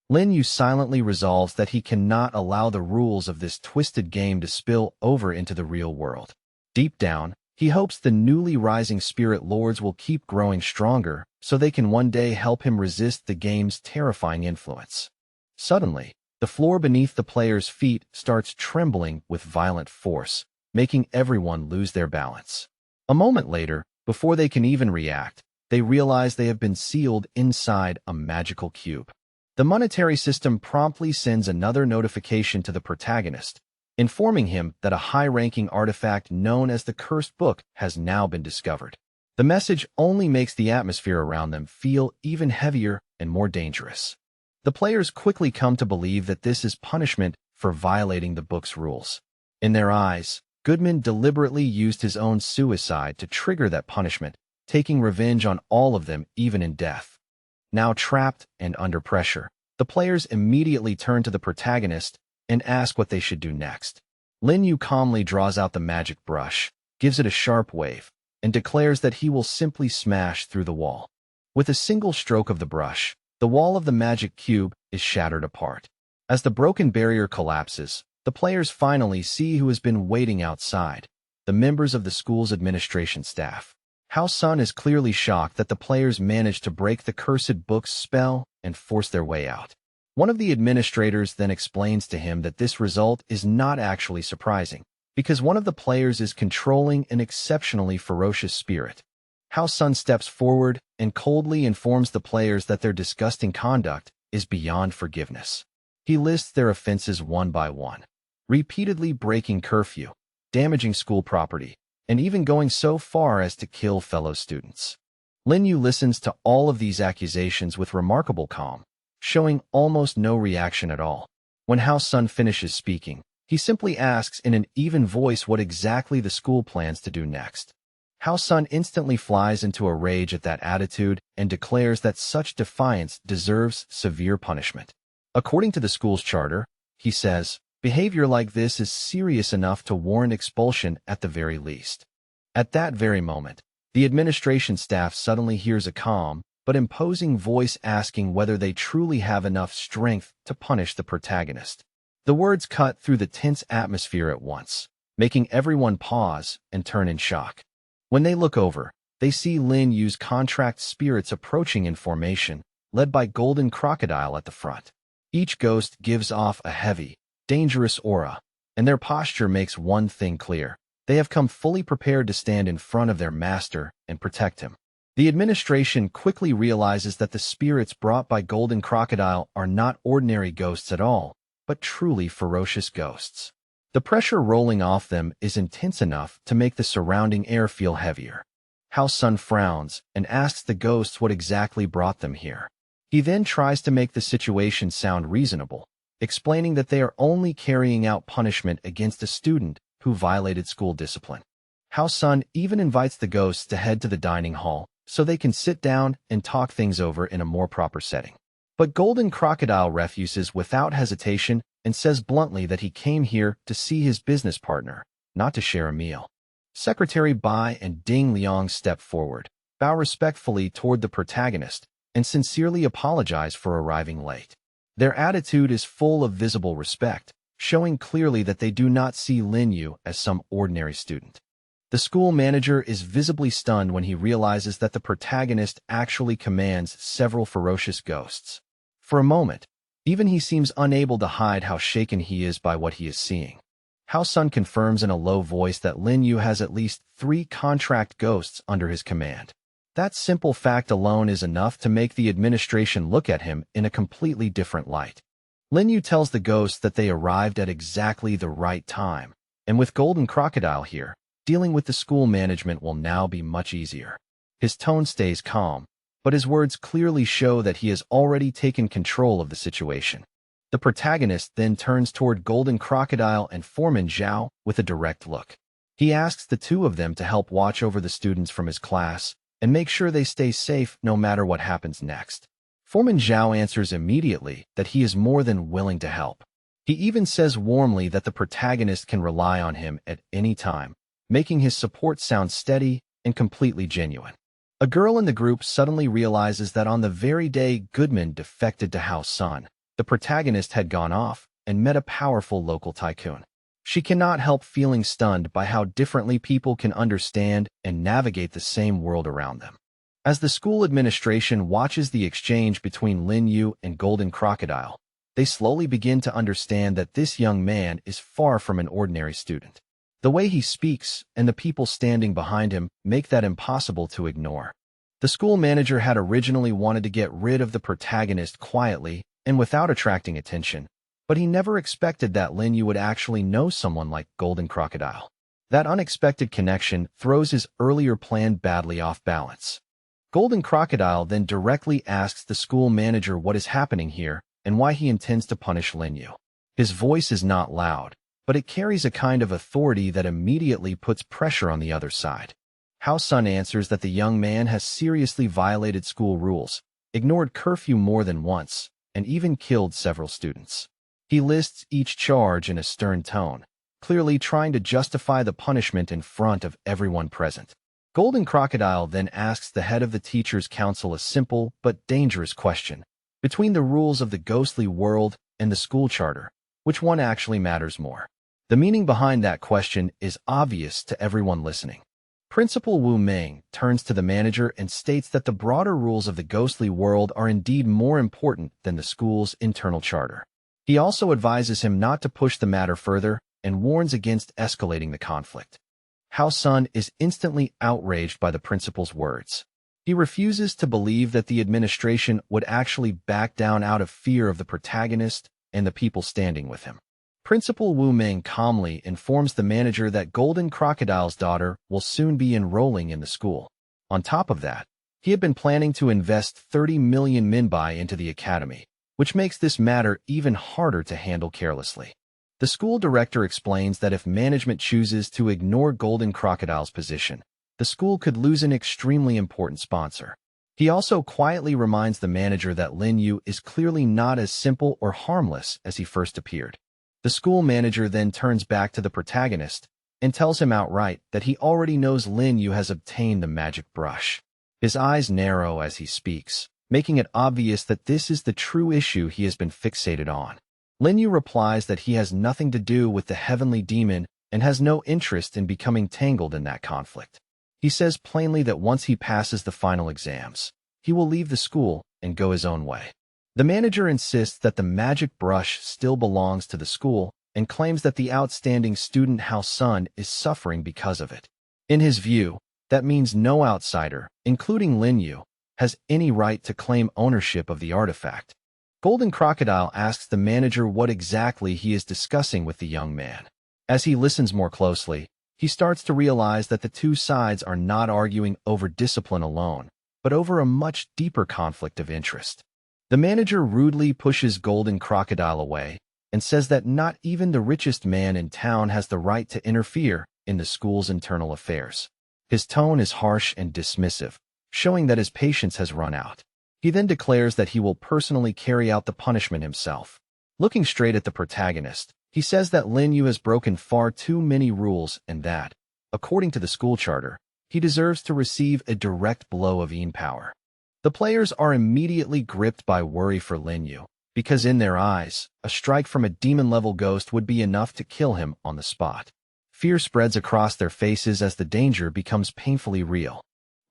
Lin Yu silently resolves that he cannot allow the rules of this twisted game to spill over into the real world. Deep down, he hopes the newly rising spirit lords will keep growing stronger so they can one day help him resist the game's terrifying influence. Suddenly, the floor beneath the players' feet starts trembling with violent force, making everyone lose their balance. A moment later, before they can even react, they realize they have been sealed inside a magical cube. The monetary system promptly sends another notification to the protagonist, informing him that a high-ranking artifact known as the Cursed Book has now been discovered. The message only makes the atmosphere around them feel even heavier and more dangerous. The players quickly come to believe that this is punishment for violating the book's rules. In their eyes, Goodman deliberately used his own suicide to trigger that punishment, taking revenge on all of them even in death. Now trapped and under pressure, the players immediately turn to the protagonist and ask what they should do next. Lin Yu calmly draws out the magic brush, gives it a sharp wave, and declares that he will simply smash through the wall. With a single stroke of the brush, the wall of the magic cube is shattered apart. As the broken barrier collapses, the players finally see who has been waiting outside, the members of the school's administration staff. Hao Sun is clearly shocked that the players managed to break the Cursed Book's spell and force their way out. One of the administrators then explains to him that this result is not actually surprising, because one of the players is controlling an exceptionally ferocious spirit. Hao Sun steps forward and coldly informs the players that their disgusting conduct is beyond forgiveness. He lists their offenses one by one, repeatedly breaking curfew, damaging school property, and even going so far as to kill fellow students. Lin Yu listens to all of these accusations with remarkable calm, showing almost no reaction at all. When Hao Sun finishes speaking, he simply asks in an even voice what exactly the school plans to do next. Hao Sun instantly flies into a rage at that attitude and declares that such defiance deserves severe punishment. According to the school's charter, he says, behavior like this is serious enough to warrant expulsion at the very least. At that very moment, the administration staff suddenly hears a calm but imposing voice asking whether they truly have enough strength to punish the protagonist. The words cut through the tense atmosphere at once, making everyone pause and turn in shock. When they look over, they see Lin Yu's contract spirits approaching in formation, led by Golden Crocodile at the front. Each ghost gives off a heavy, dangerous aura, and their posture makes one thing clear. They have come fully prepared to stand in front of their master and protect him. The administration quickly realizes that the spirits brought by Golden Crocodile are not ordinary ghosts at all, but truly ferocious ghosts. The pressure rolling off them is intense enough to make the surrounding air feel heavier. Hao Sun frowns and asks the ghosts what exactly brought them here. He then tries to make the situation sound reasonable, explaining that they are only carrying out punishment against a student who violated school discipline. Hao Sun even invites the ghosts to head to the dining hall so they can sit down and talk things over in a more proper setting. But Golden Crocodile refuses without hesitation and says bluntly that he came here to see his business partner, not to share a meal. Secretary Bai and Ding Liang step forward, bow respectfully toward the protagonist, and sincerely apologize for arriving late. Their attitude is full of visible respect, showing clearly that they do not see Lin Yu as some ordinary student. The school manager is visibly stunned when he realizes that the protagonist actually commands several ferocious ghosts. For a moment, even he seems unable to hide how shaken he is by what he is seeing. Hao Sun confirms in a low voice that Lin Yu has at least 3 contract ghosts under his command. That simple fact alone is enough to make the administration look at him in a completely different light. Lin Yu tells the ghosts that they arrived at exactly the right time, and with Golden Crocodile here, dealing with the school management will now be much easier. His tone stays calm, but his words clearly show that he has already taken control of the situation. The protagonist then turns toward Golden Crocodile and Foreman Zhao with a direct look. He asks the two of them to help watch over the students from his class and make sure they stay safe no matter what happens next. Foreman Zhao answers immediately that he is more than willing to help. He even says warmly that the protagonist can rely on him at any time, making his support sound steady and completely genuine. A girl in the group suddenly realizes that on the very day Goodman defected to Hao Sun, the protagonist had gone off and met a powerful local tycoon. She cannot help feeling stunned by how differently people can understand and navigate the same world around them. As the school administration watches the exchange between Lin Yu and Golden Crocodile, they slowly begin to understand that this young man is far from an ordinary student. The way he speaks and the people standing behind him make that impossible to ignore. The school manager had originally wanted to get rid of the protagonist quietly and without attracting attention, but he never expected that Lin Yu would actually know someone like Golden Crocodile. That unexpected connection throws his earlier plan badly off balance. Golden Crocodile then directly asks the school manager what is happening here and why he intends to punish Lin Yu. His voice is not loud, but it carries a kind of authority that immediately puts pressure on the other side. Hao Sun answers that the young man has seriously violated school rules, ignored curfew more than once, and even killed several students. He lists each charge in a stern tone, clearly trying to justify the punishment in front of everyone present. Golden Crocodile then asks the head of the Teachers' Council a simple but dangerous question. Between the rules of the ghostly world and the school charter, which one actually matters more? The meaning behind that question is obvious to everyone listening. Principal Wu Ming turns to the manager and states that the broader rules of the ghostly world are indeed more important than the school's internal charter. He also advises him not to push the matter further and warns against escalating the conflict. Hao Sun is instantly outraged by the principal's words. He refuses to believe that the administration would actually back down out of fear of the protagonist and the people standing with him. Principal Wu Ming calmly informs the manager that Golden Crocodile's daughter will soon be enrolling in the school. On top of that, he had been planning to invest 30 million minbai into the academy, which makes this matter even harder to handle carelessly. The school director explains that if management chooses to ignore Golden Crocodile's position, the school could lose an extremely important sponsor. He also quietly reminds the manager that Lin Yu is clearly not as simple or harmless as he first appeared. The school manager then turns back to the protagonist and tells him outright that he already knows Lin Yu has obtained the magic brush. His eyes narrow as he speaks, making it obvious that this is the true issue he has been fixated on. Lin Yu replies that he has nothing to do with the heavenly demon and has no interest in becoming tangled in that conflict. He says plainly that once he passes the final exams, he will leave the school and go his own way. The manager insists that the magic brush still belongs to the school and claims that the outstanding student Hao Sun is suffering because of it. In his view, that means no outsider, including Lin Yu, has any right to claim ownership of the artifact. Golden Crocodile asks the manager what exactly he is discussing with the young man. As he listens more closely, he starts to realize that the two sides are not arguing over discipline alone, but over a much deeper conflict of interest. The manager rudely pushes Golden Crocodile away and says that not even the richest man in town has the right to interfere in the school's internal affairs. His tone is harsh and dismissive, showing that his patience has run out. He then declares that he will personally carry out the punishment himself. Looking straight at the protagonist, he says that Lin Yu has broken far too many rules and that, according to the school charter, he deserves to receive a direct blow of Yin power. The players are immediately gripped by worry for Lin Yu, because in their eyes, a strike from a demon-level ghost would be enough to kill him on the spot. Fear spreads across their faces as the danger becomes painfully real.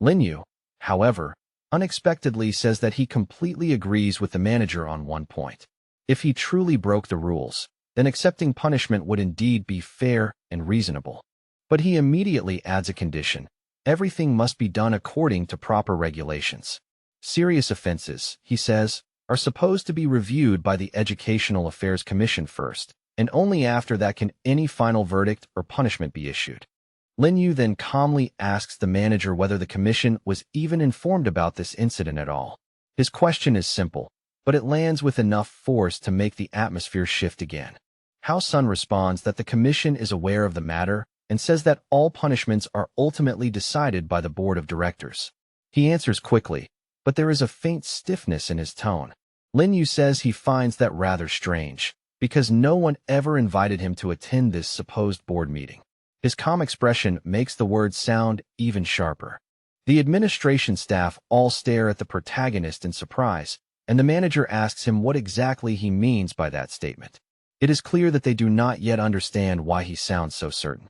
Lin Yu, however, unexpectedly says that he completely agrees with the manager on one point. If he truly broke the rules, then accepting punishment would indeed be fair and reasonable. But he immediately adds a condition. Everything must be done according to proper regulations. Serious offenses, he says, are supposed to be reviewed by the Educational Affairs Commission first, and only after that can any final verdict or punishment be issued. Lin Yu then calmly asks the manager whether the commission was even informed about this incident at all. His question is simple, but it lands with enough force to make the atmosphere shift again. Hao Sun responds that the commission is aware of the matter and says that all punishments are ultimately decided by the board of directors. He answers quickly, but there is a faint stiffness in his tone. Lin Yu says he finds that rather strange, because no one ever invited him to attend this supposed board meeting. His calm expression makes the words sound even sharper. The administration staff all stare at the protagonist in surprise, and the manager asks him what exactly he means by that statement. It is clear that they do not yet understand why he sounds so certain.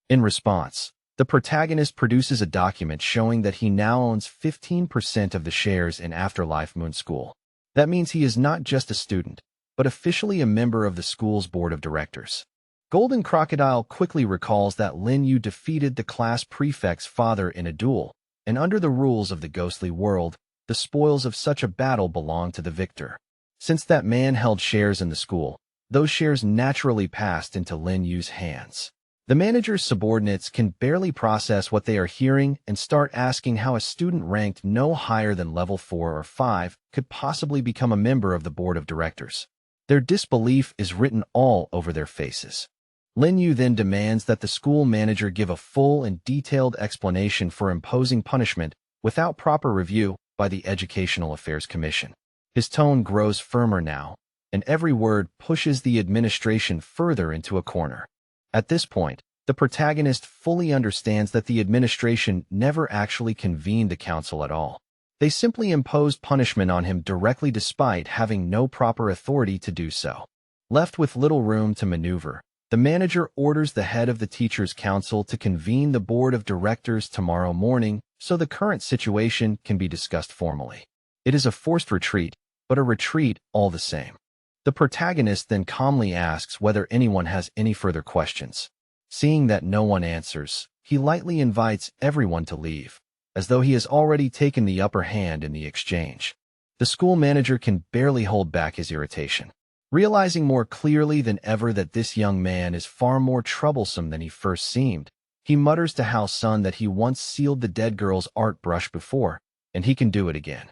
In response, the protagonist produces a document showing that he now owns 15% of the shares in Afterlife Moon School. That means he is not just a student, but officially a member of the school's board of directors. Golden Crocodile quickly recalls that Lin Yu defeated the class prefect's father in a duel, and under the rules of the ghostly world, the spoils of such a battle belong to the victor. Since that man held shares in the school, those shares naturally passed into Lin Yu's hands. The manager's subordinates can barely process what they are hearing and start asking how a student ranked no higher than level 4 or 5 could possibly become a member of the board of directors. Their disbelief is written all over their faces. Lin Yu then demands that the school manager give a full and detailed explanation for imposing punishment without proper review by the Educational Affairs Commission. His tone grows firmer now, and every word pushes the administration further into a corner. At this point, the protagonist fully understands that the administration never actually convened the council at all. They simply imposed punishment on him directly despite having no proper authority to do so. Left with little room to maneuver, the manager orders the head of the teachers' council to convene the board of directors tomorrow morning so the current situation can be discussed formally. It is a forced retreat, but a retreat all the same. The protagonist then calmly asks whether anyone has any further questions. Seeing that no one answers, he lightly invites everyone to leave, as though he has already taken the upper hand in the exchange. The school manager can barely hold back his irritation. Realizing more clearly than ever that this young man is far more troublesome than he first seemed, he mutters to Hao Sun that he once sealed the dead girl's art brush before, and he can do it again.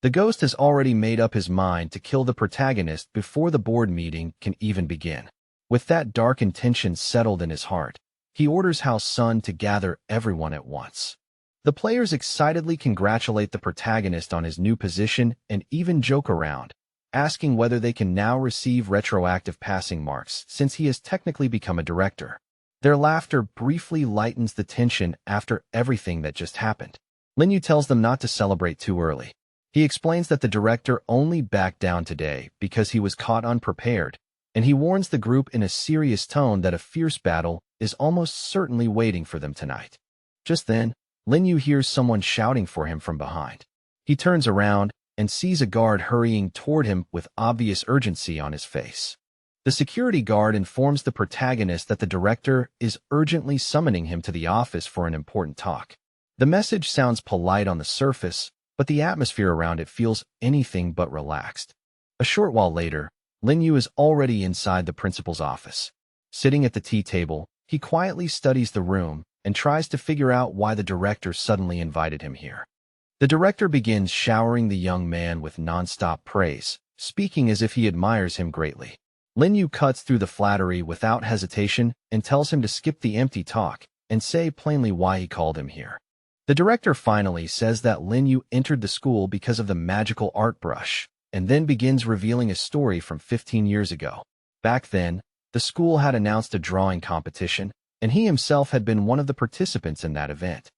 The ghost has already made up his mind to kill the protagonist before the board meeting can even begin. With that dark intention settled in his heart, he orders Hao Sun to gather everyone at once. The players excitedly congratulate the protagonist on his new position and even joke around, asking whether they can now receive retroactive passing marks since he has technically become a director. Their laughter briefly lightens the tension after everything that just happened. Lin Yu tells them not to celebrate too early. He explains that the director only backed down today because he was caught unprepared, and he warns the group in a serious tone that a fierce battle is almost certainly waiting for them tonight. Just then, Lin Yu hears someone shouting for him from behind. He turns around and sees a guard hurrying toward him with obvious urgency on his face. The security guard informs the protagonist that the director is urgently summoning him to the office for an important talk. The message sounds polite on the surface, but the atmosphere around it feels anything but relaxed. A short while later, Lin Yu is already inside the principal's office. Sitting at the tea table, he quietly studies the room and tries to figure out why the director suddenly invited him here. The director begins showering the young man with non-stop praise, speaking as if he admires him greatly. Lin Yu cuts through the flattery without hesitation and tells him to skip the empty talk and say plainly why he called him here. The director finally says that Lin Yu entered the school because of the magical art brush, and then begins revealing a story from 15 years ago. Back then, the school had announced a drawing competition, and he himself had been one of the participants in that event.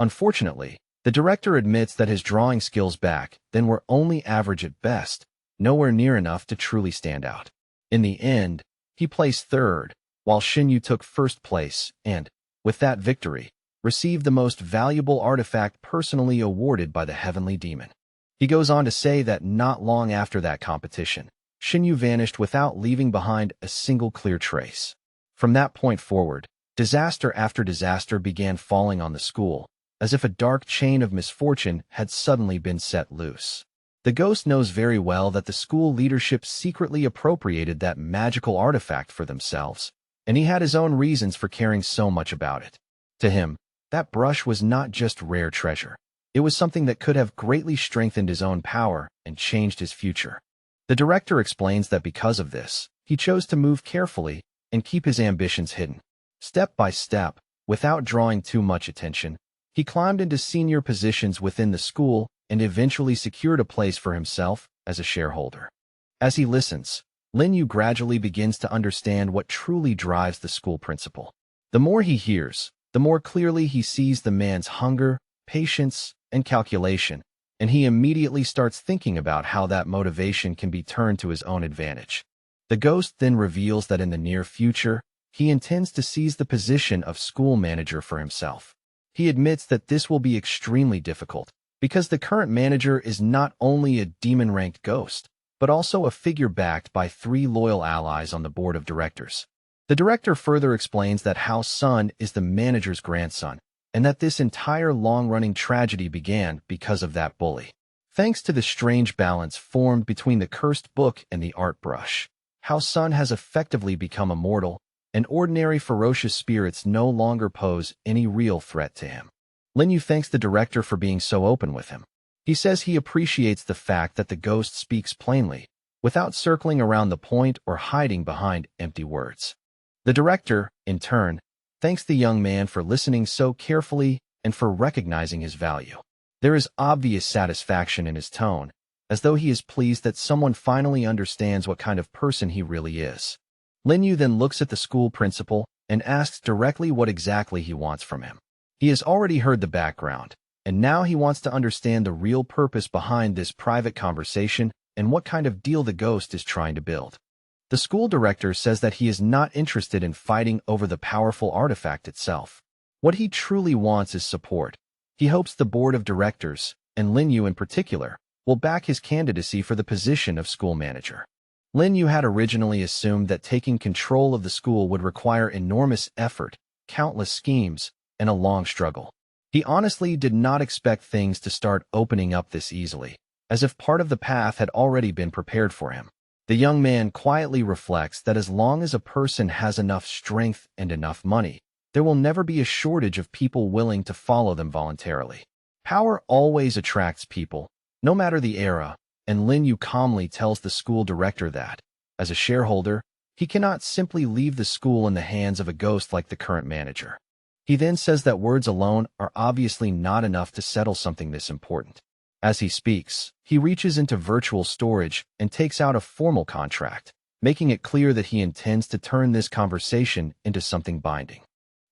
Unfortunately, the director admits that his drawing skills back then were only average at best, nowhere near enough to truly stand out. In the end, he placed third, while Xinyu took first place and, with that victory, received the most valuable artifact personally awarded by the Heavenly Demon. He goes on to say that not long after that competition, Xinyu vanished without leaving behind a single clear trace. From that point forward, disaster after disaster began falling on the school, as if a dark chain of misfortune had suddenly been set loose. The ghost knows very well that the school leadership secretly appropriated that magical artifact for themselves, and he had his own reasons for caring so much about it. To him, that brush was not just rare treasure. It was something that could have greatly strengthened his own power and changed his future. The director explains that because of this, he chose to move carefully and keep his ambitions hidden. Step by step, without drawing too much attention, he climbed into senior positions within the school and eventually secured a place for himself as a shareholder. As he listens, Lin Yu gradually begins to understand what truly drives the school principal. The more he hears, the more clearly he sees the man's hunger, patience, and calculation, and he immediately starts thinking about how that motivation can be turned to his own advantage. The ghost then reveals that in the near future, he intends to seize the position of school manager for himself. He admits that this will be extremely difficult, because the current manager is not only a demon-ranked ghost, but also a figure backed by 3 loyal allies on the board of directors. The director further explains that Hao Sun is the manager's grandson, and that this entire long-running tragedy began because of that bully. Thanks to the strange balance formed between the cursed book and the art brush, Hao Sun has effectively become immortal, and ordinary ferocious spirits no longer pose any real threat to him. Lin Yu thanks the director for being so open with him. He says he appreciates the fact that the ghost speaks plainly, without circling around the point or hiding behind empty words. The director, in turn, thanks the young man for listening so carefully and for recognizing his value. There is obvious satisfaction in his tone, as though he is pleased that someone finally understands what kind of person he really is. Lin Yu then looks at the school principal and asks directly what exactly he wants from him. He has already heard the background, and now he wants to understand the real purpose behind this private conversation and what kind of deal the ghost is trying to build. The school director says that he is not interested in fighting over the powerful artifact itself. What he truly wants is support. He hopes the board of directors, and Lin Yu in particular, will back his candidacy for the position of school manager. Lin Yu had originally assumed that taking control of the school would require enormous effort, countless schemes, and a long struggle. He honestly did not expect things to start opening up this easily, as if part of the path had already been prepared for him. The young man quietly reflects that as long as a person has enough strength and enough money, there will never be a shortage of people willing to follow them voluntarily. Power always attracts people, no matter the era, and Lin Yu calmly tells the school director that, as a shareholder, he cannot simply leave the school in the hands of a ghost like the current manager. He then says that words alone are obviously not enough to settle something this important. As he speaks, he reaches into virtual storage and takes out a formal contract, making it clear that he intends to turn this conversation into something binding.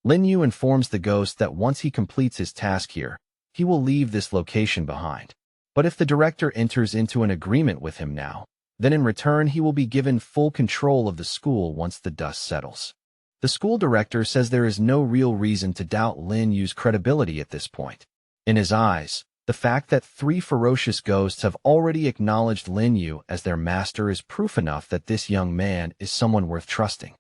Lin Yu informs the ghost that once he completes his task here, he will leave this location behind. But if the director enters into an agreement with him now, Then in return, he will be given full control of the school once the dust settles. The school director says there is no real reason to doubt Lin Yu's credibility at this point. In his eyes, the fact that 3 ferocious ghosts have already acknowledged Lin Yu as their master is proof enough that this young man is someone worth trusting.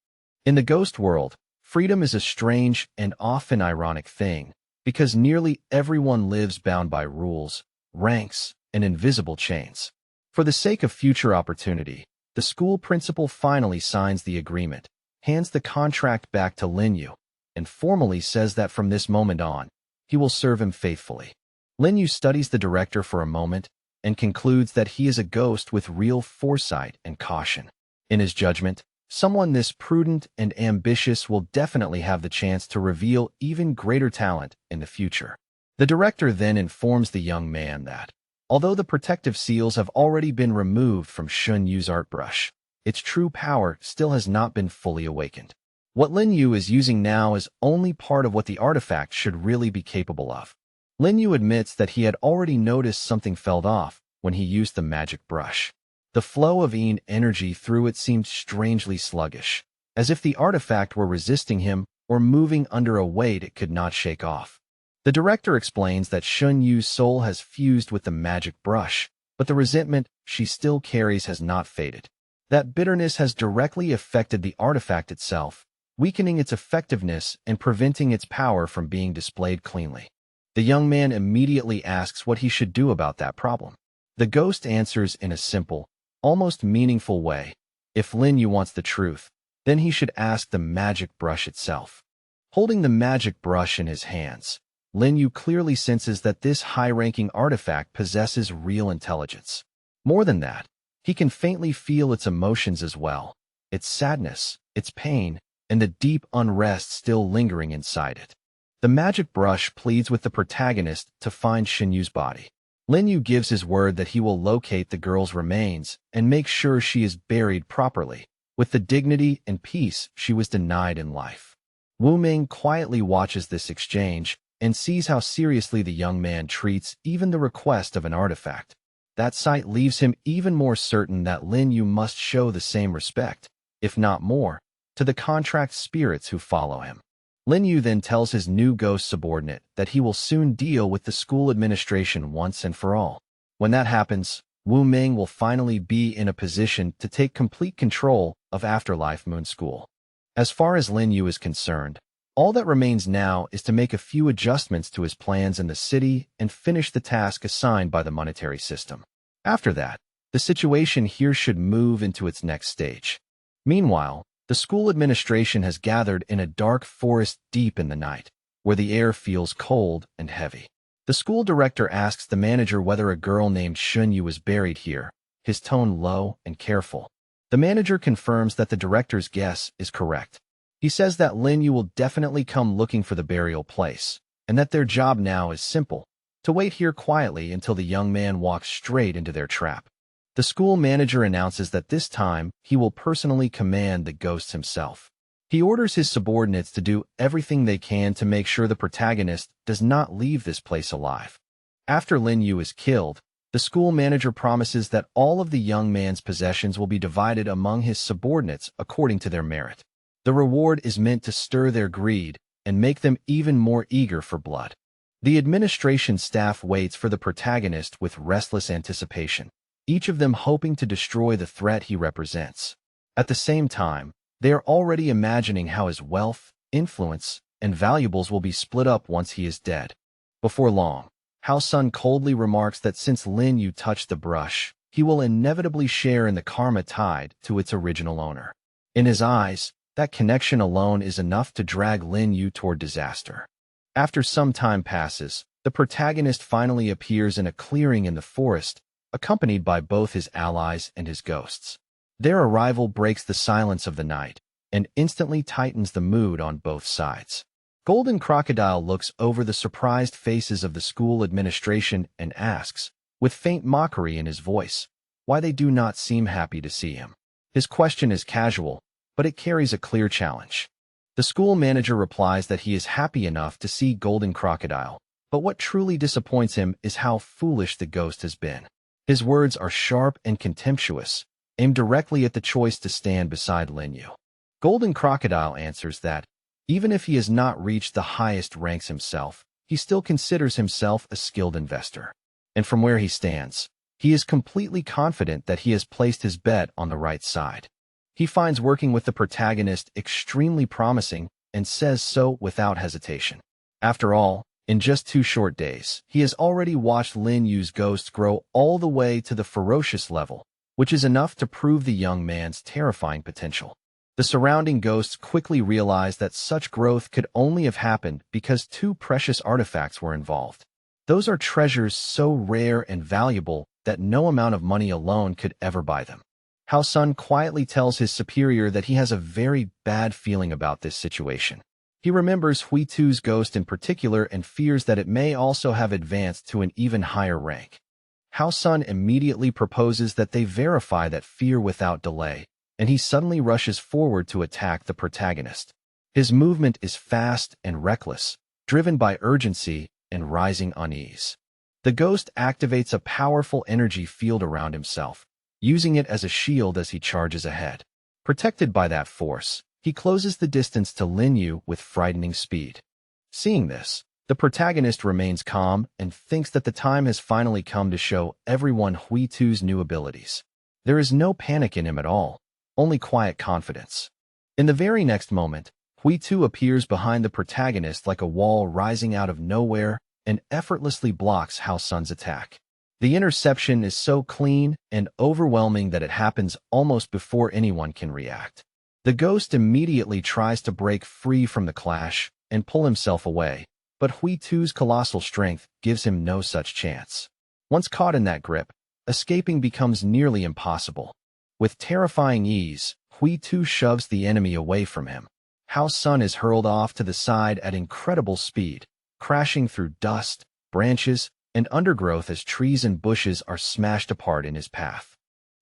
In the ghost world, freedom is a strange and often ironic thing, because nearly everyone lives bound by rules, ranks, and invisible chains. For the sake of future opportunity, the school principal finally signs the agreement, hands the contract back to Lin Yu, and formally says that from this moment on, he will serve him faithfully. Lin Yu studies the director for a moment and concludes that he is a ghost with real foresight and caution. In his judgment, someone this prudent and ambitious will definitely have the chance to reveal even greater talent in the future. The director then informs the young man that, although the protective seals have already been removed from Shun Yu's art brush, its true power still has not been fully awakened. What Lin Yu is using now is only part of what the artifact should really be capable of. Lin Yu admits that he had already noticed something fell off when he used the magic brush. The flow of energy through it seemed strangely sluggish, as if the artifact were resisting him or moving under a weight it could not shake off. The director explains that Shun Yu's soul has fused with the magic brush, but the resentment she still carries has not faded. That bitterness has directly affected the artifact itself, weakening its effectiveness and preventing its power from being displayed cleanly. The young man immediately asks what he should do about that problem. The ghost answers in a simple, almost meaningful way. If Lin Yu wants the truth, then he should ask the magic brush itself. Holding the magic brush in his hands, Lin Yu clearly senses that this high-ranking artifact possesses real intelligence. More than that, he can faintly feel its emotions as well, its sadness, its pain, and the deep unrest still lingering inside it. The magic brush pleads with the protagonist to find Shun Yu's body. Lin Yu gives his word that he will locate the girl's remains and make sure she is buried properly, with the dignity and peace she was denied in life. Wu Ming quietly watches this exchange and sees how seriously the young man treats even the request of an artifact. That sight leaves him even more certain that Lin Yu must show the same respect, if not more, to the contract spirits who follow him. Lin Yu then tells his new ghost subordinate that he will soon deal with the school administration once and for all. When that happens, Wu Ming will finally be in a position to take complete control of Afterlife Moon School. As far as Lin Yu is concerned, all that remains now is to make a few adjustments to his plans in the city and finish the task assigned by the monetary system. After that, the situation here should move into its next stage. Meanwhile, the school administration has gathered in a dark forest deep in the night, where the air feels cold and heavy. The school director asks the manager whether a girl named Shun Yu is buried here, his tone low and careful. The manager confirms that the director's guess is correct. He says that Lin Yu will definitely come looking for the burial place, and that their job now is simple, to wait here quietly until the young man walks straight into their trap. The school manager announces that this time he will personally command the ghosts himself. He orders his subordinates to do everything they can to make sure the protagonist does not leave this place alive. After Lin Yu is killed, the school manager promises that all of the young man's possessions will be divided among his subordinates according to their merit. The reward is meant to stir their greed and make them even more eager for blood. The administration staff waits for the protagonist with restless anticipation, each of them hoping to destroy the threat he represents. At the same time, they are already imagining how his wealth, influence, and valuables will be split up once he is dead. Before long, Hao Sun coldly remarks that since Lin Yu touched the brush, he will inevitably share in the karma tied to its original owner. In his eyes, that connection alone is enough to drag Lin Yu toward disaster. After some time passes, the protagonist finally appears in a clearing in the forest, accompanied by both his allies and his ghosts. Their arrival breaks the silence of the night and instantly tightens the mood on both sides. Golden Crocodile looks over the surprised faces of the school administration and asks, with faint mockery in his voice, why they do not seem happy to see him. His question is casual, but it carries a clear challenge. The school manager replies that he is happy enough to see Golden Crocodile, but what truly disappoints him is how foolish the ghost has been. His words are sharp and contemptuous, aimed directly at the choice to stand beside Lin Yu. Golden Crocodile answers that, even if he has not reached the highest ranks himself, he still considers himself a skilled investor. And from where he stands, he is completely confident that he has placed his bet on the right side. He finds working with the protagonist extremely promising and says so without hesitation. After all, in just 2 short days, he has already watched Lin Yu's ghost grow all the way to the ferocious level, which is enough to prove the young man's terrifying potential. The surrounding ghosts quickly realize that such growth could only have happened because 2 precious artifacts were involved. Those are treasures so rare and valuable that no amount of money alone could ever buy them. Hao Sun quietly tells his superior that he has a very bad feeling about this situation. He remembers Hui Tu's ghost in particular and fears that it may also have advanced to an even higher rank. Hao Sun immediately proposes that they verify that fear without delay, and he suddenly rushes forward to attack the protagonist. His movement is fast and reckless, driven by urgency and rising unease. The ghost activates a powerful energy field around himself, using it as a shield as he charges ahead. Protected by that force, he closes the distance to Lin Yu with frightening speed. Seeing this, the protagonist remains calm and thinks that the time has finally come to show everyone Hui Tu's new abilities. There is no panic in him at all, only quiet confidence. In the very next moment, Hui Tu appears behind the protagonist like a wall rising out of nowhere and effortlessly blocks Hao Sun's attack. The interception is so clean and overwhelming that it happens almost before anyone can react. The ghost immediately tries to break free from the clash and pull himself away, but Hui Tu's colossal strength gives him no such chance. Once caught in that grip, escaping becomes nearly impossible. With terrifying ease, Hui Tu shoves the enemy away from him. Hao Sun is hurled off to the side at incredible speed, crashing through dust, branches, and undergrowth as trees and bushes are smashed apart in his path.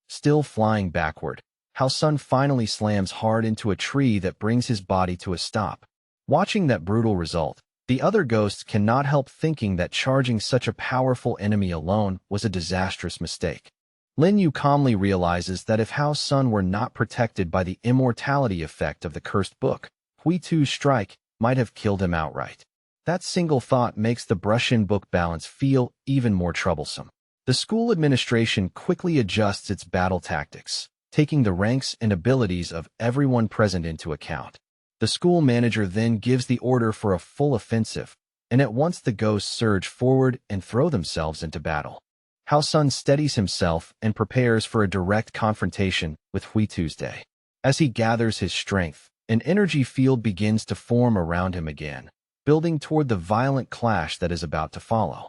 Still flying backward, Hao Sun finally slams hard into a tree that brings his body to a stop. Watching that brutal result, the other ghosts cannot help thinking that charging such a powerful enemy alone was a disastrous mistake. Lin Yu calmly realizes that if Hao Sun were not protected by the immortality effect of the cursed book, Hui Tu's strike might have killed him outright. That single thought makes the brush-in book balance feel even more troublesome. The school administration quickly adjusts its battle tactics, taking the ranks and abilities of everyone present into account. The school manager then gives the order for a full offensive, and at once the ghosts surge forward and throw themselves into battle. Hao Sun steadies himself and prepares for a direct confrontation with Hui Tuesday. As he gathers his strength, an energy field begins to form around him again, building toward the violent clash that is about to follow.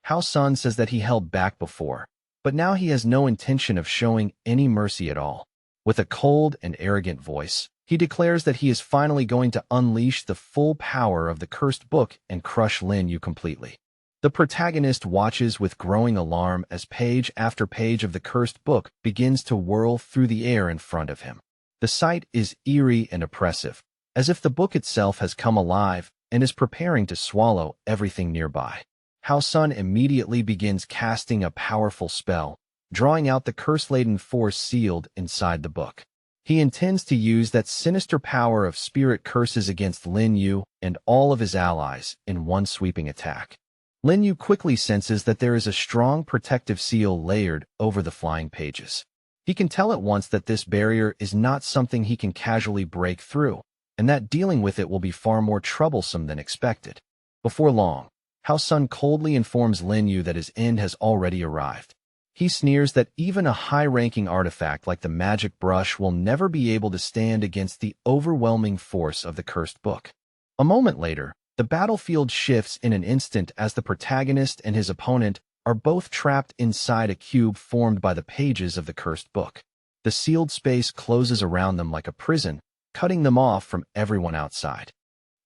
Hao Sun says that he held back before, but now he has no intention of showing any mercy at all. With a cold and arrogant voice, he declares that he is finally going to unleash the full power of the cursed book and crush Lin Yu completely. The protagonist watches with growing alarm as page after page of the cursed book begins to whirl through the air in front of him. The sight is eerie and oppressive, as if the book itself has come alive and is preparing to swallow everything nearby. Hao Sun immediately begins casting a powerful spell, drawing out the curse-laden force sealed inside the book. He intends to use that sinister power of spirit curses against Lin Yu and all of his allies in one sweeping attack. Lin Yu quickly senses that there is a strong protective seal layered over the flying pages. He can tell at once that this barrier is not something he can casually break through, and that dealing with it will be far more troublesome than expected. Before long, Hao Sun coldly informs Lin Yu that his end has already arrived. He sneers that even a high-ranking artifact like the magic brush will never be able to stand against the overwhelming force of the cursed book. A moment later, the battlefield shifts in an instant as the protagonist and his opponent are both trapped inside a cube formed by the pages of the cursed book. The sealed space closes around them like a prison, cutting them off from everyone outside.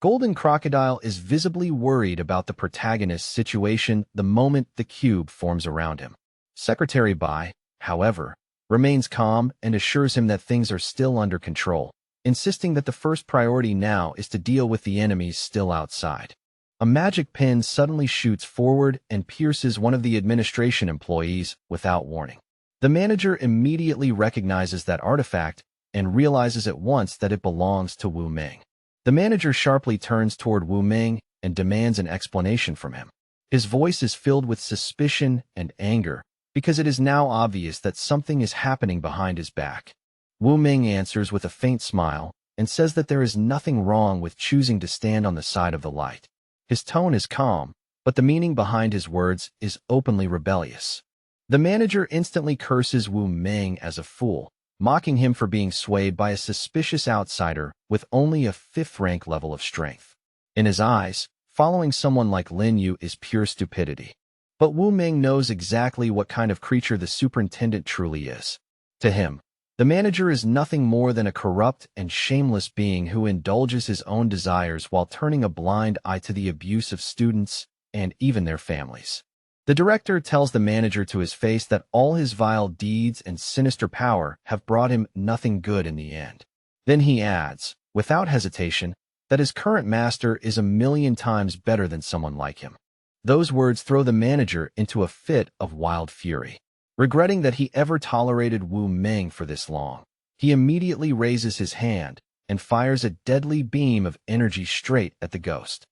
Golden Crocodile is visibly worried about the protagonist's situation the moment the cube forms around him. Secretary Bai, however, remains calm and assures him that things are still under control, insisting that the first priority now is to deal with the enemies still outside. A magic pin suddenly shoots forward and pierces one of the administration employees without warning. The manager immediately recognizes that artifact and realizes at once that it belongs to Wu Ming. The manager sharply turns toward Wu Ming and demands an explanation from him. His voice is filled with suspicion and anger because it is now obvious that something is happening behind his back. Wu Ming answers with a faint smile and says that there is nothing wrong with choosing to stand on the side of the light. His tone is calm, but the meaning behind his words is openly rebellious. The manager instantly curses Wu Ming as a fool, mocking him for being swayed by a suspicious outsider with only a 5th-rank level of strength. In his eyes, following someone like Lin Yu is pure stupidity. But Wu Ming knows exactly what kind of creature the superintendent truly is. To him, the manager is nothing more than a corrupt and shameless being who indulges his own desires while turning a blind eye to the abuse of students and even their families. The director tells the manager to his face that all his vile deeds and sinister power have brought him nothing good in the end. Then he adds, without hesitation, that his current master is 1,000,000 times better than someone like him. Those words throw the manager into a fit of wild fury. Regretting that he ever tolerated Wu Ming for this long, he immediately raises his hand and fires a deadly beam of energy straight at the ghost.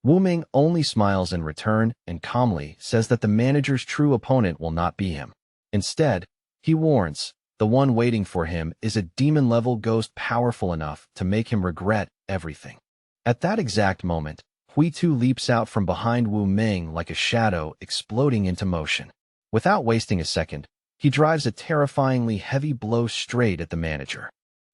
Wu Ming only smiles in return and calmly says that the manager's true opponent will not be him. Instead, he warns, the one waiting for him is a demon-level ghost powerful enough to make him regret everything. At that exact moment, Hui Tu leaps out from behind Wu Ming like a shadow exploding into motion. Without wasting a second, he drives a terrifyingly heavy blow straight at the manager.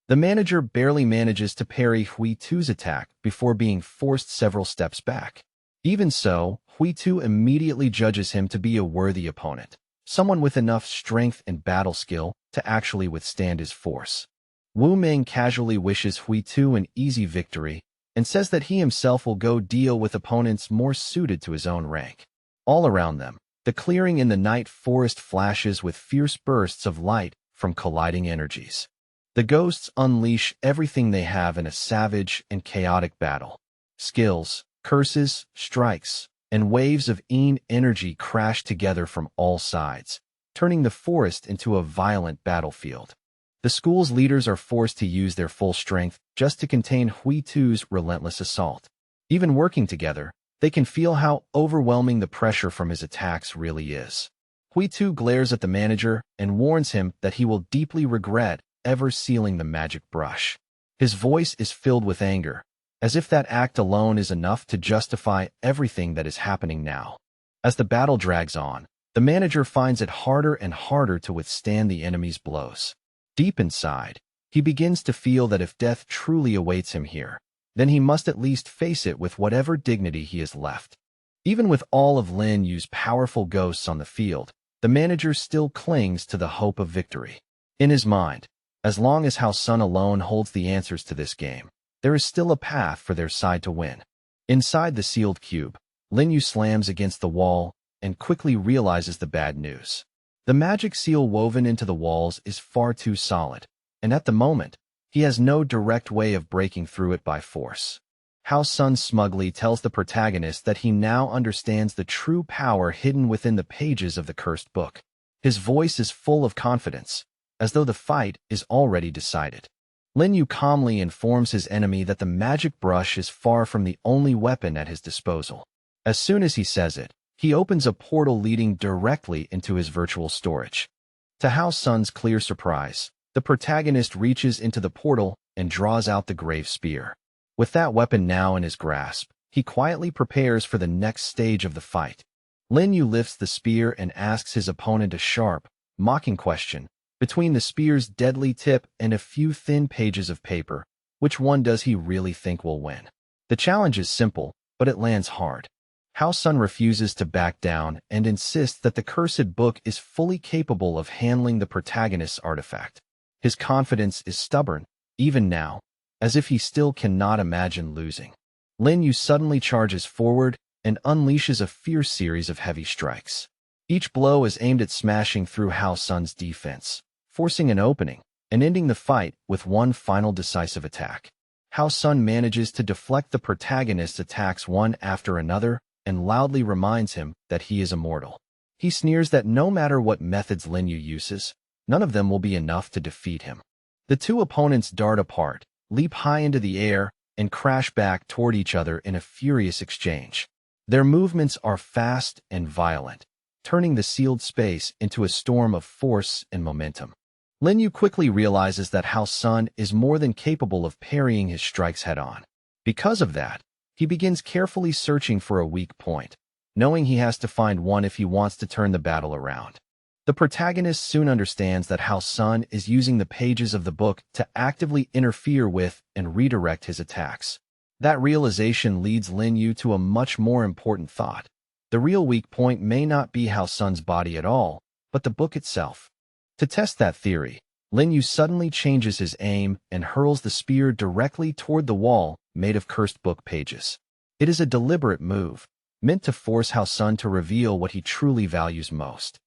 The manager barely manages to parry Hui Tu's attack before being forced several steps back. Even so, Hui Tu immediately judges him to be a worthy opponent, someone with enough strength and battle skill to actually withstand his force. Wu Ming casually wishes Hui Tu an easy victory and says that he himself will go deal with opponents more suited to his own rank. All around them, the clearing in the night forest flashes with fierce bursts of light from colliding energies. The ghosts unleash everything they have in a savage and chaotic battle. Skills, curses, strikes, and waves of energy crash together from all sides, turning the forest into a violent battlefield. The school's leaders are forced to use their full strength just to contain Hui Tu's relentless assault. Even working together, they can feel how overwhelming the pressure from his attacks really is. Hui Tu glares at the manager and warns him that he will deeply regret ever sealing the magic brush. His voice is filled with anger, as if that act alone is enough to justify everything that is happening now. As the battle drags on, the manager finds it harder and harder to withstand the enemy's blows. Deep inside, he begins to feel that if death truly awaits him here, then he must at least face it with whatever dignity he has left. Even with all of Lin Yu's powerful ghosts on the field, the manager still clings to the hope of victory. In his mind, as long as Hao Sun alone holds the answers to this game, there is still a path for their side to win. Inside the sealed cube, Lin Yu slams against the wall and quickly realizes the bad news. The magic seal woven into the walls is far too solid, and at the moment, he has no direct way of breaking through it by force. Hao Sun smugly tells the protagonist that he now understands the true power hidden within the pages of the cursed book. His voice is full of confidence, as though the fight is already decided. Lin Yu calmly informs his enemy that the magic brush is far from the only weapon at his disposal. As soon as he says it, he opens a portal leading directly into his virtual storage. To Hao Sun's clear surprise, the protagonist reaches into the portal and draws out the grave spear. With that weapon now in his grasp, he quietly prepares for the next stage of the fight. Lin Yu lifts the spear and asks his opponent a sharp, mocking question. Between the spear's deadly tip and a few thin pages of paper, which one does he really think will win? The challenge is simple, but it lands hard. Hao Sun refuses to back down and insists that the cursed book is fully capable of handling the protagonist's artifact. His confidence is stubborn, even now, as if he still cannot imagine losing. Lin Yu suddenly charges forward and unleashes a fierce series of heavy strikes. Each blow is aimed at smashing through Hao Sun's defense, forcing an opening, and ending the fight with one final decisive attack. Hao Sun manages to deflect the protagonist's attacks one after another and loudly reminds him that he is immortal. He sneers that no matter what methods Lin Yu uses, none of them will be enough to defeat him. The two opponents dart apart, leap high into the air, and crash back toward each other in a furious exchange. Their movements are fast and violent, turning the sealed space into a storm of force and momentum. Lin Yu quickly realizes that Hao Sun is more than capable of parrying his strikes head-on. Because of that, he begins carefully searching for a weak point, knowing he has to find one if he wants to turn the battle around. The protagonist soon understands that Hao Sun is using the pages of the book to actively interfere with and redirect his attacks. That realization leads Lin Yu to a much more important thought. The real weak point may not be Hao Sun's body at all, but the book itself. To test that theory, Lin Yu suddenly changes his aim and hurls the spear directly toward the wall made of cursed book pages. It is a deliberate move, meant to force Hao Sun to reveal what he truly values most.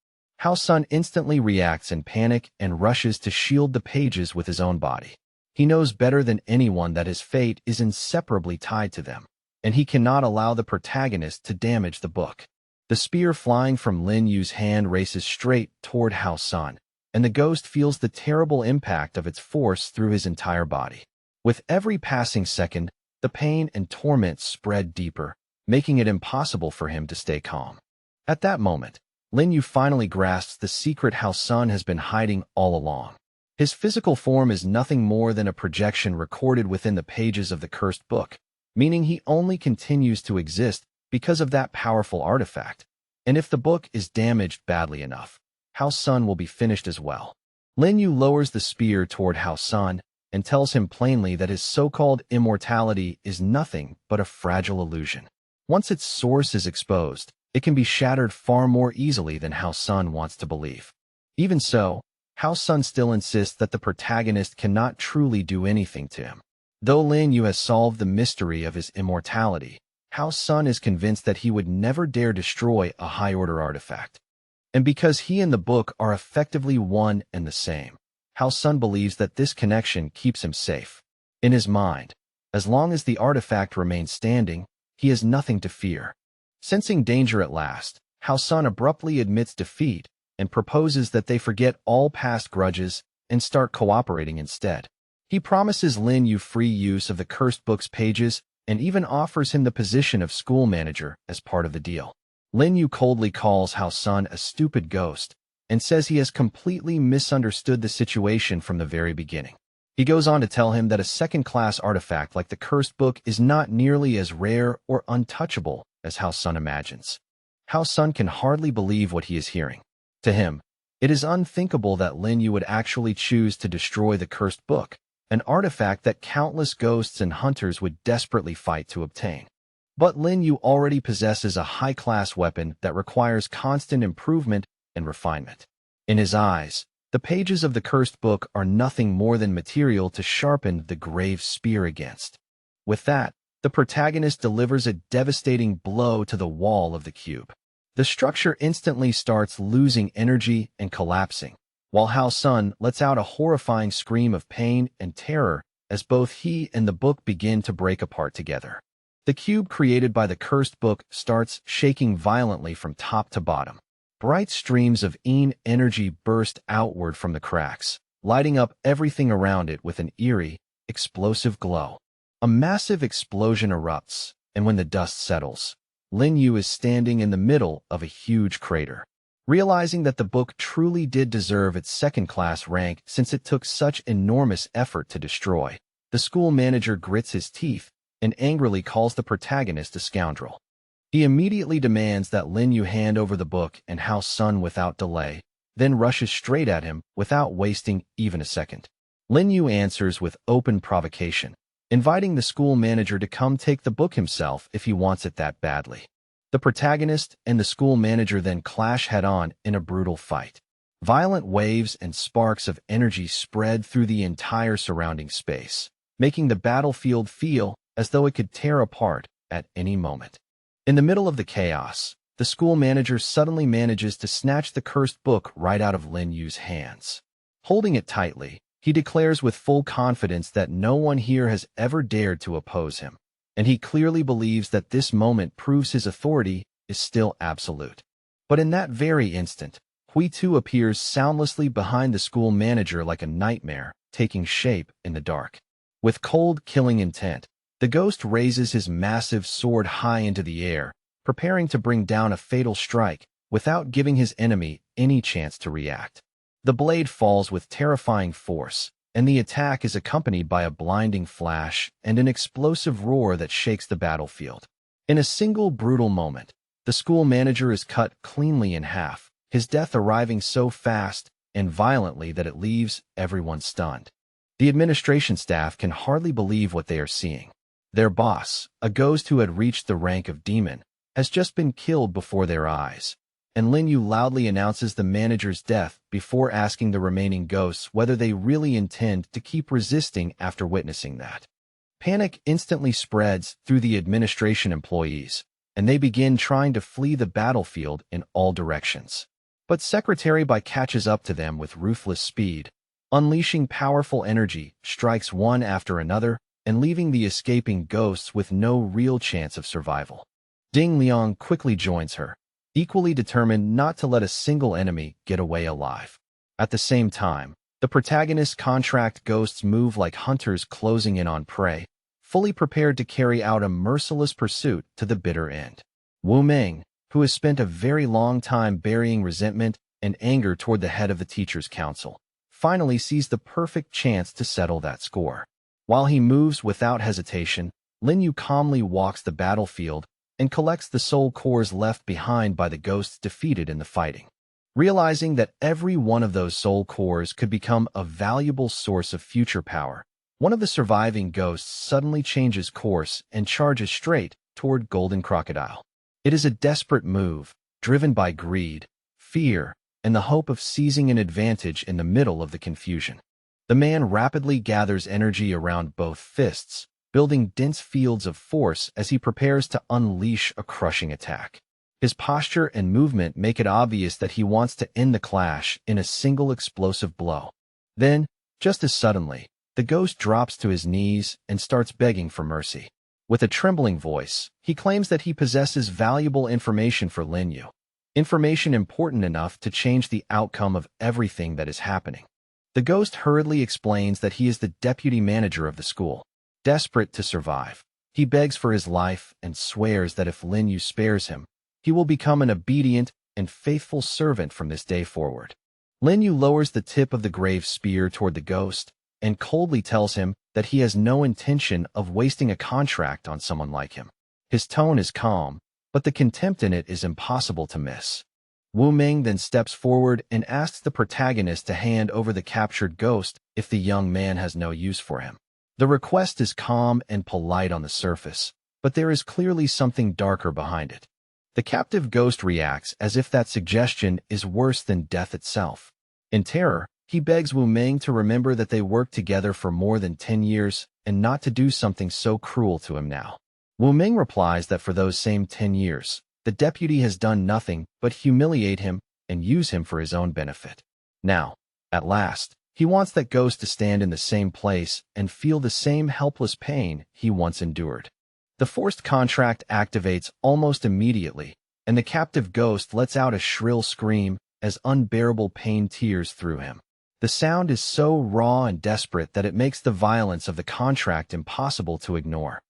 Hao Sun instantly reacts in panic and rushes to shield the pages with his own body. He knows better than anyone that his fate is inseparably tied to them, and he cannot allow the protagonist to damage the book. The spear flying from Lin Yu's hand races straight toward Hao Sun, and the ghost feels the terrible impact of its force through his entire body. With every passing second, the pain and torment spread deeper, making it impossible for him to stay calm. At that moment, Lin Yu finally grasps the secret Hao Sun has been hiding all along. His physical form is nothing more than a projection recorded within the pages of the cursed book, meaning he only continues to exist because of that powerful artifact. And if the book is damaged badly enough, Hao Sun will be finished as well. Lin Yu lowers the spear toward Hao Sun and tells him plainly that his so-called immortality is nothing but a fragile illusion. Once its source is exposed, it can be shattered far more easily than Hao Sun wants to believe. Even so, Hao Sun still insists that the protagonist cannot truly do anything to him. Though Lin Yu has solved the mystery of his immortality, Hao Sun is convinced that he would never dare destroy a high-order artifact. And because he and the book are effectively one and the same, Hao Sun believes that this connection keeps him safe. In his mind, as long as the artifact remains standing, he has nothing to fear. Sensing danger at last, Hao Sun abruptly admits defeat and proposes that they forget all past grudges and start cooperating instead. He promises Lin Yu free use of the cursed book's pages and even offers him the position of school manager as part of the deal. Lin Yu coldly calls Hao Sun a stupid ghost and says he has completely misunderstood the situation from the very beginning. He goes on to tell him that a second-class artifact like the cursed book is not nearly as rare or untouchable as Hao Sun imagines. Hao Sun can hardly believe what he is hearing. To him, it is unthinkable that Lin Yu would actually choose to destroy the cursed book, an artifact that countless ghosts and hunters would desperately fight to obtain. But Lin Yu already possesses a high-class weapon that requires constant improvement and refinement. In his eyes, the pages of the cursed book are nothing more than material to sharpen the grave spear against. With that, the protagonist delivers a devastating blow to the wall of the cube. The structure instantly starts losing energy and collapsing, while Hao Sun lets out a horrifying scream of pain and terror as both he and the book begin to break apart together. The cube created by the cursed book starts shaking violently from top to bottom. Bright streams of energy burst outward from the cracks, lighting up everything around it with an eerie, explosive glow. A massive explosion erupts, and when the dust settles, Lin Yu is standing in the middle of a huge crater. Realizing that the book truly did deserve its second-class rank since it took such enormous effort to destroy, the school manager grits his teeth and angrily calls the protagonist a scoundrel. He immediately demands that Lin Yu hand over the book and Hao Sun without delay, then rushes straight at him without wasting even a second. Lin Yu answers with open provocation, inviting the school manager to come take the book himself if he wants it that badly. The protagonist and the school manager then clash head-on in a brutal fight. Violent waves and sparks of energy spread through the entire surrounding space, making the battlefield feel as though it could tear apart at any moment. In the middle of the chaos, the school manager suddenly manages to snatch the cursed book right out of Lin Yu's hands. Holding it tightly, he declares with full confidence that no one here has ever dared to oppose him, and he clearly believes that this moment proves his authority is still absolute. But in that very instant, Hui Tu appears soundlessly behind the school manager like a nightmare, taking shape in the dark. With cold, killing intent, the ghost raises his massive sword high into the air, preparing to bring down a fatal strike without giving his enemy any chance to react. The blade falls with terrifying force, and the attack is accompanied by a blinding flash and an explosive roar that shakes the battlefield. In a single brutal moment, the school manager is cut cleanly in half, his death arriving so fast and violently that it leaves everyone stunned. The administration staff can hardly believe what they are seeing. Their boss, a ghost who had reached the rank of demon, has just been killed before their eyes, and Lin Yu loudly announces the manager's death before asking the remaining ghosts whether they really intend to keep resisting after witnessing that. Panic instantly spreads through the administration employees, and they begin trying to flee the battlefield in all directions. But Secretary Bai catches up to them with ruthless speed, unleashing powerful energy, strikes one after another, and leaving the escaping ghosts with no real chance of survival. Ding Liang quickly joins her, equally determined not to let a single enemy get away alive. At the same time, the protagonist's contract ghosts move like hunters closing in on prey, fully prepared to carry out a merciless pursuit to the bitter end. Wu Meng, who has spent a very long time burying resentment and anger toward the head of the teacher's council, finally sees the perfect chance to settle that score. While he moves without hesitation, Lin Yu calmly walks the battlefield and collects the soul cores left behind by the ghosts defeated in the fighting. Realizing that every one of those soul cores could become a valuable source of future power, one of the surviving ghosts suddenly changes course and charges straight toward Golden Crocodile. It is a desperate move, driven by greed, fear, and the hope of seizing an advantage in the middle of the confusion. The man rapidly gathers energy around both fists, building dense fields of force as he prepares to unleash a crushing attack. His posture and movement make it obvious that he wants to end the clash in a single explosive blow. Then, just as suddenly, the ghost drops to his knees and starts begging for mercy. With a trembling voice, he claims that he possesses valuable information for Lin Yu. Information important enough to change the outcome of everything that is happening. The ghost hurriedly explains that he is the deputy manager of the school. Desperate to survive, he begs for his life and swears that if Lin Yu spares him, he will become an obedient and faithful servant from this day forward. Lin Yu lowers the tip of the grave spear toward the ghost and coldly tells him that he has no intention of wasting a contract on someone like him. His tone is calm, but the contempt in it is impossible to miss. Wu Ming then steps forward and asks the protagonist to hand over the captured ghost if the young man has no use for him. The request is calm and polite on the surface, but there is clearly something darker behind it. The captive ghost reacts as if that suggestion is worse than death itself. In terror, he begs Wu Ming to remember that they worked together for more than 10 years and not to do something so cruel to him now. Wu Ming replies that for those same 10 years, the deputy has done nothing but humiliate him and use him for his own benefit. Now, at last, he wants that ghost to stand in the same place and feel the same helpless pain he once endured. The forced contract activates almost immediately, and the captive ghost lets out a shrill scream as unbearable pain tears through him. The sound is so raw and desperate that it makes the violence of the contract impossible to ignore.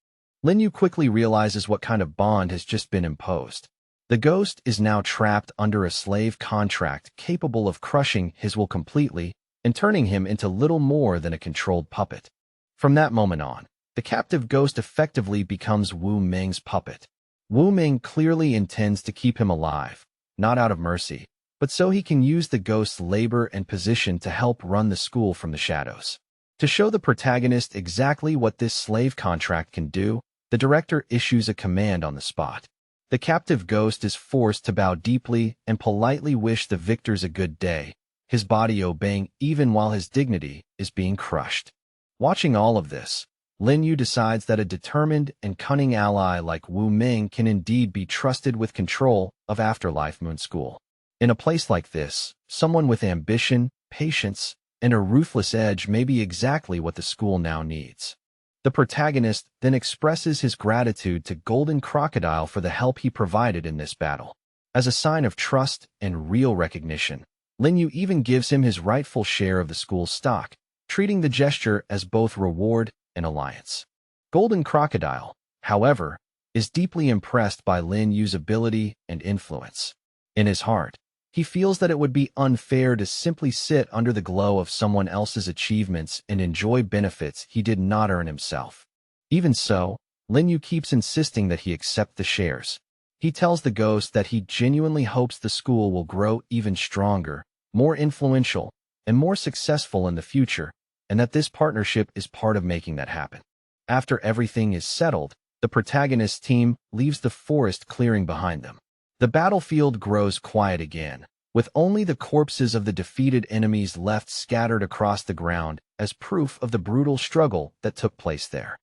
Lin Yu quickly realizes what kind of bond has just been imposed. The ghost is now trapped under a slave contract capable of crushing his will completely and turning him into little more than a controlled puppet. From that moment on, the captive ghost effectively becomes Wu Ming's puppet. Wu Ming clearly intends to keep him alive, not out of mercy, but so he can use the ghost's labor and position to help run the school from the shadows. To show the protagonist exactly what this slave contract can do, the director issues a command on the spot. The captive ghost is forced to bow deeply and politely wish the victors a good day, his body obeying even while his dignity is being crushed. Watching all of this, Lin Yu decides that a determined and cunning ally like Wu Ming can indeed be trusted with control of Afterlife Moon School. In a place like this, someone with ambition, patience, and a ruthless edge may be exactly what the school now needs. The protagonist then expresses his gratitude to Golden Crocodile for the help he provided in this battle. As a sign of trust and real recognition, Lin Yu even gives him his rightful share of the school's stock, treating the gesture as both reward and alliance. Golden Crocodile, however, is deeply impressed by Lin Yu's ability and influence. In his heart, he feels that it would be unfair to simply sit under the glow of someone else's achievements and enjoy benefits he did not earn himself. Even so, Lin Yu keeps insisting that he accept the shares. He tells the ghost that he genuinely hopes the school will grow even stronger, more influential, and more successful in the future, and that this partnership is part of making that happen. After everything is settled, the protagonist team leaves the forest clearing behind them. The battlefield grows quiet again, with only the corpses of the defeated enemies left scattered across the ground as proof of the brutal struggle that took place there.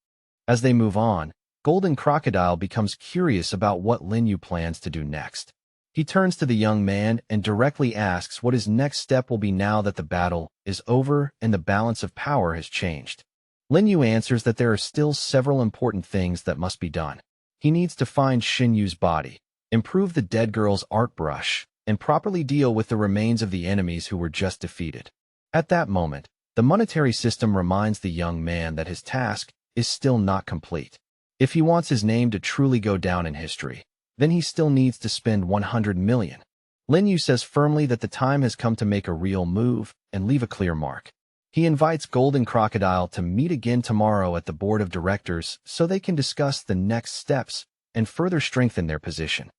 As they move on, Golden Crocodile becomes curious about what Lin Yu plans to do next. He turns to the young man and directly asks what his next step will be now that the battle is over and the balance of power has changed. Lin Yu answers that there are still several important things that must be done. He needs to find Xin Yu's body, improve the dead girl's art brush, and properly deal with the remains of the enemies who were just defeated. At that moment, the monetary system reminds the young man that his task is still not complete. If he wants his name to truly go down in history, then he still needs to spend 100 million. Lin Yu says firmly that the time has come to make a real move and leave a clear mark. He invites Golden Crocodile to meet again tomorrow at the board of directors so they can discuss the next steps and further strengthen their position.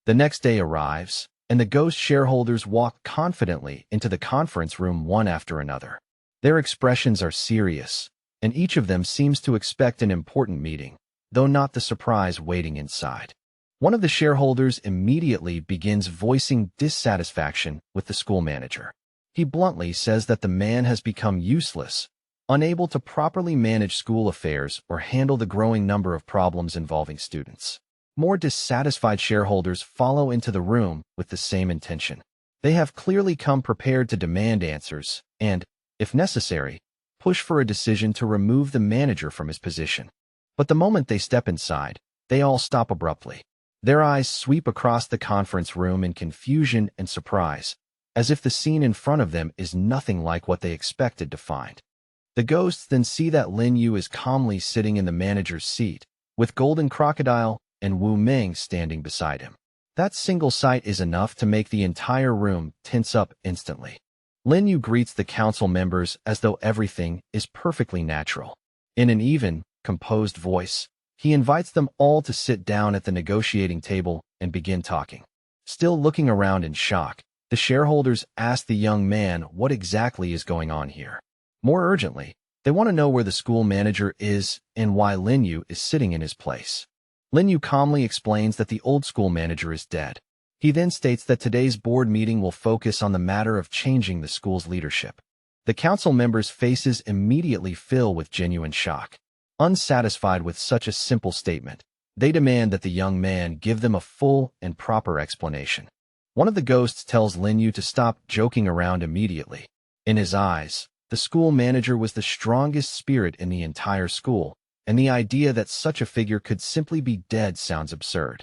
The next day arrives, and the ghost shareholders walk confidently into the conference room one after another. Their expressions are serious, and each of them seems to expect an important meeting, though not the surprise waiting inside. One of the shareholders immediately begins voicing dissatisfaction with the school manager. He bluntly says that the man has become useless, unable to properly manage school affairs or handle the growing number of problems involving students. More dissatisfied shareholders follow into the room with the same intention. They have clearly come prepared to demand answers and, if necessary, push for a decision to remove the manager from his position. But the moment they step inside, they all stop abruptly. Their eyes sweep across the conference room in confusion and surprise, as if the scene in front of them is nothing like what they expected to find. The ghosts then see that Lin Yu is calmly sitting in the manager's seat, with Golden Crocodile and Wu Ming standing beside him. That single sight is enough to make the entire room tense up instantly. Lin Yu greets the council members as though everything is perfectly natural. In an even, composed voice, he invites them all to sit down at the negotiating table and begin talking. Still looking around in shock, the shareholders ask the young man what exactly is going on here. More urgently, they want to know where the school manager is and why Lin Yu is sitting in his place. Lin Yu calmly explains that the old school manager is dead. He then states that today's board meeting will focus on the matter of changing the school's leadership. The council members' faces immediately fill with genuine shock. Unsatisfied with such a simple statement, they demand that the young man give them a full and proper explanation. One of the ghosts tells Lin Yu to stop joking around immediately. In his eyes, the school manager was the strongest spirit in the entire school, and the idea that such a figure could simply be dead sounds absurd.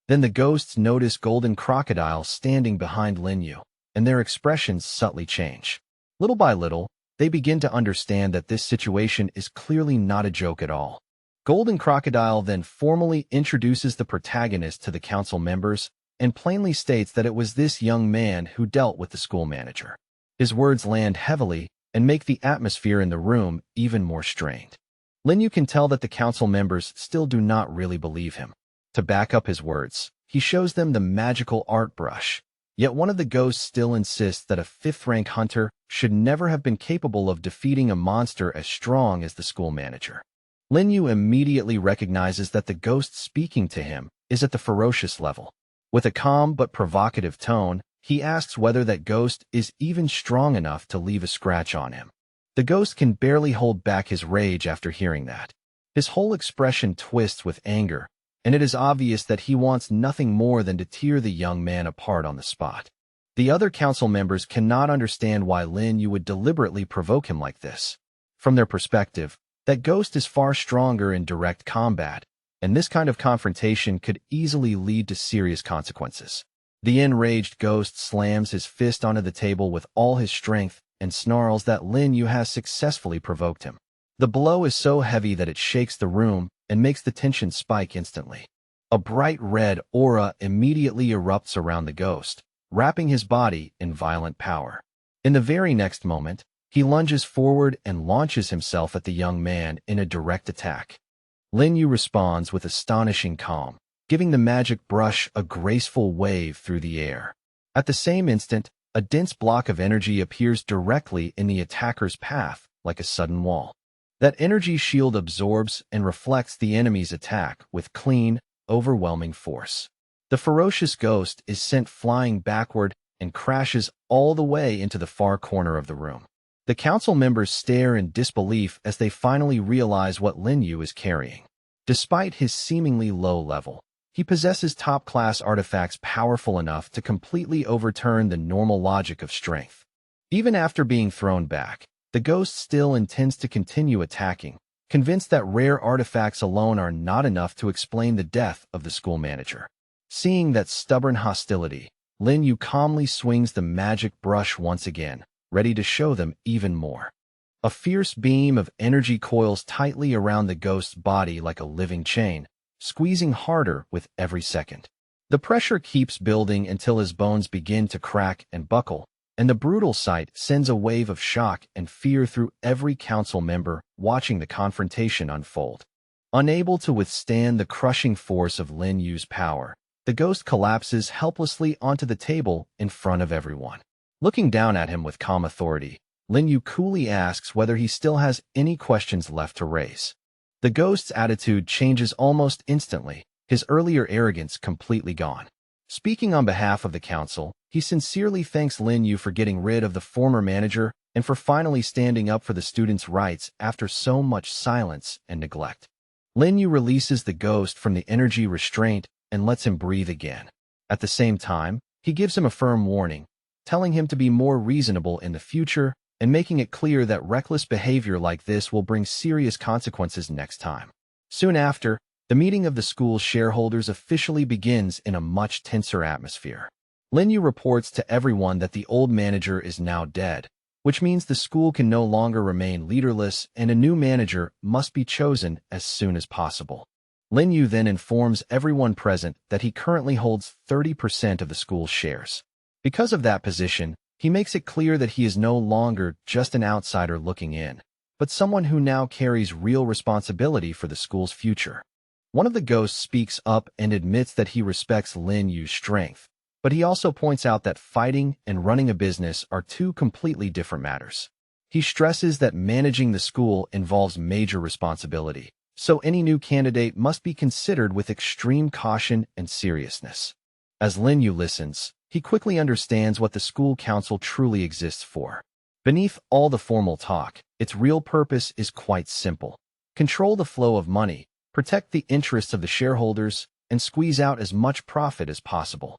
Then the ghosts notice Golden Crocodile standing behind Lin Yu, and their expressions subtly change. Little by little, they begin to understand that this situation is clearly not a joke at all. Golden Crocodile then formally introduces the protagonist to the council members and plainly states that it was this young man who dealt with the school manager. His words land heavily and make the atmosphere in the room even more strained. Lin Yu can tell that the council members still do not really believe him. To back up his words, he shows them the magical art brush. Yet one of the ghosts still insists that a fifth-rank hunter should never have been capable of defeating a monster as strong as the school manager. Lin Yu immediately recognizes that the ghost speaking to him is at the ferocious level. With a calm but provocative tone, he asks whether that ghost is even strong enough to leave a scratch on him. The ghost can barely hold back his rage after hearing that. His whole expression twists with anger, and it is obvious that he wants nothing more than to tear the young man apart on the spot. The other council members cannot understand why Lin Yu would deliberately provoke him like this. From their perspective, that ghost is far stronger in direct combat, and this kind of confrontation could easily lead to serious consequences. The enraged ghost slams his fist onto the table with all his strength and snarls that Lin Yu has successfully provoked him. The blow is so heavy that it shakes the room and makes the tension spike instantly. A bright red aura immediately erupts around the ghost, wrapping his body in violent power. In the very next moment, he lunges forward and launches himself at the young man in a direct attack. Lin Yu responds with astonishing calm, giving the magic brush a graceful wave through the air. At the same instant, a dense block of energy appears directly in the attacker's path, like a sudden wall. That energy shield absorbs and reflects the enemy's attack with clean, overwhelming force. The ferocious ghost is sent flying backward and crashes all the way into the far corner of the room. The council members stare in disbelief as they finally realize what Lin Yu is carrying. Despite his seemingly low level, he possesses top-class artifacts powerful enough to completely overturn the normal logic of strength. Even after being thrown back, the ghost still intends to continue attacking, convinced that rare artifacts alone are not enough to explain the death of the school manager. Seeing that stubborn hostility, Lin Yu calmly swings the magic brush once again, ready to show them even more. A fierce beam of energy coils tightly around the ghost's body like a living chain, squeezing harder with every second. The pressure keeps building until his bones begin to crack and buckle, and the brutal sight sends a wave of shock and fear through every council member watching the confrontation unfold. Unable to withstand the crushing force of Lin Yu's power, the ghost collapses helplessly onto the table in front of everyone. Looking down at him with calm authority, Lin Yu coolly asks whether he still has any questions left to raise. The ghost's attitude changes almost instantly, his earlier arrogance completely gone. Speaking on behalf of the council, he sincerely thanks Lin Yu for getting rid of the former manager and for finally standing up for the students' rights after so much silence and neglect. Lin Yu releases the ghost from the energy restraint and lets him breathe again. At the same time, he gives him a firm warning, telling him to be more reasonable in the future and making it clear that reckless behavior like this will bring serious consequences next time. Soon after, the meeting of the school's shareholders officially begins in a much tenser atmosphere. Lin Yu reports to everyone that the old manager is now dead, which means the school can no longer remain leaderless and a new manager must be chosen as soon as possible. Lin Yu then informs everyone present that he currently holds 30% of the school's shares. Because of that position, he makes it clear that he is no longer just an outsider looking in, but someone who now carries real responsibility for the school's future. One of the ghosts speaks up and admits that he respects Lin Yu's strength, but he also points out that fighting and running a business are two completely different matters. He stresses that managing the school involves major responsibility, so any new candidate must be considered with extreme caution and seriousness. As Lin Yu listens, he quickly understands what the school council truly exists for. Beneath all the formal talk, its real purpose is quite simple. Control the flow of money, protect the interests of the shareholders, and squeeze out as much profit as possible.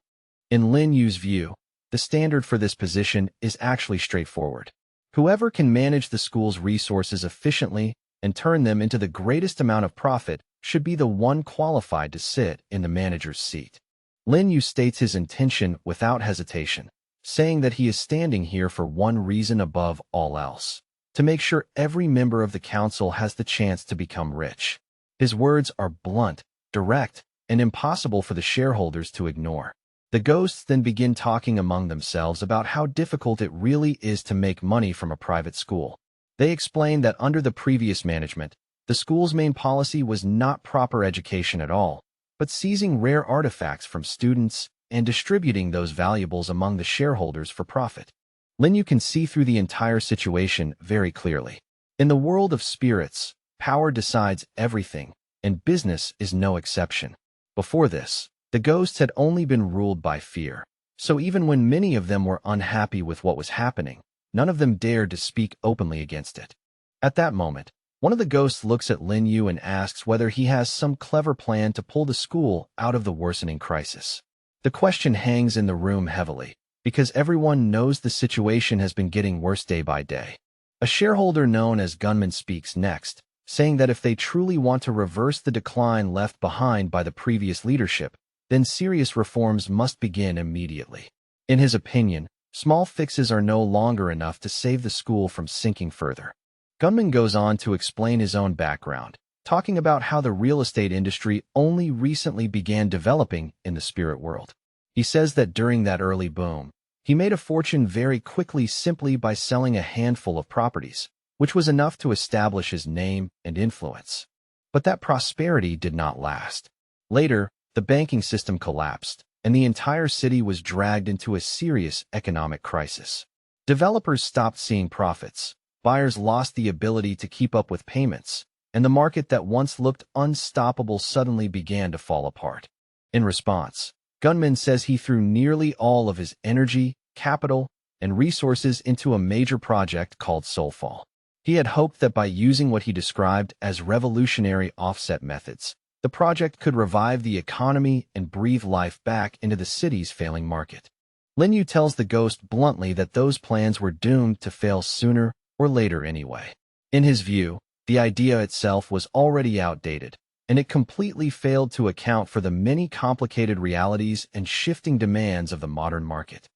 In Lin Yu's view, the standard for this position is actually straightforward. Whoever can manage the school's resources efficiently and turn them into the greatest amount of profit should be the one qualified to sit in the manager's seat. Lin Yu states his intention without hesitation, saying that he is standing here for one reason above all else: to make sure every member of the council has the chance to become rich. His words are blunt, direct, and impossible for the shareholders to ignore. The ghosts then begin talking among themselves about how difficult it really is to make money from a private school. They explain that under the previous management, the school's main policy was not proper education at all, but seizing rare artifacts from students and distributing those valuables among the shareholders for profit. Lin Yu can see through the entire situation very clearly. In the world of spirits, power decides everything, and business is no exception. Before this, the ghosts had only been ruled by fear, so even when many of them were unhappy with what was happening, none of them dared to speak openly against it. At that moment, one of the ghosts looks at Lin Yu and asks whether he has some clever plan to pull the school out of the worsening crisis. The question hangs in the room heavily, because everyone knows the situation has been getting worse day by day. A shareholder known as Gunman speaks next, saying that if they truly want to reverse the decline left behind by the previous leadership, then serious reforms must begin immediately. In his opinion, small fixes are no longer enough to save the school from sinking further. Gunman goes on to explain his own background, talking about how the real estate industry only recently began developing in the spirit world. He says that during that early boom, he made a fortune very quickly simply by selling a handful of properties, which was enough to establish his name and influence. But that prosperity did not last. Later, the banking system collapsed, and the entire city was dragged into a serious economic crisis. Developers stopped seeing profits, buyers lost the ability to keep up with payments, and the market that once looked unstoppable suddenly began to fall apart. In response, Gunman says he threw nearly all of his energy, capital, and resources into a major project called Soulfall. He had hoped that by using what he described as revolutionary offset methods, the project could revive the economy and breathe life back into the city's failing market. Lin Yu tells the ghost bluntly that those plans were doomed to fail sooner or later anyway. In his view, the idea itself was already outdated, and it completely failed to account for the many complicated realities and shifting demands of the modern market.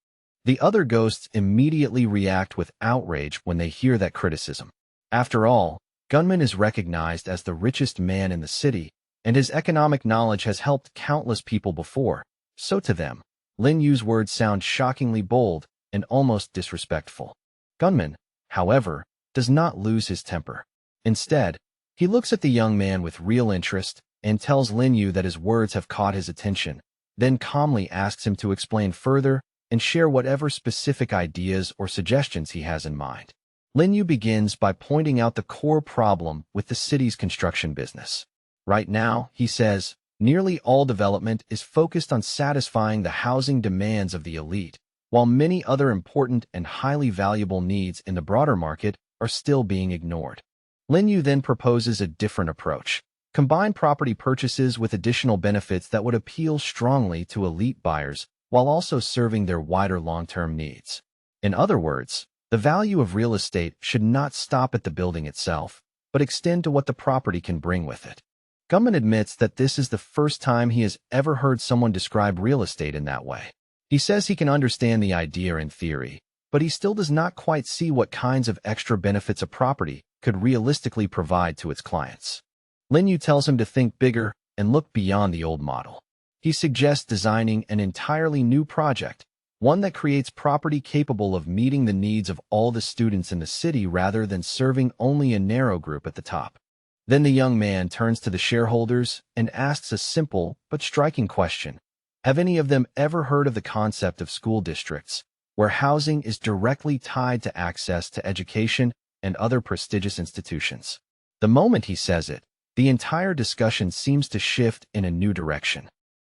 The other ghosts immediately react with outrage when they hear that criticism. After all, Gunman is recognized as the richest man in the city, and his economic knowledge has helped countless people before. So to them, Lin Yu's words sound shockingly bold and almost disrespectful. Gunman, however, does not lose his temper. Instead, he looks at the young man with real interest and tells Lin Yu that his words have caught his attention, then calmly asks him to explain further and share whatever specific ideas or suggestions he has in mind. Lin Yu begins by pointing out the core problem with the city's construction business. Right now, he says, nearly all development is focused on satisfying the housing demands of the elite, while many other important and highly valuable needs in the broader market are still being ignored. Lin Yu then proposes a different approach. Combine property purchases with additional benefits that would appeal strongly to elite buyers while also serving their wider long-term needs. In other words, the value of real estate should not stop at the building itself, but extend to what the property can bring with it. Gunman admits that this is the first time he has ever heard someone describe real estate in that way. He says he can understand the idea in theory, but he still does not quite see what kinds of extra benefits a property could realistically provide to its clients. Lin Yu tells him to think bigger and look beyond the old model. He suggests designing an entirely new project, one that creates property capable of meeting the needs of all the students in the city rather than serving only a narrow group at the top. Then the young man turns to the shareholders and asks a simple but striking question. Have any of them ever heard of the concept of school districts, where housing is directly tied to access to education and other prestigious institutions? The moment he says it, the entire discussion seems to shift in a new direction.